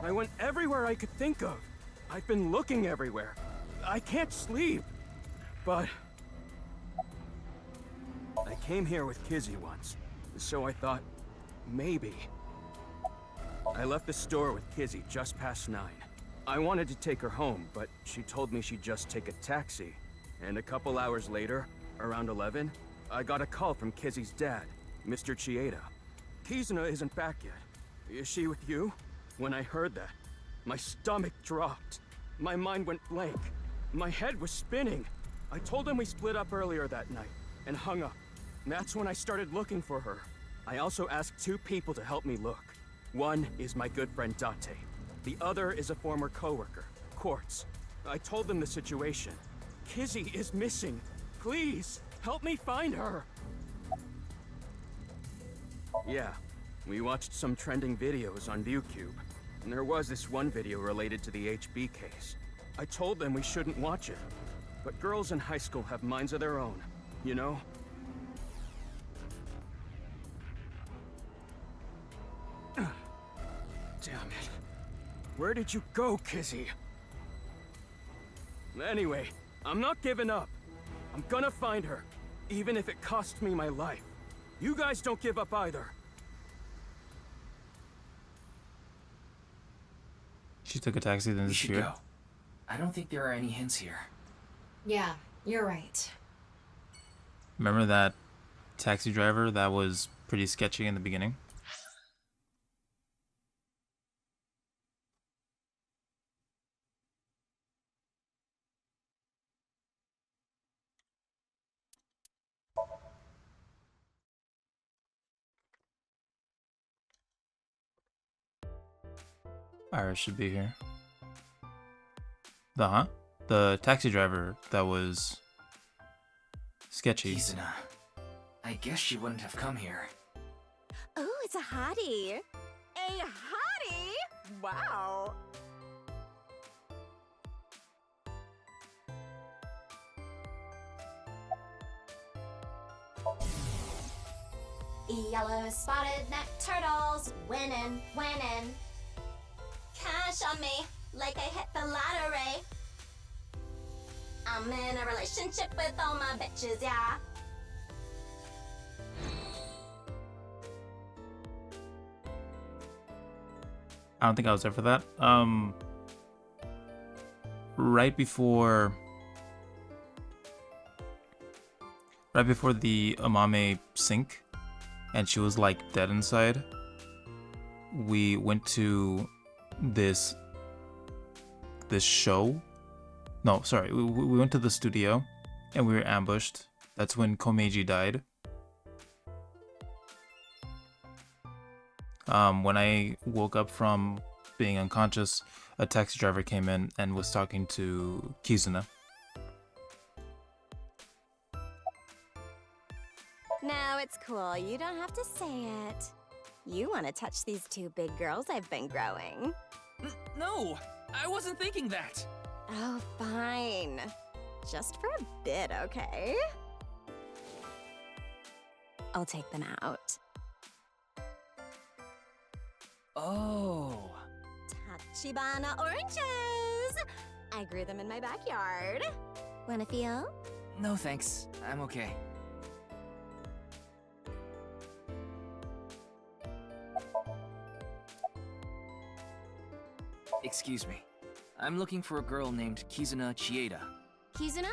I went everywhere I could think of. I've been looking everywhere. I can't sleep. But I came here with Kizzy once, so I thought, maybe. I left the store with Kizzy just past 9. I wanted to take her home, but she told me she'd just take a taxi. And a couple hours later, around 11, I got a call from Kizzy's dad, Mr. Chieda. Kizuna isn't back yet. Is she with you? When I heard that, my stomach dropped. My mind went blank. My head was spinning. I told him we split up earlier that night and hung up. That's when I started looking for her. I also asked 2 people to help me look. One is my good friend Date. The other is a former coworker, Quartz. I told them the situation. Kizzy is missing. Please, help me find her. Yeah, we watched some trending videos on ViewCube, and there was this one video related to the HB case. I told them we shouldn't watch it, but girls in high school have minds of their own, you know? Damn it. Where did you go, Kizzy? Anyway, I'm not giving up. I'm gonna find her, even if it costs me my life. You guys don't give up either. She took a taxi, then We should disappeared. go. I don't think there are any hints here. Yeah, you're right. Remember that taxi driver that was pretty sketchy in the beginning? Iris should be here. The taxi driver that was sketchy. Kizuna. I guess she wouldn't have come here. Oh, it's a hottie. A hottie? Wow. Yellow spotted neck turtles, winning, winning. Cash on me, like I hit the lottery. I'm in a relationship with all my bitches, yeah. I don't think I was there for that. Right before the Amame sink, and she was like dead inside, we went to this show. No, sorry, we went to the studio, and we were ambushed. That's when Komeiji died. When I woke up from being unconscious, a taxi driver came in and was talking to Kizuna. No, it's cool. You don't have to say it. You want to touch these 2 big girls I've been growing. No, I wasn't thinking that. Oh, fine. Just for a bit, okay? I'll take them out. Oh. Tachibana oranges! I grew them in my backyard. Wanna feel? No thanks, I'm okay. Excuse me. I'm looking for a girl named Kizuna Chieda. Kizuna?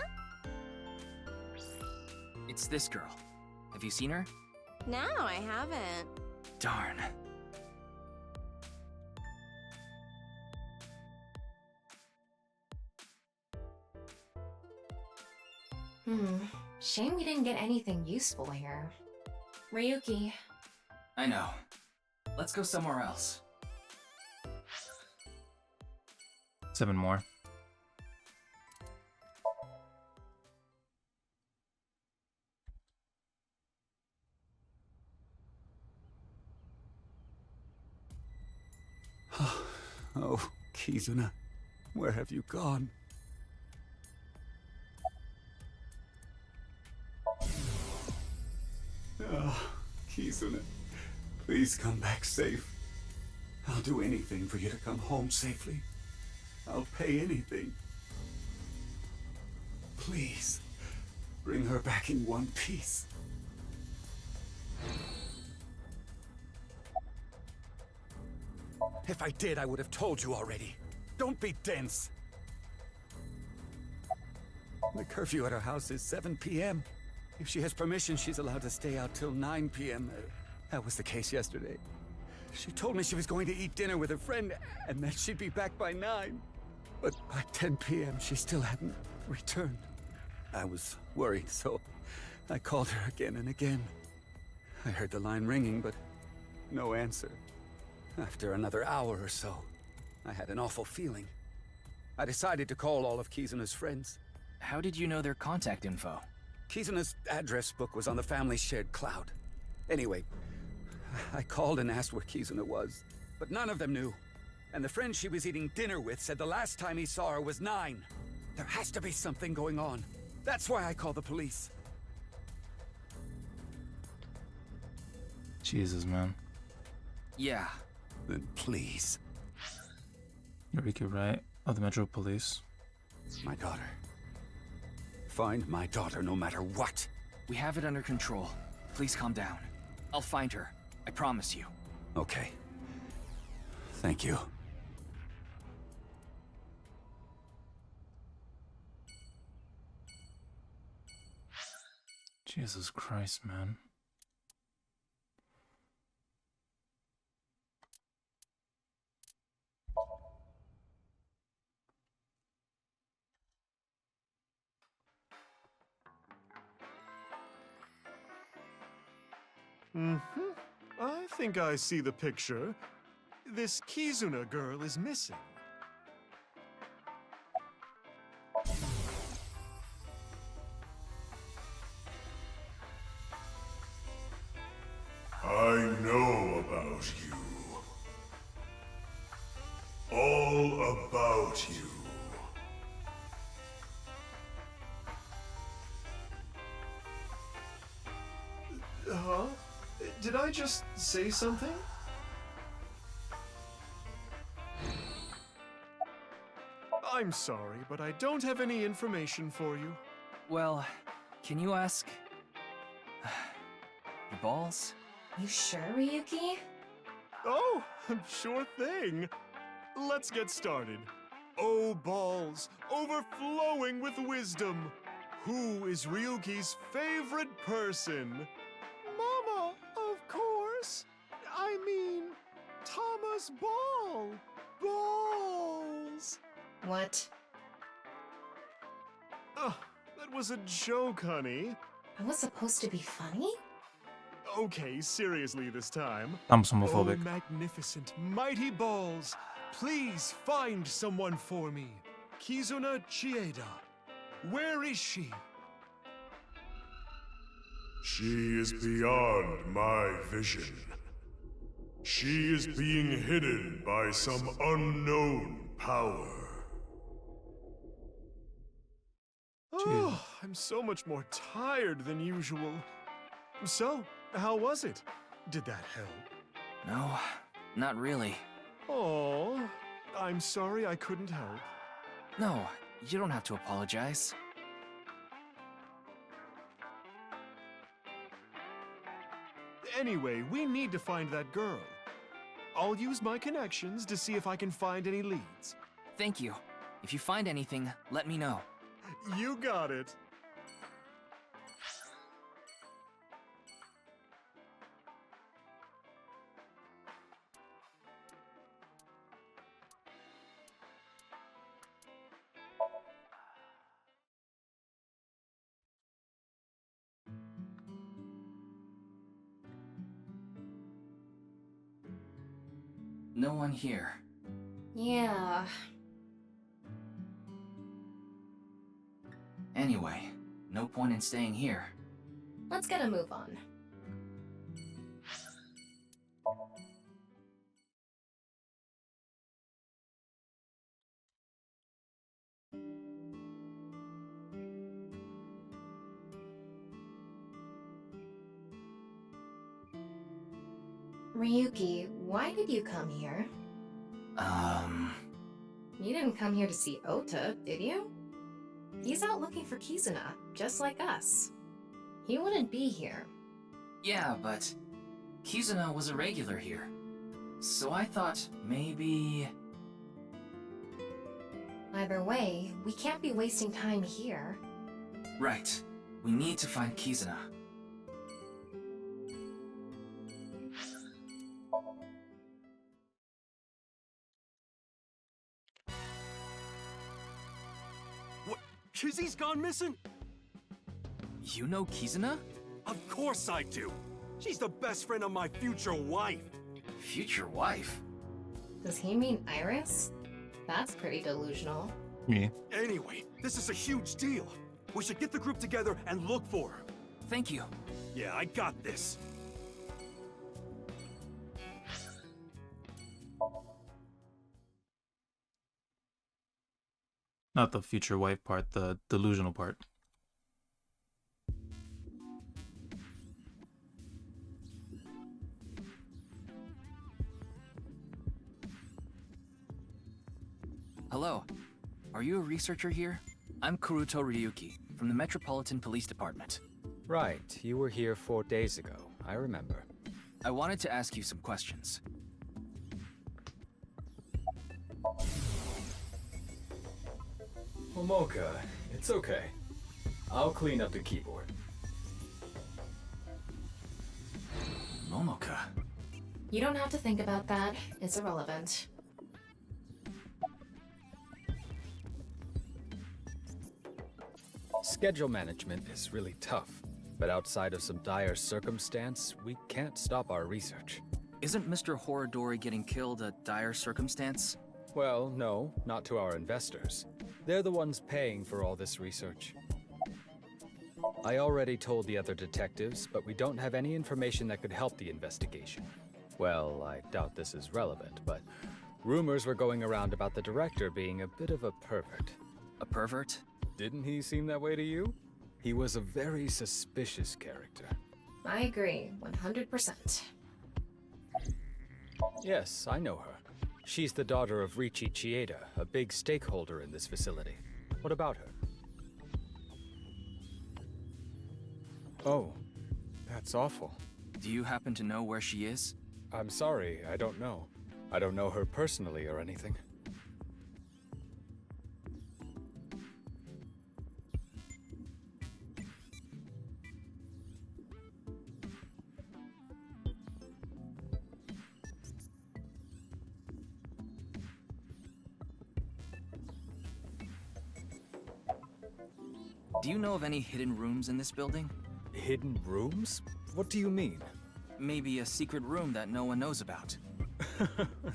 It's this girl. Have you seen her? No, I haven't. Darn. Shame we didn't get anything useful here. Ryuki. I know. Let's go somewhere else. 7 more. Oh, Kizuna, where have you gone? Oh, Kizuna, please come back safe. I'll do anything for you to come home safely. I'll pay anything. Please, Bring her back in one piece. If I did, I would have told you already. Don't be dense. The curfew at her house is 7 p.m. If she has permission, she's allowed to stay out till 9 p.m. That was the case yesterday. She told me she was going to eat dinner with a friend and that she'd be back by 9. But by 10 p.m., she still hadn't returned. I was worried, so I called her again and again. I heard the line ringing, but no answer. After another hour or so, I had an awful feeling. I decided to call all of Kizuna's friends. How did you know their contact info? Kizuna's address book was on the family's shared cloud. Anyway, I called and asked where Kizuna was, but none of them knew. And the friend she was eating dinner with said the last time he saw her was 9. There has to be something going on. That's why I called the police. Jesus, man. Yeah. Then please. Eureka, right? Of the Metro Police. My daughter. Find my daughter no matter what. We have it under control. Please calm down. I'll find her. I promise you. Okay. Thank you. Jesus Christ, man. I think I see the picture. This Kizuna girl is missing. I know about you. All about you. Huh? Did I just say something? I'm sorry, but I don't have any information for you. Well, can you ask... your balls? You sure, Ryuki? Oh, sure thing. Let's get started. Oh, balls, overflowing with wisdom. Who is Ryuki's favorite person? Mama, of course. I mean, Thomas Ball. Balls. What? That was a joke, honey. I was supposed to be funny? Okay, seriously this time. I'm homophobic. Oh, magnificent, mighty balls. Please find someone for me. Kizuna Chieda. Where is she? She is beyond my vision. She is being hidden by some unknown power. Oh, I'm so much more tired than usual. So, how was it? Did that help? No, not really. Oh, I'm sorry I couldn't help. No, you don't have to apologize. Anyway, we need to find that girl. I'll use my connections to see if I can find any leads. Thank you. If you find anything, let me know. You got it. No one here. Yeah. Anyway, no point in staying here. Let's get a move on. Ryuki, why did you come here? You You didn't come here to see Ota, did you? He's out looking for Kizuna, just like us. He wouldn't be here. Yeah, but Kizuna was a regular here. So I thought maybe... Either way, we can't be wasting time here. Right. We need to find Kizuna. What? Kizzy's gone missing? You know Kizuna? Of course I do. She's the best friend of my future wife. Future wife? Does he mean Iris? That's pretty delusional. Me. Anyway, this is a huge deal. We should get the group together and look for her. Thank you. Yeah, I got this. Not the future wife part, the delusional part. Hello. Are you a researcher here? I'm Kuruto Ryuki, from the Metropolitan Police Department. Right, you were here 4 days ago. I remember. I wanted to ask you some questions. Momoka, it's okay. I'll clean up the keyboard. Momoka. You don't have to think about that. It's irrelevant. Schedule management is really tough, but outside of some dire circumstance, we can't stop our research. Isn't Mr. Horodori getting killed a dire circumstance? Well, no, not to our investors. They're the ones paying for all this research. I already told the other detectives, but we don't have any information that could help the investigation. Well, I doubt this is relevant, but rumors were going around about the director being a bit of a pervert. A pervert? Didn't he seem that way to you? He was a very suspicious character. I agree, 100%. Yes, I know her. She's the daughter of Richi Chieda, a big stakeholder in this facility. What about her? Oh, that's awful. Do you happen to know where she is? I'm sorry, I don't know. I don't know her personally or anything. Do you know of any hidden rooms in this building? Hidden rooms? What do you mean? Maybe a secret room that no one knows about.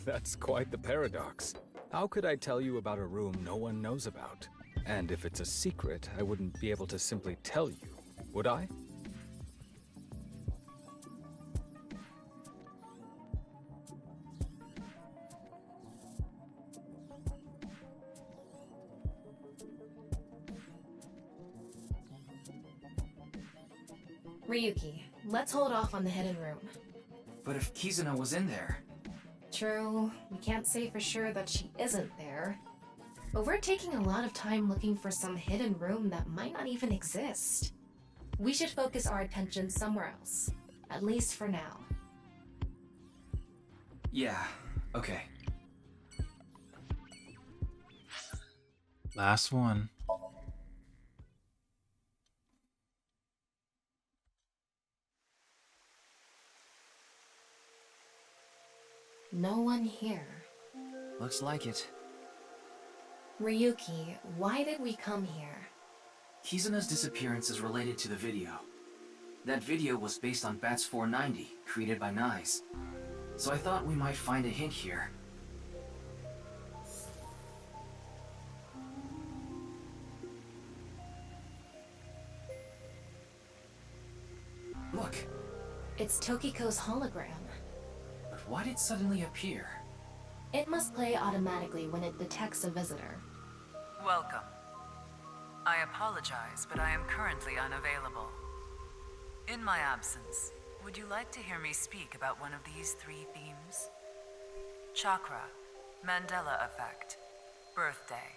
That's quite the paradox. How could I tell you about a room no one knows about? And if it's a secret, I wouldn't be able to simply tell you, would I? Ryuki, let's hold off on the hidden room. But if Kizuna was in there... True, we can't say for sure that she isn't there. But we're taking a lot of time looking for some hidden room that might not even exist. We should focus our attention somewhere else. At least for now. Yeah, okay. Last one. No one here. Looks like it. Ryuki, why did we come here? Kizuna's disappearance is related to the video. That video was based on Bats 490, created by Nyes. So I thought we might find a hint here. Look. It's Tokiko's hologram. But why did it suddenly appear? It must play automatically when it detects a visitor. Welcome. I apologize, but I am currently unavailable. In my absence, would you like to hear me speak about one of these 3 themes? Chakra, Mandela effect, birthday.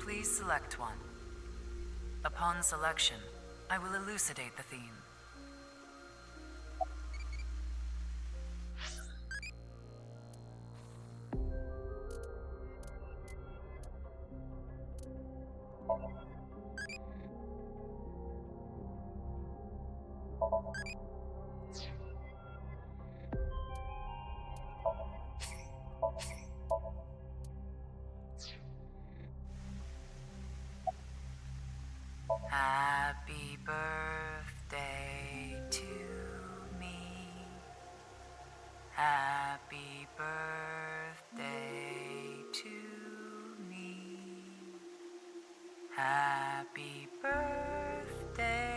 Please select one. Upon selection, I will elucidate the theme. Happy birthday to me. Happy birthday to me. Happy birthday,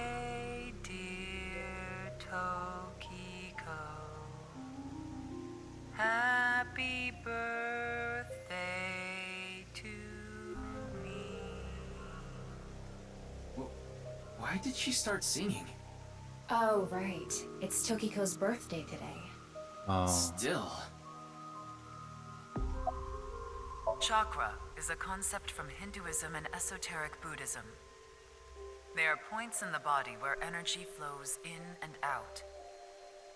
dear Tokiko. Happy birthday to me. Why did she start singing? Oh, right. It's Tokiko's birthday today. Still. Chakra is a concept from Hinduism and esoteric Buddhism. They are points in the body where energy flows in and out.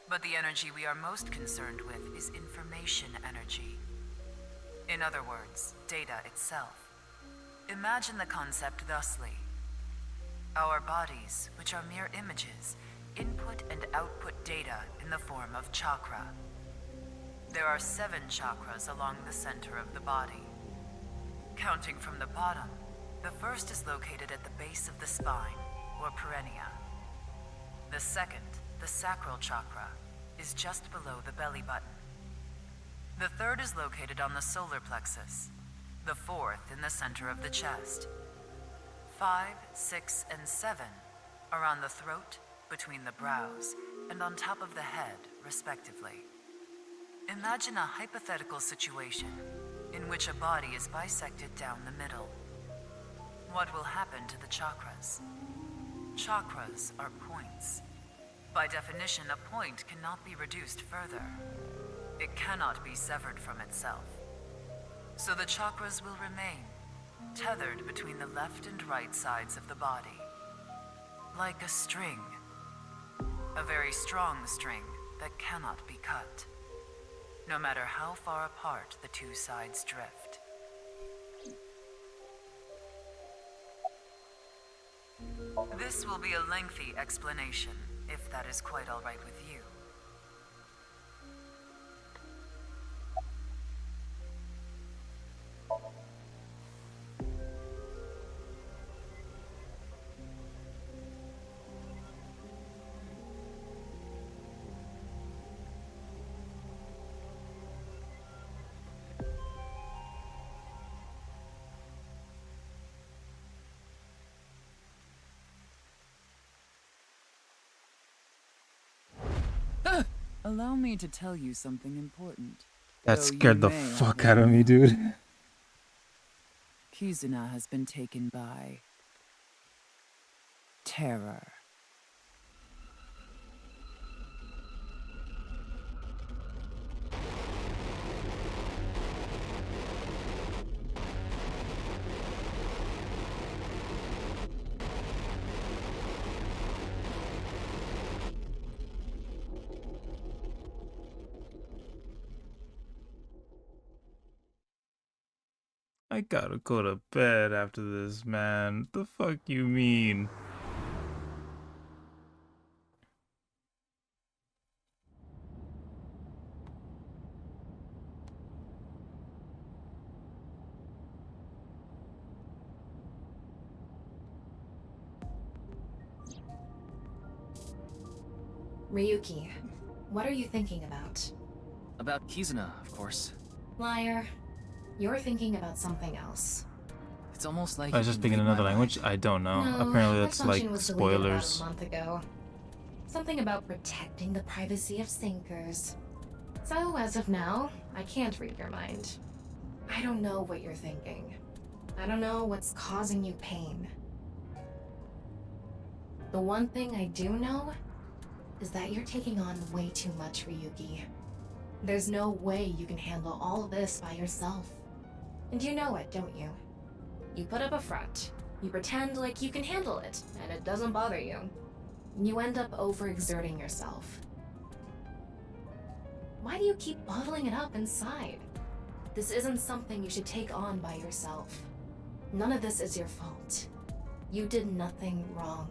But the energy we are most concerned with is information energy. In other words, data itself. Imagine the concept thusly. Our bodies, which are mere images, input and output data in the form of chakra. There are 7 chakras along the center of the body. Counting from the bottom, the first is located at the base of the spine, or perineum. The second, the sacral chakra, is just below the belly button. The third is located on the solar plexus. The fourth in the center of the chest. 5, 6, and 7 are on the throat, between the brows, and on top of the head, respectively. Imagine a hypothetical situation in which a body is bisected down the middle. What will happen to the chakras? Chakras are points. By definition, a point cannot be reduced further. It cannot be severed from itself. So the chakras will remain tethered between the left and right sides of the body. Like a string. A very strong string that cannot be cut. No matter how far apart the two sides drift. This will be a lengthy explanation, if that is quite all right with you. Allow me to tell you something important. That Though scared you the may fuck already out of me, know. dude. Kizuna has been taken by terror. I gotta go to bed after this, man. The fuck you mean? Ryuki, what are you thinking about? About Kizuna, of course. Liar. You're thinking about something else. It's almost like I was you just can speaking read my another mind. language? I don't know. No, Apparently that that's function like was deleted about spoilers. a month ago. Something about protecting the privacy of sinkers. So, as of now, I can't read your mind. I don't know what you're thinking. I don't know what's causing you pain. The one thing I do know is that you're taking on way too much, Ryuki. There's no way you can handle all of this by yourself. And you know it, don't you? You put up a front. You pretend like you can handle it, and it doesn't bother you. You end up overexerting yourself. Why do you keep bottling it up inside? This isn't something you should take on by yourself. None of this is your fault. You did nothing wrong.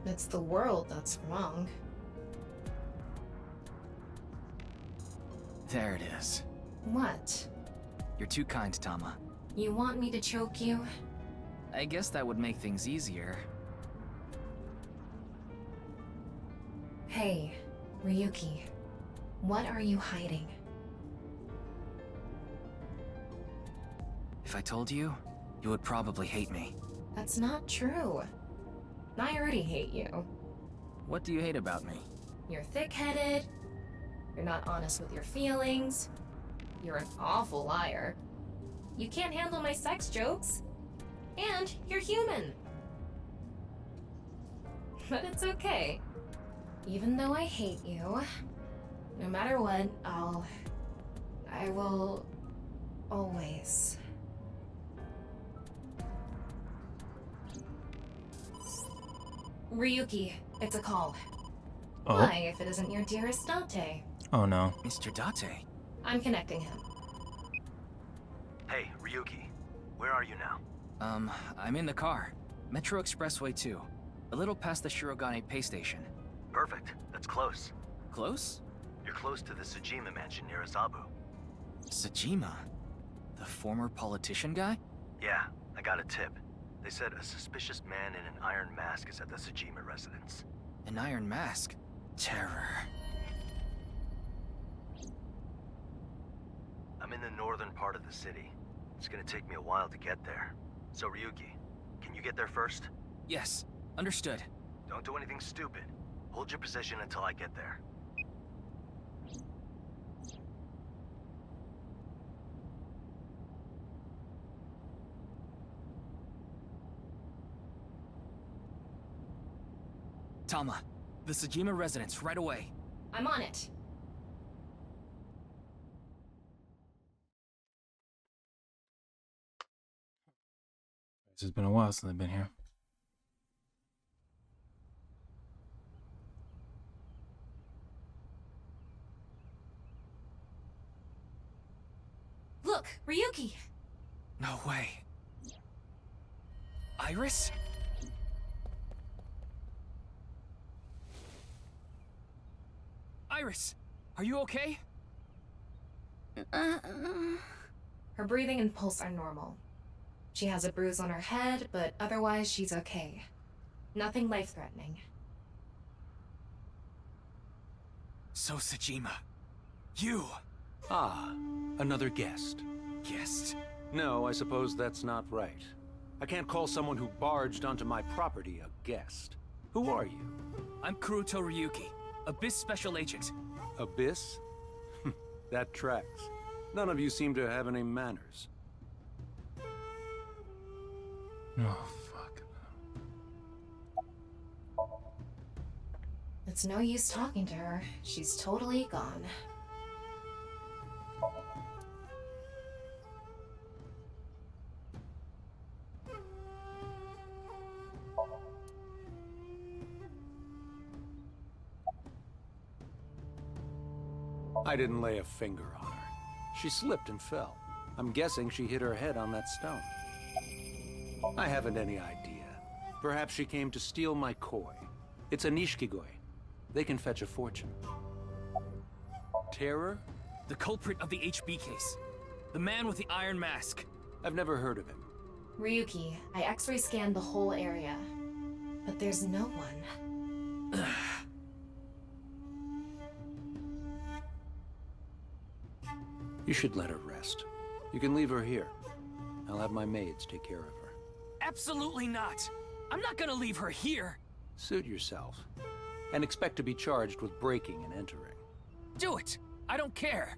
It's the world that's wrong. There it is. What? You're too kind, Tama. You want me to choke you? I guess that would make things easier. Hey, Ryuki. What are you hiding? If I told you, you would probably hate me. That's not true. I already hate you. What do you hate about me? You're thick-headed. You're not honest with your feelings. You're an awful liar. You can't handle my sex jokes. And you're human. But it's okay. Even though I hate you, no matter what, I will always. Ryuki, it's a call. Oh. Why, if it isn't your dearest Date? Oh no. Mr. Date. I'm connecting him. Hey, Ryuki. Where are you now? I'm in the car. Metro Expressway 2. A little past the Shirogane pay station. Perfect. That's close. Close? You're close to the Tsujima mansion near Azabu. Tsujima? The former politician guy? Yeah, I got a tip. They said a suspicious man in an iron mask is at the Tsujima residence. An iron mask? Terror. I'm in the northern part of the city. It's gonna take me a while to get there. So Ryuki, can you get there first? Yes, understood. Don't do anything stupid. Hold your position until I get there. Tama, the Tsujima residence, right away. I'm on it. It's been a while since I've been here. Look, Ryuki! No way. Iris? Iris, are you okay? Her breathing and pulse are normal. She has a bruise on her head, but otherwise she's okay. Nothing life-threatening. So Tsujima, you! Ah, another guest. Guest? No, I suppose that's not right. I can't call someone who barged onto my property a guest. Who are you? I'm Kuruto Ryuki, Abyss Special Agent. Abyss? That tracks. None of you seem to have any manners. Oh, fuck. It's no use talking to her. She's totally gone. I didn't lay a finger on her. She slipped and fell. I'm guessing she hit her head on that stone. I haven't any idea. Perhaps she came to steal my koi. It's a nishikigoi. They can fetch a fortune. Terror? The culprit of the HB case. The man with the iron mask. I've never heard of him. Ryuki, I X-ray scanned the whole area. But there's no one. You should let her rest. You can leave her here. I'll have my maids take care of her. Absolutely not! I'm not gonna leave her here! Suit yourself. And expect to be charged with breaking and entering. Do it! I don't care!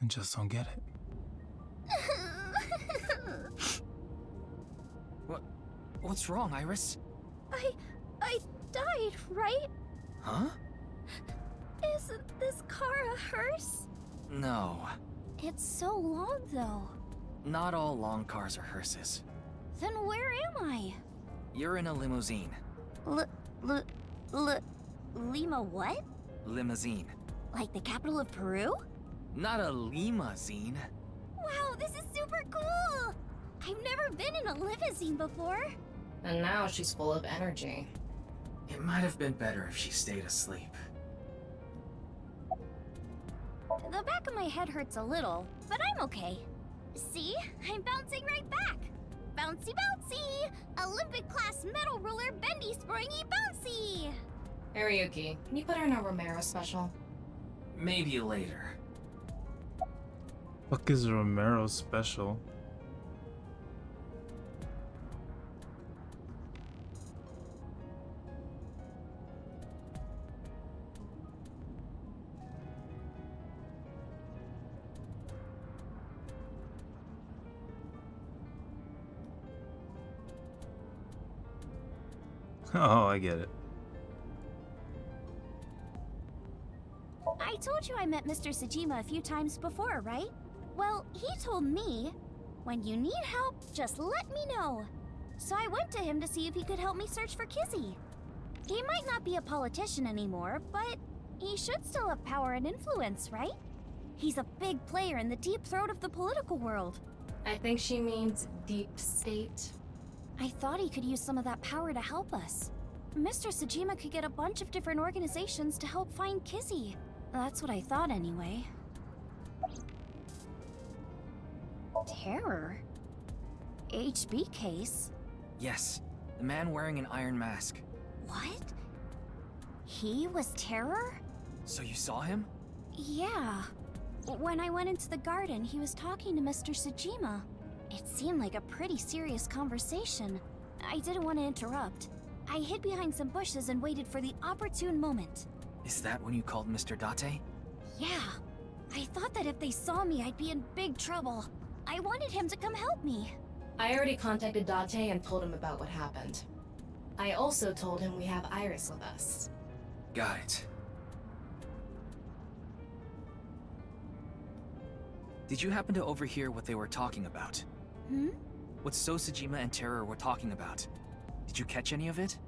I just don't get it. What's wrong, Iris? I died, right? Huh? Isn't this car a hearse? No. It's so long, though. Not all long cars are hearses. Then where am I? You're in a limousine. Lima what? Limousine. Like the capital of Peru? Not a limousine. Wow, this is super cool! I've never been in a limousine before. And now she's full of energy. It might have been better if she stayed asleep. The back of my head hurts a little, but I'm okay. See? I'm bouncing right back. Bouncy bouncy! Olympic-class metal roller bendy springy bouncy! Ariuki, can you put her in a Romero special? Maybe later. Fuck is Romero special? Oh, I get it. I told you I met Mr. Sajima a few times before, right? Well, he told me, when you need help, just let me know. So I went to him to see if he could help me search for Kizzy. He might not be a politician anymore, but he should still have power and influence, right? He's a big player in the deep throat of the political world. I think she means deep state. I thought he could use some of that power to help us. Mr. Sajima could get a bunch of different organizations to help find Kizzy. That's what I thought anyway. Terror? HB case? Yes, the man wearing an iron mask. What? He was Terror? So you saw him? Yeah. When I went into the garden, he was talking to Mr. Sajima. It seemed like a pretty serious conversation. I didn't want to interrupt. I hid behind some bushes and waited for the opportune moment. Is that when you called Mr. Date? Yeah. I thought that if they saw me, I'd be in big trouble. I wanted him to come help me. I already contacted Date and told him about what happened. I also told him we have Iris with us. Got it. Did you happen to overhear what they were talking about? What Sajima and Terror were talking about? Did you catch any of it?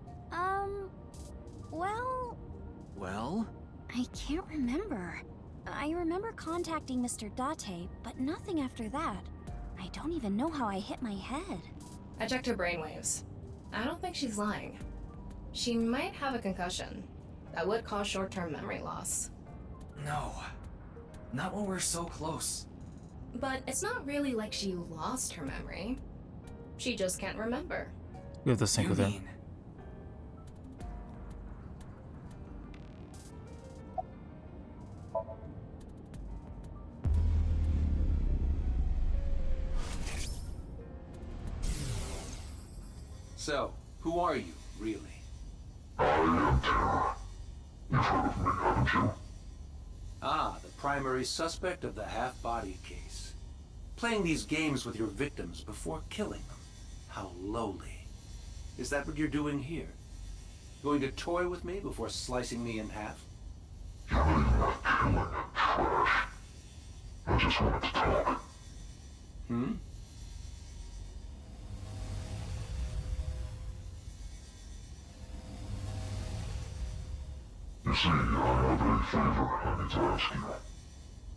Well... Well? I can't remember. I remember contacting Mr. Date, but nothing after that. I don't even know how I hit my head. I checked her brainwaves. I don't think she's lying. She might have a concussion. That would cause short-term memory loss. No. Not when we're so close. But it's not really like she lost her memory. She just can't remember. We have to sync with him. So, who are you, really? I am Terror. You've heard of me, haven't you? Ah, the primary suspect of the half-body case. Playing these games with your victims before killing them. How lowly. Is that what you're doing here? Going to toy with me before slicing me in half? Killing, not killing, trash. I just wanted to talk. You see, I have a favor I need to ask you.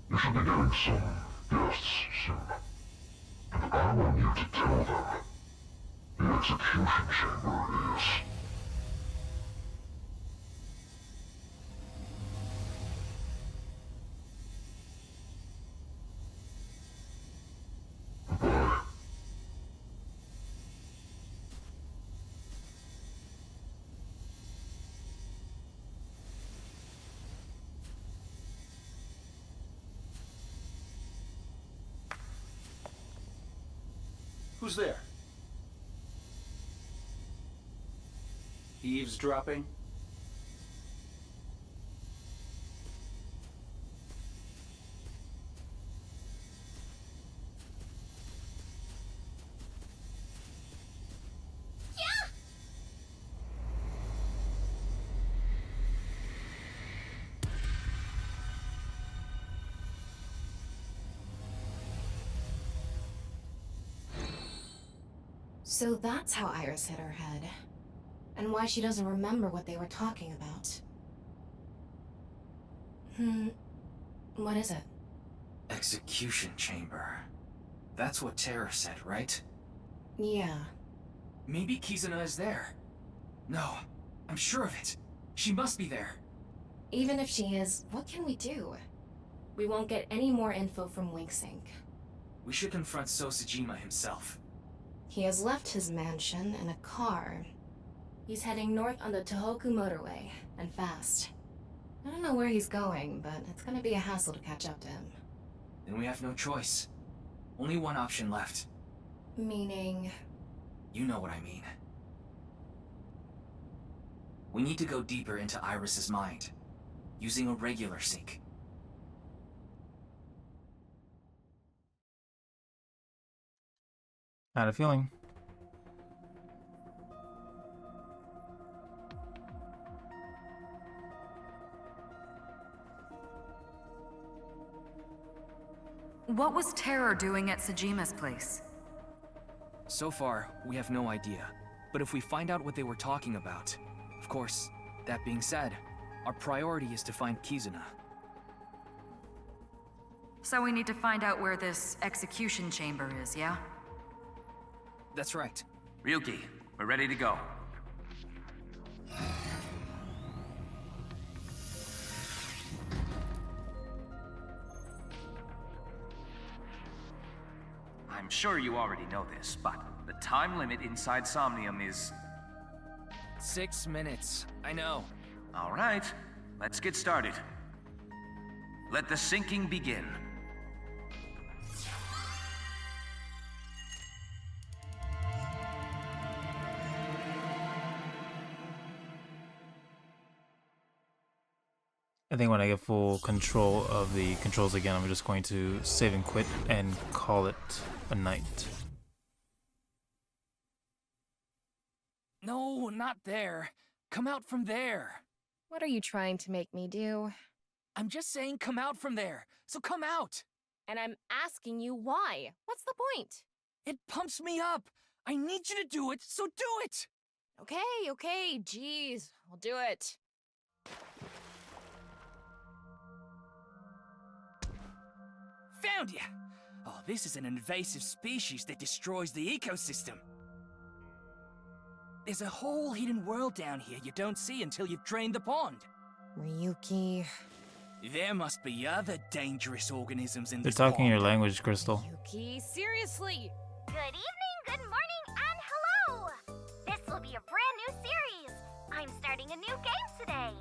You should be getting some guests soon. And I want you to tell them the execution chamber is... Goodbye. Who's there? Eavesdropping? So that's how Iris hit her head. And why she doesn't remember what they were talking about. What is it? Execution chamber. That's what Terror said, right? Yeah. Maybe Kizuna is there. No, I'm sure of it. She must be there. Even if she is, what can we do? We won't get any more info from Winksink. We should confront Sosajima himself. He has left his mansion in a car. He's heading north on the Tohoku motorway, and fast. I don't know where he's going, but it's gonna be a hassle to catch up to him. Then we have no choice. Only one option left. Meaning? You know what I mean. We need to go deeper into Iris's mind, using a regular sync. I had a feeling. What was Terror doing at Sajima's place? So far, we have no idea. But if we find out what they were talking about... Of course, that being said, our priority is to find Kizuna. So we need to find out where this execution chamber is, yeah? That's right. Ryuki, we're ready to go. I'm sure you already know this, but the time limit inside Somnium is... 6 minutes. I know. All right, let's get started. Let the sinking begin. I think when I get full control of the controls again, I'm just going to save and quit and call it a night. No, not there. Come out from there. What are you trying to make me do? I'm just saying come out from there. So come out. And I'm asking you why. What's the point? It pumps me up. I need you to do it, so do it. Okay, jeez. I'll do it. Found ya! Oh, this is an invasive species that destroys the ecosystem. There's a whole hidden world down here you don't see until you've drained the pond. Ryuki... There must be other dangerous organisms in They're this talking pond. your language, Crystal. Ryuki, seriously! Good evening, good morning, and hello! This will be a brand new series. I'm starting a new game today.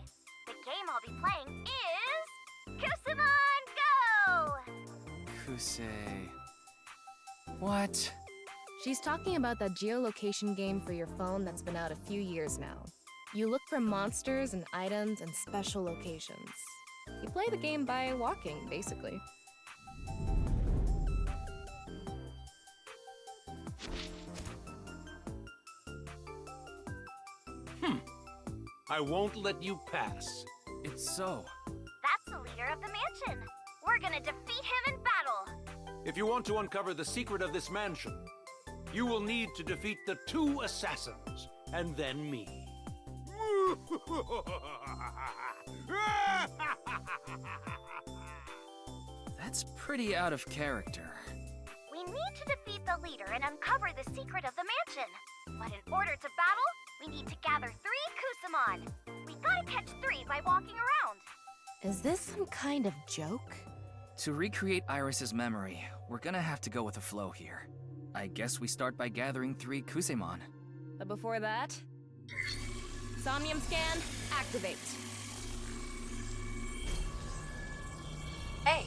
The game I'll be playing is... Kusamon Go! Kusei... What? She's talking about that geolocation game for your phone that's been out a few years now. You look for monsters and items in special locations. You play the game by walking, basically. I won't let you pass. It's so. That's the leader of the mansion. We're gonna defeat him in battle. If you want to uncover the secret of this mansion, you will need to defeat the 2 assassins, and then me. That's pretty out of character. We need to defeat the leader and uncover the secret of the mansion. But in order to battle, we need to gather 3 Kusamon. We gotta catch 3 by walking around. Is this some kind of joke? To recreate Iris's memory, we're gonna have to go with the flow here. I guess we start by gathering 3 Kusemon. But before that... Somnium scan, activate. Hey!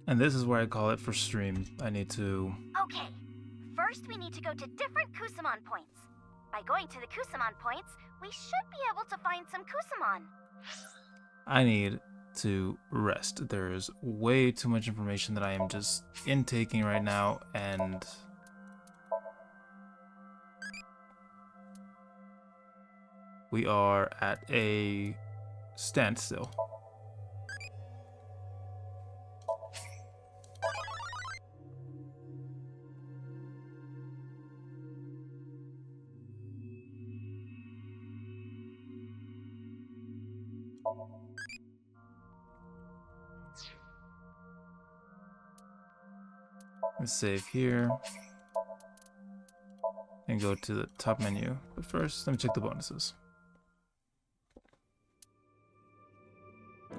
And this is where I call it for stream. I need to... Okay, first we need to go to different Kusamon points. By going to the Kusamon points, we should be able to find some Kusamon. I need to rest. There's way too much information that I am just intaking right now, and we are at a standstill. Let's save here and go to the top menu. But first, let me check the bonuses.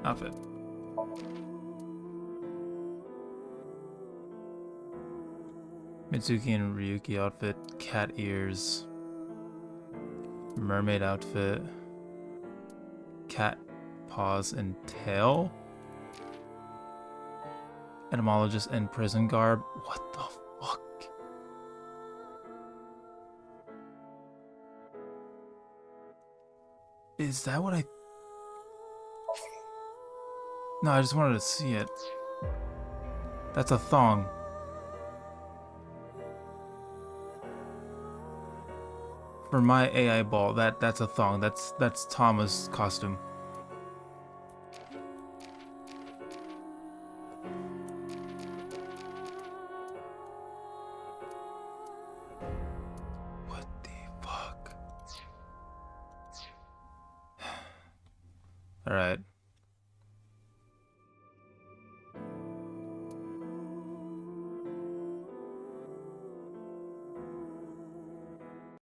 Outfit. Mitsuki and Ryuki outfit, cat ears, mermaid outfit, cat paws and tail, etymologist and prison garb. What the fuck? Is that what I... No, I just wanted to see it. That's a thong. For my AI ball, that's a thong. That's Tama's costume. What the fuck? All right.